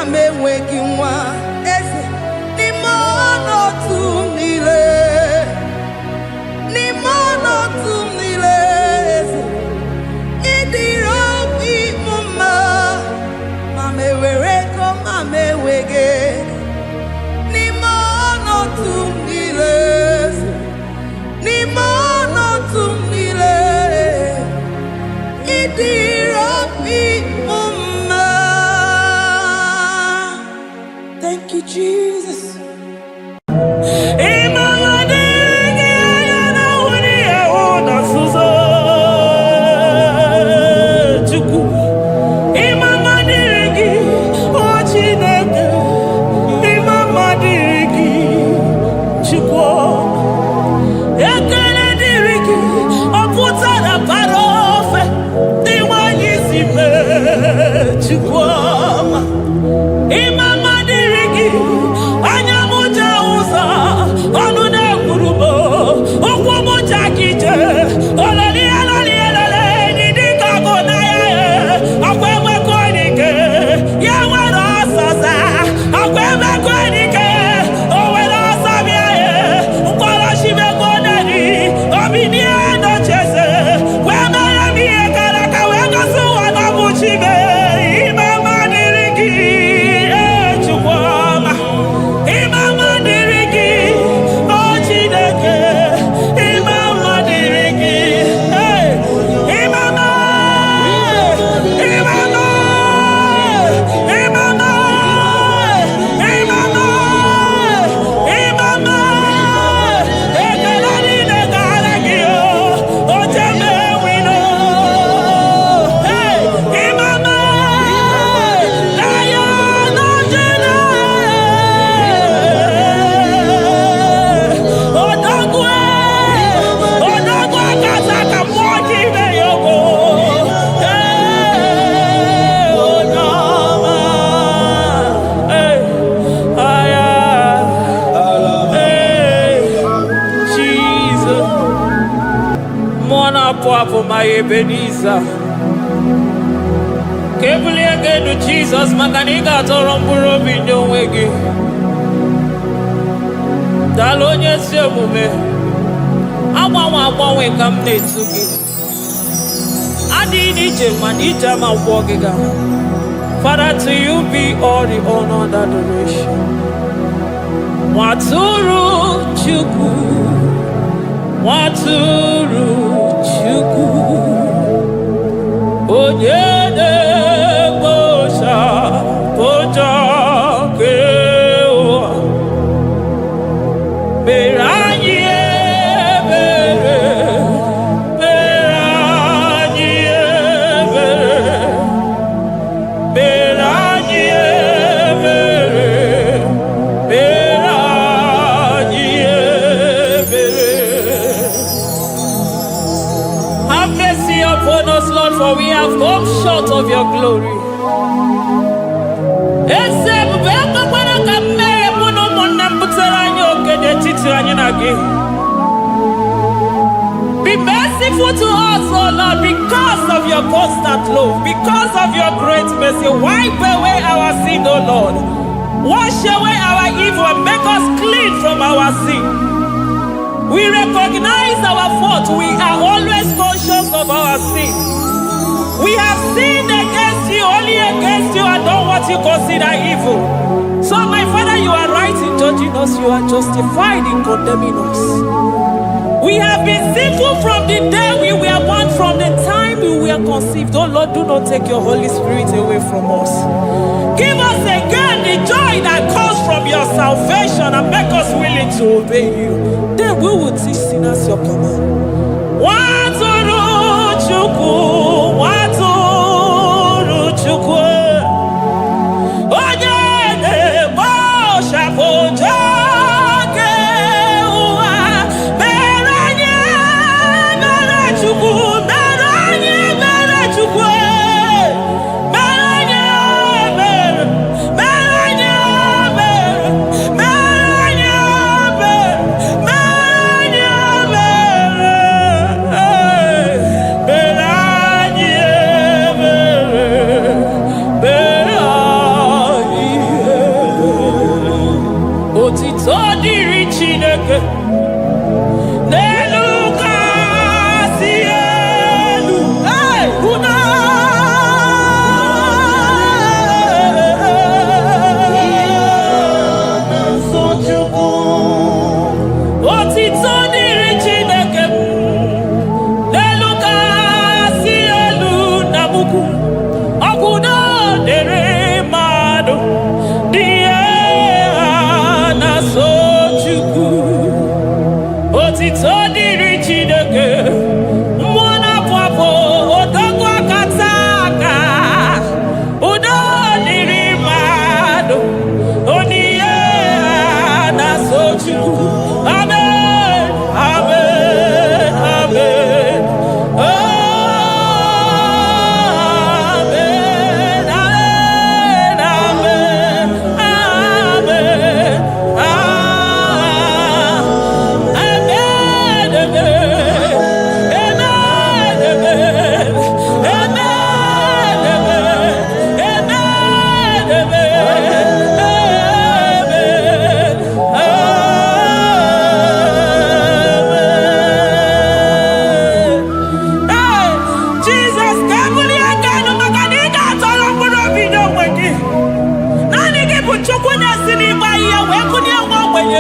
mama enweghị nwa eze n'ime ọnọdụ niile eze ịdịrị obi mma mama ewere ego mama enweghị n'ime ọnọdụ niile eze n'ime ọnọdụ niile ịdịrị obi mma. Thank you, Jesus. For my Ebenezer, Kebuli again to Jesus, Maganiga Toromburo Bindo Wegi. Dalonya Semume, Awa we come to me. Adi Nijam and Ijama Wogiga. Father, to you be all the honor and adoration. Waturu Chuku, Waturu. Onyede bosha boja kewa beranye for we have come short of your glory. Be merciful to us, O Lord, because of your constant love, because of your great mercy. Wipe away our sin, O Lord. Wash away our evil and make us clean from our sin. We recognize our fault. We are always conscious of our sin. We have sinned against you, only against you, and done what you consider evil. So, my Father, you are right in judging us. You are justified in condemning us. We have been sinful from the day we were born, from the time we were conceived. Oh Lord, do not take your Holy Spirit away from us. Give us again the joy that comes from your salvation and make us willing to obey you. Then we will teach sinners your command.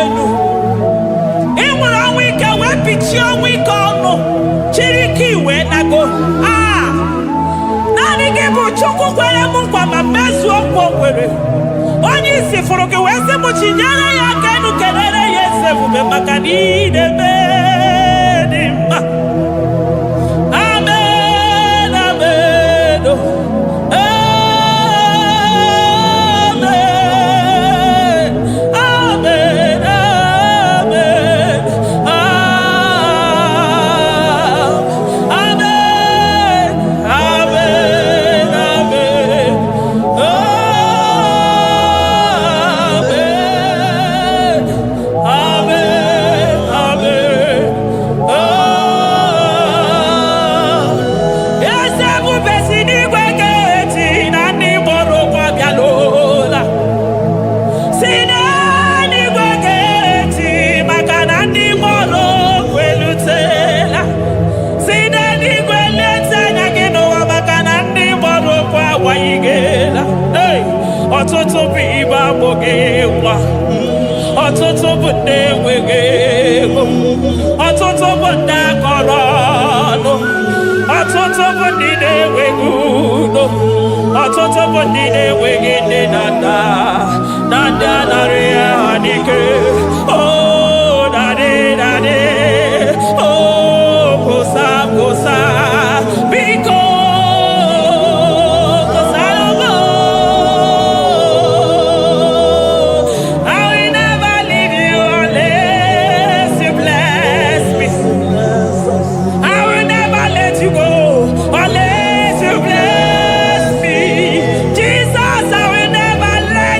elu. Ịnwere ọnwụ ike wee pichie ọnwụ ike ọnụ. Chiri ike iwe nago. Naanị gị bụ Chukwu kwere m nkwa ma mezuo nkwa o kwere. Onye isi fụrụ gị wee sị m chinyere ya aka enu kelere ya eze ebube maka na ị na-eme dị mma. Amen, amen, oh. Amen, amen, amen, amen, amen, amen, ọtụtụ bụ ibe agbụghị nwa, ọtụtụ bụ ndị enweghị ego, ọtụtụ bụ ndị akọrọ ọnụ, ọtụtụ bụ ndị na-enweghị udo, ọtụtụ bụ ndị na-enweghị nne na nna, na ndị anarị ya n'ike. Oh, daddy, daddy, oh, kosa, kosa, biko. Unless you bless me, Jesus, I will never let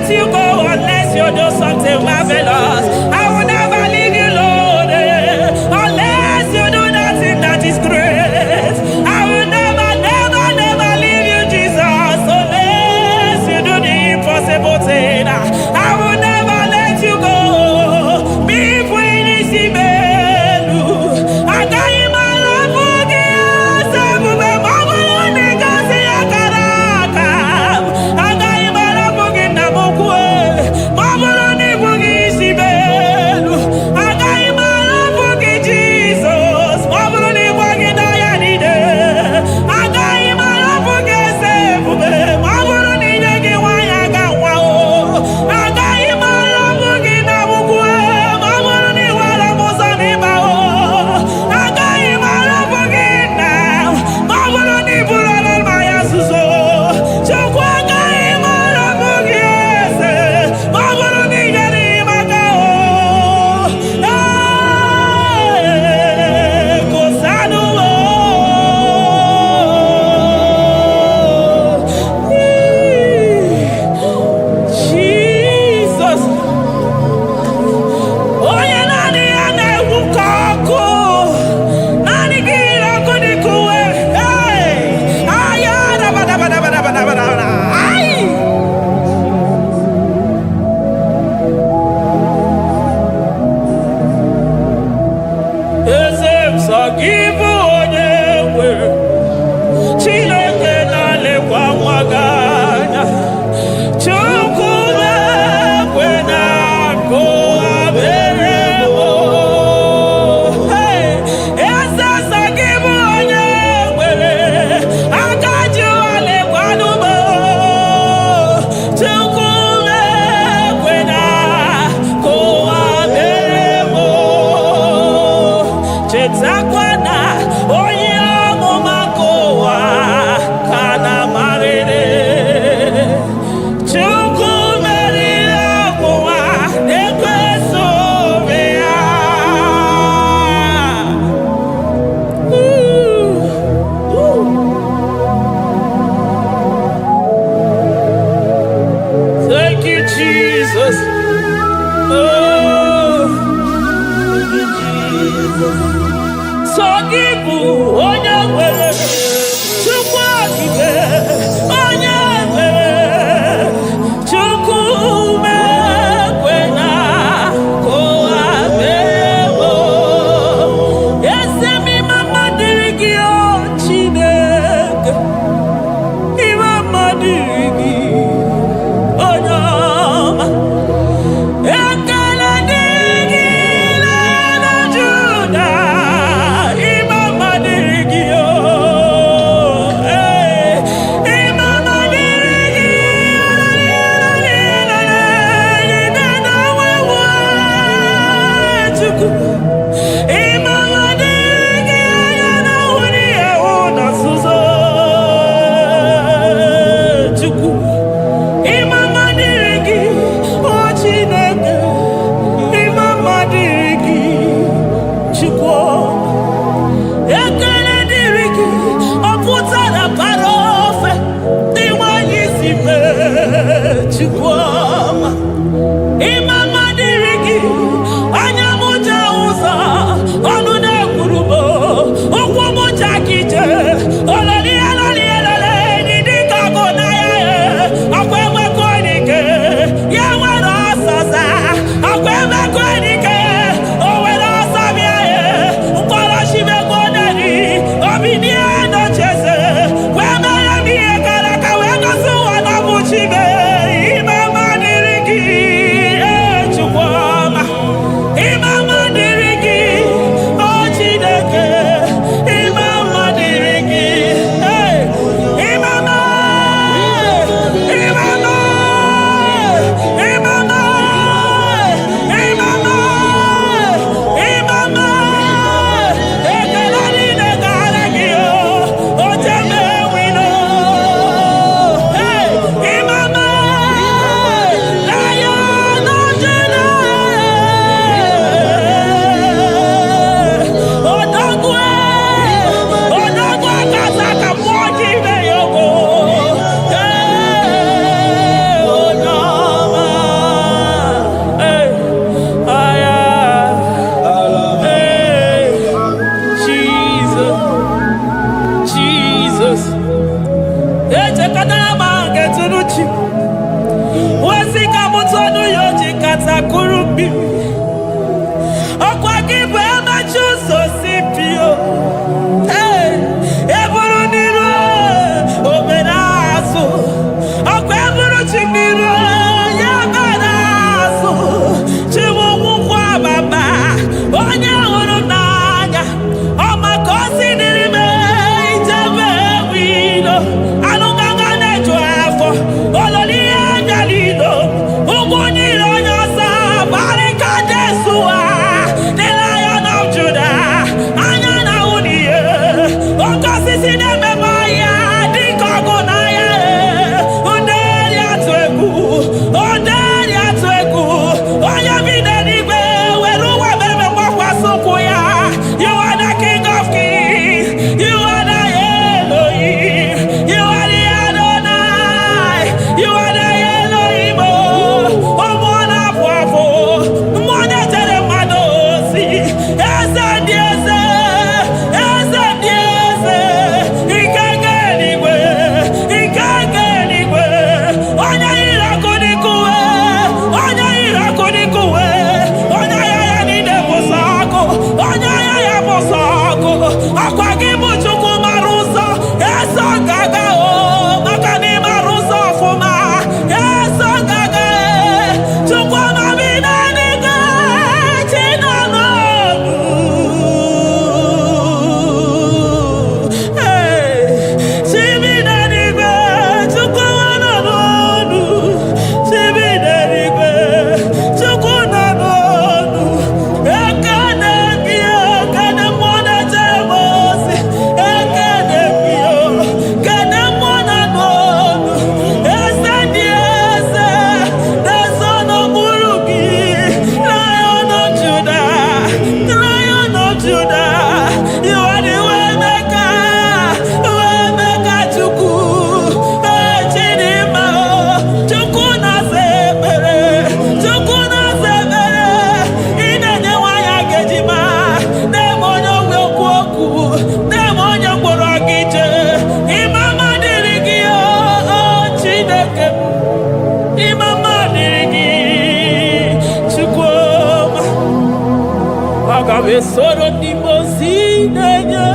Soro di mozinanya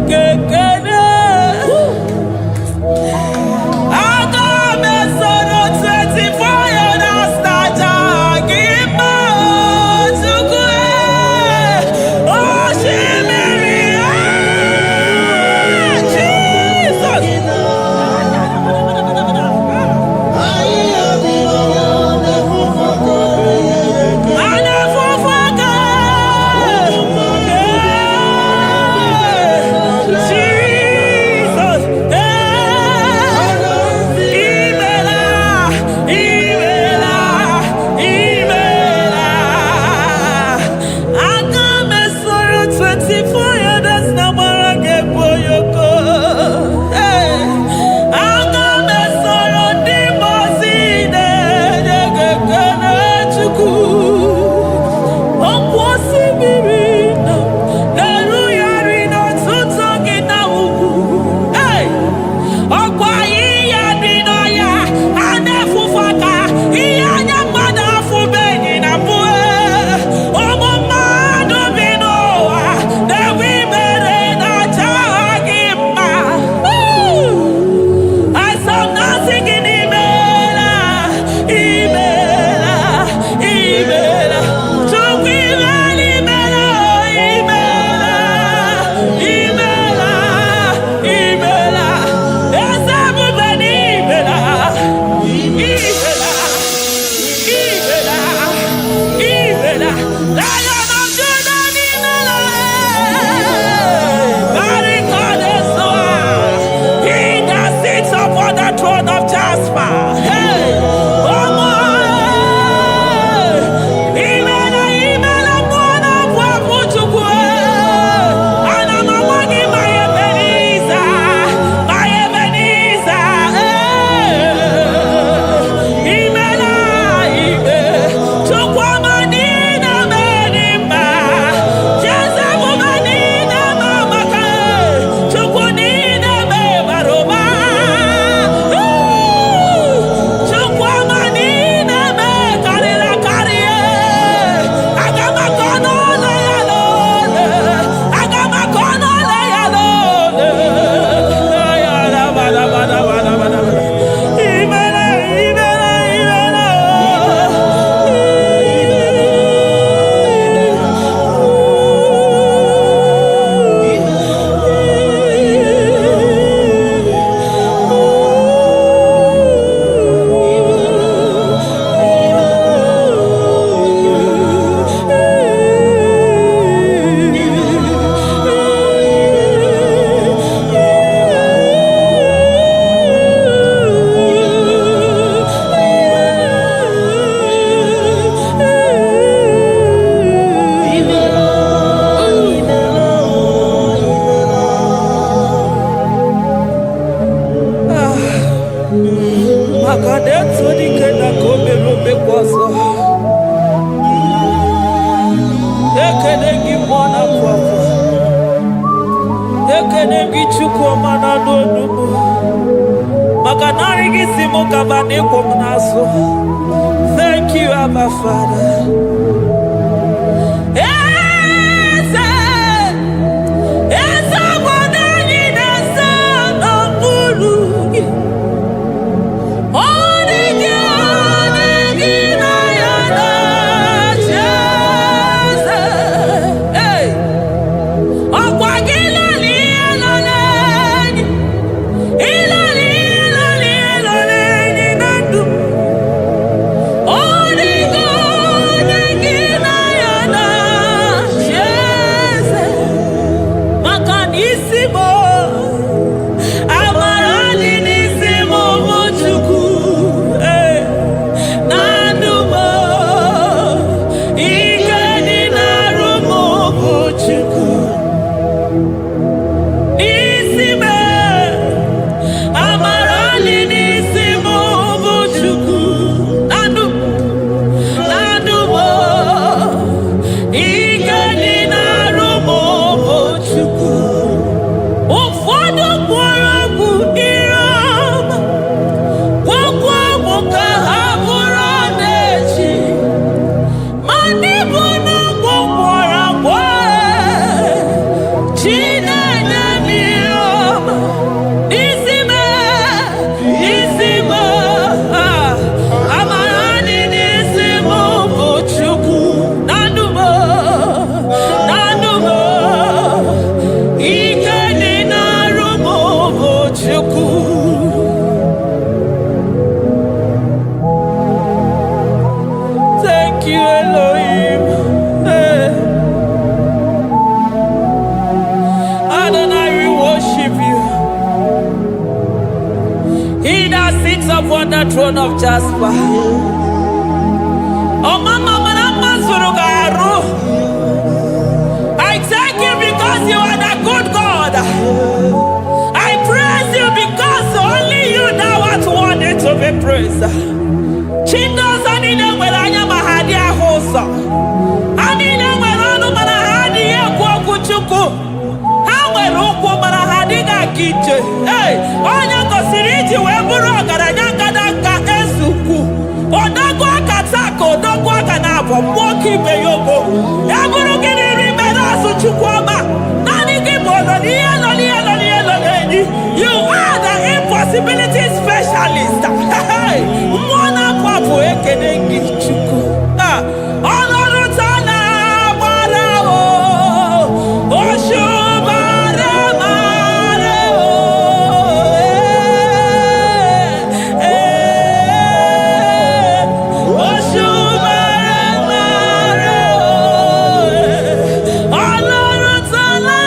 kekene. Aga me soro 24 yana staja gima tukwe. Oh shimiri Jesus. Yeah. Thank you, Abba Father. Upon the throne of Jasper. Oh, Mama, I thank you because you are the good God. I praise you because only you now are worthy to be praised. Chindos anina welanya mahadia hosa. Anina welano manahadia kwa kuchuku. Hawe ruku manahadiga kiche. Hey, onya kosiriji weburu garanyanga daka esuku. Odagwa katako, odagwa kanabo, mwoki meyogo. Yaburu gini merasu chukwama. Nani kibono nielo. You are the impossibility specialist. Mwana papu ekenengi chuku. Olorutana marao. Oshubare marao. Oshubare marao. Olorutana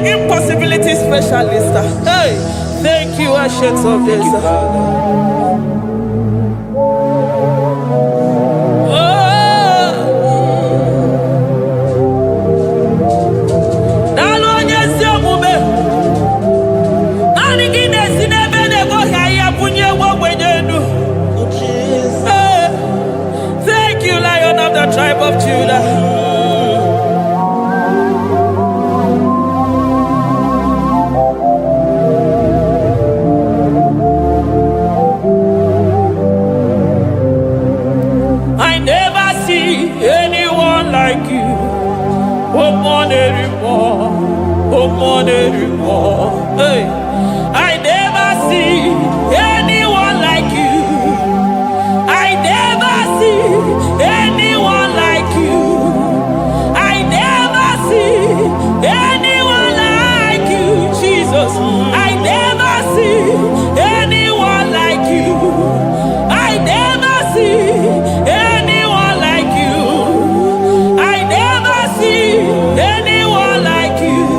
impossibility specialist. Hey, thank you, Ancient of Days. Thank you, Lion of the tribe of Judah. like you. Oh, more anymore. Oh, more anymore. Hey, I never see anyone like you. I never see anyone like you. I never see anyone like you, Jesus. I never see anyone like you. I never see anyone like you. I never see anyone like you.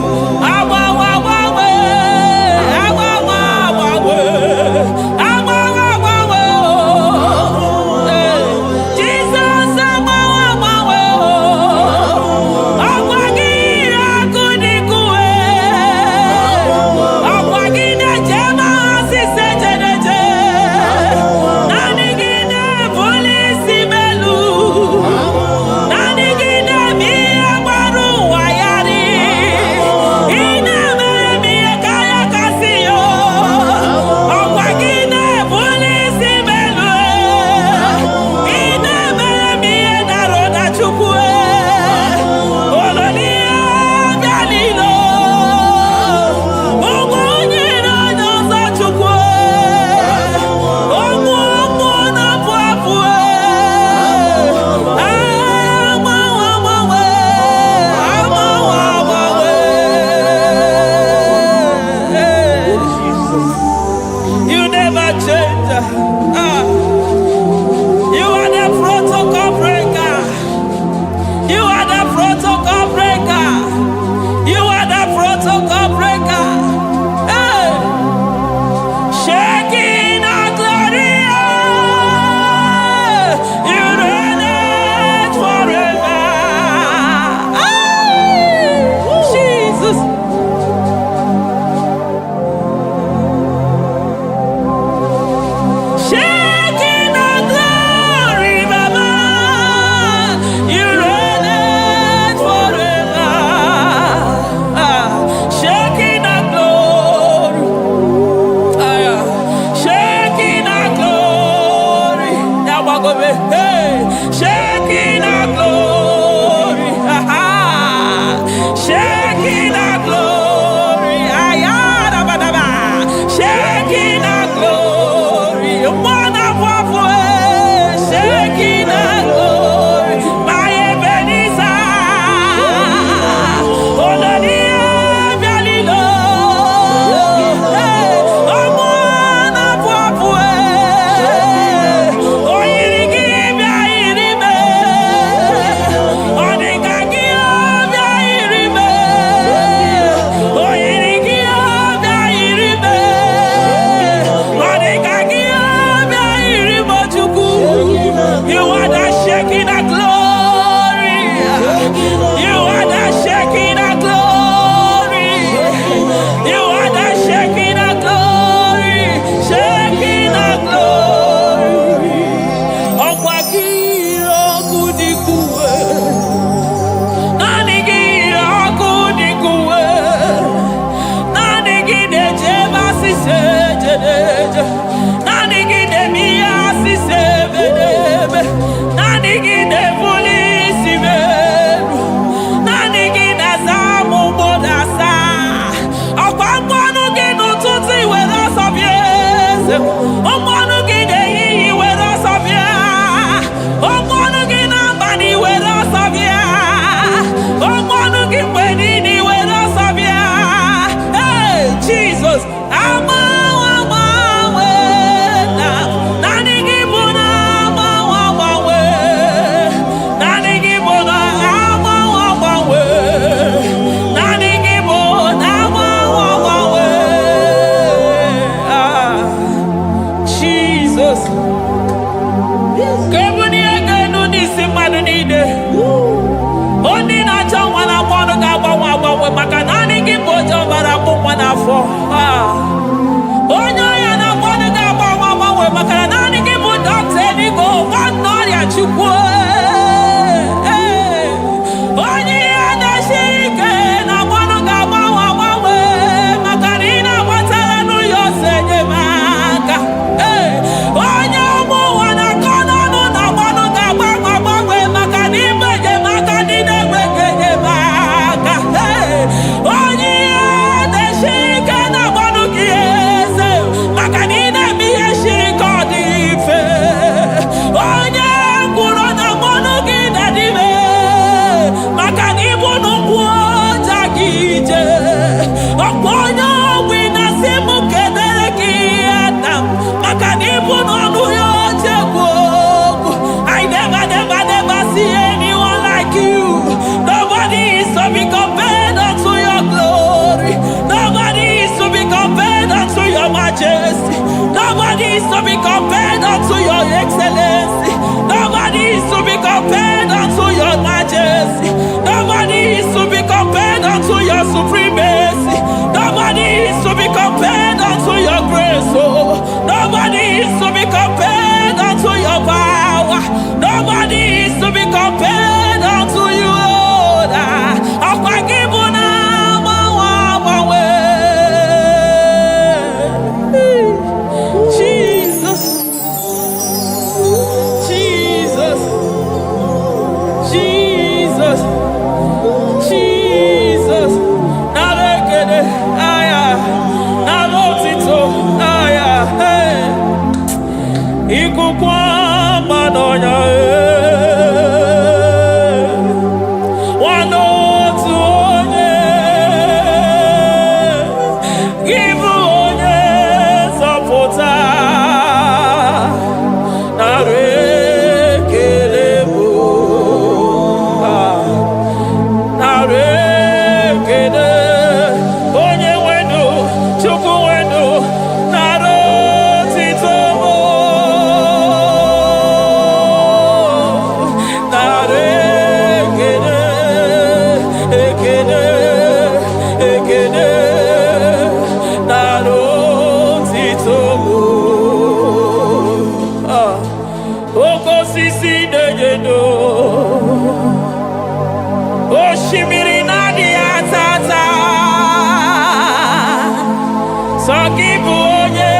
gị bụ onye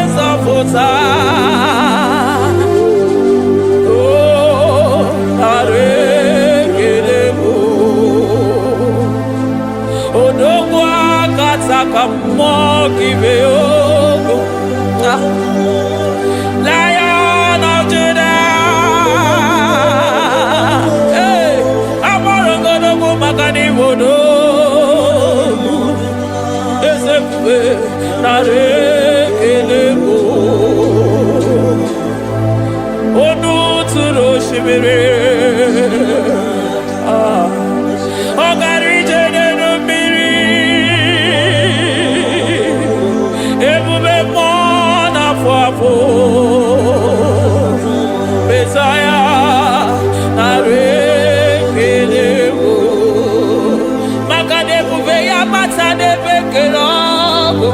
nzọpụta. Odogwu akata ka mmụọ gị mee ogo. Lion of Judah. Amara ogologo maka na ịbụ odogwu. Eze ebube nara ekele bụ. Onu tụrụ osimiri. Ọ gara ije n'elu mmiri. Ebube mmụọ na-afụ afụ. Mesaya nara ekele bụ. Maka na ebube ya bata n'ebe kere ọgụ.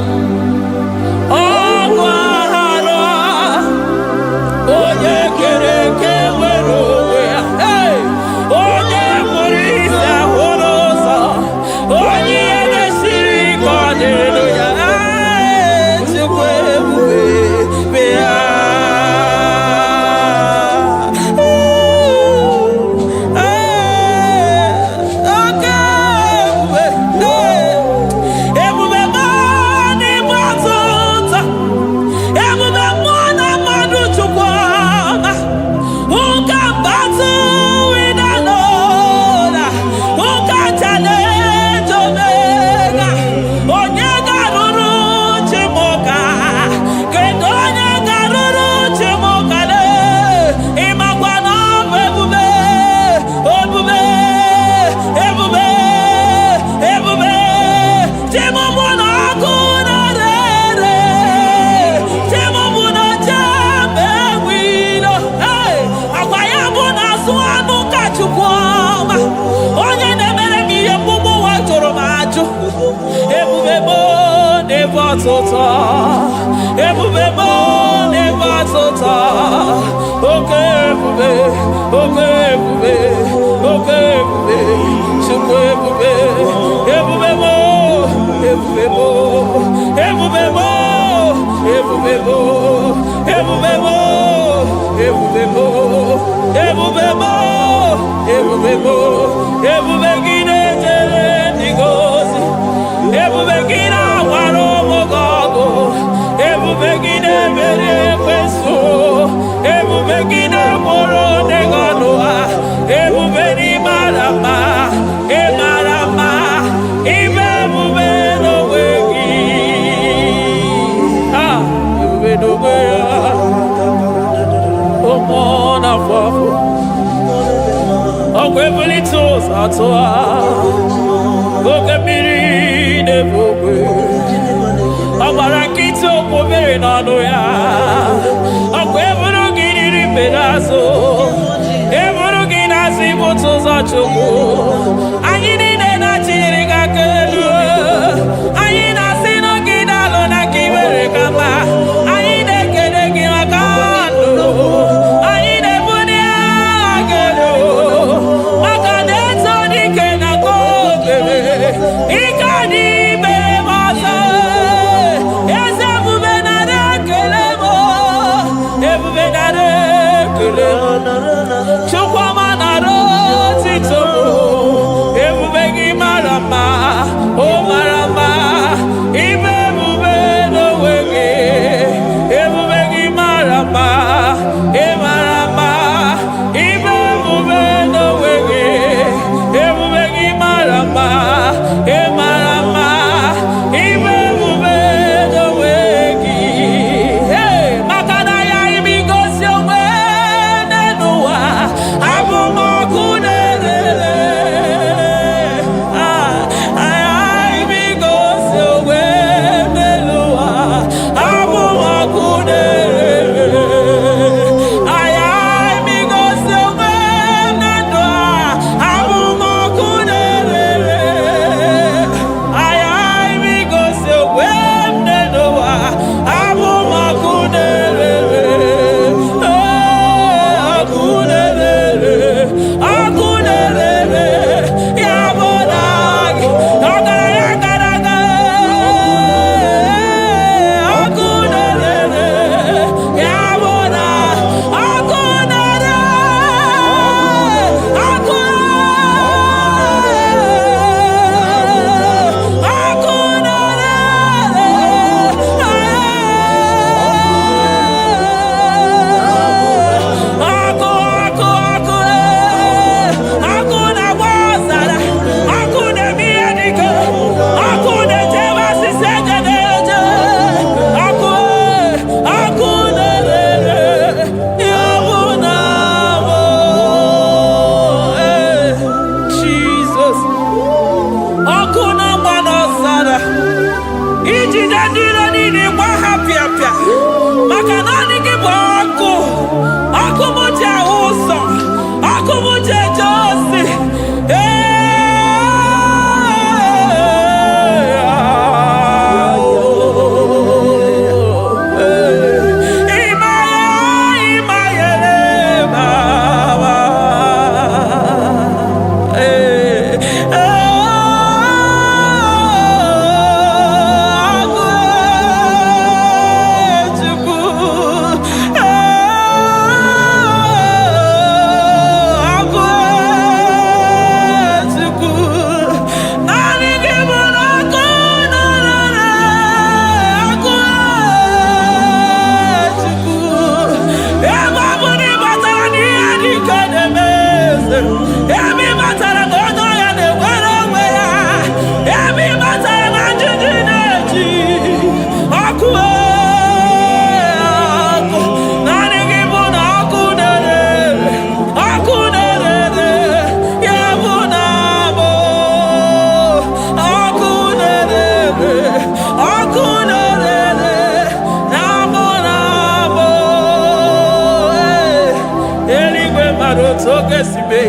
Ọgụ aghara onye kere eke nwere onwe ya. Onye kpụrụ isi ahụrụ ụzọ. Onye ihe na-esiri ike ọ dịrị ya. Chukwu ebube bịa. Oke ebube. Ebube mmụọ n'ime ọtụtụ. Ebube mmụọ na mmadụ Chukwu ọma. Who can battle with the Lord? Who can challenge Omega? Onye garuru Chimoka. Kedu onye garuru Chimoka le? Ịmakwa na ọ bụ ebube. Ebube. Ebube. Ebube. Chimụmụ na ọkụ na-ere. Chimụmụ na jembe wilo. Agwa ya bụ na asụ anụ ka Chukwu ọma. Onye na-emere m ihe mgbugbu ụwa jụrụ m ajụ. Ebube m na-ebu ọtụtụ. Ebube m na-ebu ọtụtụ. Oke ebube. Oke ebube. Oke ebube. Chukwu ebube. Ebube m. Ebube m. Ebube m. Ebube m. Ebube m. Ebube m. Ebube m. Ebube m. Ebube gị na-ejere ndị gị ozi. Ebube gị na-agbara ụmụ gị ọgụ. Ebube gị na-emeri ekwensu. Ebube gị na-agboro ndị gị ọnụ ha. Ebube n'ịmara mma. Ịmara mma. Ime ebube n'onwe gị. Ebube n'onwe ya. Ụmụ na-afụ afụ. Ọgwụ ebulite ụzọ atụ ha. Oke mmiri na-ebu ogwe. Ọ gbara nkịtị okwu obere n'ọnụ ya. Ọgwụ eburu gị riri mbere azụ. Eburu gị na-azụ ibute ụzọ Chukwu. Anyị niile na-achịrị gị aka elu. Anyị na-asị n'oge na-alụ na ka i were ka mma. Anyị na-ekele gị maka ndụ. Anyị na-ebuli agha gị elu. Maka na eto dike na ka obere. Ike dị mere m ọzọ. Eze ebube nara ekele m. Ebube nara ekele m. Chukwuma nara otito m. Ebube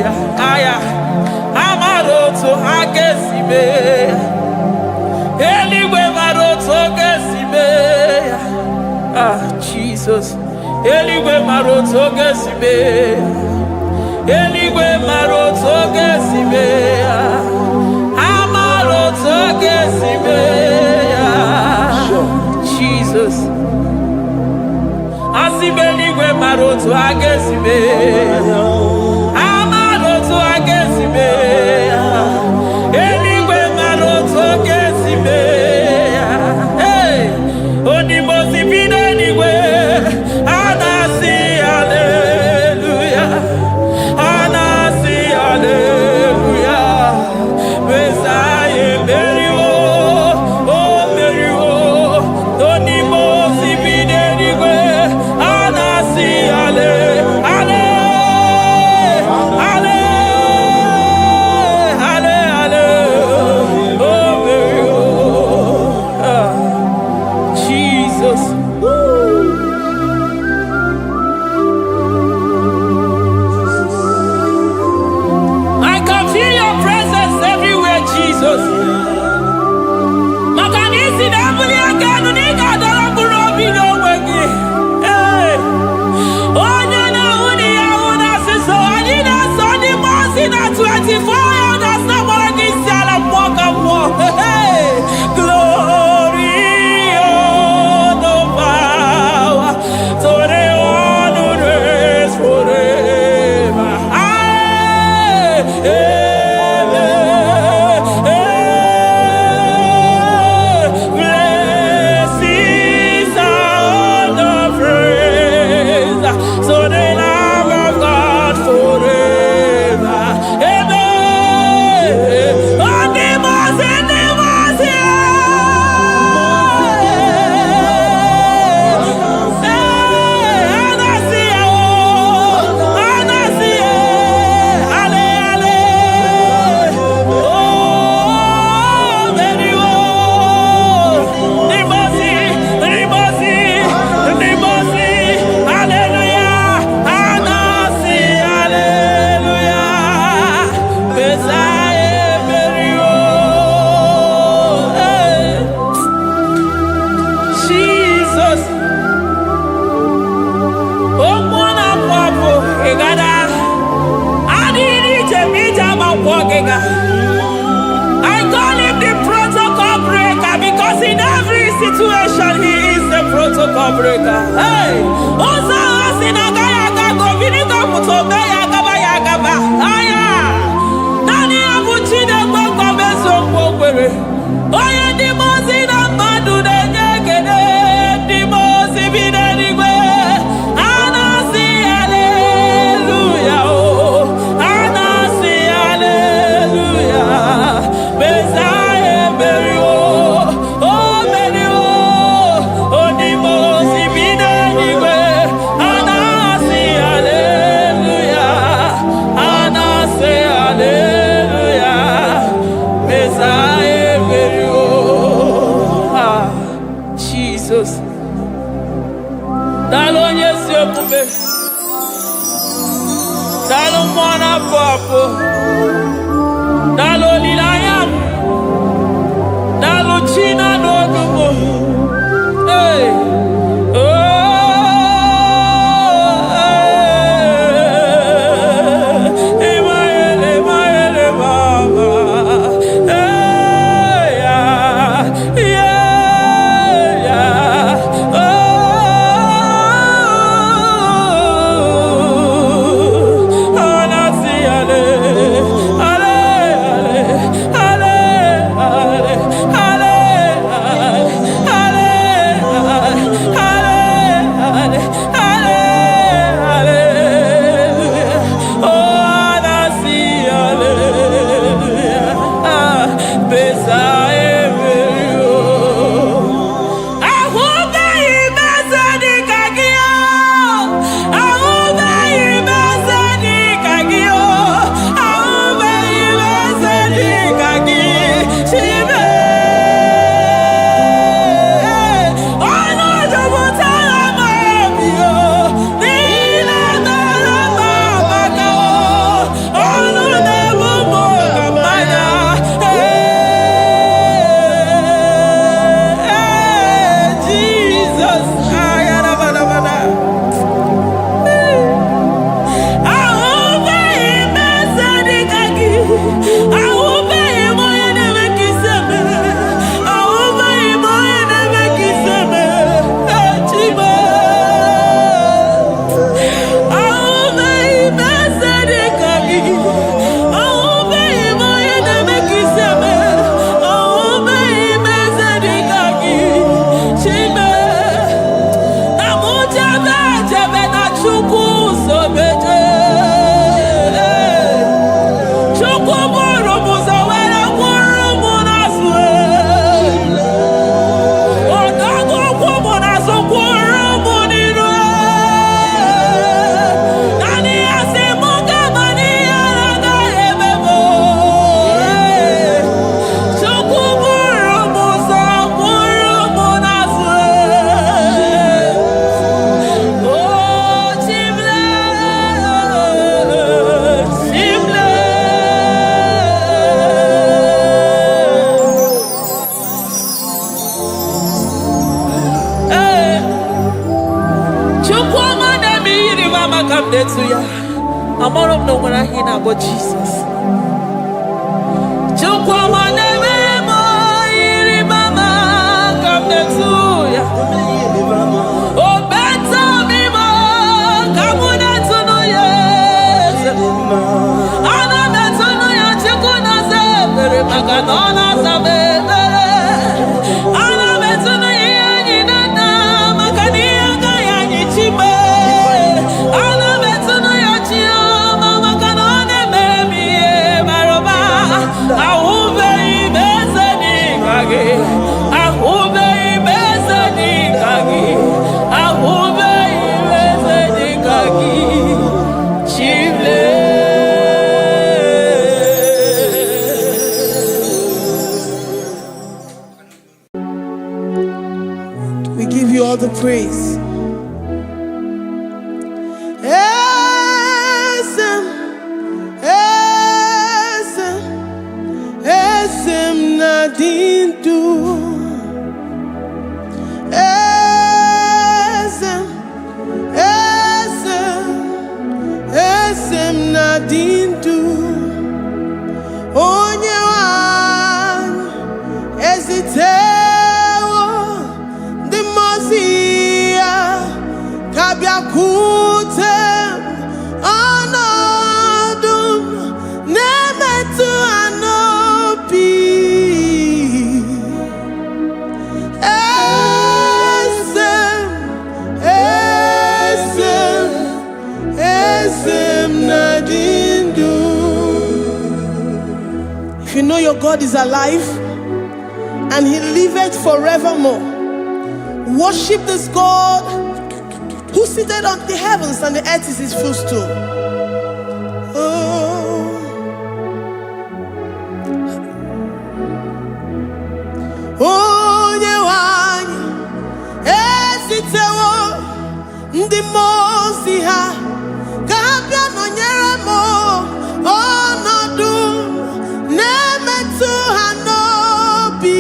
ya. Aya. Amaroto agesibe ya. Eligwe maroto gesibe ya. Ah, Jesus. Eligwe maroto gesibe ya. Eligwe maroto gesibe ya. Amaroto gesibe ya. Jesus. Asibeligwe maroto agesibe ya. Amaroto agesibe ya. Eligwe maroto gesibe ya. Hey, onimosi bidenigwe. Anasi hallelujah. Anasi hallelujah. Messiah Merio, oh Merio. Onimosi bidenigwe. Anasi hallelujah. I call him the protocol breaker because in every situation he is the protocol breaker. Hey, also in a gaya go vinegar puto gaya gaba. Aya, Nani abuchina go beso kwere. Oya di mozi na madu de nyekede di mozi bidenigwe. Anasi hallelujah. Messiah Merio, oh Merio, oh Dimosi bidenigwe. Anasi hallelujah, Anasi hallelujah. Messiah Merio. Among no one I hear about Jesus. We give you all the praise. Esem nadindu. Esem nadindu. Onyewan ezitewo dimozia kabiakute anadum nemetu anopi. Esem nadindu. If you know your God is alive and he liveth forevermore, worship this God who seated on the heavens and the earth is his footstool. Onye wanyi esitewo ndị mozi ha kabia nonyere mo ọnọdụ na-emetụ ha n'obi.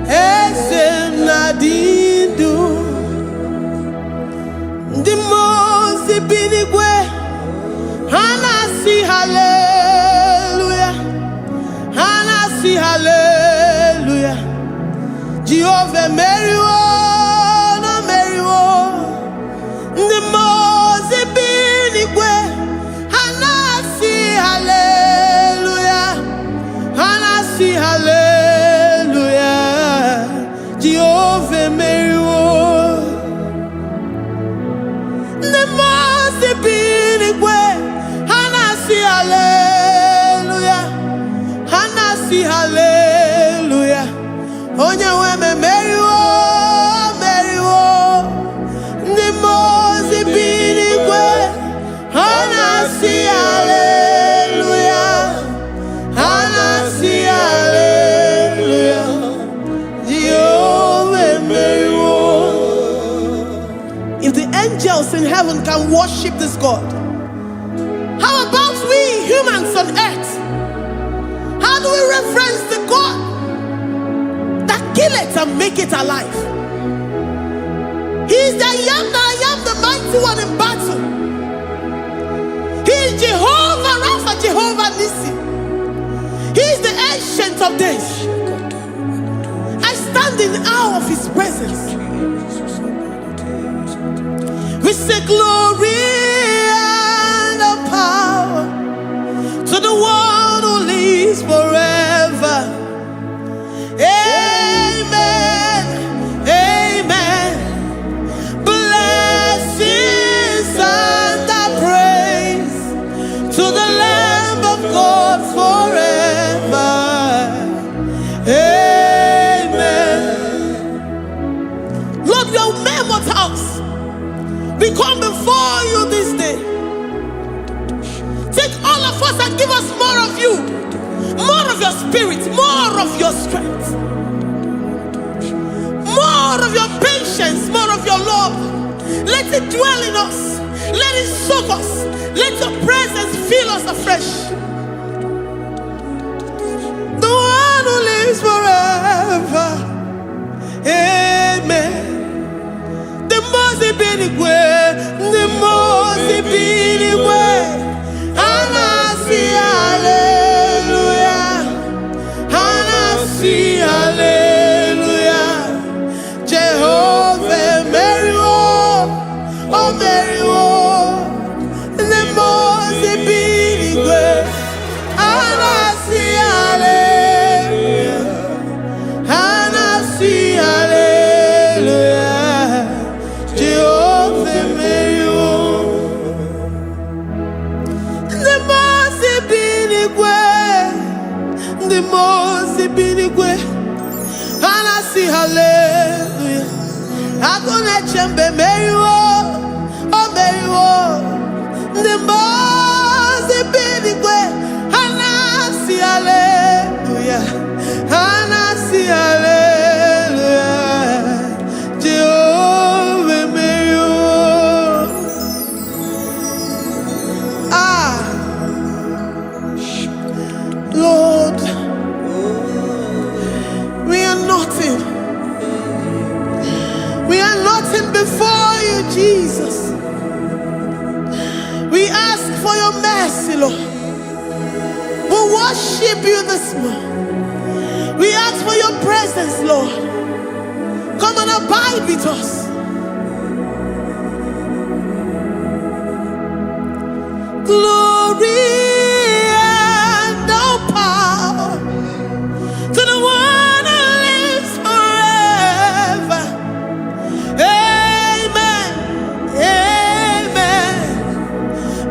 Esem nadindu. Ndị mozi bi n'igwe ha na-asị hallelujah, ha na-asị hallelujah. Jehovah meriwo na meriwo. Ndị mozi bi n'igwe ha na-asị hallelujah, ha na-asị hallelujah. Jehovah meriwo. Ndị mozi bi n'igwe ha na-asị hallelujah, ha na-asị hallelujah. Onye nwe m meriwo, meriwo. Ndị mozi bi n'igwe ha na-asị hallelujah, ha na-asị hallelujah. Jehovah meriwo. If the angels in heaven can worship this God, how about we humans on earth? How do we reference the God that kill it and make it alive? He is the I am, the mighty one in battle. He is Jehovah Rapha, Jehovah Nissi. He is the ancient of days. I stand in awe of his presence. We say glory and the power to the one who lives forever. Amen, amen. Blessings and the praise to the Lamb of God forever. Amen. Lord, your mammoth house, we come before you this day. Take all of us and give us more of you, more of your spirit, more of your strength, more of your patience, more of your love. Let it dwell in us. Let it soak us. Let your presence fill us afresh. The one who lives forever. Amen. The most big way, the most big way. Anasi, hallelujah. Anasi, hallelujah. Jehovah, Mary, oh Mary, the most big way. Anasi, hallelujah. Anasi, hallelujah. Jehovah, Mary, the most big way. The most big way. Anasi, hallelujah. Agone chembe Mary, oh Mary, the most big way. Anasi, hallelujah. Anasi, hallelujah. Jehovah, Mary, Lord, we are nothing. We are nothing before you, Jesus. We ask for your mercy, Lord. We worship you this morning. We ask for your presence, Lord. Come and abide with us. Glory and all power to the one who lives forever. Amen. Amen.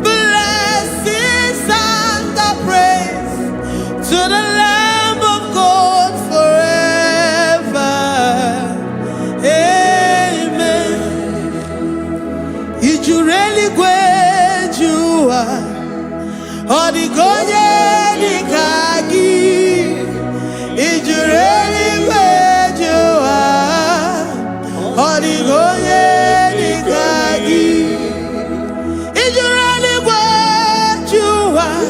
Blessings and the praise to the Lamb of God forever. Amen. If you really great you are, Odigonye Nikagi. If you really great you are, Odigonye Nikagi. If you really great you are,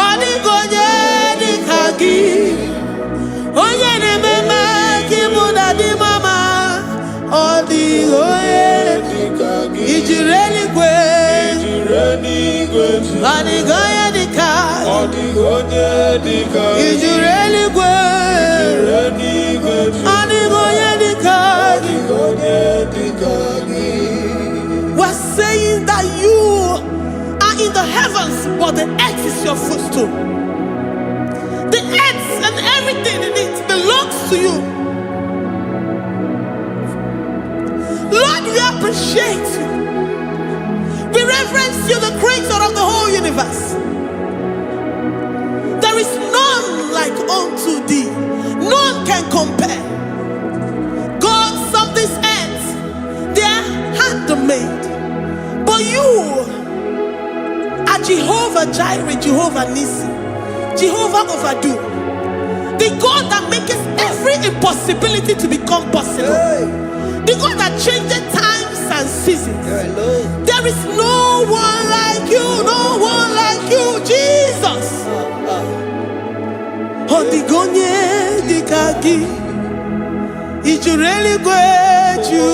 Odigonye Nikagi. Onye ne mema kimuda di mama, Odigonye Nikagi. If you really great, Odigonye Nikagi. If you really great, Odigonye Nikagi. We're saying that you are in the heavens, but the earth is your footstool. The earth and everything in it belongs to you. Lord, we appreciate you. We reverence you, the creator of the whole universe. There is none like unto thee. None can compare. Gods of this earth, they are handmade. But you are Jehovah Jireh, Jehovah Nissi, Jehovah Overdo. The God that makes every impossibility to become possible. The God that changes times and seasons. There is no one like you, no one like you, Jesus. Odigonye Nikagi. If you really great you,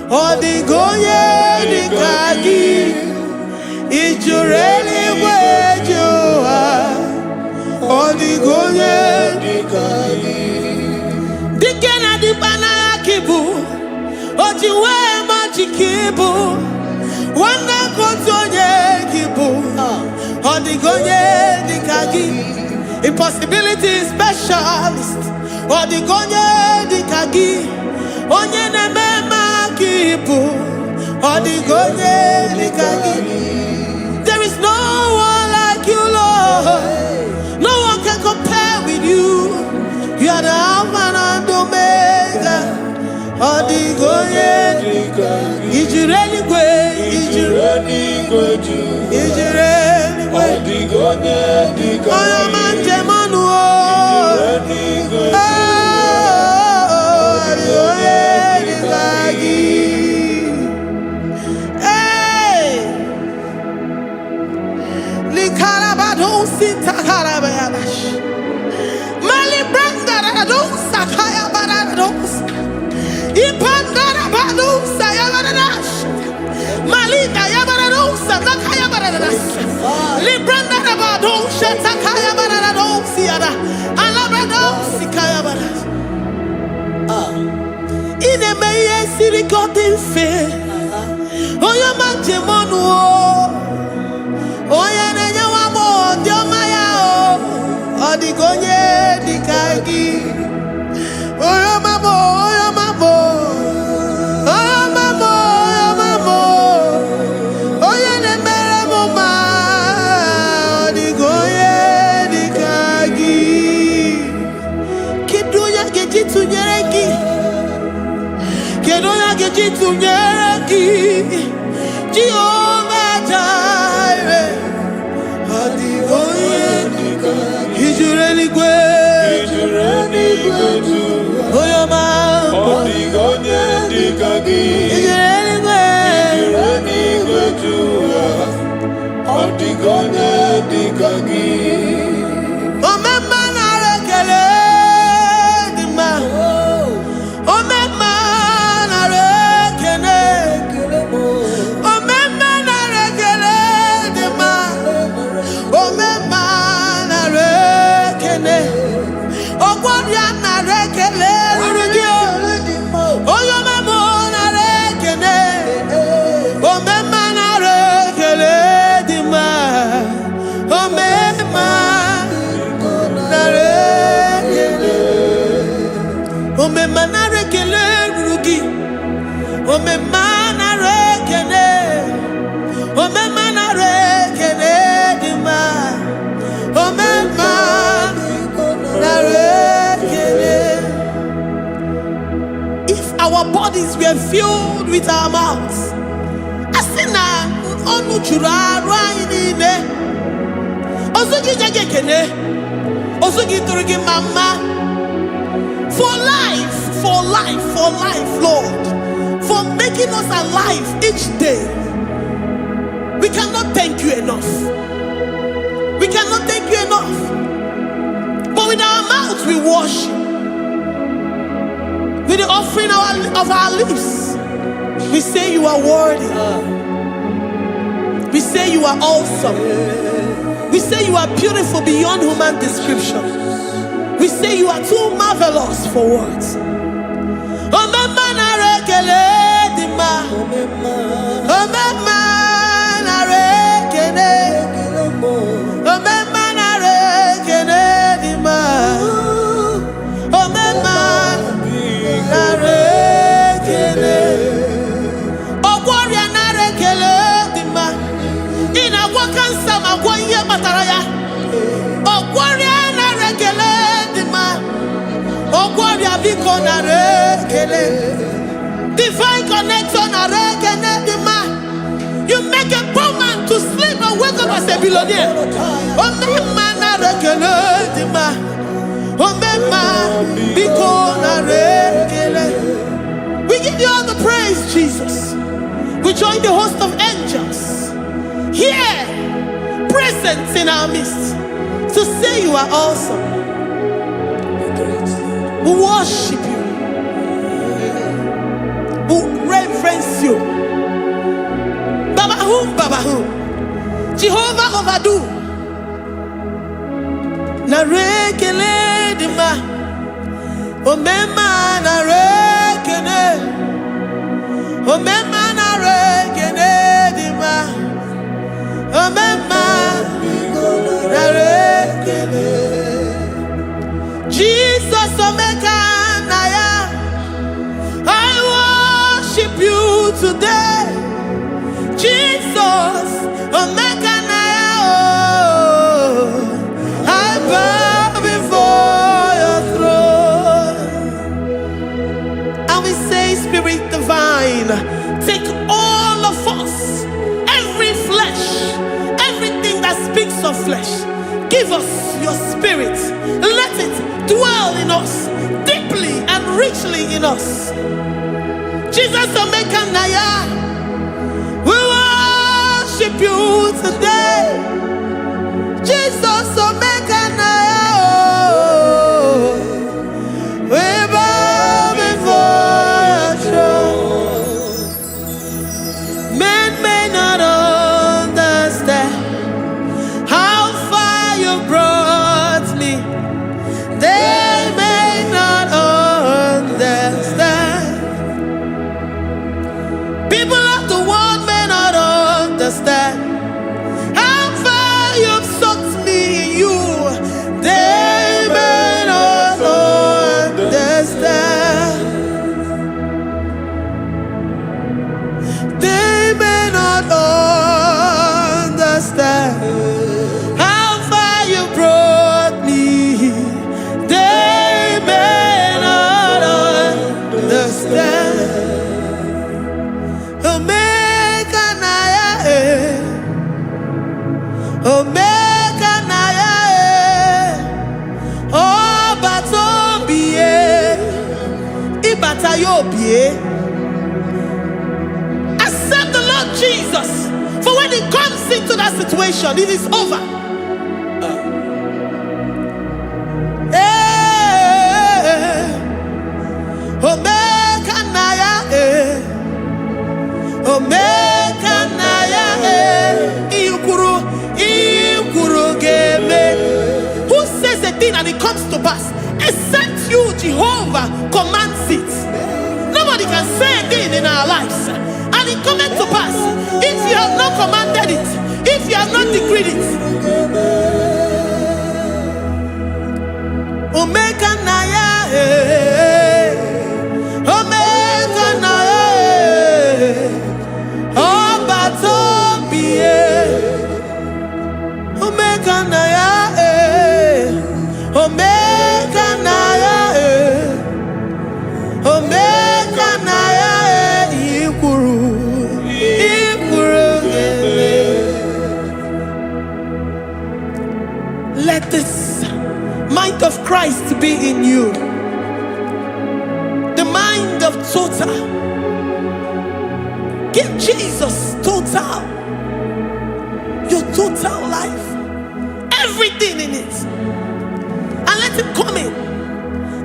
Odigonye Nikagi. If you really great you, Odigonye Nikagi. Dikena dipana kibu, ojiwe majikibu, wana kotonye kibu, Odigonye Nikagi. Impossibility specialist, Odigonye Nikagi. Onye nemema kibu, Odigonye Nikagi. There is no one like you, Lord. No one can compare with you. You are the Alpha and Omega. Odigonye Nikagi. Is you really great? Is you really great? Is you really great? Odigonye Nikagi. Oh, man, Jemanu. Odigonye Nikagi. Hey, Likarabado Sita Karabayash. Mali Branda Sakaya Bara. siri kotin fe. Oya manjemonu oya nenya wamo diomaya odigonye dikagi. Oya mamo oya mamo oya mamo oya mamo oya nemere mama odigonye dikagi. Kedoya gejitu nyereki. Kedoya gejitu nyereki. Jehovah Jireh, Adigoye, Ijureli Gwe, Oyoma, Odigonye dikagi, Ijureli Gwe, Odigonye dikagi. Omema na rekele dima, Omema na rekele. If our bodies were filled with our mouths, asina onu chura rainine osugi jagekene osugi turugi mama for life, Lord, for making us alive each day. We cannot thank you enough. We cannot thank you enough. But with our mouths we worship. With the offering of our lips, we say you are worthy. We say you are awesome. We say you are beautiful beyond human description. We say you are too marvelous for words. Divine connection. You make a poor man to sleep and wake up as a billionaire. We give you all the praise, Jesus. We join the host of angels here, present in our midst, to say you are awesome. We worship you. We reverence you. Babahum. Jehovah overdo. Narekele dima. Omema narekele. Omema narekele dima. Omema narekele. Jesus omeka naya. I worship you today. Jesus, omeka naya. I bow before your throne. And we say, Spirit divine, take all of us, every flesh, everything that speaks of flesh. Give us your spirit. Let it dwell in us, deeply and richly in us. Jesus, omeka naya. We worship you today. Jesus, omeka naya. We bow before your throne. Men may not understand how far you brought me. They may not understand They may not understand how far you brought me. They may not understand. Omega Naya, Omega Naya, oh Batobie, Ibatayobie. Accept the Lord Jesus, for when He comes into that situation, it is over. Omega Naya, Omega Naya, Ikuru Game. Who says a thing and it comes to pass? Except you, Jehovah, commands it. Nobody can say a thing in our lives and it cometh to pass if you have not commanded it, if you have not decreed it. Omega Naya, Omega Naya, oh Batobie, Omega Naya, Omega Naya, Omega Naya, Ikuru Game. Let this mind of Christ be in you. The mind of total. Give Jesus total. Your total life. Everything in it. And let Him come in.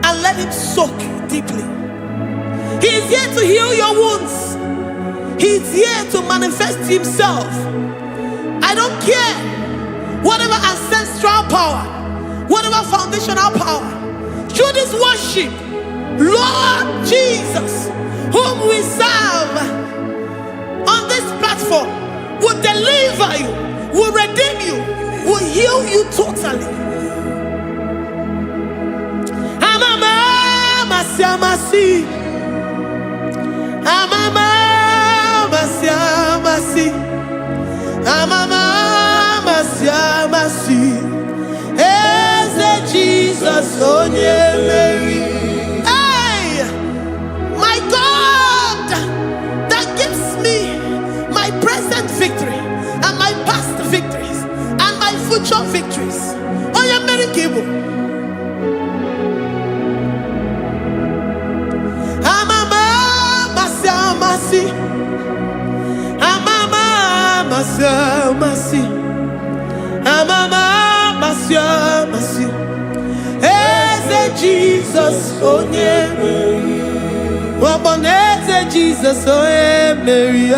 And let Him soak deeply. He is here to heal your wounds. He is here to manifest Himself. I don't care whatever ancestral power, whatever foundational power, through this worship, Lord Jesus, whom we serve on this platform, will deliver you, will redeem you, will heal you totally. Amama Masiamasi, Amama Masiamasi, Amama Masiamasi. Jesus, oh yeah, Mary. Hey, my God, that gives me my present victory and my past victories and my future victories. Oh yeah, Mary Kibo. Amama Masiamasi, Amama Masiamasi, Amama Masiamasi. Jesus, oh yeah, Mary. Waboneze Jesus, oh yeah, Mary.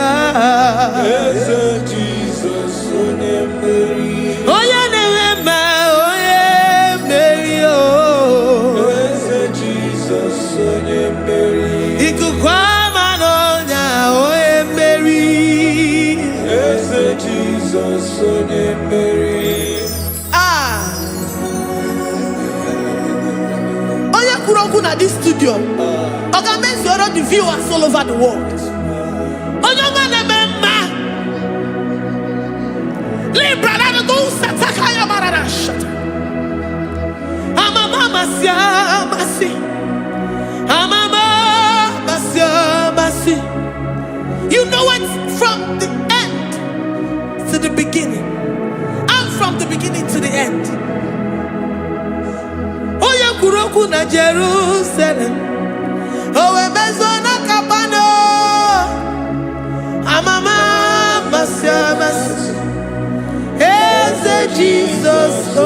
Jesus, oh yeah, Mary. Oh yeah, Mary. Oh Jesus, oh yeah, Mary. Ikukwama no nya, oh yeah, Mary. Jesus, oh yeah, Mary. At this studio, organize the viewers all over the world. You know it from the end to the beginning, and from the beginning to the end. Kuroku na Jerusalem, oh ebezona kapano, amama masiamas, eze Jesus, oh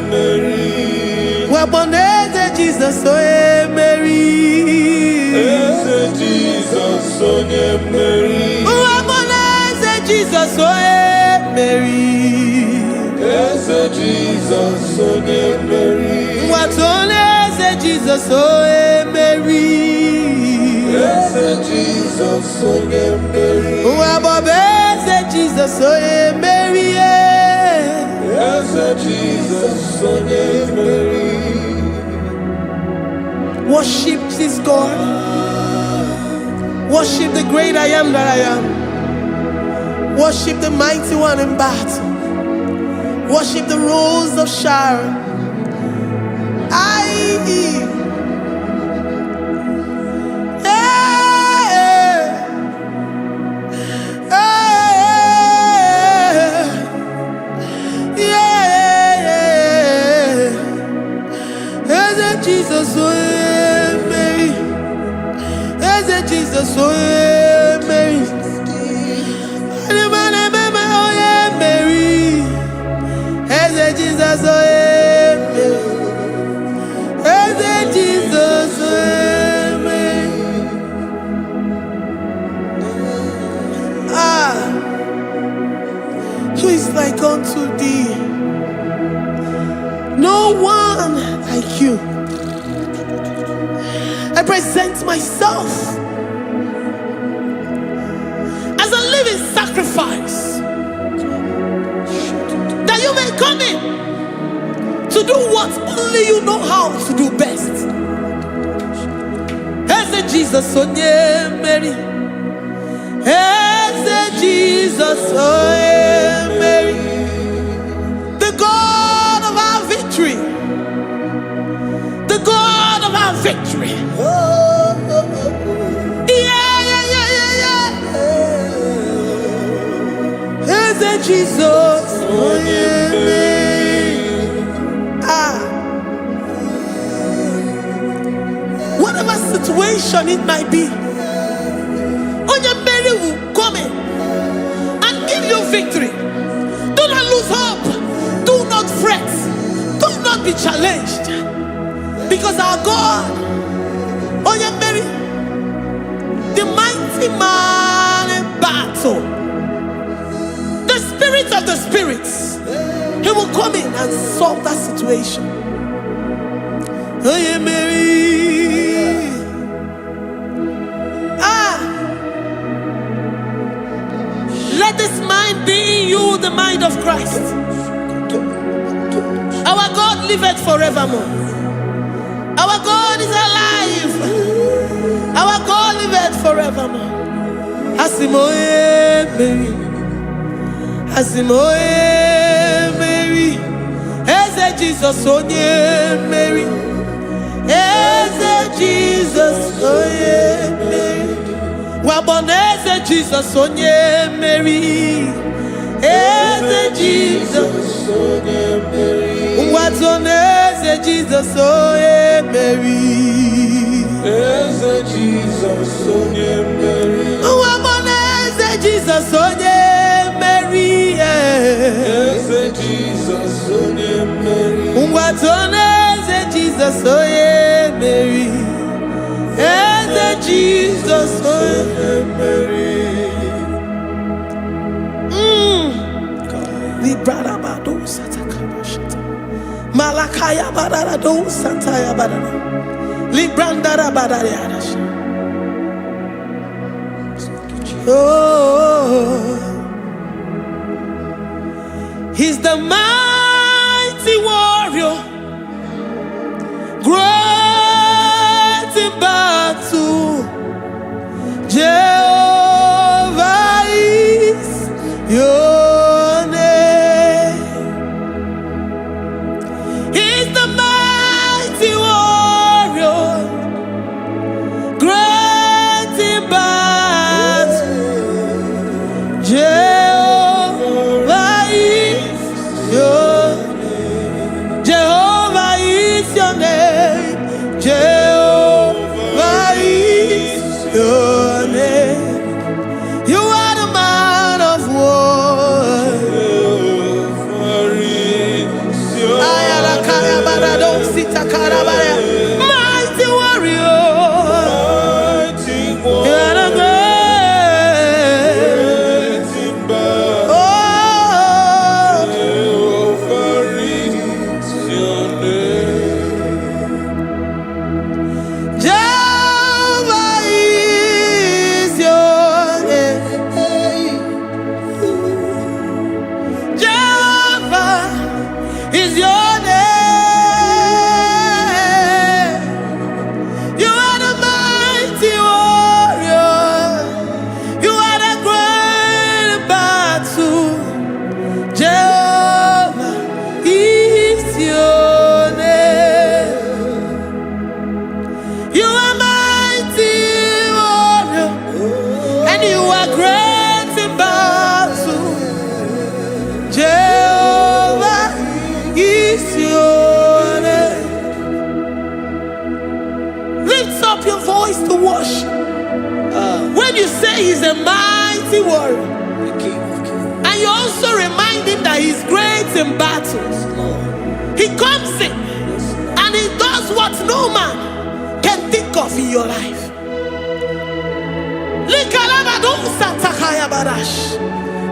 Mary, waboneze Jesus, oh Mary, eze Jesus, oh Mary, waboneze Jesus, oh Mary, eze Jesus, oh Mary. What only say Jesus, oh Mary. Yes, Jesus, oh Mary. What say Jesus, oh Mary. Yes, Jesus, oh Mary. Worship this God. Worship the great I am that I am. Worship the mighty one in battle. Worship the rose of Sharon. Jesus, oh yeah, Mary. Is it Jesus, oh yeah, Mary. Oh yeah, Mary. Is it Jesus, oh yeah, Mary. Is it Jesus, oh yeah, Mary. Who is like unto thee? No one like you. I present myself as a living sacrifice, that you may come in to do what only you know how to do best. As a Jesus, oh yeah, Mary. As a Jesus, oh yeah, Mary. The God of our victory. The God of our victory. Is it Jesus? Oh yeah, whatever situation it might be, Onya Mary will come in and give you victory. Do not lose hope. Do not fret. Do not be challenged. Because our God, Onya Mary, the mighty man in battle, the spirit of the spirits, he will come in and solve that situation. Onya Mary. Let this mind be in you, the mind of Christ. Our God liveth forevermore. Our God is alive. Our God liveth forevermore. Asimoye Mary. Asimoye Mary. Eze Jesus onye Mary. Eze Jesus onye Mary. Waboneze Jesus onye Mary. Eze Jesus onye Mary. Watoneze Jesus onye Mary. Eze Jesus onye Mary. Waboneze Jesus onye Mary. Eze Jesus onye Mary. Watoneze Jesus onye Mary. Eze Jesus onye Mary. Librada bado satakabashita. Malakaya badara do santaya badara. Librandara badara yadash. Oh, he's the mighty warrior, great in battle. Jehovah is your name. He's the mighty warrior, great in battle. Jehovah is your are great in battle. Jehovah is your name. Lift up your voice to worship. When you say he's a mighty warrior, and you also remind him that he's great in battles, he comes in and he does what no man can think of in your life.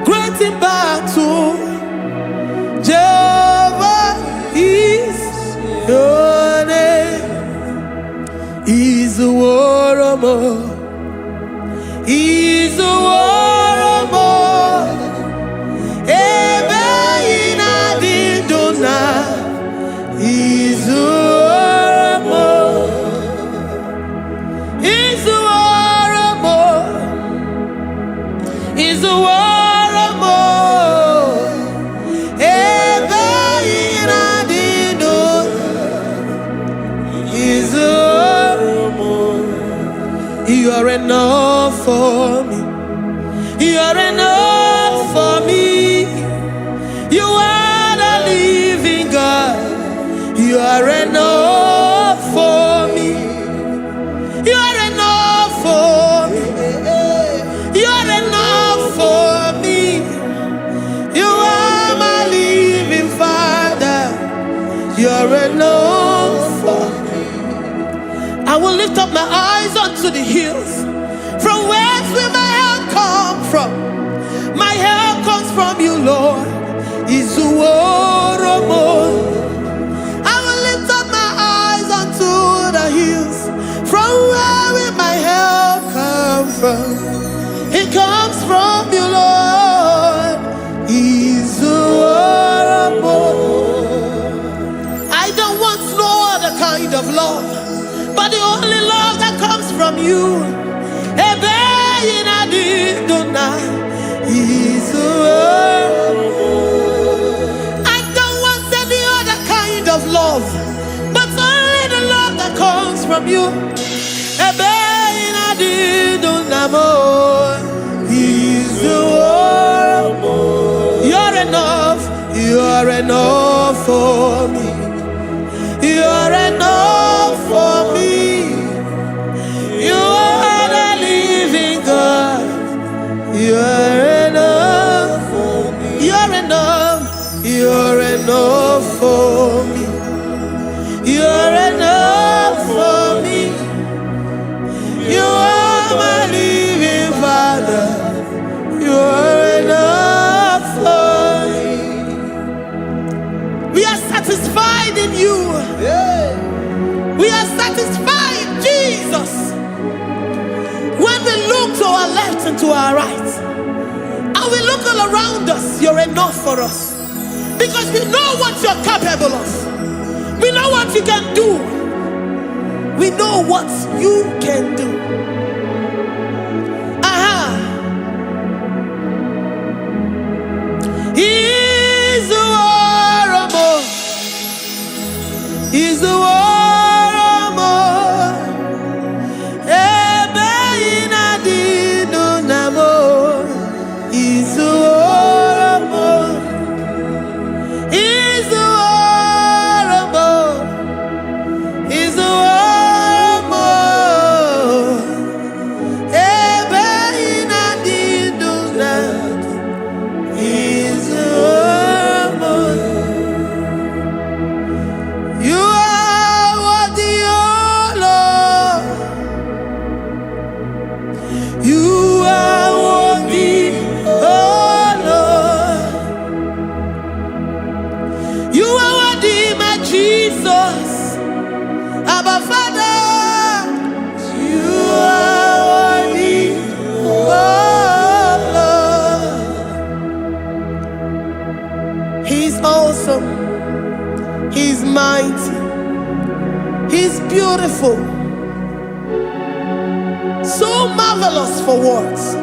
Great in battle, Jehovah is your name. He's a warrior. He's a warrior. Ebe ina didona. He's a warrior. He's a warrior. He's a warrior. Ebe ina didona. He's a warrior. You are enough for me. You are enough for me. You are the living God. You are enough for me. You are enough for me. You are enough for me. You are my living Father. You are enough for me. I will lift up my eyes unto the hills. From whence will my help come from? My help comes from you, Lord. Is the word of God. I will lift up my eyes unto the hills. From where will my help come from? It comes from you, Lord. Is the word of God. I don't want no other kind of love, but the only love that comes from you. I don't want any other kind of love, but only the love that comes from you. You're enough. You're enough for me. You're enough for me. You are the living God. You're enough for me. You're enough. You're enough for me. You're enough for me. You are my living Father. You're enough for me. We are satisfied in you. We are satisfied in Jesus. When we look to our left and to our right, and we look all around us, you're enough for us. Because we know what you're capable of. We know what you can do. We know what you can do. He's the warrior. He's the warrior. He's mighty. He's beautiful. So marvelous for words.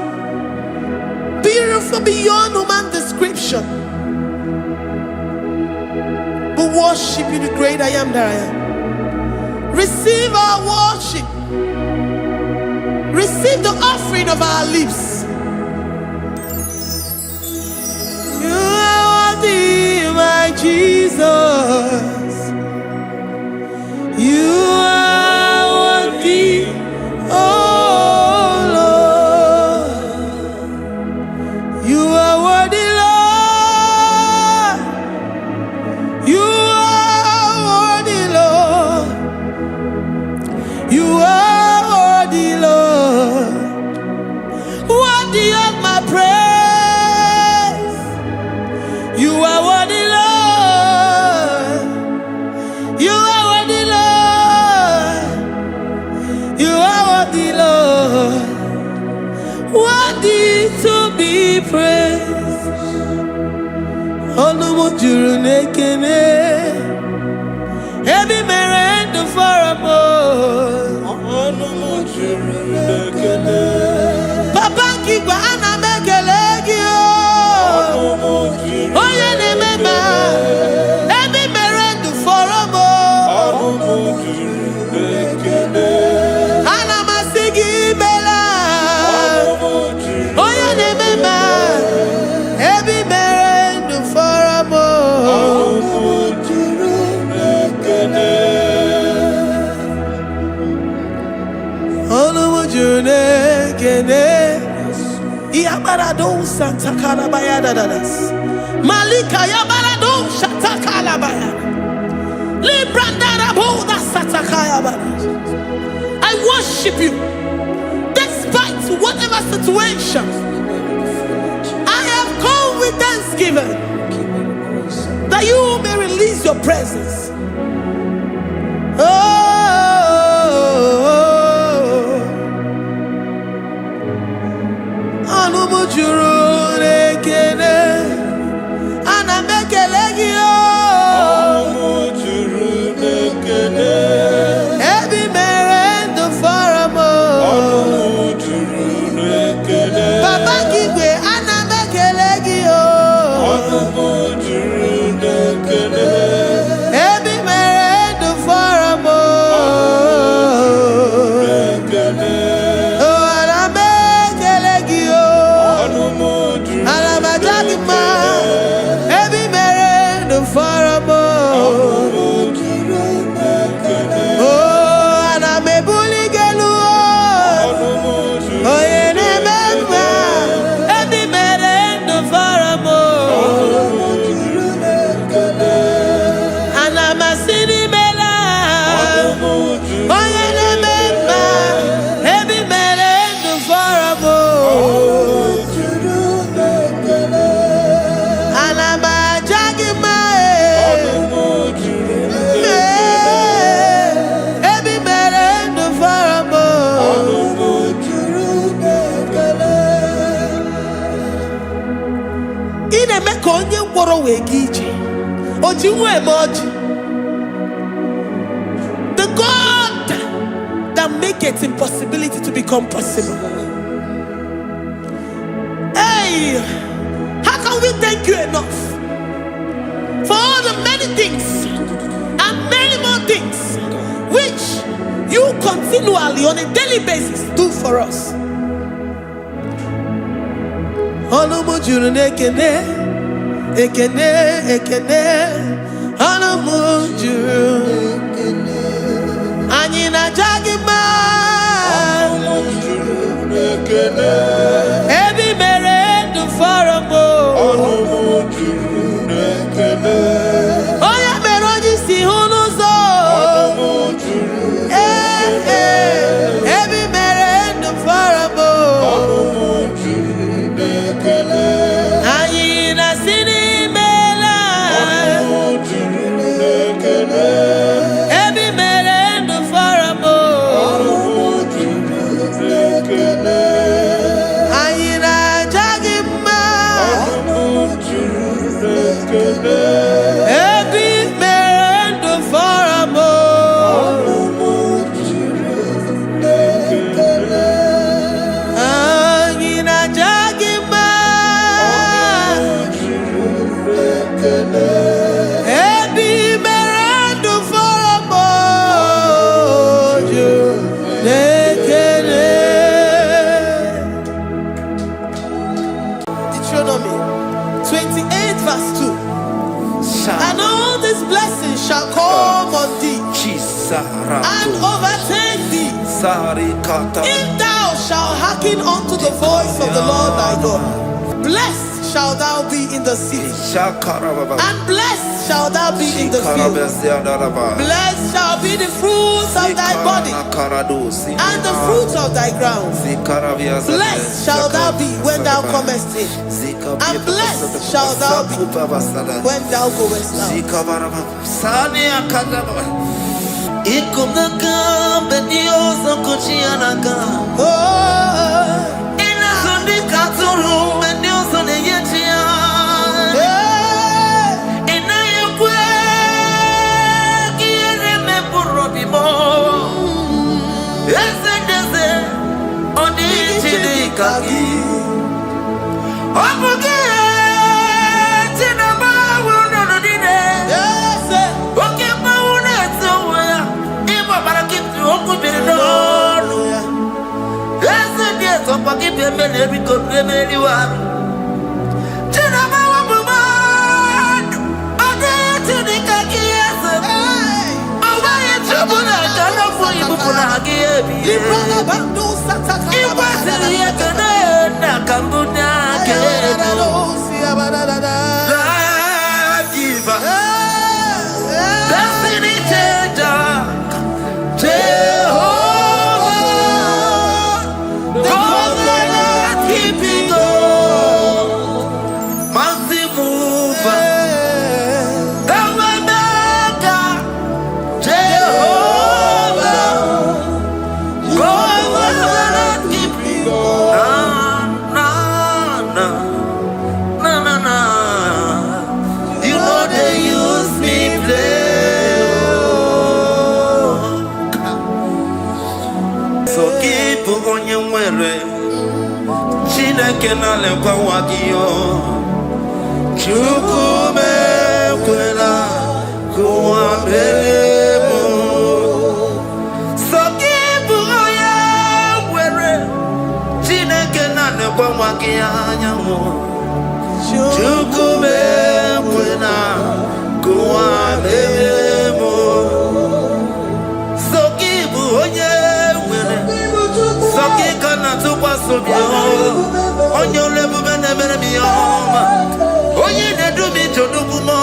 Beautiful beyond human description. We worship you, the great I am that I am. Receive our worship. Receive the offering of our lips. Jesus. You are worthy, oh Lord. You are worthy, Lord. You are worthy, Lord. You are worthy, Lord. Worthy of my praise. You are worthy, Lord. You are worthy, Lord. You are worthy, Lord. Worthy to be praised. Onumu juru nekene. Every man the faramo. Onumu juru nekene. Papa kigwa ana mekelegi o. Oye ne mema. Every man the faramo. Onumu juru nekene. Ana masigi bela. Oye ne mema. Every man the faramo. Onumu juru nekene. Onumu juru nekene. Yabarado Santa Calabaya dadas. Malika Yabarado Shatakala Baya. Librandara Boda Satakaya Badas. I worship you despite whatever situation. I have come with thanksgiving that you may release your presence. Onumu juru nekene. Ana mekelegi o. Onumu juru nekene. Ebi merendo faramo. Onumu juru nekene. Baba kigwe ana mekelegi o. Onumu juru nekene. Ebi merendo faramo. Nekene. The God that makes impossibility to become possible. Hey, how can we thank you enough for all the many things and many more things which you continually on a daily basis do for us? Onumu juru nekene. Ekene, ekene, onumu juru. Anyina jagima. Onumu juru nekene. Ebi mere du faramo. Onumu juru nekene. Oya meroji si hunuzo. Onumu juru nekene. Ebi mere du faramo. Onumu juru nekene. Anyina sini. Deuteronomy 28 verse 2. blessings shall come on thee and overtake thee, if thou shalt hearken unto the voice of the Lord thy God. Blessed shalt thou be in the city, and blessed shalt thou be in the field. Blessed shall be the fruits of thy body, and the fruits of thy ground. Blessed shalt thou be when thou comest in, and blessed shalt thou be when thou goest out. Chineke na lekwa wagio Chukume kwela kuwa mbelemo Sokibu oya were Chineke na lekwa wagia nyamu Chukume kwela kuwa mbelemo Sokibu oya were Sokika na tukwa sobio Onye olebu bene mere miyoma Onye nedu mi jodukumo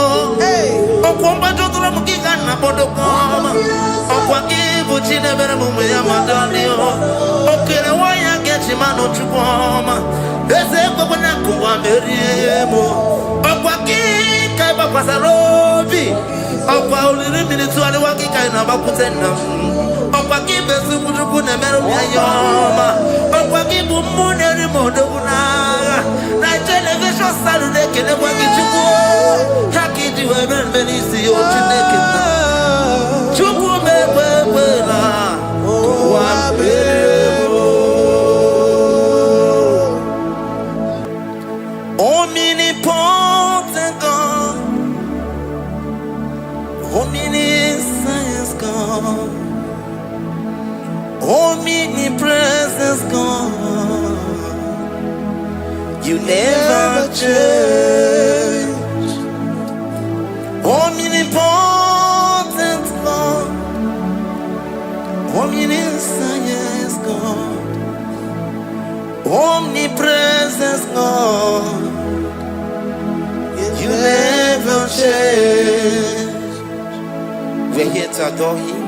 Okwomba jodura mukika na bodokoma Okwa kibu chine bere mume ya madalio Okere waya gechi mano chukwoma Eze kwa wana kuwa meriemo Okwa kika iba kwa sarobi Okwa uliri minituali wakika inabakutena Okwa kibe sukujuku ne meru miyoma Okwa kibu mune rimodo kuna Na television salude kene wakichuku Haki diwe menisi yo chineke na Chuku mewewela Kuwa mbelemo Omnipotent God Omniscience God Omnipresence God You never change Omnipotent God Omniscience God Omnipresence God You never change We're here to adore Him.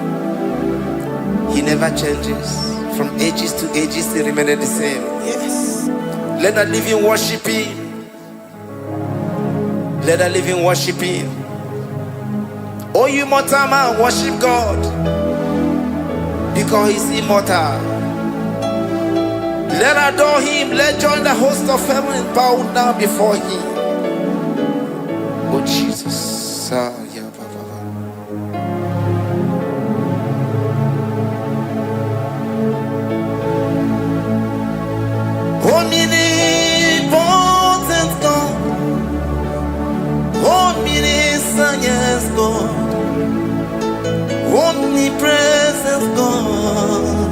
He never changes. From ages to ages, He remains the same. Yes. Let the living worship Him. Let the living worship Him. Oh, you mortal man, worship God. Because He's immortal. Let adore Him. Let join the host of heaven and bow down before Him. Oh, Jesus. Omnipotent God, omniscience God, omnipresence God,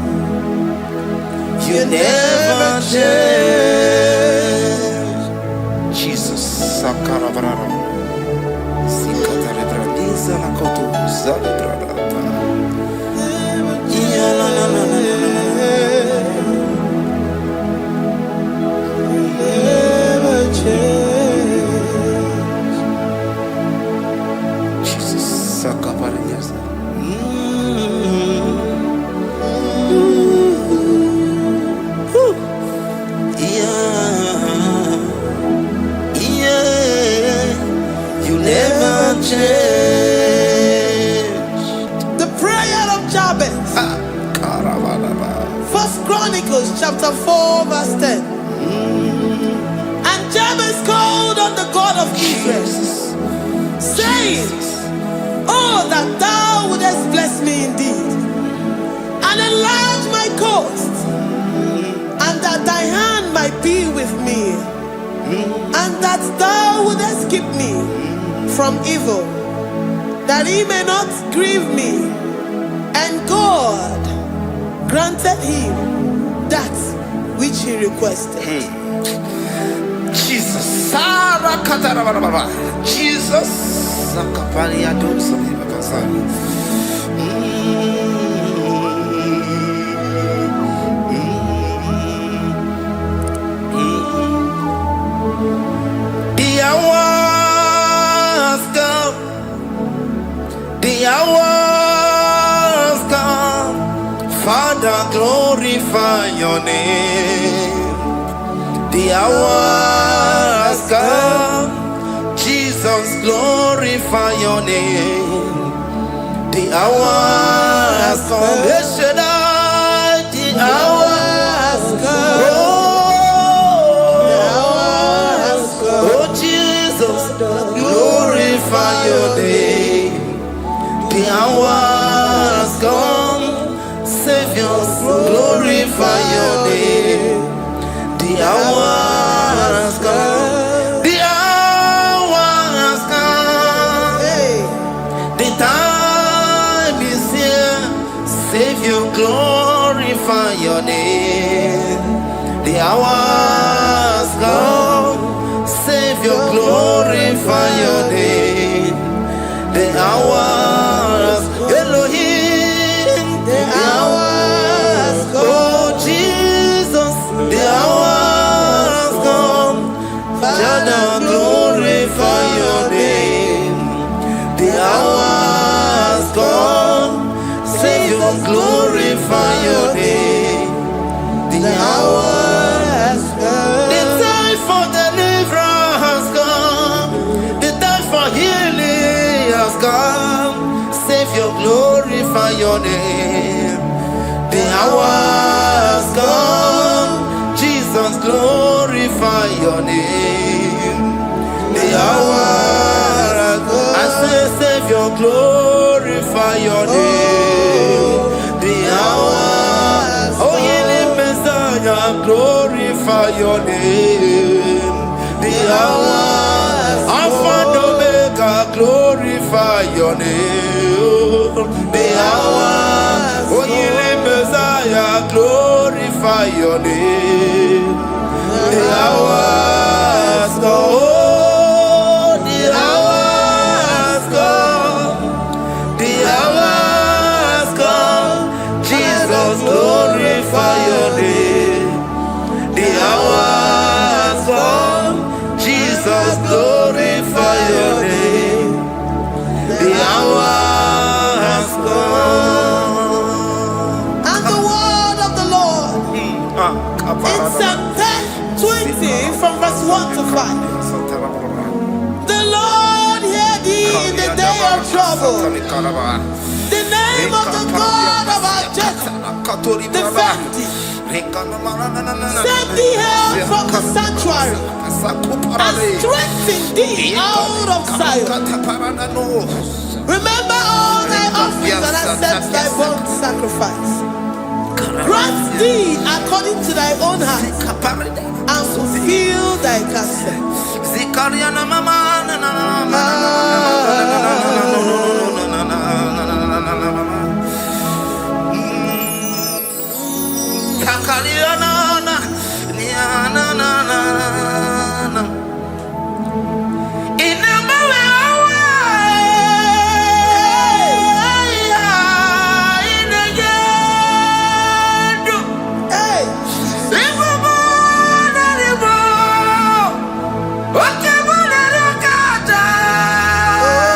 You never change. Jesus, Sakarabraro, Sikatarebraliza The prayer of Jabez. First Chronicles chapter 4 verse 10. And Jabez called on the God of Israel, saying, oh, that thou wouldest bless me indeed, and enlarge my coast, and that thy hand might be with me, and that thou wouldest keep me from evil, that he may not grieve me. And God granted him that which he requested. Jesus. Jesus. The hours come, Father, glorify your name. The hours come, Jesus, glorify your name. The hours come, Shaddai, the hours come. Oh, Jesus, glorify your name. The hours come, Savior, glorify your name. The hours come, the hours come. The time is here, Savior, glorify your name. The hours come, Savior, glorify your name. The hours, Elohim, the hours come. Oh Jesus, the hours come. Father, glorify your name. The hours come. Savior, glorify your name. The hours come. The time for deliverance has come. The time for healing has come. Savior, glorify your name. The hours come. Jesus, glorify your name. The hours come. I say, Savior, glorify your name. The hours. Oh, ye Messiah, glorify your name. The hours. Alpha and Omega, glorify your name. The hours. Oh, ye Messiah, glorify your name. The hours go. The hours come. The hours come. Jesus, glorify your name. The hours come. Jesus, glorify your name. The hours come. And the word of the Lord in Psalm 20 from verse 1 to 5. The Lord hear thee in the day of trouble. The name of the God of our Jacob defend thee. Set thee help from the sanctuary and strengthen thee out of Zion. Remember all thy offerings and accept thy burnt sacrifice. Grant thee according to thy own heart and fulfill thy counsel. Okay,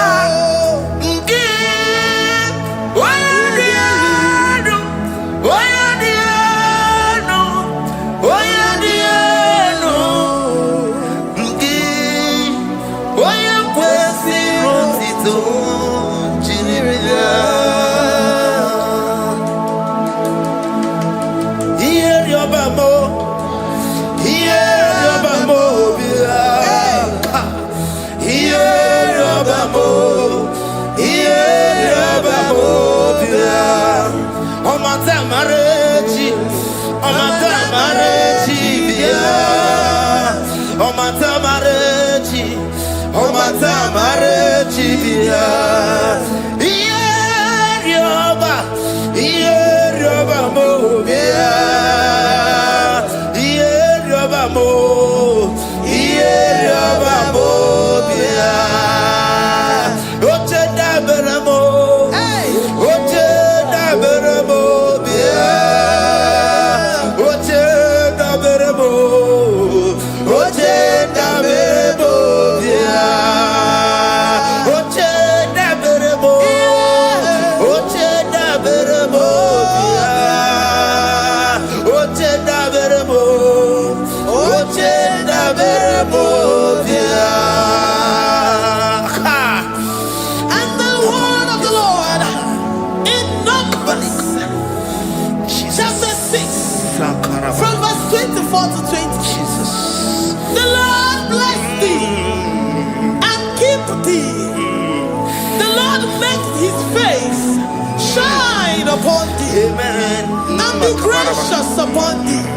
Upon thee, amen, and be gracious upon thee.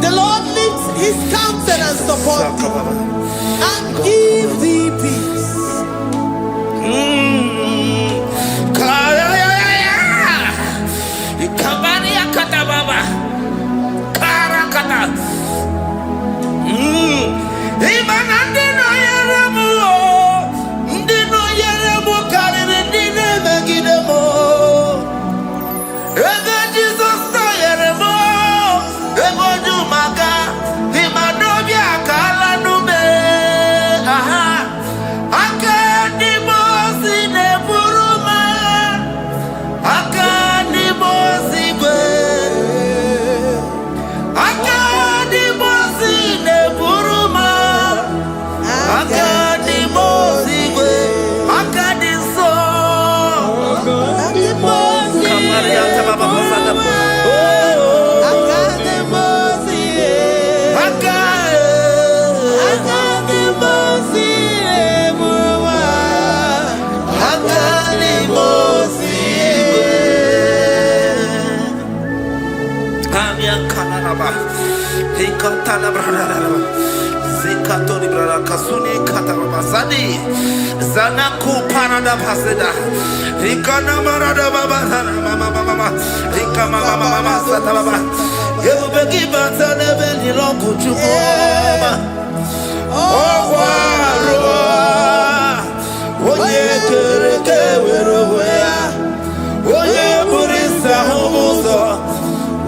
The Lord lifts his countenance upon thee and give thee peace. Zanaku Panada Paseda, Rikana Marada Baba, Mama, Rikama Mama Sataba, Yubeki Bata Nebeni Longu Chuma, Oh, Oye Kereke Weroya, Oye Burisa Homosa,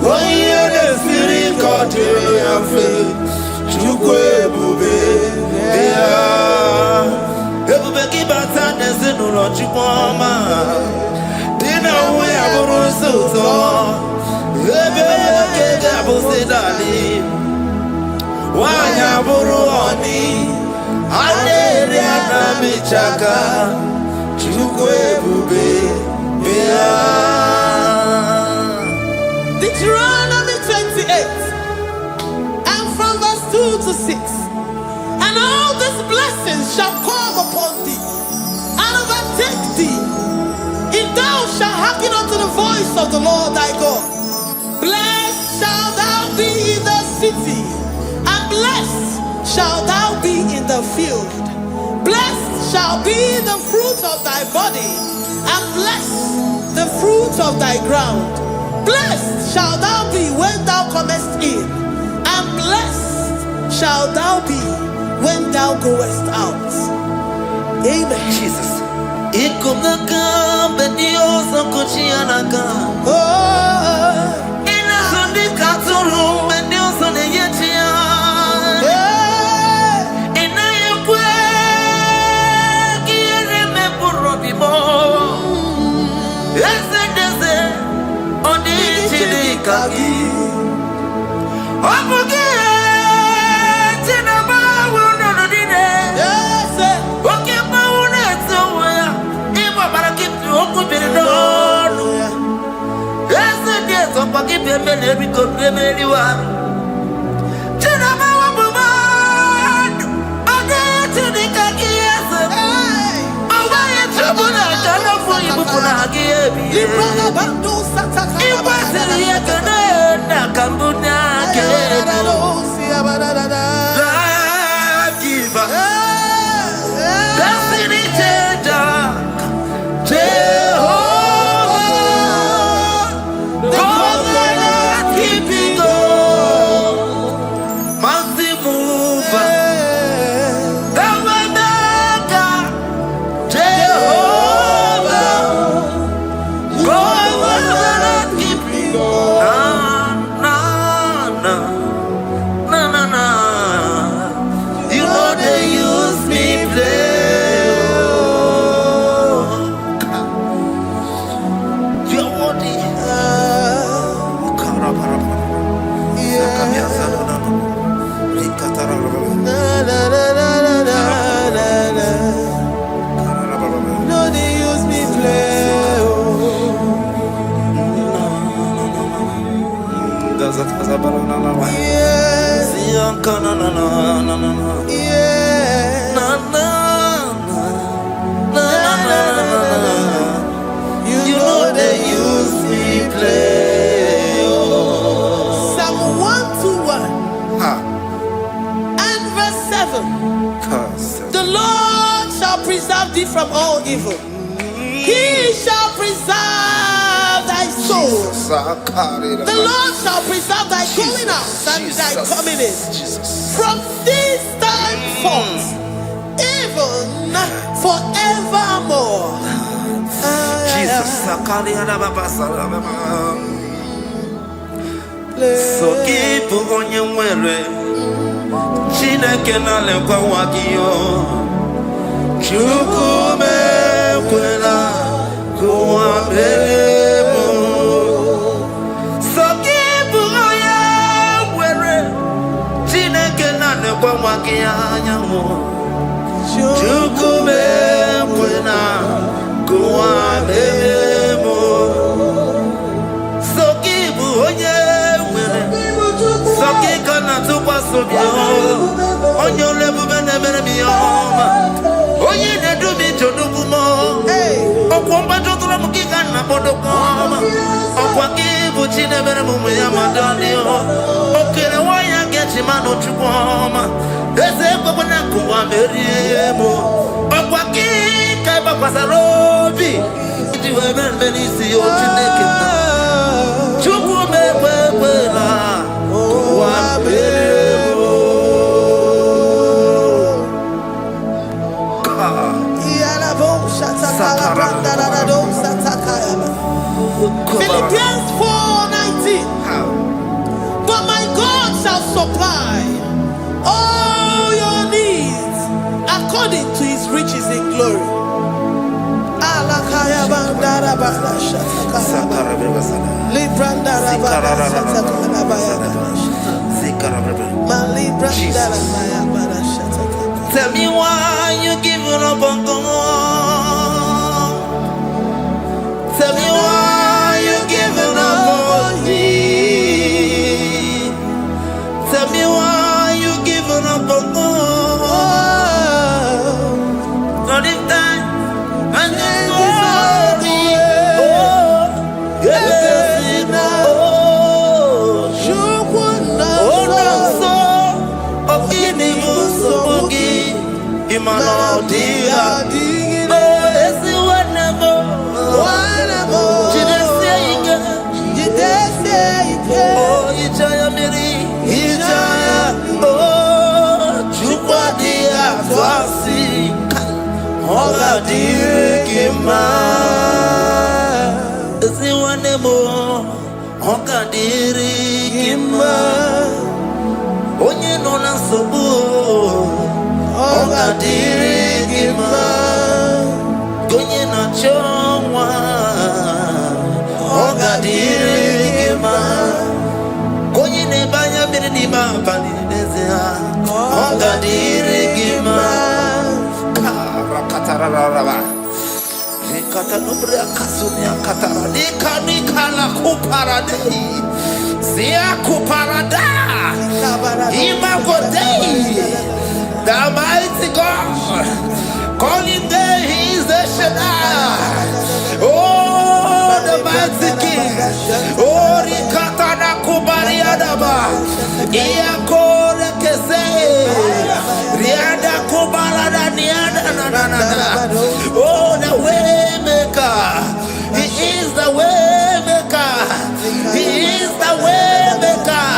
Oye Siri Kotia Fe, Chukwe Bube, Everybody bata nezinu lochikoma. Dina we aburusuto. Ebe kega busidali. Wanya buruoni. Aneri anamichaka. Chukwe bube. Deuteronomy 28 and from verse 2 to 6. And all these blessings shall come upon thee and overtake thee, if thou shalt hearken unto the voice of the Lord thy God. Blessed shalt thou be in the city, and blessed shalt thou be in the field. Blessed shall be the fruit of thy body, and blessed the fruit of thy ground. Blessed shalt thou be when thou comest in, and blessed shalt thou be when thou goest out. Amen. Jesus. Yeah. Na na na na na na. You know they use me play. Psalm 121 and verse 7. The Lord shall preserve thee from all evil. He shall preserve thy soul. The Lord shall preserve thy going out and thy coming in from this time forth, even forevermore. Jesus, so keep on your way. Chineke na lekwa wagiyo. Chukume kwela kuwabemo. So keep on your way. Chineke na lekwa wagiyo. Chukume kwela kuwabemo. So keep on your way. So keep on to pass on your level and never be home. Oh, you need to be to do more. Oh, Combato Ramukana Bodokoma. Oh, Waki, which you never move with Yamadanio. Okay, why I get him out of Chupoma? There's a Babanaku, I'm very able. Oh, Waki, Kabasarobi. If you haven't been easy, you're naked. Chupume, oh, I'm very Philippians 4:19. But my God shall supply all your needs according to his riches in glory. Tell me why you giving up on God. Tell me why you giving up on me. Tell me why you giving up on God. Not in time and then glory. Oh, yes, oh, no, so, oh, in the Imano dia, oh, it's the wonderful. Oh, Ijaya Miri, Ijaya, oh, Chupadia, Twasi, Hola Dirikima, it's the wonderful. Hoka Dirikima, Onye Nona Sobu. Oga dirigima, gonye na chongwa. Oga dirigima, gonye ne banya mire ni bapani nezea. Oga dirigima, karakatara. Hekata nubre akasumi akatara. Nika la kuparade. Zia kuparada. Ima godei. The mighty God, calling there, he is the Shaddai. Oh, the mighty King. Oh, Rikatana Kubariadaba. Iakore Kese. Riada Kubarada Niada. Oh, the way maker. He is the way maker. He is the way maker.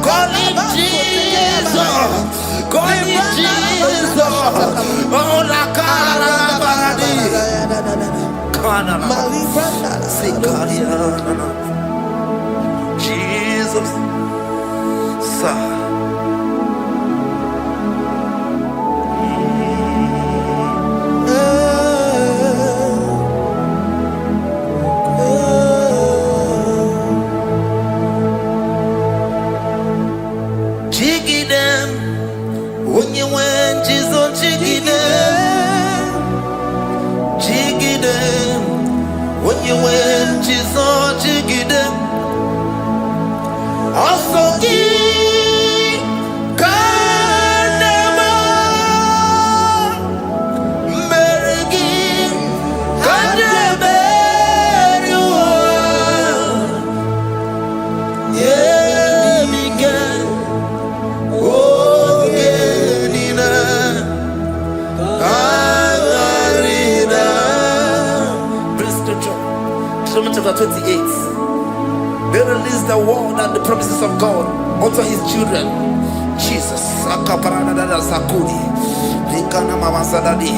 Call him Jesus. Call him Jesus. Oh, la cara baradi. Kana. Sikaria. Jesus. Sa. When you went, Jesus, jiggy them. Also, Kane, 28. They release the word and the promises of God unto his children. Jesus. Sakudi. Rikana mama sadadi.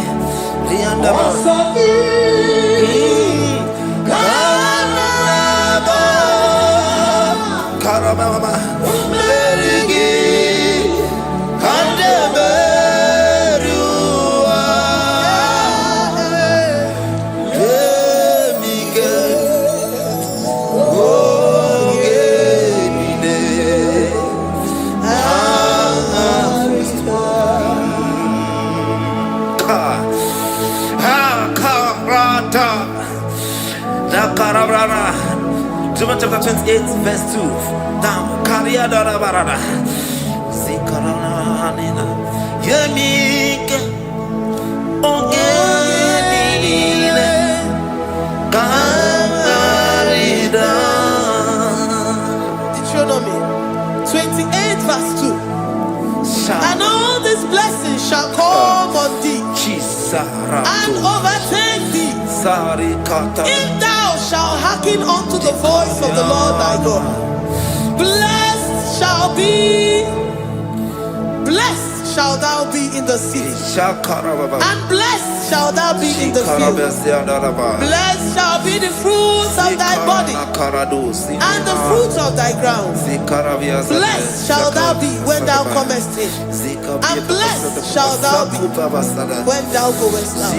Rianda Karababa. Merigi. Kandeberua. Emike. Ogenide. John chapter 28 verse 2. Now, Kariada Barada. Zikaranina. Yemike. Ogenine. Kangarida. Deuteronomy 28 verse 2. And all these blessings shall come on thee and overtake thee if thou shalt hearken unto the voice of the Lord thy God. Blessed shall thou be in the city, and blessed shall thou be in the field. Blessed shall be the fruits of thy body and the fruits of thy ground. Blessed shall thou be when thou comest in, and blessed shall thou be when thou goest out.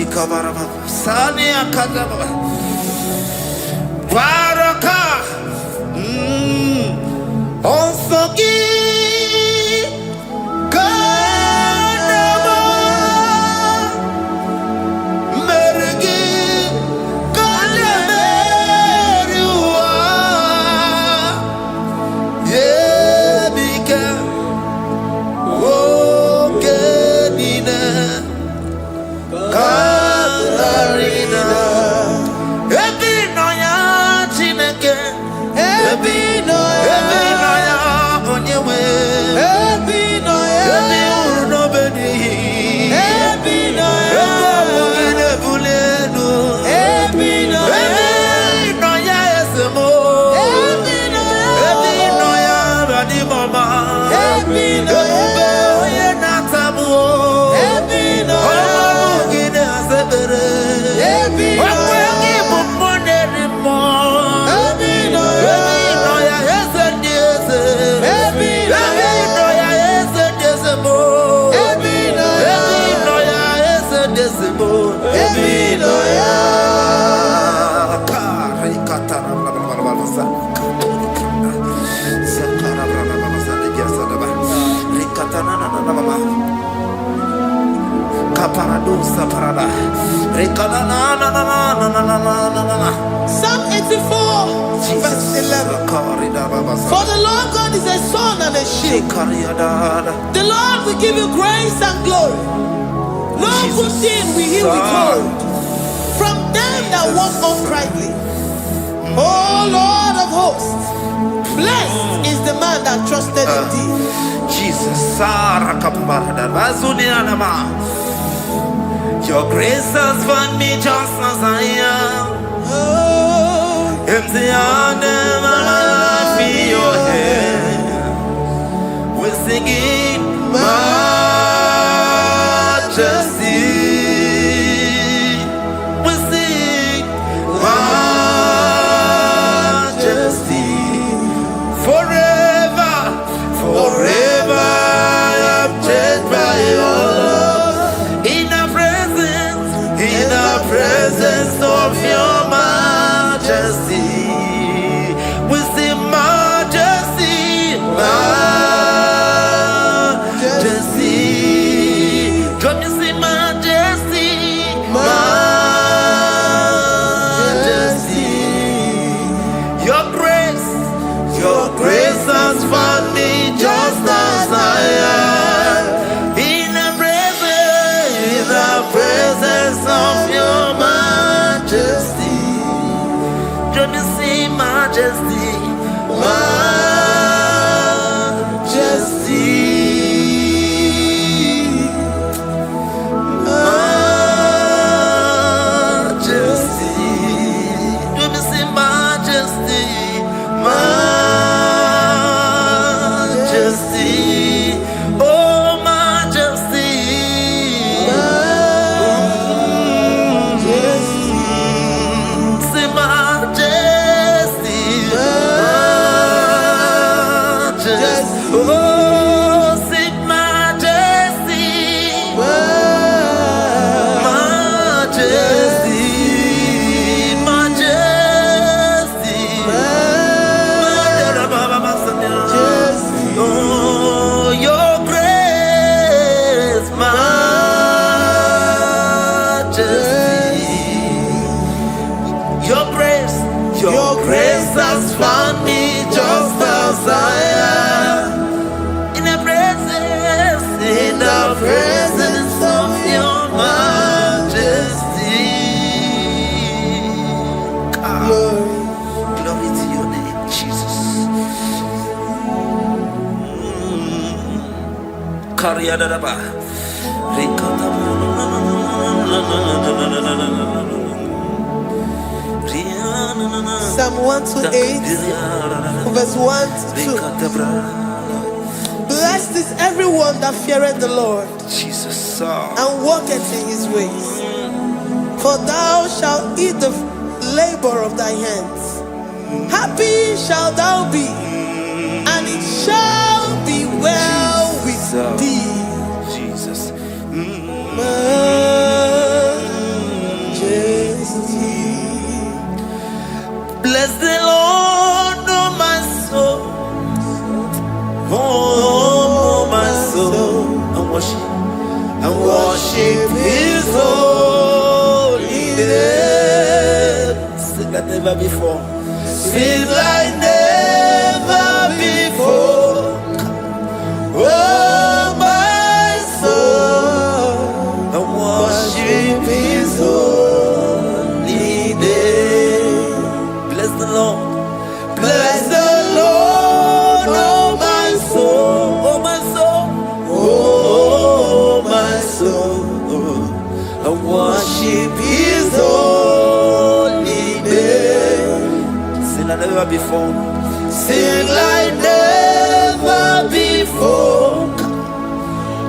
Psalm 84 verse 11. For the Lord God is a sun and a shield. The Lord will give you grace and glory. No good thing will he withhold from them that walk uprightly. O Lord of hosts, blessed is the man that trusted in thee. Jesus. Your grace has found me just as I am. Empty handed, my life in your hand. We're singing majesty. We sing majesty. Forever, forever I'm changed by your love. In the presence of your majesty, we see majesty, majesty. Come you see majesty, majesty. Your grace has found me just as I am. In the presence of your majesty, let me see majesty, majesty. Psalm 128, verse 1 to 2. Blessed is everyone that feareth the Lord, Jesus, and walketh in his ways. For thou shalt eat the labor of thy hands. Happy shalt thou be, and it shall be well with thee. Jesus. Majesty. Bless the Lord, oh my soul. Oh, my soul. And worship his holy name. Sing like never before. Sing like never before. Oh, my soul. And worship his holy name. Bless the Lord. Bless the Lord, oh my soul, oh my soul, oh my soul, and worship his holy name. Sing like never before. Sing like never before.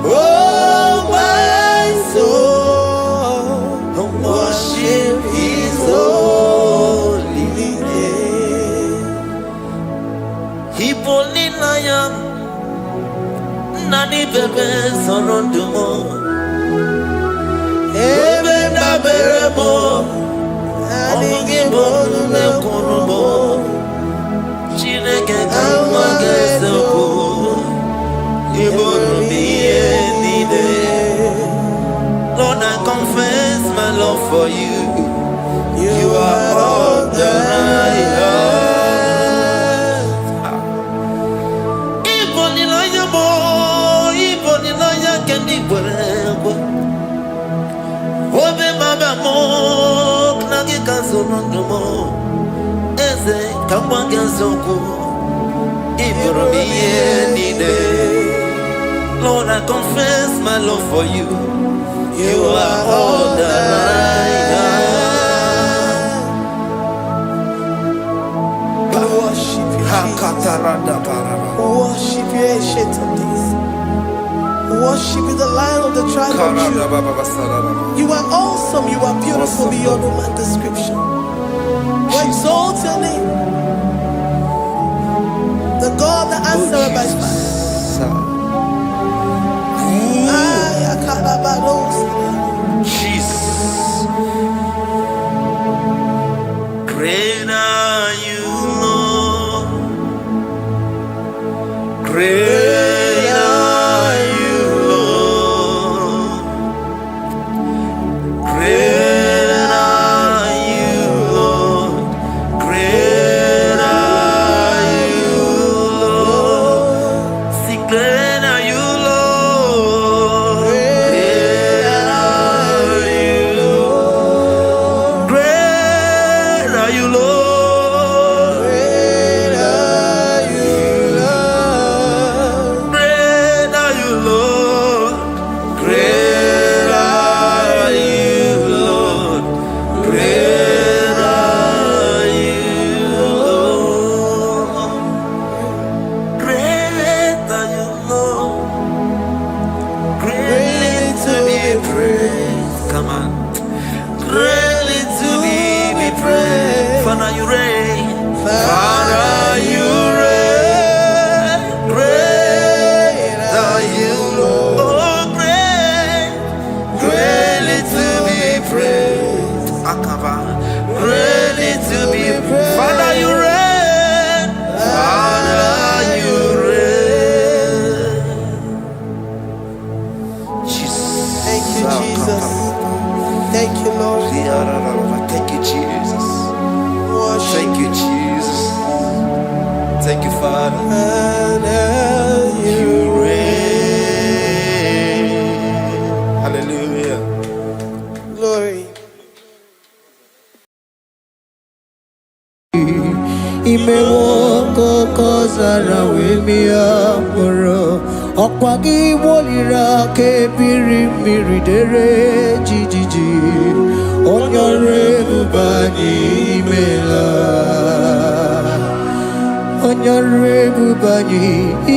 Oh my soul, and worship his holy name. Hipoli nayam nani bebe sorondumo ebe na beremo omugi bolu me konumo chineke kama gesoko ibonu miye nide. Lord, I confess my love for you. You are all that I have. Obe mama mo knagi kazono mo eze kamwange zoko ibromiye nide. Lord, I confess my love for you. You are all that I have. Worship you, Jesus. Worship you, Ancient of Days. Worship you, the Lion of the tribe of Judah. You are awesome, you are beautiful beyond human description. We exalt your name, the God that answered by fire. Jesus. Great are you, Lord. Great are you, Lord. Great are you, Lord. Great are you, Lord. See, great are you, Lord. Great are you, Lord. Great are you, Lord. Thank you, Father. You reign. Hallelujah. Glory. Imewoko kozara wemi amoro ọkwa gị woliri aka ebiri mmiri dere jijiji onye ọrụ ebube anyị imela onye ọrụ ebube anyị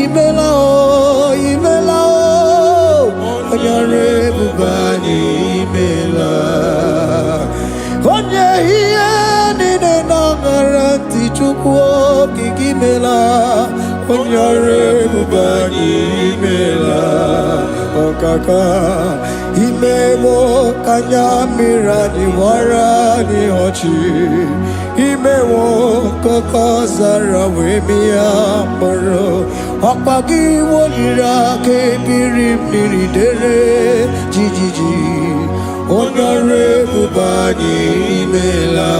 imela o imela o onye ọrụ ebube anyị imela onye ihe niile na-aṅara ntị Chukwu okike imela onye ọrụ ebube anyị imela ọkaka imewo ka anya mmiri anyị gbara anyị ọchị imewo nkọkọ zara wee mịa mkpụrụ ọkpa gị woliri aka ebiri mmiri dere jijiji onye ọrụ ebube anyị imela.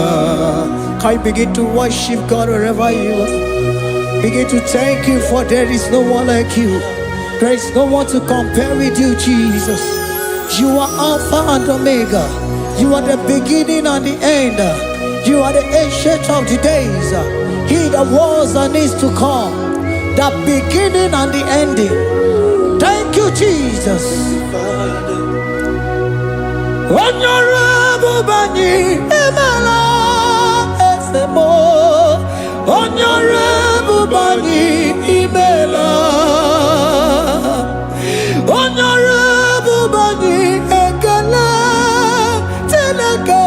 Can you begin to worship God wherever you are? Begin to thank Him, for there is no one like you. There is no one to compare with you, Jesus. You are Alpha and Omega. You are the beginning and the end. You are the ancient of the days. He that was and is to come. The beginning and the ending. Thank you, Jesus. Honorable Bani Emala Esemo. Honorable Bani Emala. Honorable Bani Ekala Teleko.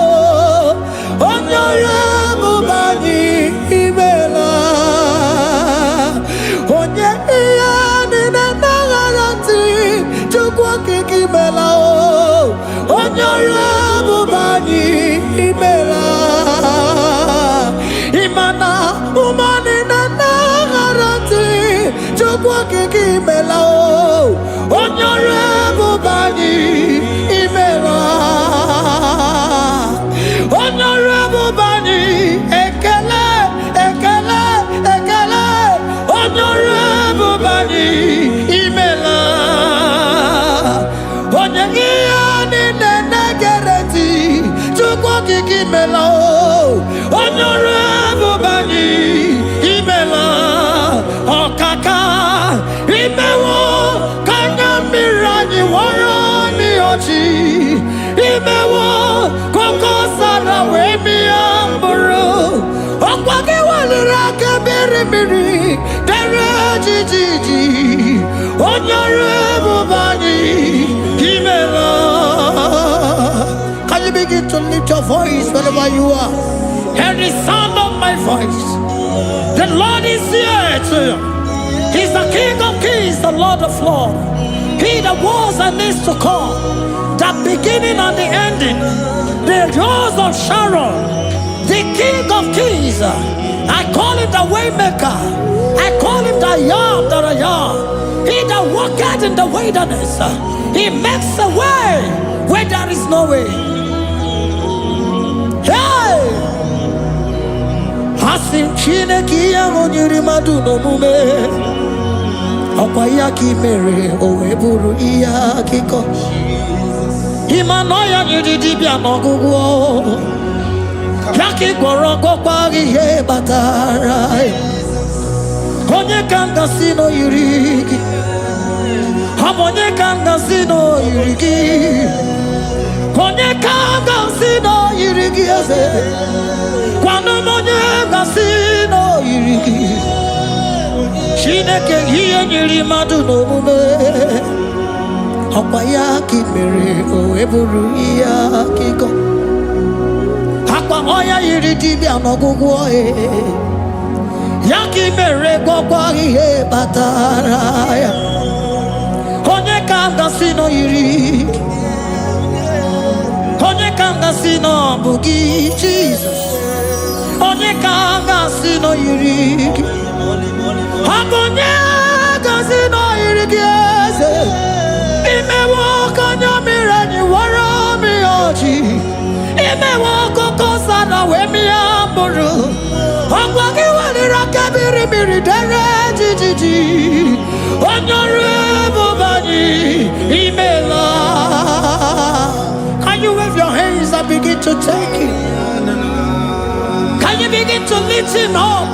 Honorable Bani Emala. Onye iyani na nagarati Chukwu kikimela o. Honorable Bani Emala. Imana umani na nagarati Chukwu kikimela o. Honorable Bani Emala. Honorable Bani Ekele Ekele Ekele. Honorable Bani Emala. Onyegiani nenegereti Chukwu kikimela o. Honorable Bani Emala. Okaka imewo kanya mirani warani ochi imewo koko sara we mi amburu okwage walira kabiri miri dere jijiji Honorable Bani Emala. Can you begin to lift your voice wherever you are? Hear the sound of my voice. The Lord is here too. He's the King of Kings, the Lord of Lords. He that was and is to come, the beginning and the ending, the rose of Sharon, the King of Kings. I call him the Waymaker. I call him the Yam that I am. He that walketh in the wilderness, he makes a way where there is no way. Hey! Hasim Chineke ya monyiri madu no mume. Ọkwa ya ki mere o wee bụrụ ihe akụkọ. Ịmanọ ya nyiri dibịa n'ọgwụgwọ. Ya ka ị gwọrọ gwọkwa ihe batara. Onye ka m gasị n'oyiri gị. Ọ bụ onye ka m gasị n'oyiri gị. Onye ka m gasị n'oyiri gị eze. Kwanụ m onye gasị n'oyiri gị. Chineke ihe nyiri mmadụ n'omume. Ọkwa ya ka ị mere o wee bụrụ ihe akụkọ. Akwa ọya yiri dibịa n'ọgwụgwọ ya ka ị mere gwọkwa ihe batara ya. Onye ka m gasị n'oyiri gị. Onye ka m gasị n'ọbụ gị Jizọs. Onye ka m gasị n'oyiri gị. Onye gasị n'oyiri gị eze. Imewo kanya mmiri anyị wara mi ọchị. Imewo koko sana wee mịa mkpụrụ. Ọgwa gị waliri aka biri mmiri dere jijiji. Onye ọrụ ebube anyị Emala. Can you wave your hands and begin to thank him? Can you begin to lift him up?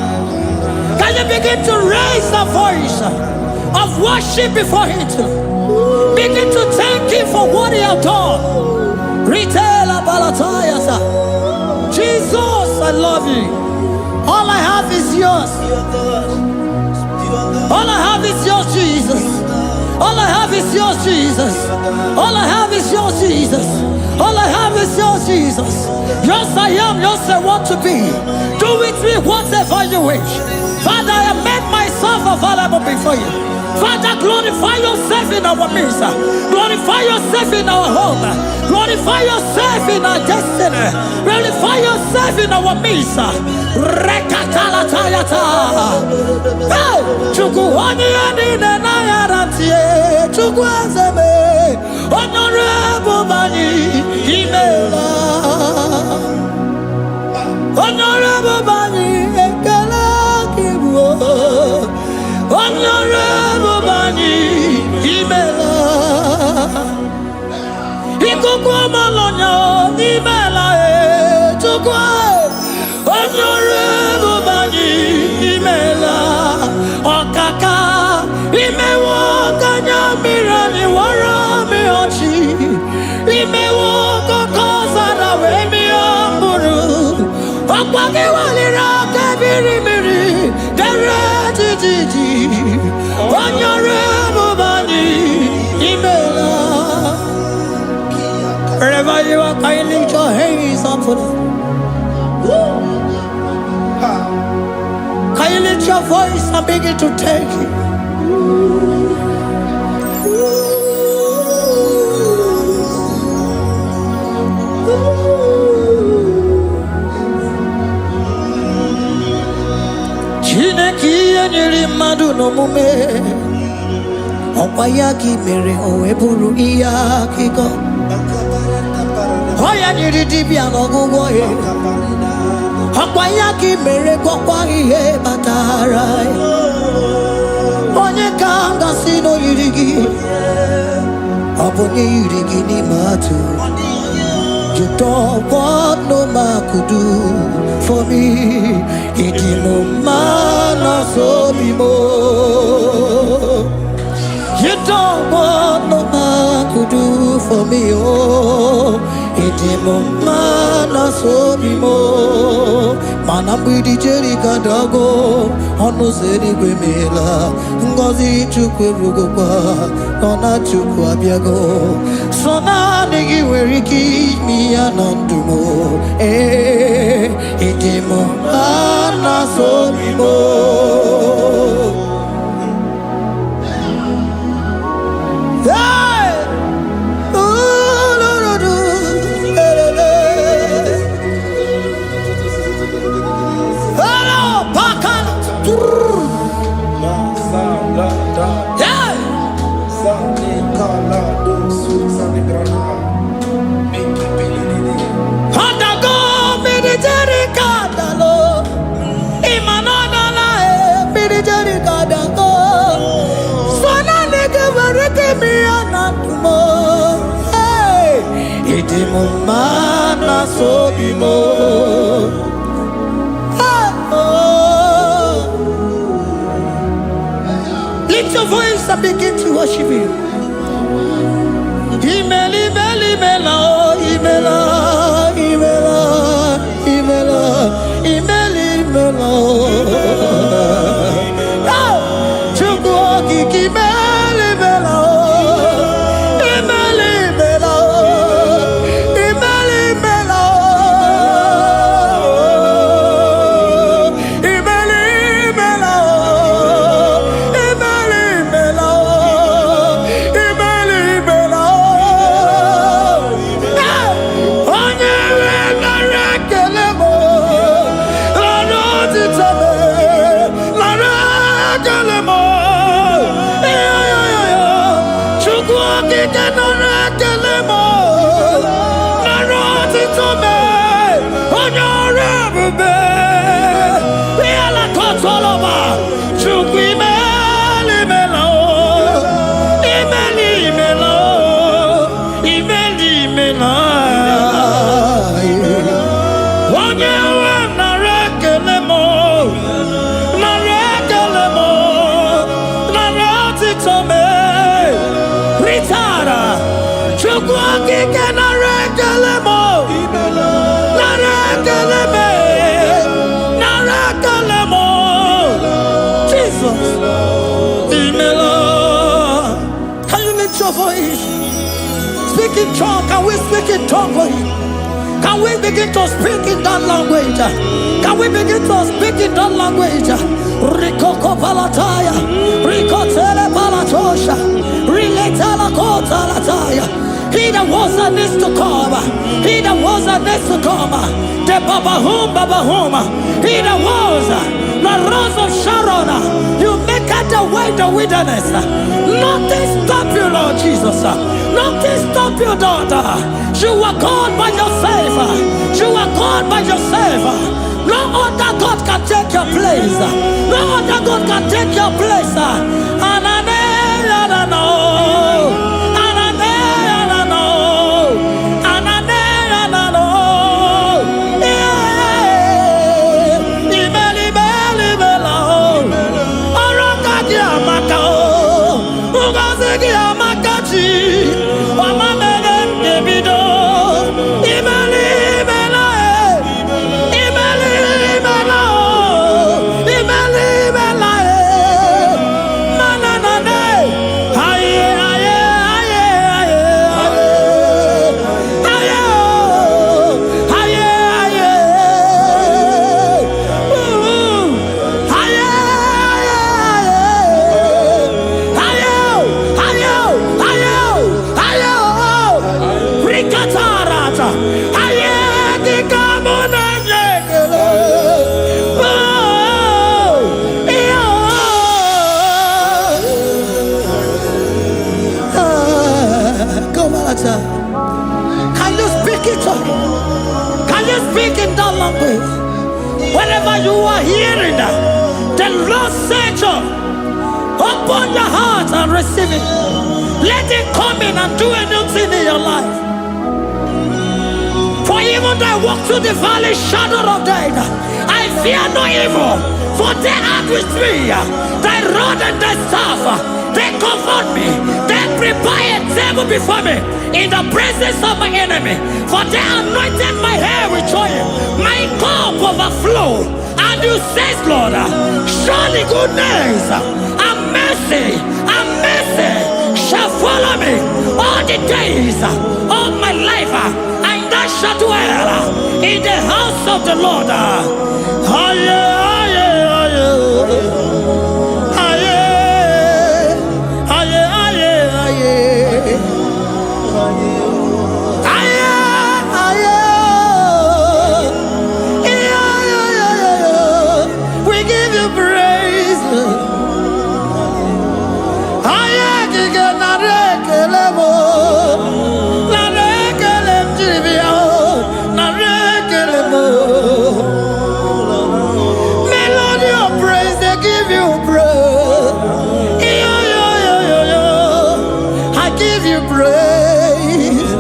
Can you begin to raise the voice? of worship before Him. Begin to thank Him for what He has done. Retailer Balatayasa. Jesus, I love You. All I have is Yours. All I have is Yours, Jesus. All I have is Yours, Jesus. All I have is Yours, Jesus. All I have is Yours, Jesus. Yours I am, yours I want to be. Do with me whatever You wish. Father, I have made myself available before You. Father, glorify Yourself in our midst. Glorify Yourself in our home. Glorify Yourself in our destiny. Glorify Yourself in our midst. Rekatala tayata. Hey, chukwani ani na yarantie. Chukwazeme. Honorable Bani Imela. Honorable Bani Ekala Kibu. Honorable Bani Imela. Ikukwa malonya Imela e chukwa. Honorable Bani Imela. Okaka Imewa kanya mirani wara mi ochi. Imewa kokosa na we mi amburu. Okwage walira kebiri miri. Dere jiji. Honorable Bani Imela. Wherever you are, kindly lift your hands up for them. Can you lift your voice and begin to thank Him? Chineke enyere mmadụ n'omume ọkwa ya ka mere o wee bụrụ ihe akụkọ ọ ya nyere dibịa n'ọgwụgwọ ya ọkwa ya ka mere gwọkwa ihe batara onye ka m gasị na o yiri gị ọ bụ onye yiri gị n'ime atụ. You don't want no man could do for me. It is no man so be more. You don't want no man could do for me. Oh, it is no man so be more. Man, I'm with the Jerry Gadago. On no city Grimela. Ngozi Chukwerugopa. Nona Chukwabiago. So now nigga where he keep me anandumo. Eh, itimo anasobimo. Hey, oh no no no, hello, pakan. Yeah. Handago military kadalo, imanana military kadago. Sona nige vareke mi anatumo. Hey, itimo mana sobimo. Lift your voice and begin to worship Him. Imeli, Imeli, Imela, Imela, Imela, Imela, Imeli, Imela. Chukwuoki, Imeli, Imela, Imeli, Imela, Imeli, Imela, Imeli, Imela, Imeli, Imela, Imeli, Imela. Can you lift your voice? Speak in tongue. Can we speak in tongue for him? Can we begin to speak in that language? Can we begin to speak in that language? Rikoko palataya, rikotele palatosha, riletala kota lataya. He that was and is to come. He that was and is to come. The babahum. He that was the rose of Sharon. You make out the way the wilderness. Nothing stop you, Lord Jesus. Nothing stop you, daughter. You are God by yourself. You are God by yourself. No other God can take your place. No other God can take your place. Can you speak it? Can you speak in that language? Whenever you are hearing that, the Lord said, open your heart and receive it. Let it come in and do a new thing in your life. For even though I walk through the valley shadow of death, I fear no evil. For they are with me. Thy rod and thy staff, they comfort me. They prepare a table before me in the presence of my enemy. For they anointed my hair with oil. My cup overflow. And you say, Lord, surely goodness and mercy shall follow me all the days of my life. And I shall dwell in the house of the Lord. We give you praise. Melody of praise, they give you praise. I give you praise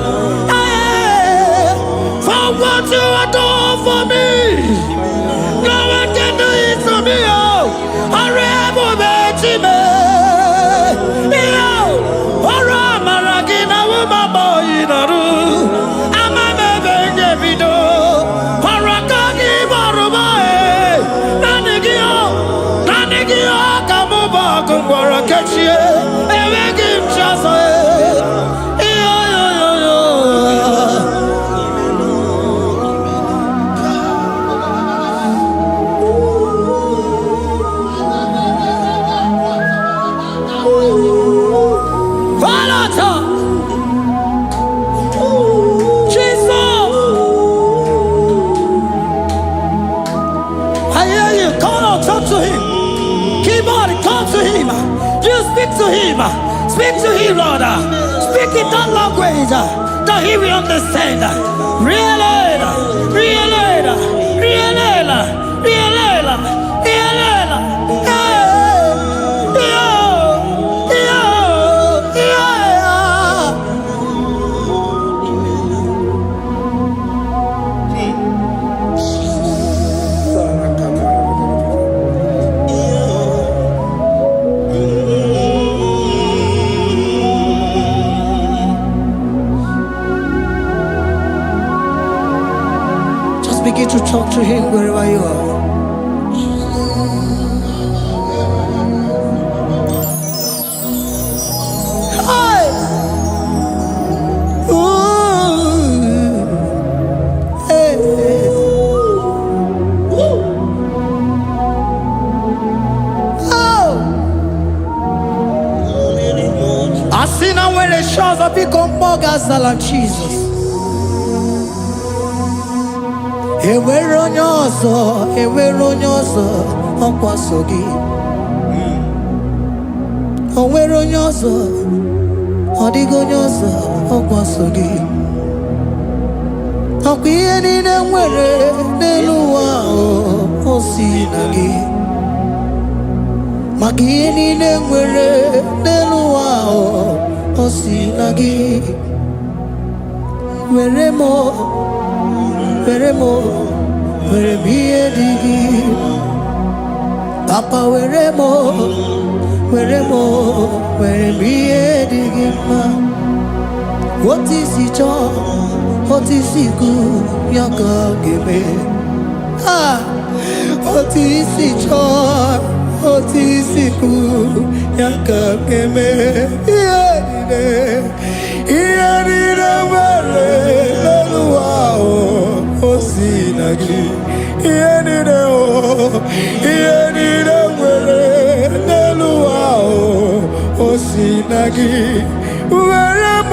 for what you have done for me. No one can do it for me. Speak to him, Lord. Speak in that language that he will understand. begin to talk to him wherever you are. Hey! Ooh. Hey. I see now where the shores have become more than Jesus. Ewere onye ọzọ ọkwa so gị. O nwere onye ọzọ, ọ dịghị onye ọzọ ọkwa so gị. Ọkwa ihe niile nwere n'elu ụwa o si na gị. Maka ihe niile nwere n'elu ụwa o si na gị. Were m ihe dị gị. Papa were m ihe dị gị mma. Otu isi chọọ, otu isi kwu ya ka ọ ga-eme. Otu isi chọọ, otu isi kwu ya ka ọ ga-eme. Ihe niile nwere n'elu ụwa o si na gị. Ihe niile nwere n'elu ụwa o si na gị. Were m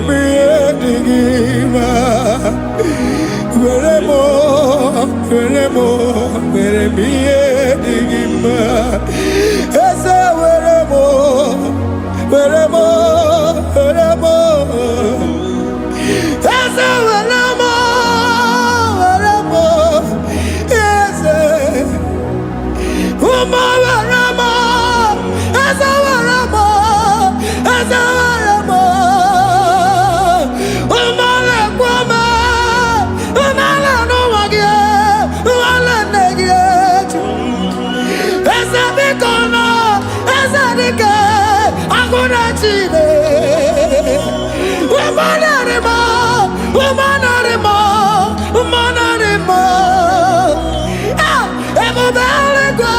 ihe dị gị mma. Were m ihe dị gị mma. Eze were m Eze were m Eze ụmụ were m Eze were m ụmụ na-ekwu m ụmụ na-anụwa gị ụmụ nne gị eju. Eze biko nọ Eze dike agụ na Chine. Ebube eluigwe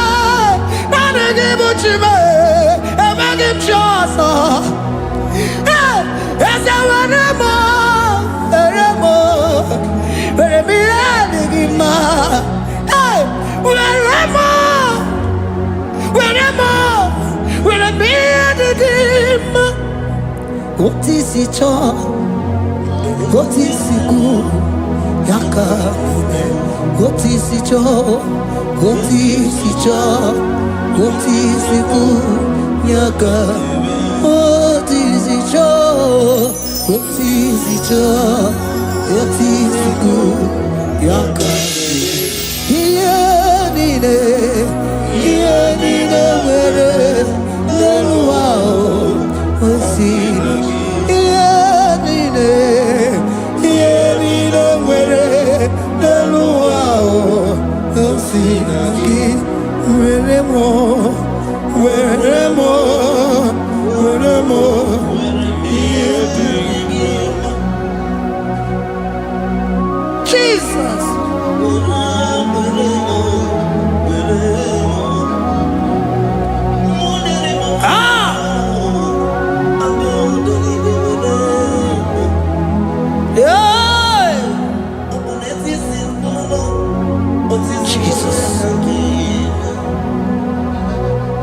naanị gị bụ Chime, emeghị m chi ọzọ. Eze were m ihe dị gị mma. Were m ihe dị gị mma. Otu isi chọọ, otu isi kwu ya ka ome. Otu isi chọọ, otu isi kwu ya ka. Otu isi chọọ, otu isi kwu ya ka. Ihe niile nwere n'elu ụwa o si na gị. Ihe niile nwere n'elu ụwa o si na gị. Were m ihe dị gị mma. Jesus.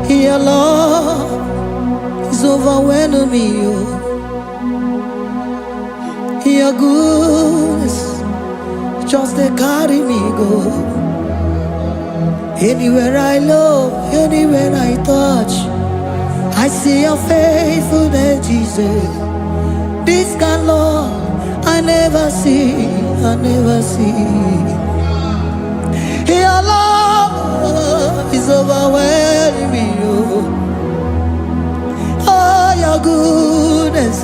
Your love is overwhelming me. Your goodness just they carry me go. Anywhere I look, anywhere I touch, I see your faithfulness, Jesus. This kind of love I never see. Your love is overwhelming me. Oh, your goodness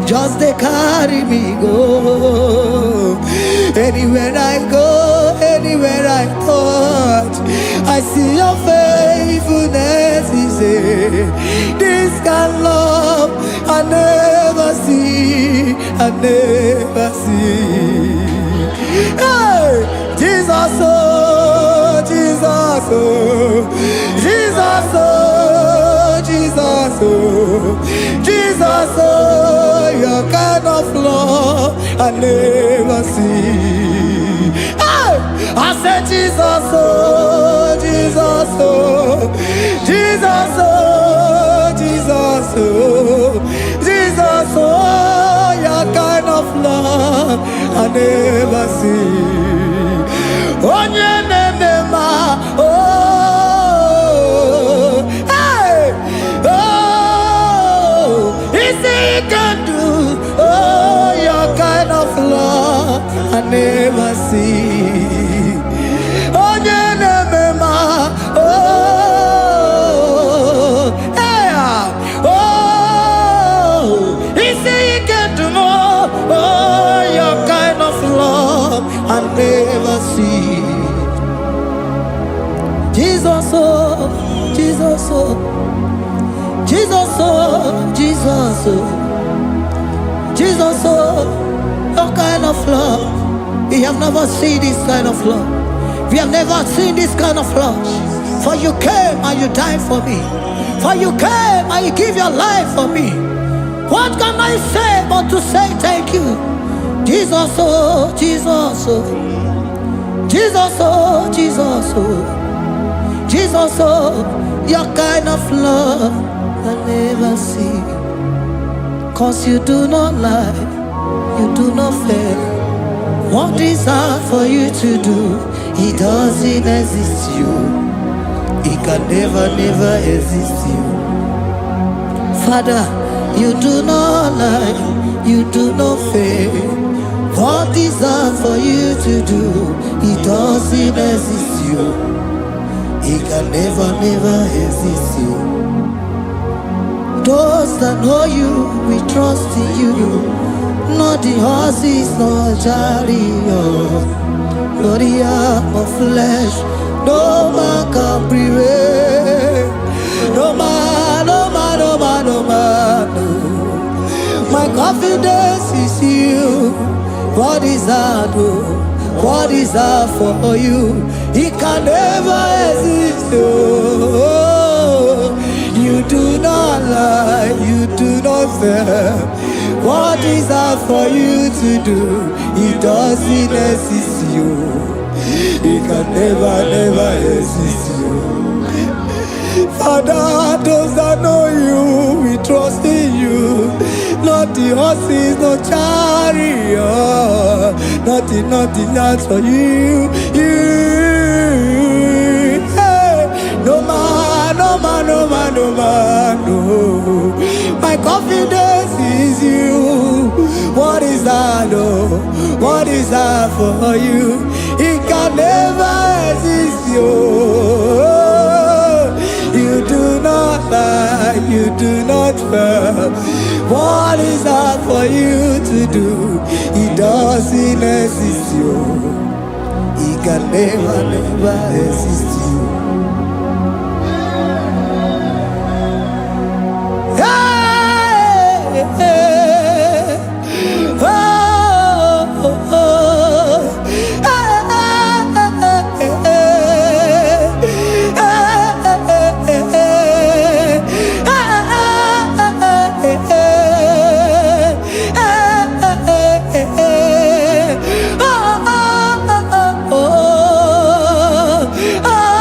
just they carry me go. Anywhere I go, anywhere I touch, I see your faithfulness. This kind of love I never see. I never see. Hey, Jesus, oh, Jesus, oh, Jesus, oh, Jesus, oh, Jesus, oh, your kind of love I never see. Hey, I said Jesus, oh, Jesus, oh, Jesus, oh, Jesus, oh, Jesus, oh, your kind of love I never see. Oh, oh, hey, oh, is he can do, oh, your kind of love I never see. Oh, oh, hey, oh, is he can do more, oh, your kind of love I never see. Jesus, oh, Jesus, oh, Jesus, oh, Jesus, oh, Jesus, oh, your kind of love. We have never seen this kind of love. We have never seen this kind of love. For you came and you died for me. For you came and you give your life for me. What can I say but to say thank you? Jesus, oh, Jesus, oh, Jesus, oh, Jesus, oh, Jesus, oh, your kind of love I never see. 'Cause you do not lie, you do not fail. What is hard for you to do, it doesn't exist you. It can never, never exist you. Father, you do not lie, you do not fail. What is hard for you to do, it doesn't exist you. It can never, never exist you. Those that know you, we trust in you. Not the horses, not chariot, not the arm of flesh. No man can prevail. No man, no man, no man, no man. No. My confidence is you. What is hard, oh? What is hard for you? It can never exist, oh. You do not lie, you do not fail. What is hard for you to do? It doesn't exist you. It can never, never exist you. Father, those that know you, we trust in you. Not the horses, no chariot. Nothing else for you. Hey, no man, no man, no man, no man, no. My confidence is you. What is that, oh? What is that for you? It can never exist, you. You do not lie, you do not fail. What is that for you to do? It doesn't exist, you. It can never, never exist, you. Hey, hey, oh, oh, oh. Oh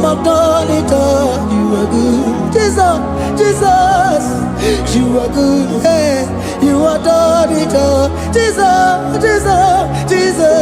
have done it all. You are good, Jesus, Jesus. You are good, hey. You have done it all, Jesus, Jesus, Jesus.